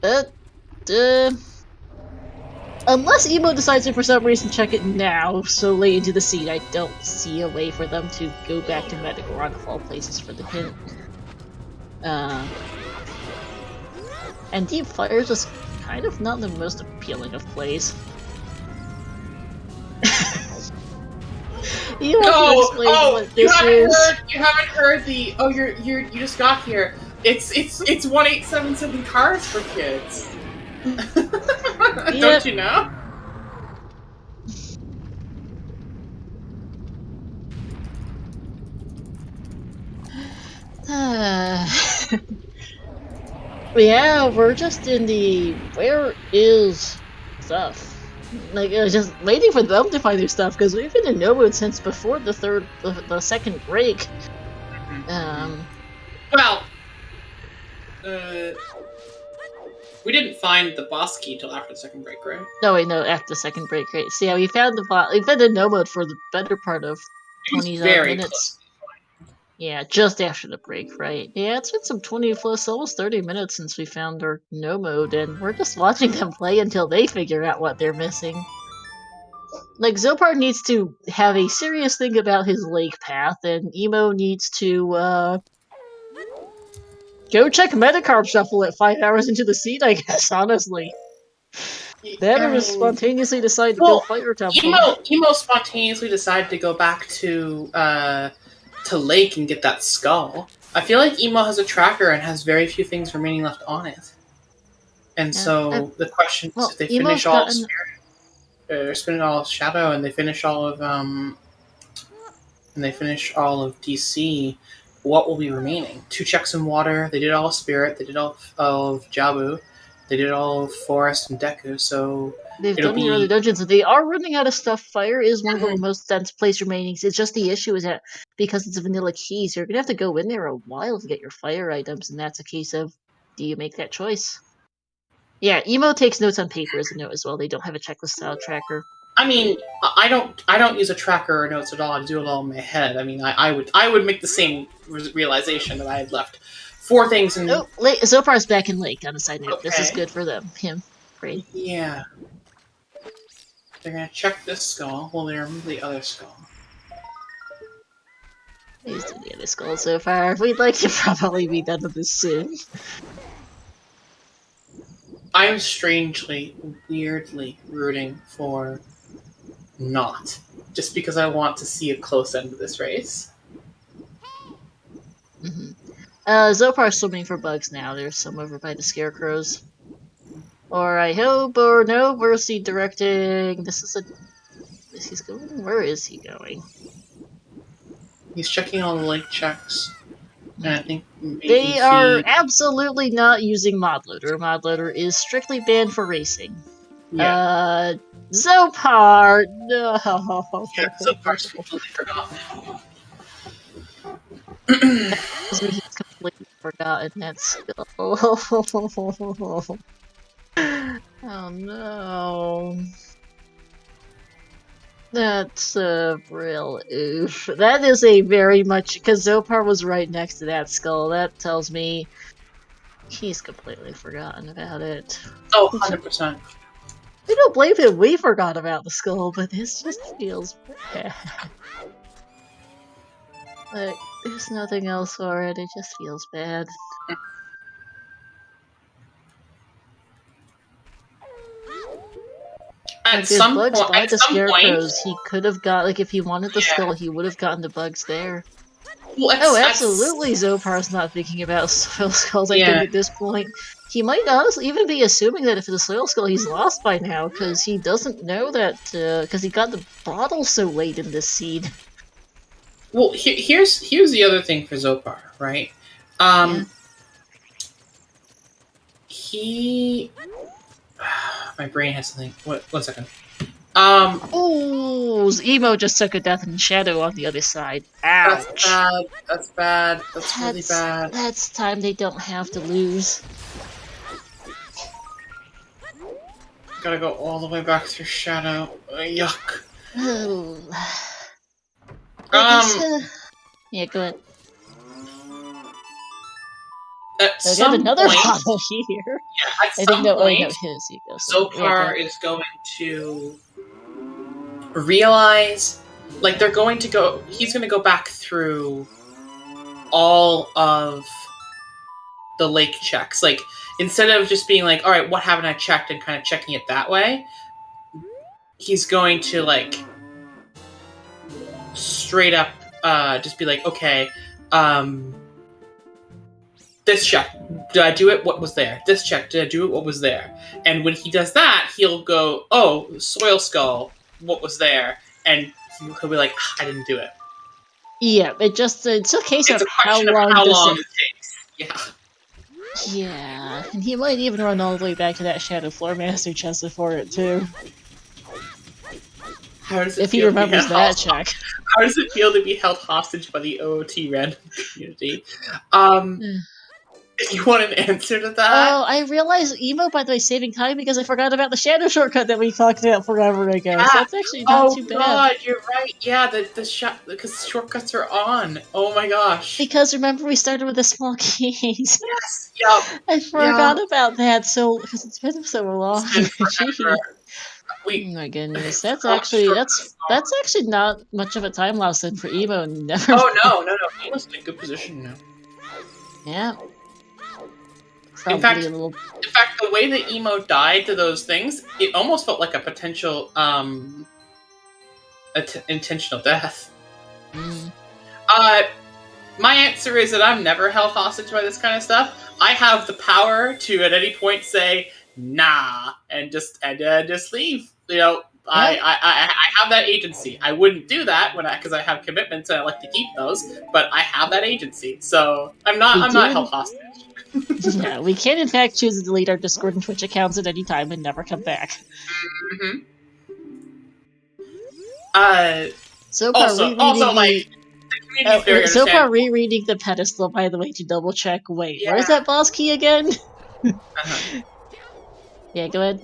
But, unless Emo decides to, for some reason, check it now, so late into the seed, I don't see a way for them to go back to Metagorn of all places for the hint. And Deep Fire is just kind of not the most appealing of plays. You haven't heard the. Oh, you just got here. It's 1877 cards for kids. Don't you know? Yeah, we're just in the where is stuff. Like, just waiting for them to find their stuff, because we've been in no mode since before the second break. Well, we didn't find the boss key till after the second break, right? No, wait, no, after the second break, right? So yeah, we found we've been in no mode for the better part of 20 minutes. Close. Yeah, just after the break, right? Yeah, it's been some 20 plus, almost 30 minutes since we found our no mode, and we're just watching them play until they figure out what they're missing. Like, Xopar needs to have a serious think about his lake path, and Emo needs to, go check Metacarp Shuffle at 5 hours into the seed, I guess, honestly. That or spontaneously decide to go Fire Temple. Emo spontaneously decided to go back to Lake and get that skull. I feel like Emo has a tracker and has very few things remaining left on it. And so the question is, if they finish all of Spirit, spinning all of Shadow, and they finish all of DC, what will be remaining? 2 checks in Water. They did all of Spirit. They did all of Jabu. They did all of Forest and Deku. So they've done the early dungeons. They are running out of stuff. Fire is one of the most dense place remaining. It's just the issue is that because it's a vanilla keys, you're gonna have to go in there a while to get your fire items, and that's a case of, do you make that choice? Yeah, Emo takes notes on paper as a note as well. They don't have a checklist style tracker. I mean, I don't use a tracker or notes at all. I do it all in my head. I mean, I would make the same realization that I had left 4 things in. Oh, Zopar's back in Lake on a side note. Okay. This is good for him. Great. Yeah. They're gonna check this skull while they remove the other skull. Please do the other skull so far. We'd like to probably be done with this soon. I'm strangely, weirdly rooting for not. Just because I want to see a close end of this race. Zopar's swimming for bugs now. There's some over by the scarecrows. Or I hope, or no, where's he directing? Is he going? Where is he going? He's checking all the lake checks. And I think they are absolutely not using Modloader. Modloader is strictly banned for racing. Yeah. Xopar! No! Yeah, Zopar's completely forgotten. He's completely forgotten that skill. Oh no. That's a real oof. That is a very much, because Xopar was right next to that skull. That tells me he's completely forgotten about it. Oh, 100%. We don't blame him. We forgot about the skull, but this just feels bad. Like, there's nothing else for it. It just feels bad. At some point, he could have got, like, if he wanted the skull, he would have gotten the bugs there. Well, absolutely, Zopar's not thinking about soil skulls, I think, at this point. He might honestly even be assuming that if it's a soil skull, he's lost by now, because he doesn't know that, because he got the bottle so late in this seed. Well, here's the other thing for Xopar, right? He... My brain has something. One second. Ooh, Emo just took a death in shadow on the other side. Ouch. That's bad. That's bad. That's really bad. That's time they don't have to lose. Gotta go all the way back through shadow. Yuck. Oh. Yeah, go ahead. At I some got another point, bottle here. yeah, at I some think no, point, no, his. You go. So, Xopar is going to realize, like, they're going to go. He's going to go back through all of the lake checks. Like, instead of just being like, all right, what haven't I checked, and kind of checking it that way, he's going to, like, straight up just be like, okay, this check, did I do it? What was there? This check, did I do it? What was there? And when he does that, he'll go, oh, soil skull, what was there? And he'll be like, I didn't do it. yeah, it's a case It's of a how question of long how does long it. it takes. Yeah. Yeah, and he might even run all the way back to that Shadow Floor Master chest for it too. How does it If he feel to be remembers held that hostage? check. How does it feel to be held hostage by the OOT random community? If you want an answer to that, Oh, I realized Emo, by the way, saving time because I forgot about the shadow shortcut that we talked about forever ago. Yeah. So that's actually not too bad. God, you're right. Yeah, the shot because shortcuts are on. Oh my gosh. Because remember, we started with the small keys. Yes. Yep. I forgot about that. So because it's been so long. It's been Gee. forever. Oh my goodness, that's Oh, actually shortcuts that's actually not much of a time loss then for Emo. Never. Oh no. He was in a good position now. Yeah. Probably In fact, a little. the way that Emo died to those things, it almost felt like a potential intentional death. Mm. My answer is that I'm never held hostage by this kind of stuff. I have the power to at any point say nah and just leave. You know, Yeah. I have that agency. I wouldn't do that because I have commitments and I like to keep those. But I have that agency, so I'm not held hostage. Yeah, we can in fact choose to delete our Discord and Twitch accounts at any time and never come back. Mm-hmm. So Also, like, the community's very so far understandable. rereading the pedestal, by the way, to double check. Wait, Yeah. where's that boss key again? Uh-huh. Yeah, go ahead.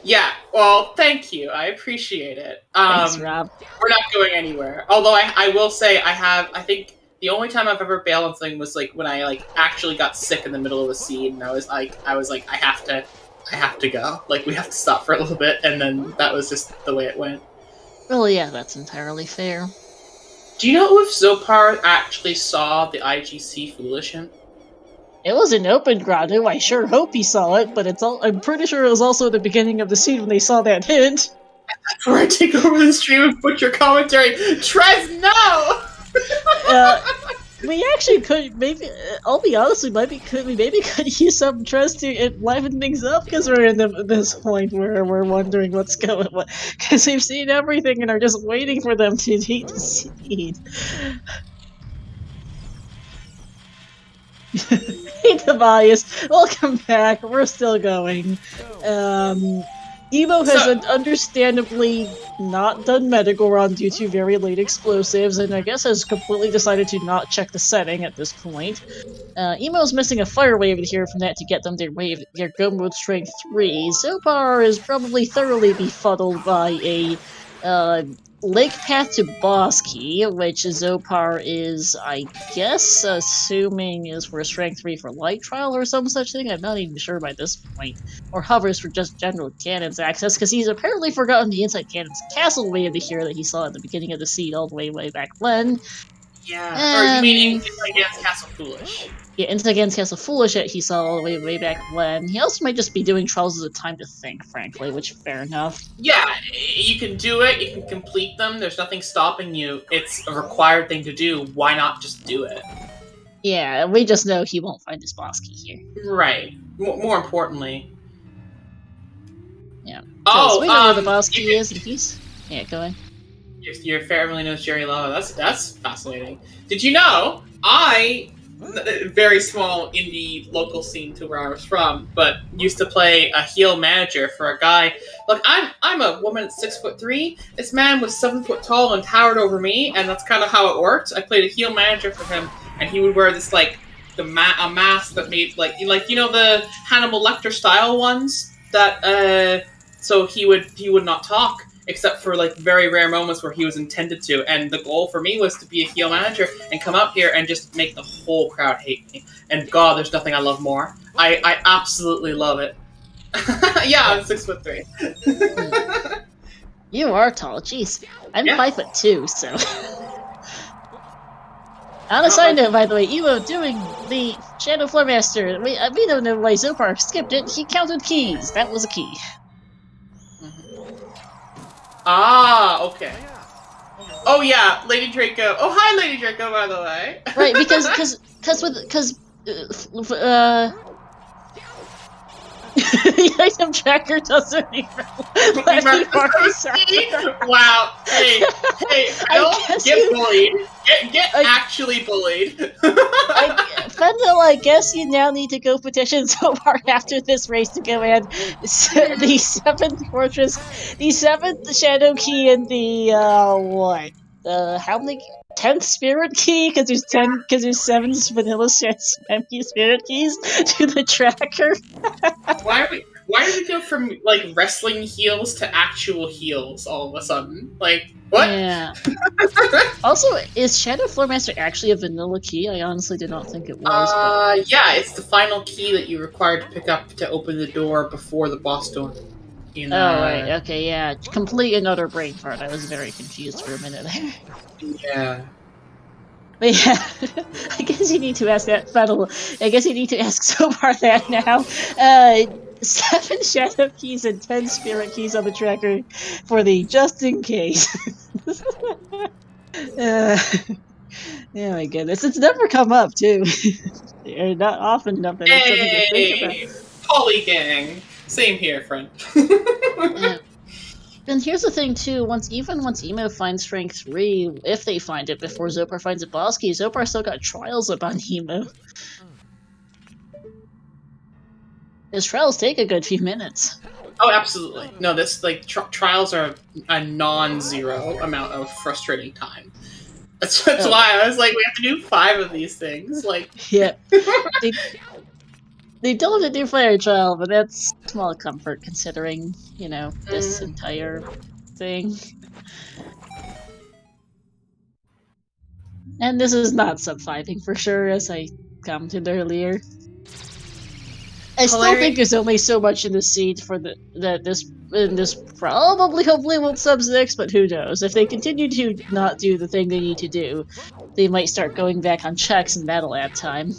Yeah, well, thank you. I appreciate it. Thanks, Rob. We're not going anywhere. Although I will say I think the only time I've ever bailed on something was like when I actually got sick in the middle of a scene and I was like I have to go. Like we have to stop for a little bit, and then that was just the way it went. Well, yeah, that's entirely fair. Do you know if Xopar actually saw the IGC foolish him? It was an open grotto. I sure hope he saw it, but I'm pretty sure it was also at the beginning of the scene when they saw that hint. That's where I take over the stream and put your commentary. Trez, no! We actually could maybe. I'll be honest, we maybe could use some trust to liven things up because we're in this point where we're wondering what's going on because we've seen everything and are just waiting for them to eat the seed. Hey Tobias, welcome back. We're still going. Emo has understandably not done medical run due to very late explosives, and I guess has completely decided to not check the setting at this point. Emo's missing a fire wave here from that to get them their go mode strength 3. Xopar is probably thoroughly befuddled by a lake path to boss key, which Xopar is, I guess, assuming is for strength 3 for light trial or some such thing. I'm not even sure by this point. Or hovers for just general cannons access, because he's apparently forgotten the inside cannons castle wave here that he saw at the beginning of the seed all the way back when. Yeah, or you mean Inside Against Castle Foolish? Yeah, Inside Against Castle Foolish that he saw all the way back when. He also might just be doing trials as a time to think, frankly, which fair enough. Yeah, you can do it, you can complete them, there's nothing stopping you. It's a required thing to do, why not just do it? Yeah, we just know he won't find his boss key here. Right. More importantly. Yeah. Oh, we know where the boss key is, and he's... Yeah, go ahead. Your family knows Jerry Lava. That's fascinating. Did you know I very small indie local scene to where I was from, but used to play a heel manager for a guy. Look, I'm a woman at 6'3". This man was 7 foot tall and towered over me, and that's kind of how it worked. I played a heel manager for him, and he would wear this like a mask that made like the Hannibal Lecter style ones that so he would not talk except for like very rare moments where he was intended to. And the goal for me was to be a heel manager and come out here and just make the whole crowd hate me. And God, there's nothing I love more. I absolutely love it. Yeah, I'm 6'3". You are tall, jeez. I'm 5'2", so. On a side note, by the way, Evo doing the Shadow Floormaster. We don't know why Xopar skipped it. He counted keys. That was a key. Ah, okay. Oh yeah, Lady Draco. Oh hi, Lady Draco. By the way. Right, because the item tracker doesn't even let me mark Wow. Hey, don't get bullied. Get actually bullied. Fendel, I guess you now need to go petition Xopar after this race to go add the 7th fortress, the 7th shadow key, and the how many? 10th spirit key, because there's 7 vanilla spirit keys to the tracker. Why did we go from like wrestling heels to actual heels all of a sudden? Like what? Yeah. Also, is Shadow Floormaster actually a vanilla key? I honestly did not think it was. Yeah, it's the final key that you required to pick up to open the door before the boss door. Right, okay, yeah. Complete and utter brain fart. I was very confused for a minute there. Yeah. But yeah, I guess you need to ask that Fennel. I guess you need to ask Xopar that now. 7 shadow keys and 10 spirit keys on the tracker for the just in case. Oh my goodness, it's never come up too. Or not often enough that it's something to think about. Polygang. Same here, friend. Yeah. And here's the thing too, once Emo finds Strength 3, if they find it before Xopar finds a boss key, Xopar still got trials up on Emo. His trials take a good few minutes. Oh, absolutely. No, this like trials are a non-zero amount of frustrating time. That's why I was like, we have to do 5 of these things. Like, yeah, they don't have to do fire trial, but that's small comfort considering this entire thing. And this is not sub-5ing for sure, as I commented earlier. I still think there's only so much in the seed for this probably hopefully won't sub-6, but who knows? If they continue to not do the thing they need to do, they might start going back on checks and battle ad time.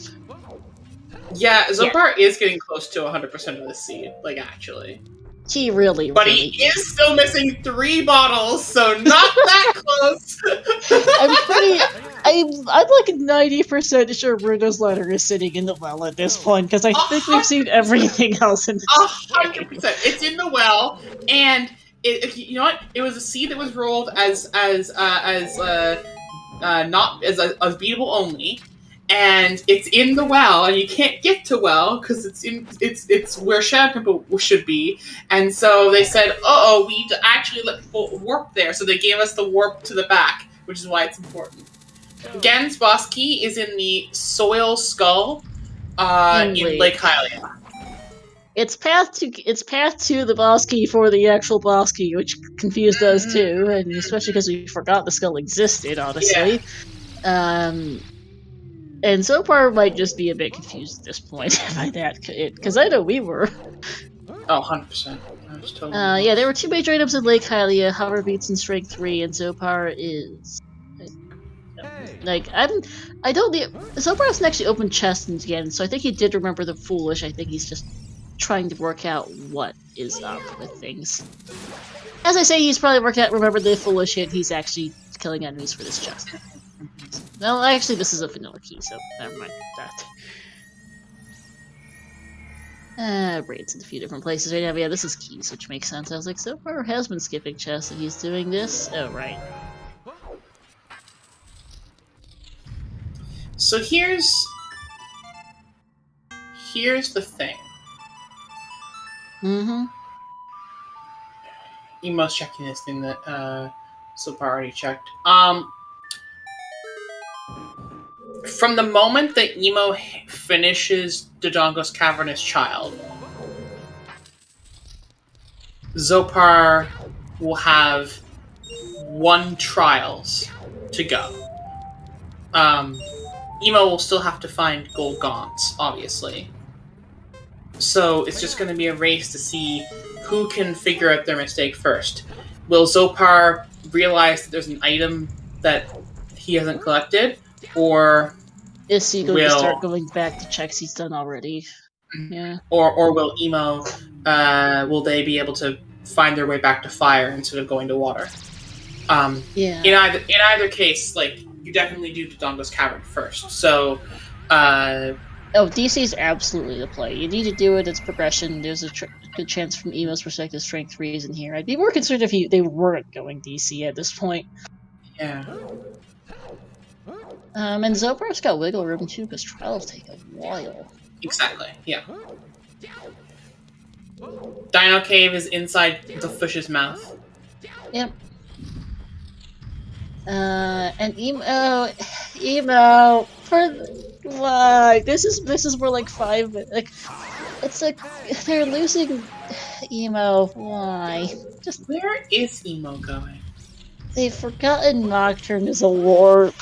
Yeah, Xopar is getting close to 100% of the seed, like actually. He really, but he is still missing 3 bottles, so not that close. I'm like 90% sure Bruno's letter is sitting in the well at this point, because I think we've seen everything else in this 100%. It's in the well, and you know what? It was a seed that was rolled as not as beatable only. And it's in the well, and you can't get to well because it's where Shadow Temple should be. And so they said, we need to actually let people warp there. So they gave us the warp to the back, which is why it's important. Gen's boss key is in the soil skull in Lake Hylia. It's path to the boss key for the actual boss key, which confused us too, and especially because we forgot the skull existed, honestly. Yeah. And Xopar might just be a bit confused at this point by that, because I know we were. Oh, 100%. I was totally yeah, there were 2 major items in Lake Hylia, Hover Beats and Strength 3, and Xopar is... Xopar hasn't actually opened chests again, so I think he did remember the Foolish. I think he's just trying to work out what is up with things. As I say, he's probably remembered the Foolish hit, he's actually killing enemies for this chest. No, actually, this is a vanilla key, so never mind that. Braid's in a few different places right now, but yeah, this is keys, which makes sense. I was like, Xopar has been skipping chests, and he's doing this? Oh, right. So here's here's the thing. Mm-hmm. Emo's checking this thing that Xopar already checked. From the moment that Emo finishes Dodongo's Cavernous Child, Xopar will have 1 trials to go. Emo will still have to find gold gaunts, obviously. So it's just going to be a race to see who can figure out their mistake first. Will Xopar realize that there's an item that he hasn't collected, or Is he going to start going back to checks he's done already? Yeah. Or will Emo? Will they be able to find their way back to fire instead of going to water? Yeah. In either case, like, you definitely do Dodongo's Cavern first. So, DC is absolutely the play. You need to do it. It's progression. There's a good chance from Emo's perspective, Strength 3 is in here. I'd be more concerned if they weren't going DC at this point. Yeah. And Xopar's got wiggle room too, because trials take a while. Exactly. Yeah. Dino Cave is inside the fish's mouth. Yep. And Emo for why? This is more like 5. Like, it's like they're losing Emo. Why? Just where is Emo going? They've forgotten Nocturne is a warp.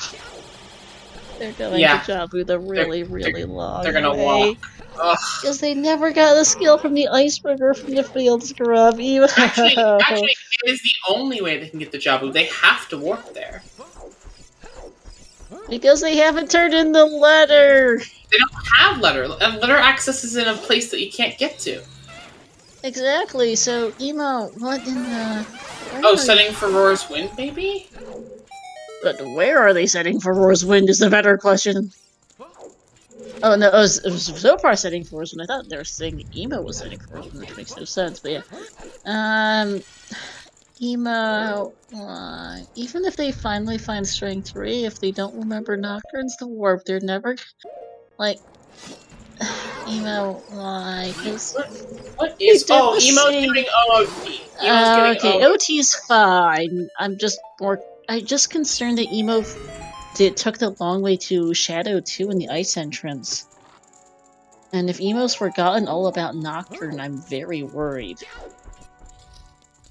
They're going to Jabu the really long They're gonna way. walk. Because they never got the skill from the Iceberger from the field scrub. Actually, it is the only way they can get the Jabu. They have to warp there. Because they haven't turned in the letter. They don't have letter. And letter access is in a place that you can't get to. Exactly. So, Emo, what in the... Setting for Roar's Wind, maybe? But where are they setting for Roar's Wind is the better question. Oh, no, it was Xopar setting for Roar's Wind. I thought they were saying Emo was setting for Roar's Wind, which makes no sense, but yeah. Emo... even if they finally find Strength 3, if they don't remember Nocturne's the warp, they're never... Like... Emo, why? What is... Oh, Emo's doing... okay, OT's fine. I'm just concerned that Emo took the long way to Shadow 2 in the ice entrance. And if Emo's forgotten all about Nocturne, I'm very worried.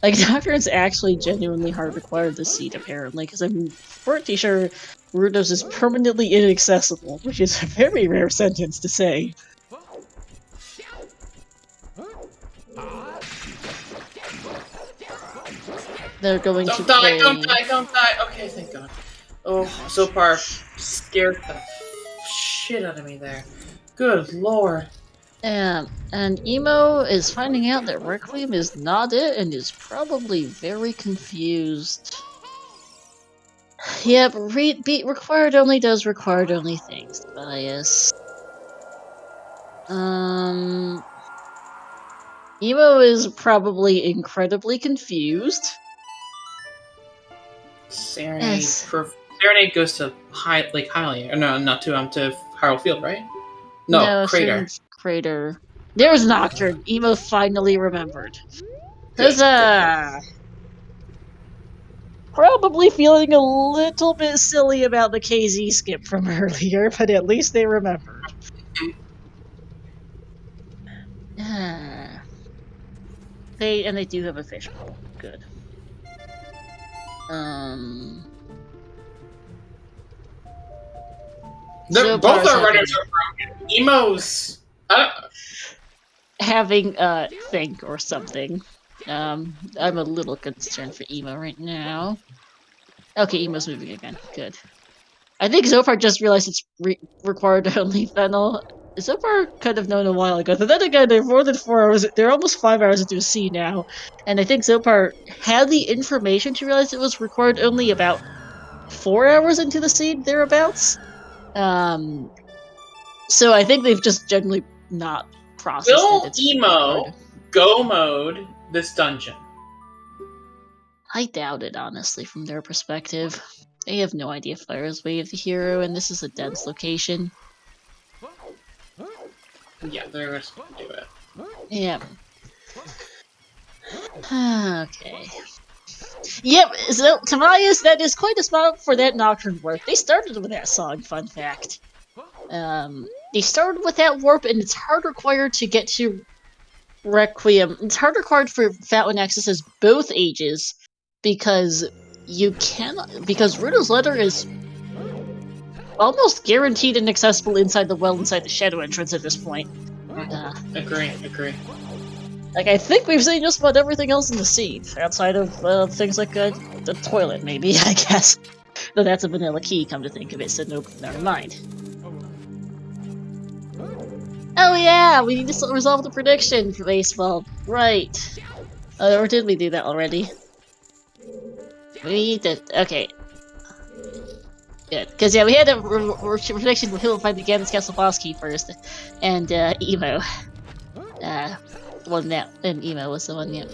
Like, Nocturne's actually genuinely hard required to seed, apparently, because I'm pretty sure Rudos is permanently inaccessible, which is a very rare sentence to say. They're going to play... Don't die! Okay, thank God. Oh, Xopar scared the shit out of me there. Good lord. And Emo is finding out that Requiem is not it and is probably very confused. Yep, required only does required only things, bias. Emo is probably incredibly confused. Serenade goes to Lake Hylia. No, not to Harrow Field, right? No, Crater. Crater. There's Nocturne. Emo finally remembered. Huzzah! Probably feeling a little bit silly about the KZ skip from earlier, but at least they remembered. They do have a fishbowl. Good. Both our runners are broken. Emo's having think or something. I'm a little concerned for Emo right now. Okay, Emo's moving again. Good. I think Xopar just realized it's required only Fennel. Xopar could have known a while ago. But then again, they're more than 4 hours. They're almost 5 hours into a sea now, and I think Xopar had the information to realize it was required only about 4 hours into the seed thereabouts. So I think they've just generally not processed it. Will Emo go mode this dungeon? I doubt it, honestly, from their perspective. They have no idea Fire is Way of the Hero, and this is a dense location. Yeah, they're just gonna do it. Yep. Okay. Yep, so Tamaya's, that is quite a spot for that Nocturne warp. They started with that song, fun fact. They started with that warp, and it's hard required to get to Requiem. It's hard required for Fat One accesses both ages, because because Ruto's letter is almost guaranteed inaccessible inside the well inside the Shadow entrance at this point. Agree. Like, I think we've seen just about everything else in the scene, outside of things like the toilet, maybe, I guess. Though that's a vanilla key, come to think of it, so never mind. Oh yeah, we need to resolve the prediction for baseball. Right. Or did we do that already? We need to... Okay. Good. Because, yeah, we had a prediction for who will find the Ganon's Castle boss key first. And, Emo. One that, and Emo was the one, yeah.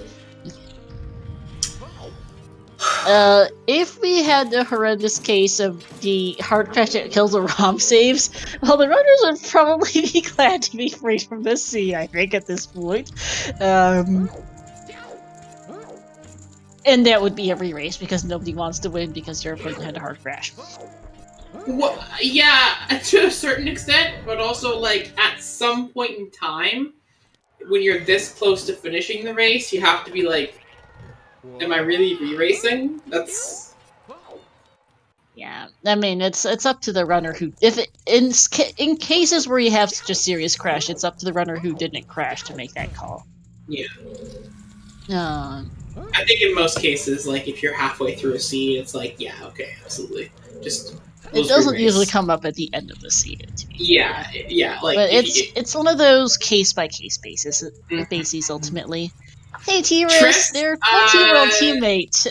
If we had the horrendous case of the hard crash that kills the ROM saves, well, the runners would probably be glad to be free from this scene, I think, at this point. And that would be every race, because nobody wants to win because your opponent had a hard crash. Well, yeah, to a certain extent, but also, like, at some point in time, when you're this close to finishing the race, you have to be like, am I really re-racing? That's... Yeah, I mean, it's up to the runner who... in cases where you have such a serious crash, it's up to the runner who didn't crash to make that call. Yeah. I think in most cases, like, if you're halfway through a scene, it's like, yeah, okay, absolutely. Just... It doesn't usually come up at the end of the scene. Yeah, like... But it's one of those case-by-case bases, ultimately. Hey, T-Risk, they're 14-year-old teammate.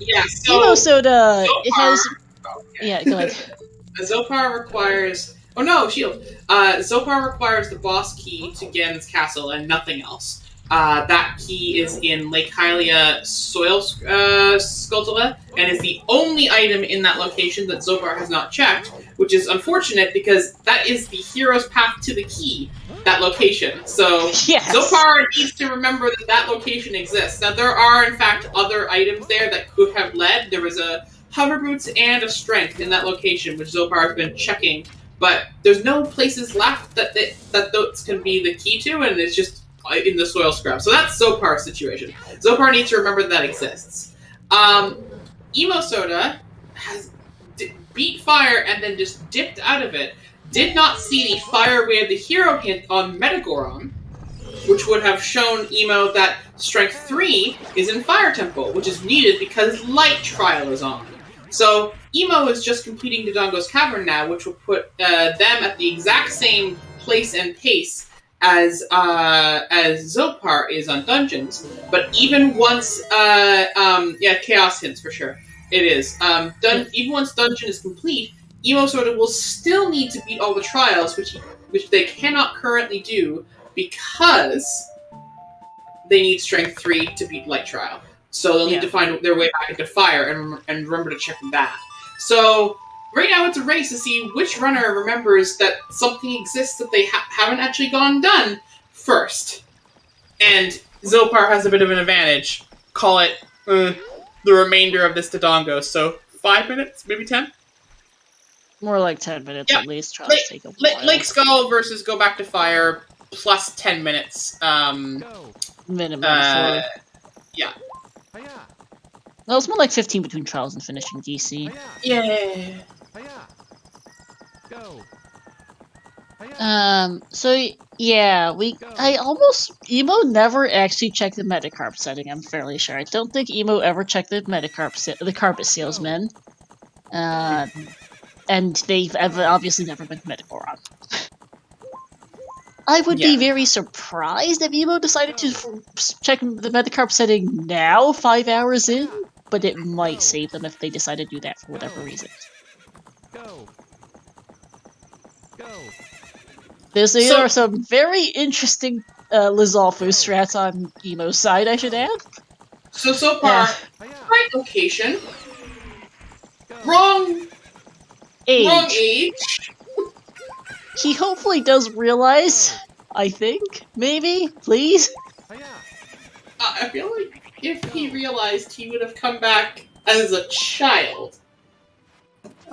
Yeah, so... emosoda, Xopar, it has... Yeah, go ahead. Xopar requires... Oh no, Shield! Xopar requires the boss key to Ganon's castle and nothing else. That key is in Lake Hylia Soil Sculptula, and is the only item in that location that Xopar has not checked, which is unfortunate because that is the hero's path to the key, that location. So yes. Xopar needs to remember that that location exists. Now there are, in fact, other items there that could have led. There was a hover boots and a strength in that location, which Xopar has been checking, but there's no places left that those can be the key to, and it's just in the soil scrub. So that's Xopar's situation. Xopar needs to remember that exists. emosoda has beat fire and then just dipped out of it. Did not see the fire wave the hero hint on Metagoron, which would have shown Emo that Strength 3 is in Fire Temple, which is needed because Light Trial is on. So Emo is just completing Dodongo's Cavern now, which will put them at the exact same place and pace as Xopar is on Dungeons, but even once, Chaos hints for sure. It is. Even once Dungeon is complete, emosoda will still need to beat all the trials, which they cannot currently do because they need Strength 3 to beat Light Trial. So they'll need to find their way back into Fire and remember to check that. So right now it's a race to see which runner remembers that something exists that they haven't actually gone done first. And Xopar has a bit of an advantage. Call it the remainder of this Dodongo. So 5 minutes, maybe 10? More like 10 minutes at least. Trials take a while. Lake Skull versus Go Back to Fire plus 10 minutes. Minimum. Yeah. Well, it's more like 15 between trials and finishing DC. Yeah. So yeah, Emo never actually checked the Metacarp setting, I'm fairly sure. I don't think Emo ever checked the the carpet salesman. And they've obviously never been Metagoron. I would be very surprised if Emo decided to check the Metacarp setting now, 5 hours in, but it might save them if they decide to do that for whatever reason. There are some very interesting Lizalfo strats on Emo's side, I should add. So far, right location, wrong age. He hopefully does realize I think? Maybe? Please? I feel like if he realized, he would have come back as a child.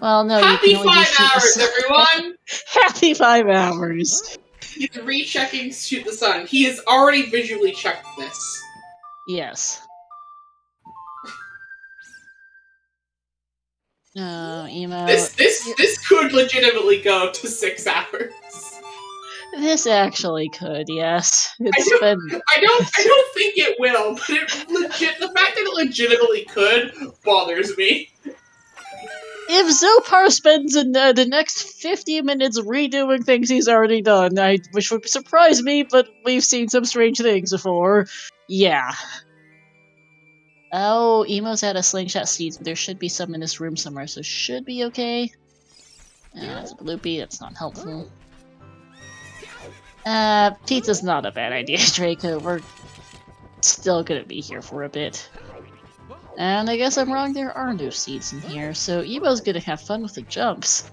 Well, no, Happy you can only 5 do Shoot the hours, Sun. everyone! Happy 5 hours! He's rechecking Shoot the Sun. He has already visually checked this. Yes. No, emo. This could legitimately go to 6 hours. This actually could, yes. I don't think it will, but the fact that it legitimately could bothers me. If Xopar spends the next 50 minutes redoing things he's already done, which would surprise me, but we've seen some strange things before. Yeah. Oh, Emo's out of slingshot seeds, but there should be some in this room somewhere, so should be okay. That's a bloopy, that's not helpful. Pizza's not a bad idea, Draco. We're still gonna be here for a bit. And I guess I'm wrong, there are no seeds in here, so Emo's gonna have fun with the jumps.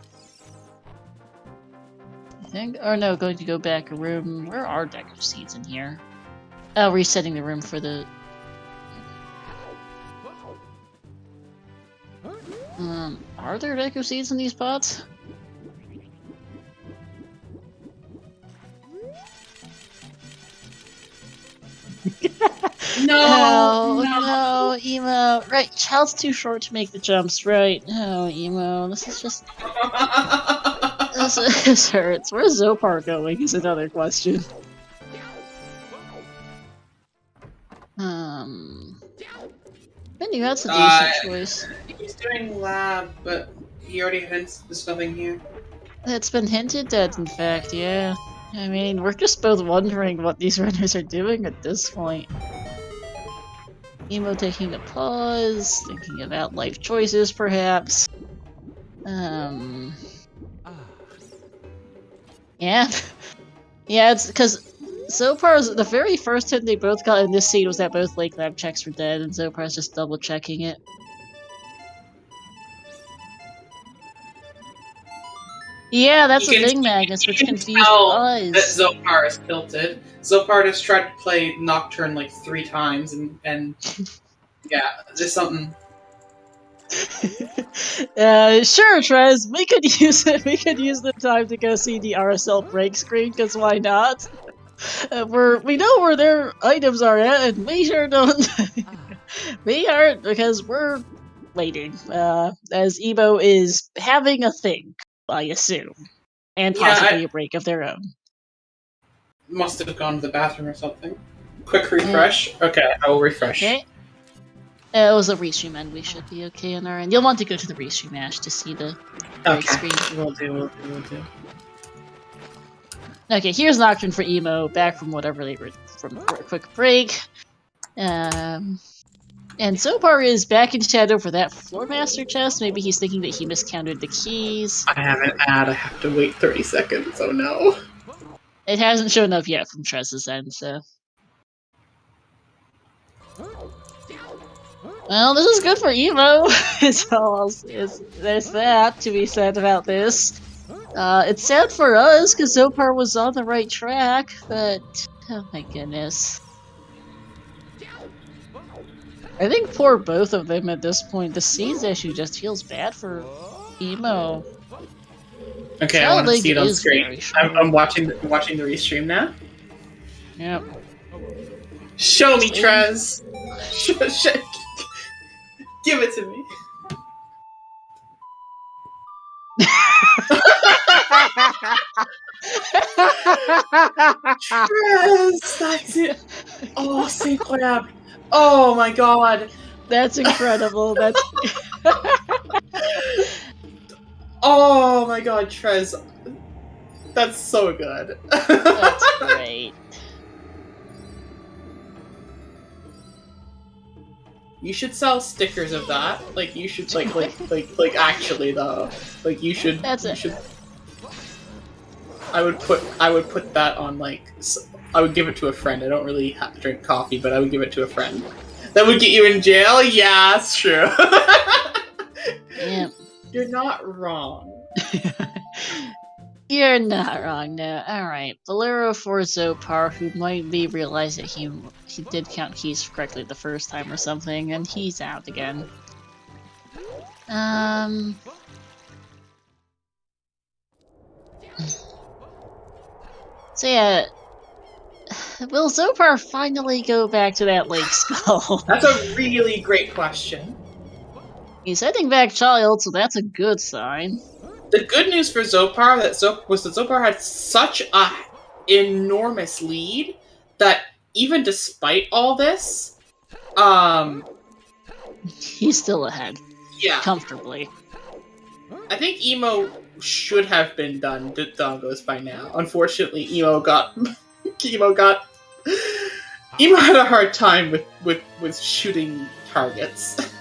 I think, or no, going to go back a room. Where are Deku seeds in here? Oh, resetting the room for the... are there Deku seeds in these pots? No, Emo. Right, child's too short to make the jumps, right? No, Emo, this is just... this hurts. Where's Xopar going is another question. Ben, you had a decent choice. He's doing lab, but he already hints there's nothing here. It's been hinted at, in fact, yeah. I mean, we're just both wondering what these runners are doing at this point. Emo taking a pause, thinking about life choices, perhaps. Yeah. Yeah, it's because Xopar's the very first hint they both got in this scene was that both Lake Lab checks were dead, and Xopar's just double checking it. Yeah, that's a thing, Magnus, which confused us. That Xopar is tilted. Xopar just tried to play Nocturne like 3 times, and yeah, there's something. Sure, Trez. We could use it. We could use the time to go see the RSL break screen, because why not? We know where their items are at, and we sure don't. We aren't, because we're waiting. As Emo is having a think, I assume, and possibly a break of their own. Must have gone to the bathroom or something. Quick refresh. Okay, I will refresh. Okay. It was a restream end. We should be okay on our end. You'll want to go to the restream Ash to see the break screen. We'll do. Okay, here's Nocturne for Emo, back from whatever they were from a quick break. And Xopar is back in shadow for that Floor Master chest. Maybe he's thinking that he miscounted the keys. I have an ad. I have to wait 30 seconds. Oh no. It hasn't shown up yet from Trez's end, so. Well, this is good for Emo. There's that to be said about this. It's sad for us, because Xopar was on the right track, but... oh my goodness. I think for both of them at this point, the seeds issue just feels bad for Emo. Okay, I want to see it on screen. I'm watching the restream now. Yep. Show me, Trez! Give it to me. Trez! That's it! Oh, c'est incroyable! Oh my god! That's incredible, that's... oh my god, Trez. That's so good. That's great. You should sell stickers of that. Like you should like actually though. Like you should. That's it. Should, I would put that on like. I would give it to a friend. I don't really drink coffee, but I would give it to a friend. That would get you in jail. Yeah, that's true. Yeah. You're not wrong. You're not wrong, no. Alright, Bolero for Xopar, who might be realize that he did count keys correctly the first time or something, and he's out again. So yeah, will Xopar finally go back to that lake skull? That's a really great question. He's heading back child, so that's a good sign. The good news for Xopar was that Xopar had such a enormous lead that even despite all this, he's still ahead. Yeah, comfortably. I think Emo should have been done to Dongos by now. Unfortunately, Emo had a hard time with shooting targets.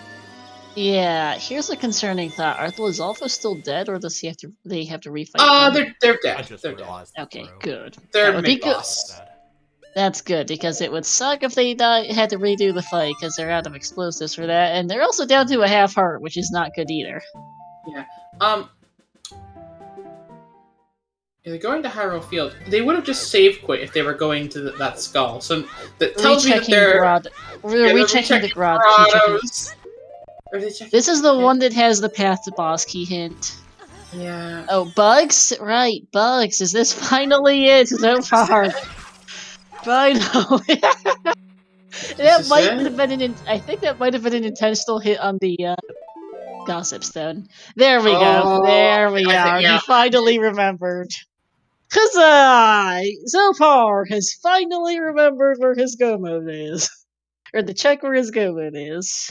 Yeah, here's a concerning thought. Are the Lizalfos still dead, or does they have to refight them? They're dead. I just They're dead. realized. Okay, good. They're mid-boss. That's good, because it would suck if they had to redo the fight, because they're out of explosives for that, and they're also down to a half heart, which is not good either. Yeah. If they're going to Hyrule Field, they would have just save quit if they were going to that skull. So that tells me that they're rechecking the grottos. This is the one that has the path to boss key hint. Yeah. Oh, bugs? Right, bugs. Is this finally it so far? Finally. That might have been I think that might have been an intentional hit on the Gossip Stone. There we go. There we are. He finally remembered. Huzzah! Xopar has finally remembered where his go mode is. Or the check where his go mode is.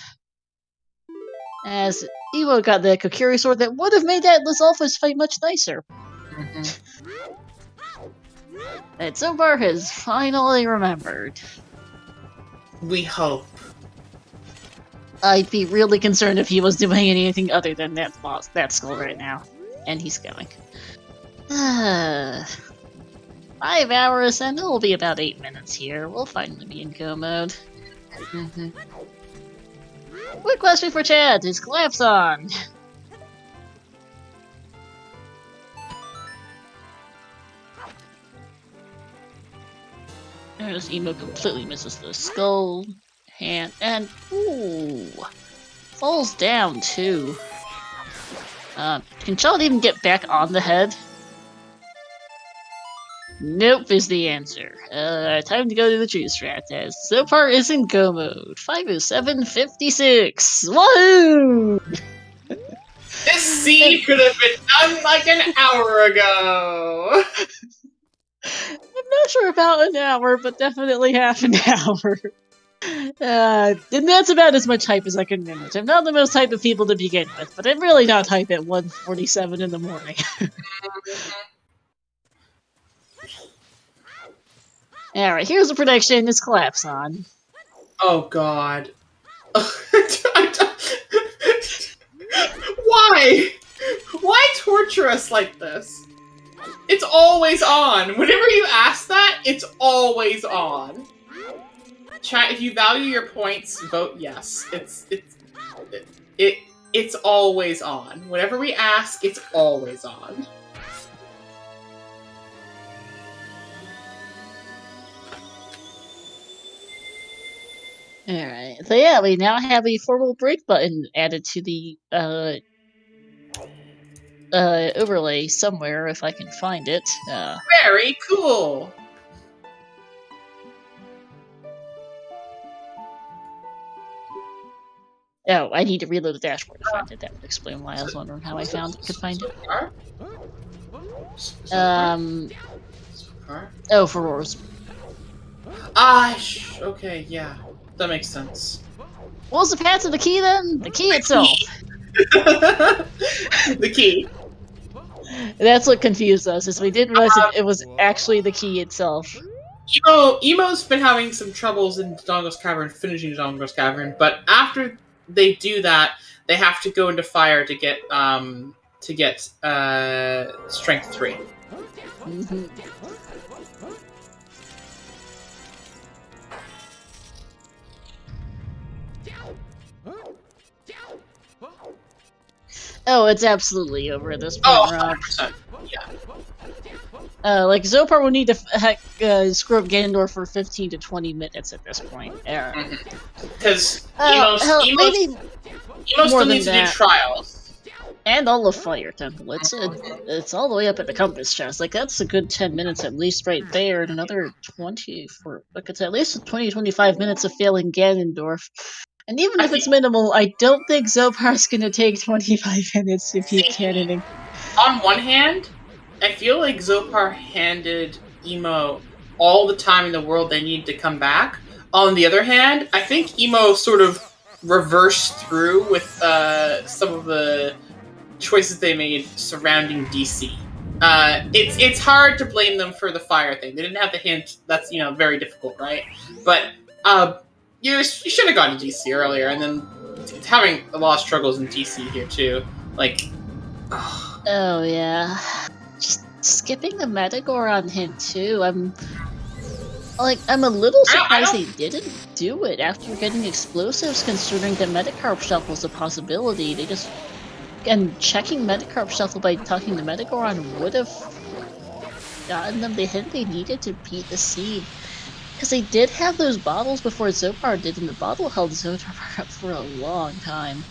As Evo got the Kokiri sword that would have made that Lizalfos fight much nicer. That Xopar has finally remembered. We hope. I'd be really concerned if he was doing anything other than that skull right now. And he's going. 5 hours, and it'll be about 8 minutes here. We'll finally be in go mode. Quick question for Chad, is Collapse on? There's Emo completely misses the skull hand, and ooh, falls down too. Can Child even get back on the head? Nope is the answer. Time to go to the true strat test. Xopar is in go mode. 507.56. Woohoo! This seed could have been done like an hour ago. I'm not sure about an hour, but definitely half an hour. And that's about as much hype as I can manage. I'm not the most hype of people to begin with, but I'm really not hype at 1:47 in the morning. Alright, here's the prediction. It's Collapse on. Oh god. Why? Why torture us like this? It's always on. Whenever you ask that, it's always on. Chat, if you value your points, vote yes. It's always on. Whenever we ask, it's always on. Alright, so yeah, we now have a formal break button added to the overlay somewhere if I can find it. Very cool! Oh, I need to reload the dashboard to find it. That would explain why I was wondering how I could find it. Oh, for Roars. Okay, yeah. That makes sense. What was the path to the key then? The key itself. The key. That's what confused us, is we didn't realize it was actually the key itself. Emo's been having some troubles in Dodongo's Cavern, finishing Dodongo's Cavern, but after they do that, they have to go into fire to get strength 3. Mm-hmm. Oh, it's absolutely over at this point, Rob. 100%. Yeah. Like Xopar will need to screw up Ganondorf for 15 to 20 minutes at this point. Because hell, maybe Emo more still than needs to do that. trials. And all the Fire Temple. It's all the way up at the Compass Chest. Like, that's a good 10 minutes at least right there, and another 20 for, like, it's at least 20-25 minutes of failing Ganondorf. And even if it's minimal, I don't think Zopar's gonna take 25 minutes to beat Ganon. On one hand, I feel like Xopar handed Emo all the time in the world they need to come back. On the other hand, I think Emo sort of reversed through with some of the choices they made surrounding DC. It's hard to blame them for the fire thing. They didn't have the hint. That's very difficult, right? But you should have gone to DC earlier, and then having a lot of struggles in DC here too. Like, oh yeah, just skipping the Metagoron hint too. I'm a little surprised they didn't do it after getting explosives, considering the Metacarp Shuffle is a possibility. They just. And checking Metacarp Shuffle by talking to Metagoron would have gotten them the hint they needed to beat the seed. Because they did have those bottles before Xopar did, and the bottle held Xopar up for a long time.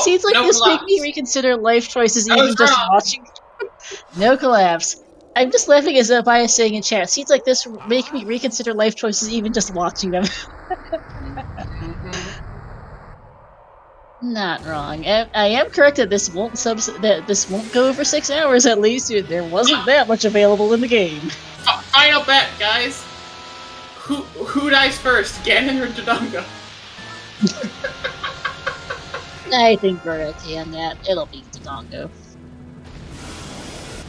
Seeds like this make me reconsider life choices even just watching. No collapse. I'm just laughing as Zopaya is saying in chat. Seeds like this make me reconsider life choices even just watching them. Not wrong. I am correct that this won't go over 6 hours at least. There wasn't that much available in the game. Final bet, guys. Who dies first, Ganon or Dodongo? I think we're okay on that. It'll be Dodongo.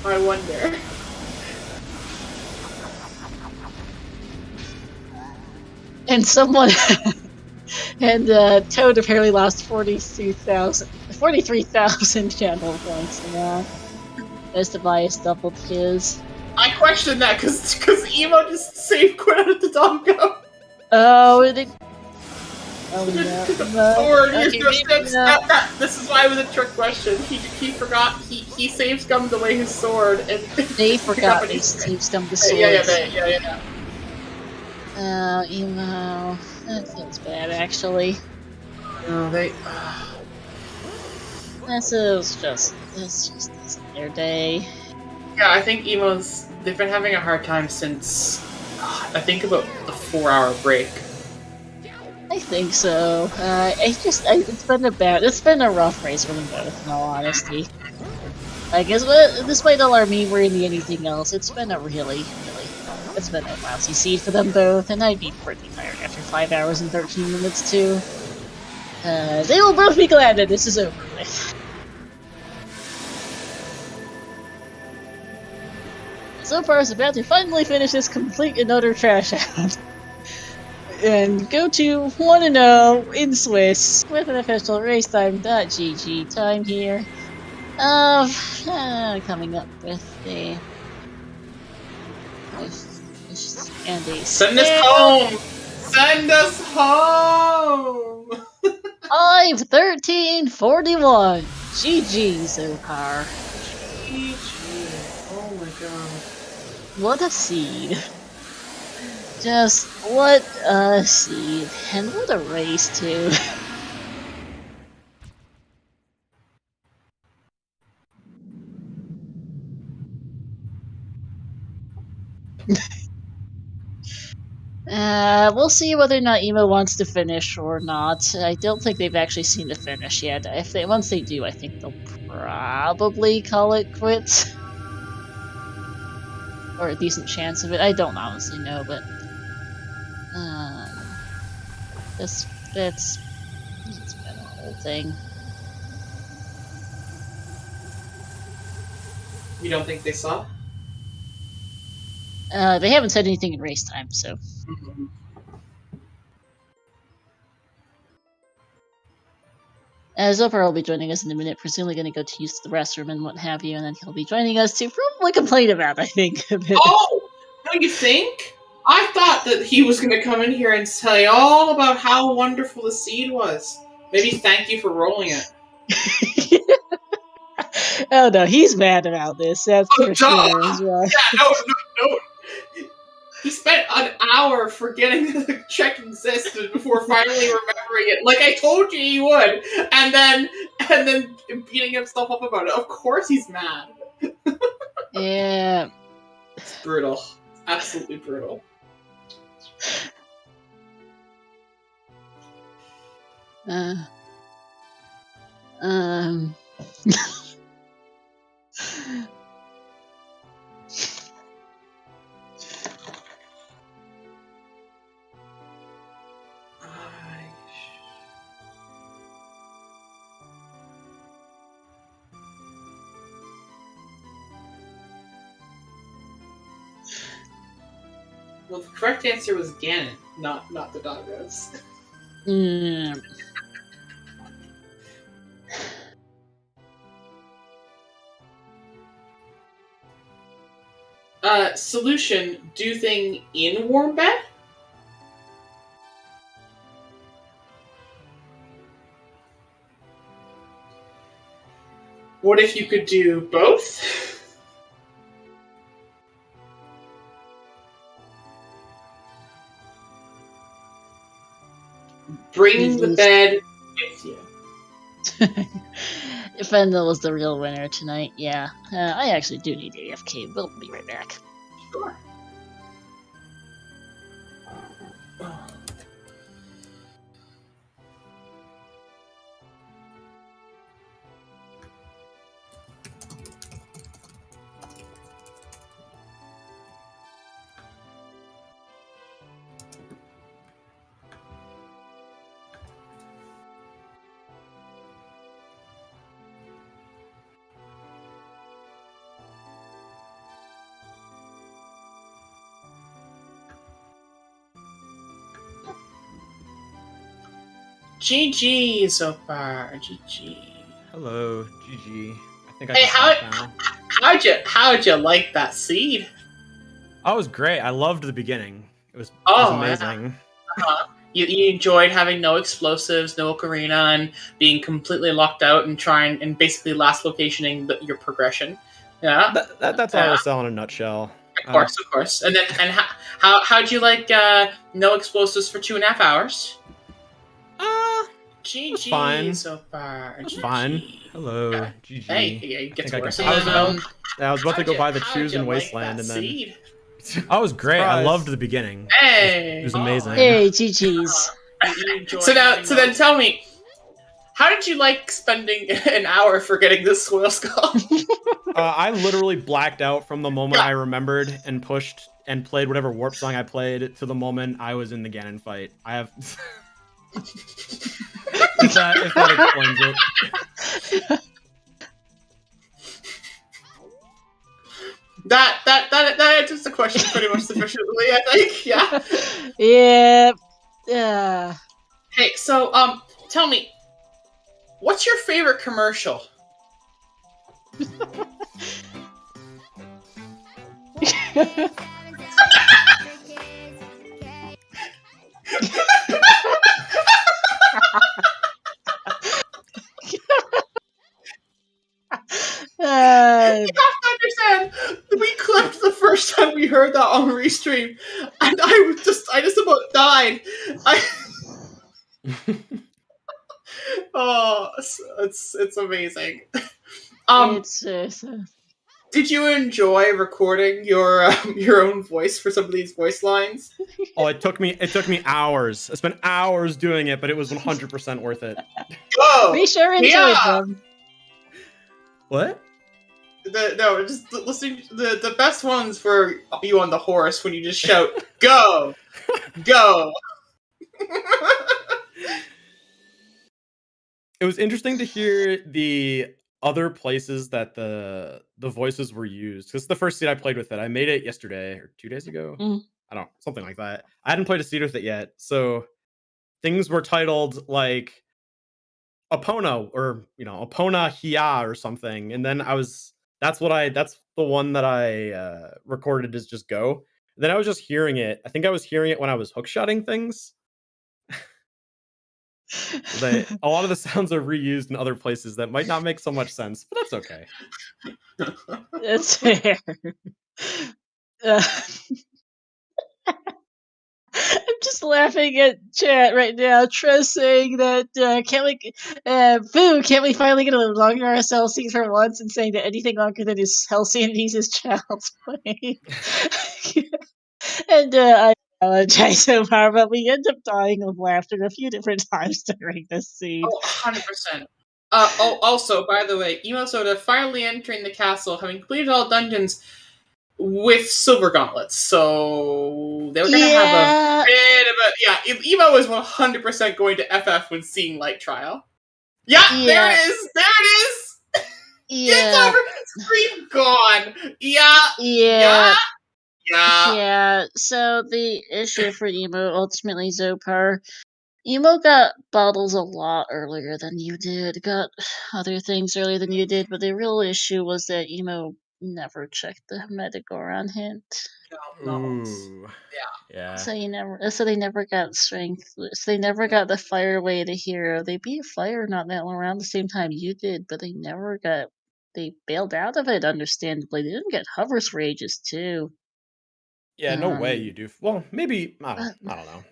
I wonder. And someone... And Toad apparently lost 43,000 channel points now. As Tobias doubled his. I questioned that because Emo just saved quit out of the Dongo. Oh, they... Oh no. This is why it was a trick question. He forgot he save scummed away his sword and they forgot they save scummed the sword. Yeah. Emo. That feels bad, actually. No, they. This just isn't their day. Yeah, I think they've been having a hard time since I think about the 4-hour break. I think so. It's been a rough race for them both, in all honesty. I guess, despite all our meme-worthy and anything else, it's been a it's been a lousy seed for them both, and I'd be pretty tired after 5 hours and 13 minutes too. They will both be glad that this is over with. Xopar is about to finally finish this complete and utter trash out. And go to 1-0 in Swiss with an official racetime.gg time here of coming up with a and a send us home. Send us home. 5:13:41. GG Xopar. GG. Oh my god. What a seed. Just what a seed. And what a race too. We'll see whether or not Emo wants to finish or not. I don't think they've actually seen the finish yet. Once they do, I think they'll probably call it quits. Or a decent chance of it. I don't honestly know, but it's been a whole thing. You don't think they saw? They haven't said anything in race time, so. Mm-hmm. Xopar will be joining us in a minute, presumably going to go to use the restroom and what have you, and then he'll be joining us to probably complain about, I think, a bit. Oh! No, you think? I thought that he was going to come in here and tell you all about how wonderful the seed was. Maybe thank you for rolling it. Oh no, he's mad about this. That's Oh, for duh. sure as well. Yeah, no. He spent an hour forgetting the check existed before finally remembering it, like I told you he would, and then beating himself up about it. Of course he's mad. Yeah. It's brutal. Absolutely brutal. Um. Well, the correct answer was Ganon, not the Doggos. Solution: do thing in warm bed. What if you could do both? Bring the bed with you. If Fendel was the real winner tonight, yeah. I actually do need AFK. We'll be right back. Sure. GG, Xopar. GG. Hello, GG. I think I Hey, can stop now. how'd you like that seed? Oh, it was great. I loved the beginning. It was amazing. You enjoyed having no explosives, no ocarina, and being completely locked out and trying and basically last locationing your progression. Yeah, That's RSL in a nutshell. of course. And then how'd you like no explosives for 2.5 hours? GG fine. so far. It's GG. fine. Hello, GG. Hey, it gets worse. I was about to go buy the shoes in Wasteland, and then seed? I was great. Surprise. I loved the beginning. Hey, it was amazing. Hey, GG's. So then tell me, how did you like spending an hour forgetting this soil skull? I literally blacked out from the moment I remembered and pushed and played whatever warp song I played to the moment I was in the Ganon fight. I have. if that explains it. That answers the question pretty much sufficiently, I think. Yeah. Yeah. Yeah. Hey, so tell me, what's your favorite commercial? You have to understand, we clipped the first time we heard that on Restream, and I just about died. Oh, it's amazing. Did you enjoy recording your own voice for some of these voice lines? Oh, it took me hours. I spent hours doing it, but it was 100% worth it. Oh, we sure enjoyed them. What? Just listening. The best ones were you on the horse when you just shout, "Go, go." It was interesting to hear the other places that the voices were used. Because the first seed I played with it, I made it yesterday or 2 days ago. I don't know, something like that. I hadn't played a seed with it yet, so things were titled like Epona or Epona Hia or something, and then that's the one that I recorded as just go. And then I was just hearing it. I think I was hearing it when I was hookshotting things. A lot of the sounds are reused in other places that might not make so much sense, but that's okay. That's fair. Uh, I'm just laughing at chat right now. Trez saying that can't we finally get a longer SLC for once, and saying that anything longer than his Halcyonides is child's play. And I apologize so far, but we end up dying of laughter a few different times during this scene. Oh, 100%. Also, by the way, Emosoda finally entering the castle, having completed all dungeons with silver gauntlets. So they were going to have a bit of a... Yeah, Emo is 100% going to FF when seeing Light Trial. Yeah, there it is! There it is! It's over! Screen gone! Yeah. So the issue for Emo, ultimately Xopar, Emo got bottles a lot earlier than you did, got other things earlier than you did, but the real issue was that Emo never checked the Metagoron hint. No. Yeah. So they never got strength. So they never got the fire way to hero. They beat fire not that around the same time you did, but they never got. They bailed out of it. Understandably, they didn't get hovers for ages too. Yeah, no way you do. Well, maybe I don't know.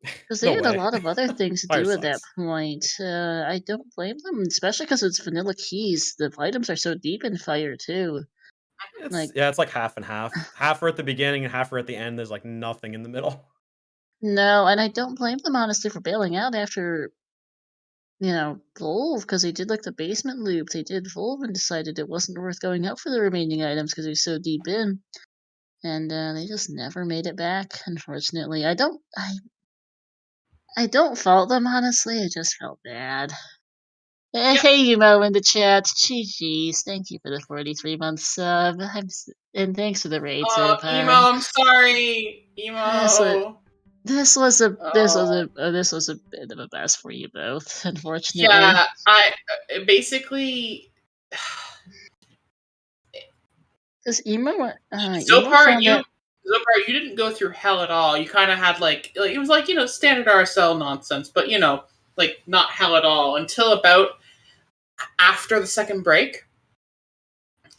Because they had a lot of other things to do at that point. I don't blame them, especially because it's vanilla keys. The items are so deep in fire too. It's like half and half. Half are at the beginning and half are at the end. There's like nothing in the middle. No, and I don't blame them honestly for bailing out after, Volve, because they did like the basement loop. They did Volve and decided it wasn't worth going up for the remaining items because they're so deep in, and they just never made it back. Unfortunately, I don't fault them honestly. I just felt bad. Hey, Emo in the chat. GG's. Thank you for the 43-month sub. And thanks for the raid, Emo, I'm sorry. Emo. This was a bit of a mess for you both, unfortunately. Yeah, I basically because Emo Xopar, you didn't go through hell at all. You kind of had like it was like standard RSL nonsense, but like not hell at all until about after the second break.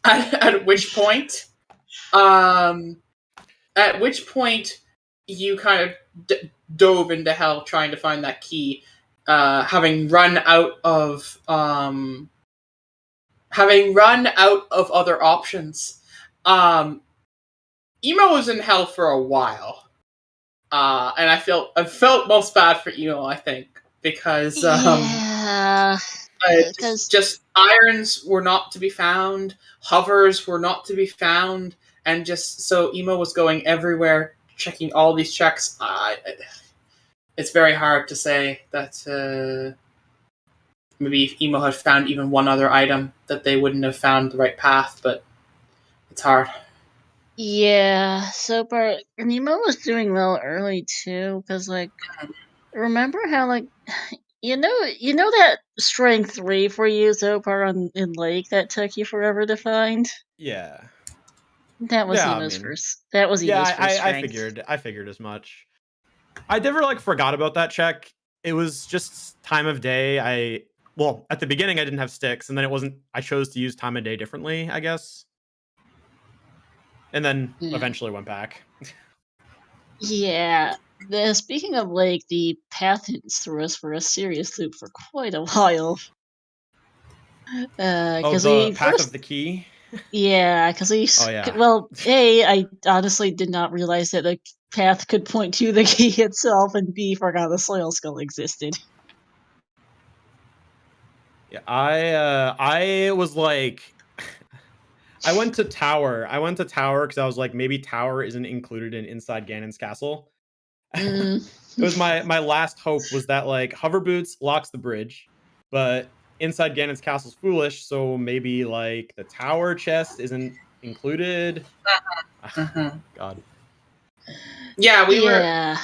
At which point you kind of dove into hell trying to find that key, having run out of other options. Emo was in hell for a while, and I felt most bad for Emo, I think, because just irons were not to be found, hovers were not to be found, and just so Emo was going everywhere, checking all these checks. It's very hard to say that maybe if Emo had found even one other item, that they wouldn't have found the right path, but it's hard. Yeah, Xopar and Emo was doing well early too, because remember how you know that strength 3 for you, Xopar, in Lake that took you forever to find? Yeah. That was Emo's first. That was Emo's first strength. I figured as much. I never forgot about that check. It was just time of day. At the beginning I didn't have sticks, and then I chose to use time of day differently, I guess. And then eventually went back. Yeah. Speaking of Lake, the path hints threw us for a serious loop for quite a while. The path of the key? Yeah, because I honestly did not realize that the path could point to the key itself, and B, forgot the soil skull existed. Yeah, I was like... I went to Tower because I was like, maybe Tower isn't included in Inside Ganon's castle. It was my last hope was that Hover Boots locks the bridge, but Inside Ganon's castle's foolish, so maybe the Tower chest isn't included. God. Yeah, we were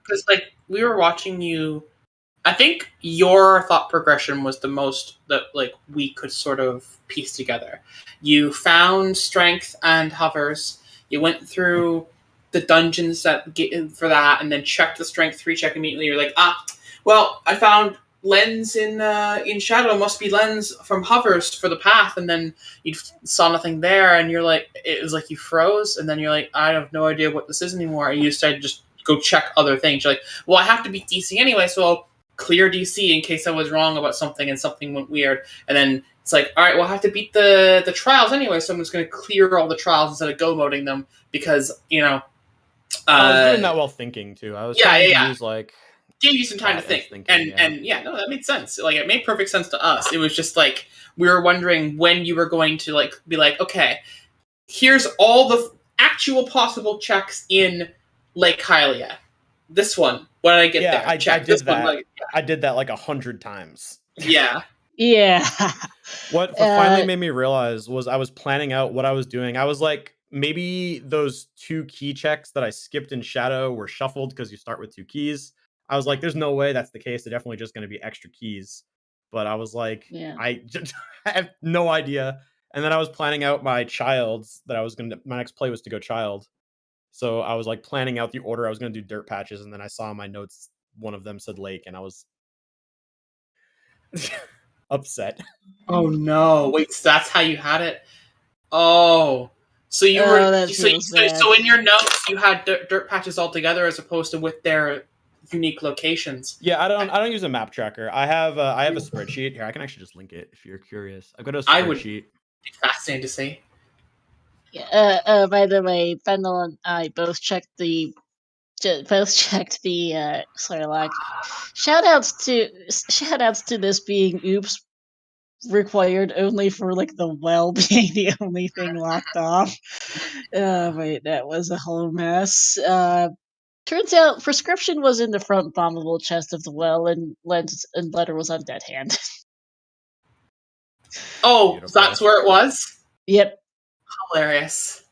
because we were watching you. I think your thought progression was the most that we could sort of piece together. You found strength and hovers. You went through the dungeons for that, and then checked the strength 3 check immediately. You're like, well, I found lens in Shadow must be lens from hovers for the path, and then you saw nothing there, and you're like, it was like you froze, and then you're like, I have no idea what this is anymore, and you decided to just go check other things. You're like, well, I have to beat DC anyway, so I'll clear DC in case I was wrong about something and something went weird, and then it's like, all right, well, I have to beat the trials anyway, so I'm just going to clear all the trials instead of go moding them, because, I was doing that while thinking, too. I was trying to use, like... Gave you some time to think. No, that made sense. Like, it made perfect sense to us. It was just like, we were wondering when you were going to, like, be like, okay, here's all the actual possible checks in Lake Hylia. This one, when I get there, I did that. I did that like 100 times. Yeah. Yeah. What finally made me realize was I was planning out what I was doing. I was like, maybe those 2 key checks that I skipped in Shadow were shuffled because you start with 2 keys. I was like, there's no way that's the case. They're definitely just going to be extra keys. But I was like, I have no idea. And then I was planning out my childs that my next play was to go child. So I was like planning out the order I was going to do dirt patches. And then I saw in my notes, one of them said lake, and I was upset. Oh no. Wait, so that's how you had it? Oh. So you were so in your notes you had dirt patches all together as opposed to with their unique locations. Yeah, I don't use a map tracker. I have a spreadsheet here. I can actually just link it if you're curious. I've got a spreadsheet. I would be fascinated to see. Yeah. By the way, Fendel and I both checked the Slarlac. Shoutouts to this being oops required only for like the well being the only thing locked off. Wait, that was a whole mess. Turns out prescription was in the front bombable chest of the well, and letter was on dead hand. Oh, beautiful. That's where it was? Yep. Hilarious.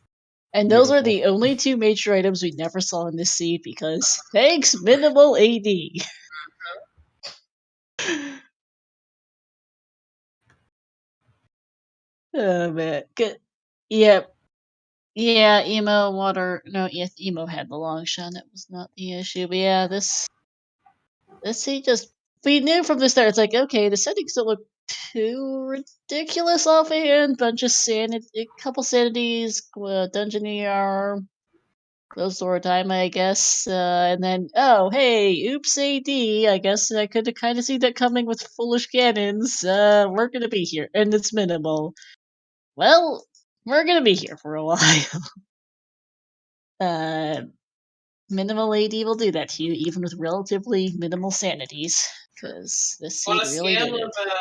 And those are the only 2 major items we never saw in this seed because thanks minimal AD. Oh man. Good. Yep. Yeah, emo water. No, yes, emo had the long shot. That was not the issue. But yeah, this seed just we knew from the start. It's like okay, the settings don't look too ridiculous offhand. Bunch of a couple sanities, dungeon ER, close door time, I guess. And then oh hey, oops AD. I guess I could have kind of seen that coming with foolish cannons. We're gonna be here, and it's minimal. Well, we're gonna be here for a while. Minimal AD will do that to you, even with relatively minimal sanities, because this seed really did it. On a scale of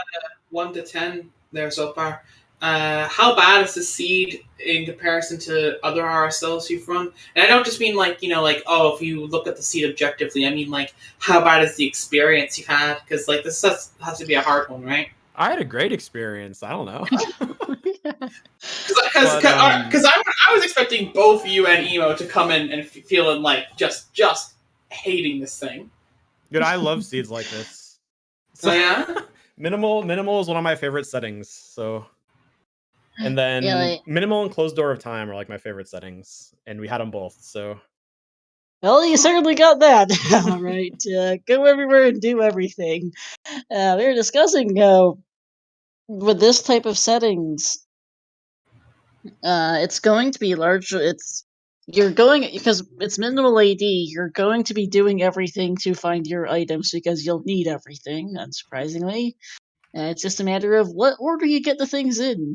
1 to 10, there so far, how bad is the seed in comparison to other RSLs you've run? And I don't just mean like, oh, if you look at the seed objectively, I mean like, how bad is the experience you've had? Because like this has to be a hard one, right? I had a great experience. I don't know. Because I was expecting both you and Emo to come in and feeling like just hating this thing. Dude, I love seeds like this. So yeah, minimal is one of my favorite settings. So, and then minimal and closed door of time are like my favorite settings, and we had them both. So, well, you certainly got that. All right, go everywhere and do everything. We were discussing with this type of settings. It's going to be larger. You're going because it's minimal AD. You're going to be doing everything to find your items because you'll need everything. Unsurprisingly, it's just a matter of what order you get the things in.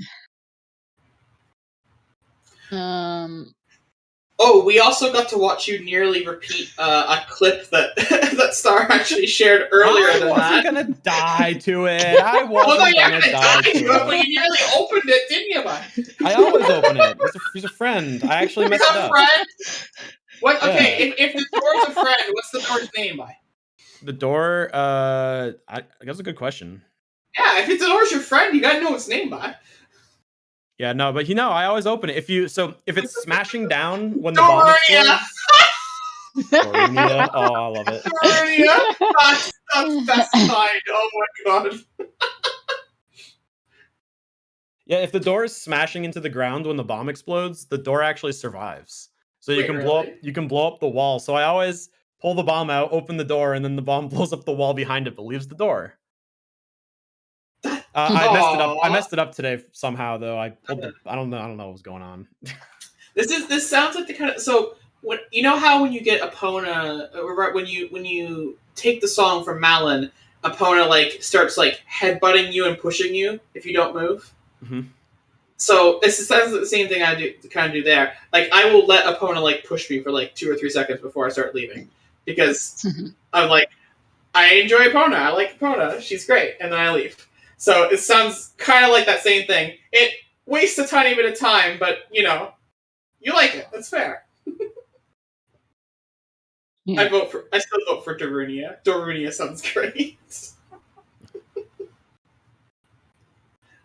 Oh, we also got to watch you nearly repeat a clip that that Star actually shared earlier. I wasn't gonna die to it. I wasn't gonna die to it. But you nearly opened it, didn't you, bud? I always open it. He's a friend. I actually messed it up. Friend? What? Okay, if the door's a friend, what's the door's name by? The door. That's a good question. Yeah, if the door's your friend, you gotta know its name by. Yeah, no, but I always open it. If it's smashing down when the bomb explodes. Dorinia. Oh, I love it. Dorinia? That's best kind. Oh my god. Yeah, if the door is smashing into the ground when the bomb explodes, the door actually survives. So you can blow up the wall. So I always pull the bomb out, open the door, and then the bomb blows up the wall behind it but leaves the door. I messed it up. I messed it up today somehow, though. I pulled the. I don't know what was going on. This sounds like the kind of when you know how when you get Epona, or when you take the song from Malin, Epona like starts like headbutting you and pushing you if you don't move. Mm-hmm. So this sounds like the same thing I do there. Like I will let Epona like push me for like 2 or 3 seconds before I start leaving because I'm like I enjoy Epona. I like Epona. She's great, and then I leave. So it sounds kind of like that same thing. It wastes a tiny bit of time, but you like it. That's fair. Yeah. I still vote for Darunia. Darunia sounds great.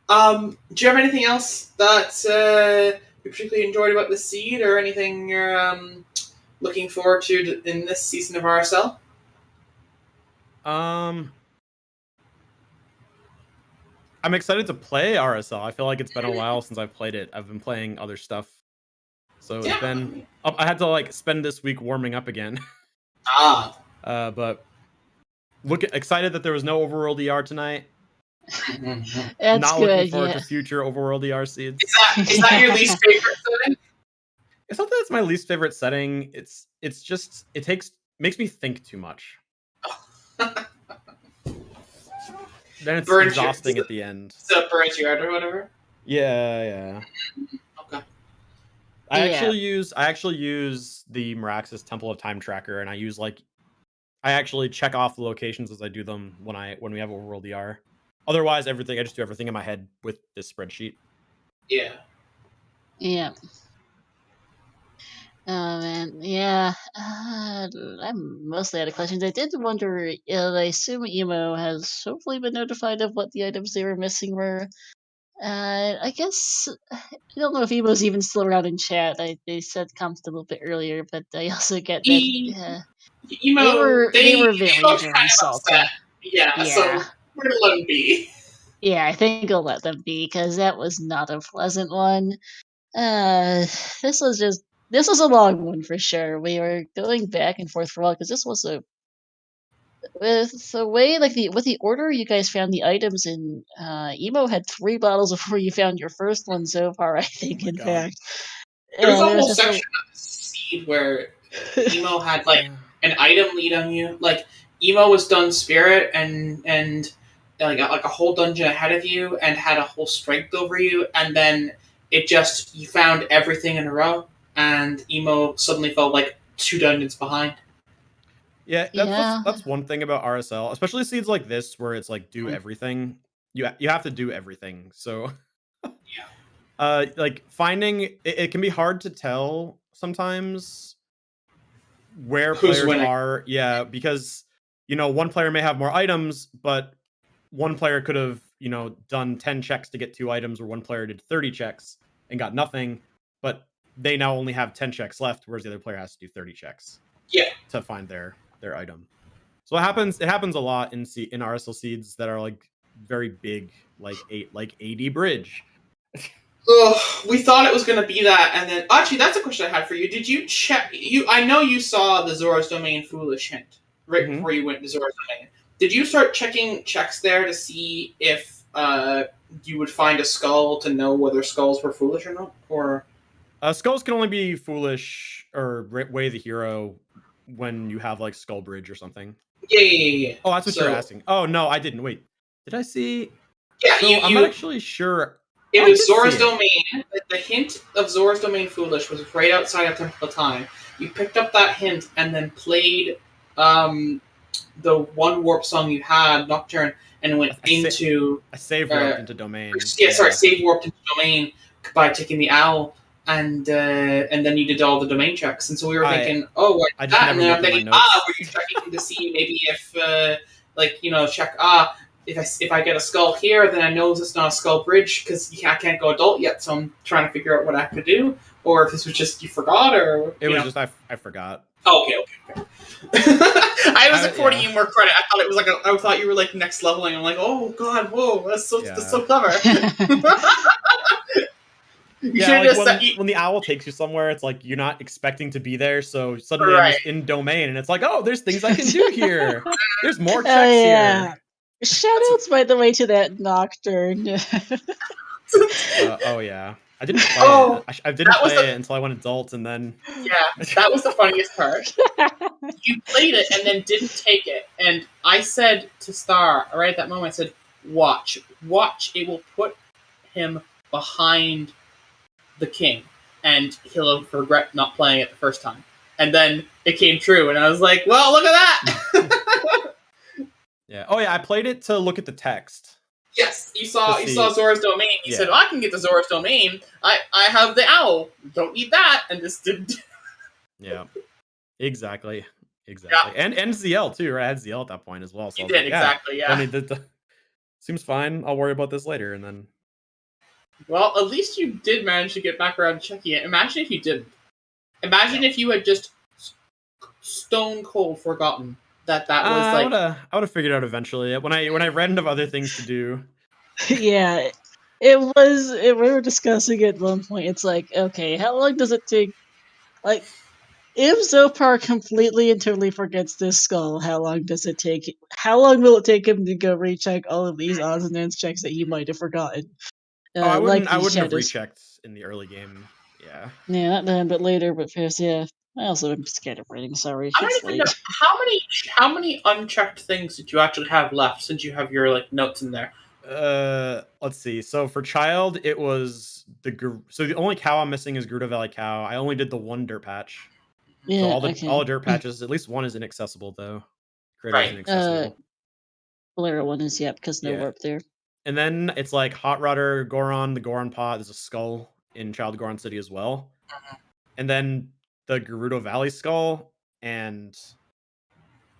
Do you have anything else that you particularly enjoyed about the seed, or anything you're looking forward to in this season of RSL? I'm excited to play RSL. I feel like it's been a while since I've played it. I've been playing other stuff, so it's been. I had to like spend this week warming up again. But excited that there was no overworld ER tonight. That's not good, looking forward to future overworld ER seeds. Is that your least favorite setting? It's not that it's my least favorite setting. It's just makes me think too much. Then it's exhausting at the end. So it burns you out or whatever? Yeah. Okay. I actually use the Meraxis Temple of Time tracker, and I actually check off the locations as I do them when we have overworld ER. Otherwise, I just do everything in my head with this spreadsheet. Yeah. Yeah. Oh man, yeah. I'm mostly out of questions. I did wonder. I assume Emo has hopefully been notified of what the items they were missing were. I guess I don't know if Emo's even still around in chat. They said comments a little bit earlier, but I also get that Emo, they were very salty. Yeah, so we're gonna let them be. Yeah, I think I'll let them be because that was not a pleasant one. This was a long one for sure. We were going back and forth for a while because this was with the way with the order you guys found the items in. Emo had 3 bottles before you found your first one so far. I think, in fact, there was a whole section of the seed where Emo had like an item lead on you. Like Emo was done spirit and like a whole dungeon ahead of you and had a whole strength over you, and then you found everything in a row, and Emo suddenly felt like 2 dungeons behind. Yeah, that's one thing about RSL, especially seeds like this where it's like do everything. You have to do everything. So like finding it can be hard to tell sometimes where Who's players winning. are. Yeah, because one player may have more items, but one player could have done 10 checks to get 2 items, or one player did 30 checks and got nothing, but they now only have 10 checks left, whereas the other player has to do 30 checks to find their item. So it happens a lot in RSL seeds that are like very big, like 80 bridge. We thought it was going to be that, and then actually that's a question I had for you. Did you check? I know you saw the Zora's Domain Foolish hint before you went to Zora's Domain. Did you start checking checks there to see if you would find a skull to know whether skulls were foolish or not? Or skulls can only be foolish or way the hero when you have like Skull Bridge or something. Yeah. Oh, that's what you're asking. Oh no, I didn't. Wait, did I see? Yeah, so I'm not actually sure. It was Zora's Domain. The hint of Zora's Domain Foolish was right outside of Temple of Time. You picked up that hint and then played the one warp song you had, Nocturne, and went into... I save warped into Domain. Save warped into Domain by taking the owl, and then you did all the Domain checks. And so we were thinking, why did that? And then I'm thinking, were you checking to see maybe if, check, if I get a skull here, then I know it's not a skull bridge because I can't go adult yet, so I'm trying to figure out what I have to do. Or if this was just you forgot, or... It was just I forgot. Oh, okay. I was affording you more credit. I thought it was I thought you were like next leveling. I'm like, oh god, whoa, that's so clever. When the owl takes you somewhere, it's like you're not expecting to be there, so suddenly I'm just in Domain, and it's like, oh, there's things I can do here. There's more checks here. Shoutouts, by the way, to that Nocturne. Oh yeah, I didn't play it. I didn't play it until I went adult, and then that was the funniest part. You played it and then didn't take it, and I said to Star right at that moment, I said, "Watch, it will put him behind the king, and he'll regret not playing it the first time." And then it came true, and I was like, "Well, look at that!" Yeah. Oh yeah, I played it to look at the text. Yes, you saw Zora's Domain. You said, well, "I can get the Zora's Domain. I have the owl. Don't need that." And just didn't. Yeah. Exactly. Yeah. And ZL too, right? I had ZL at that point as well. So you did, exactly, yeah. I mean, seems fine. I'll worry about this later, and then. Well, at least you did manage to get back around to checking it. Imagine if you didn't. Imagine if you had just stone cold forgotten that was like. I would have figured out eventually when I ran of other things to do. Yeah, it was. We were discussing it at one point. It's like, okay, how long does it take? Like, if Xopar completely and totally forgets this skull, how long does it take? How long will it take him to go recheck all of these odds and ends checks that you might have forgotten? I wouldn't have rechecked in the early game. Yeah. Yeah, not then, but later. But first, yeah. I also am scared of writing. Sorry, I don't even know how many unchecked things did you actually have left since you have your notes in there. Let's see. So for child, it was the only cow I'm missing is Gerudo Valley Cow. I only did the one dirt patch. Yeah, so all the dirt patches, at least one is inaccessible though. Right. Inaccessible. Valera one is because no warp there. And then it's like Hot Rodder, Goron, the Goron Pot. There's a skull in Child Goron City as well. And then the Gerudo Valley skull and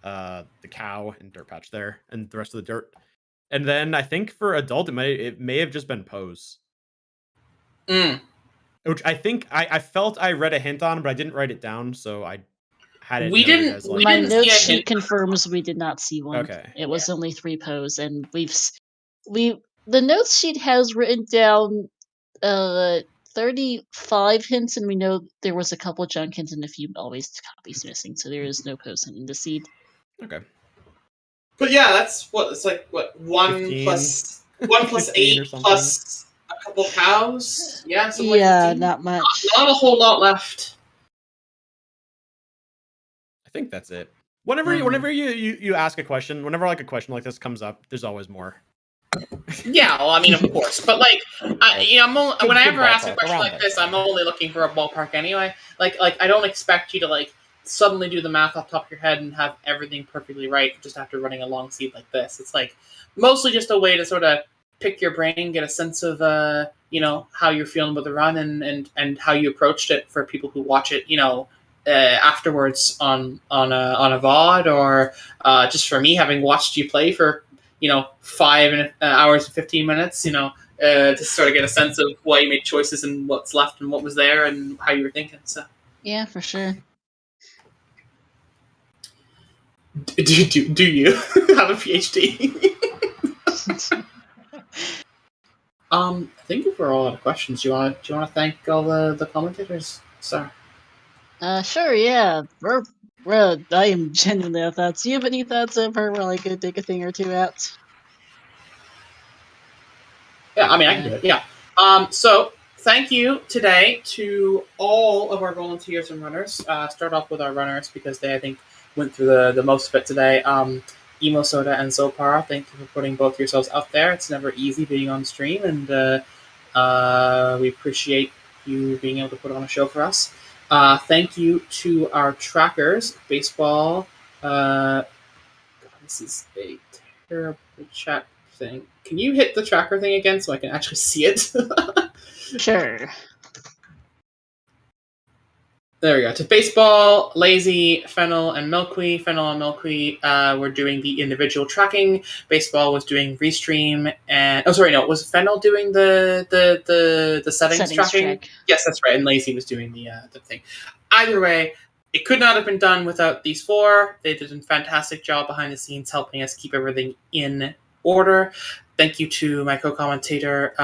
the cow and dirt patch there, and the rest of the dirt. And then I think for adult, it may have just been Pose. Which I think I felt I read a hint on, but I didn't write it down, so I had it. My note sheet confirms we did not see one. Okay. It was only 3 Pose, and the notes sheet has written down 35 hints, and we know there was a couple junk hints and a few always copies missing, so there is no Pose hint in the seed. Okay. But yeah, that's it's like 1 15, plus 8 plus a couple cows. Yeah, something like not much. Not a whole lot left. I think that's it. Whenever you ask a question, whenever a question like this comes up, there's always more. Yeah, well, I mean, of course, but whenever I ask a question like this, I'm only looking for a ballpark anyway. I don't expect you to suddenly do the math off the top of your head and have everything perfectly right just after running a long seed like this. It's mostly just a way to sort of pick your brain, get a sense of how you're feeling with the run and how you approached it for people who watch it afterwards on a VOD, or just for me having watched you play for 5 hours and 15 minutes, to sort of get a sense of why you made choices and what's left and what was there and how you were thinking. So yeah, for sure. Do you have a PhD? I think we're all out of questions. Do you want to thank all the commentators? Sorry. Sure. Yeah. I am genuinely out of thoughts. Do you have any thoughts over where I could take a thing or two out? Yeah, I mean, I can do it. Yeah. So thank you today to all of our volunteers and runners. Start off with our runners because they, I think, went through the most of it today. Emosoda and Xopar, thank you for putting both yourselves out there. It's never easy being on stream, and we appreciate you being able to put on a show for us. Thank you to our trackers, Baseball. God, this is a terrible chat thing. Can you hit the tracker thing again so I can actually see it? Sure. There we go. To Baseball, Lazy, Fennel, and Milkweed. Fennel and Milkweed were doing the individual tracking. Baseball was doing Restream, and was Fennel doing the settings tracking? Track. Yes, that's right. And Lazy was doing the thing. Either way, it could not have been done without these 4. They did a fantastic job behind the scenes, helping us keep everything in order. Thank you to my co-commentator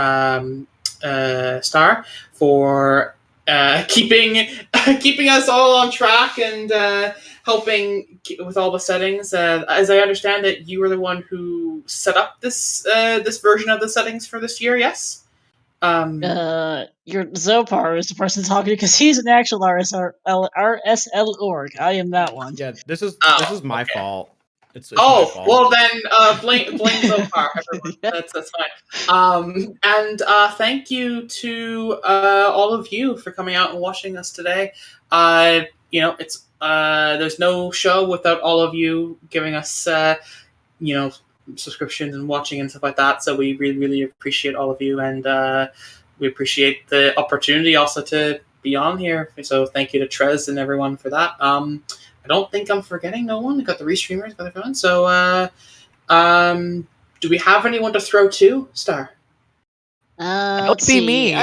Star for keeping us all on track and helping with all the settings. As I understand it, you were the one who set up this this version of the settings for this year. Yes. Your Xopar is the person talking because he's an actual RSL org. I am that one. Yeah, this is my fault. It's my fault. Well then, blame Xopar, everyone. That's fine. And thank you to all of you for coming out and watching us today. It's there's no show without all of you giving us subscriptions and watching and stuff like that. So we really, really appreciate all of you, and we appreciate the opportunity also to be on here. So thank you to Trez and everyone for that. I don't think I'm forgetting no one. We got the restreamers, got everyone. So do we have anyone to throw to, Star? Let's see. Me.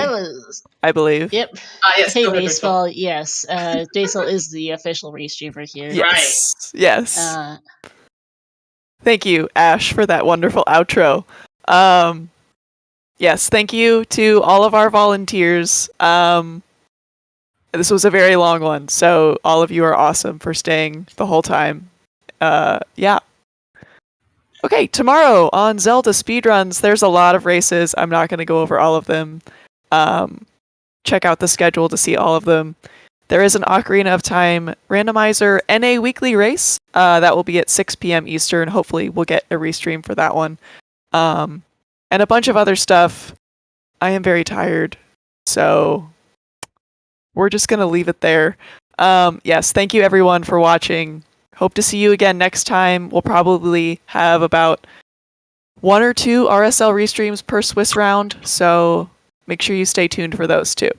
I believe. Yep. Yes, hey, Baseball. Yes. Baseball is the official restreamer here. Yes. Right. Yes. Thank you, Ash, for that wonderful outro. Yes, thank you to all of our volunteers. This was a very long one, so all of you are awesome for staying the whole time. Yeah. Okay, tomorrow on Zelda Speedruns, there's a lot of races. I'm not going to go over all of them. Check out the schedule to see all of them. There is an Ocarina of Time Randomizer NA weekly race. That will be at 6 p.m. Eastern. Hopefully we'll get a restream for that one. And a bunch of other stuff. I am very tired, so we're just going to leave it there. Yes, thank you everyone for watching. Hope to see you again next time. We'll probably have about 1 or 2 RSL restreams per Swiss round, so make sure you stay tuned for those too.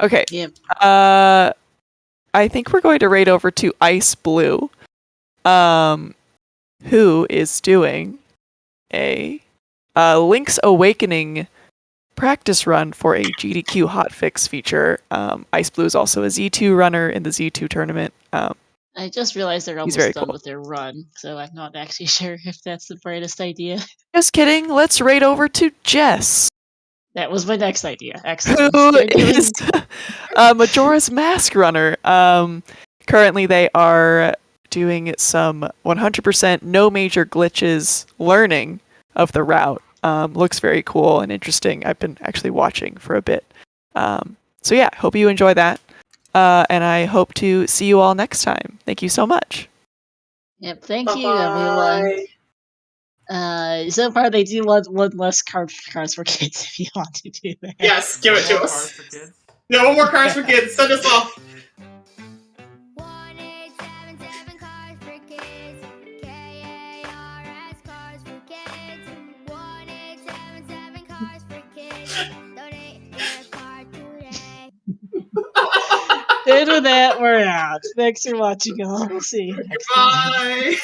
Okay. Yep. I think we're going to raid over to Ice Blue, who is doing a Link's Awakening practice run for a GDQ hotfix feature. Ice Blue is also a Z2 runner in the Z2 tournament. I just realized they're almost done with their run, so I'm not actually sure if that's the brightest idea. Just kidding. Let's raid over to Jess. That was my next idea. Excellent. Who is Majora's Mask runner. Currently they are doing some 100% no major glitches learning of the route. Looks very cool and interesting. I've been actually watching for a bit. So yeah, hope you enjoy that. And I hope to see you all next time. Thank you so much. Yep, thank you everyone. So far they do want one less Cards for Kids if you want to do that. Yes, give it to us. Yeah, one more Cards for Kids. Send us off. Due to that, we're out. Thanks for watching, all. We'll see you next time. Bye.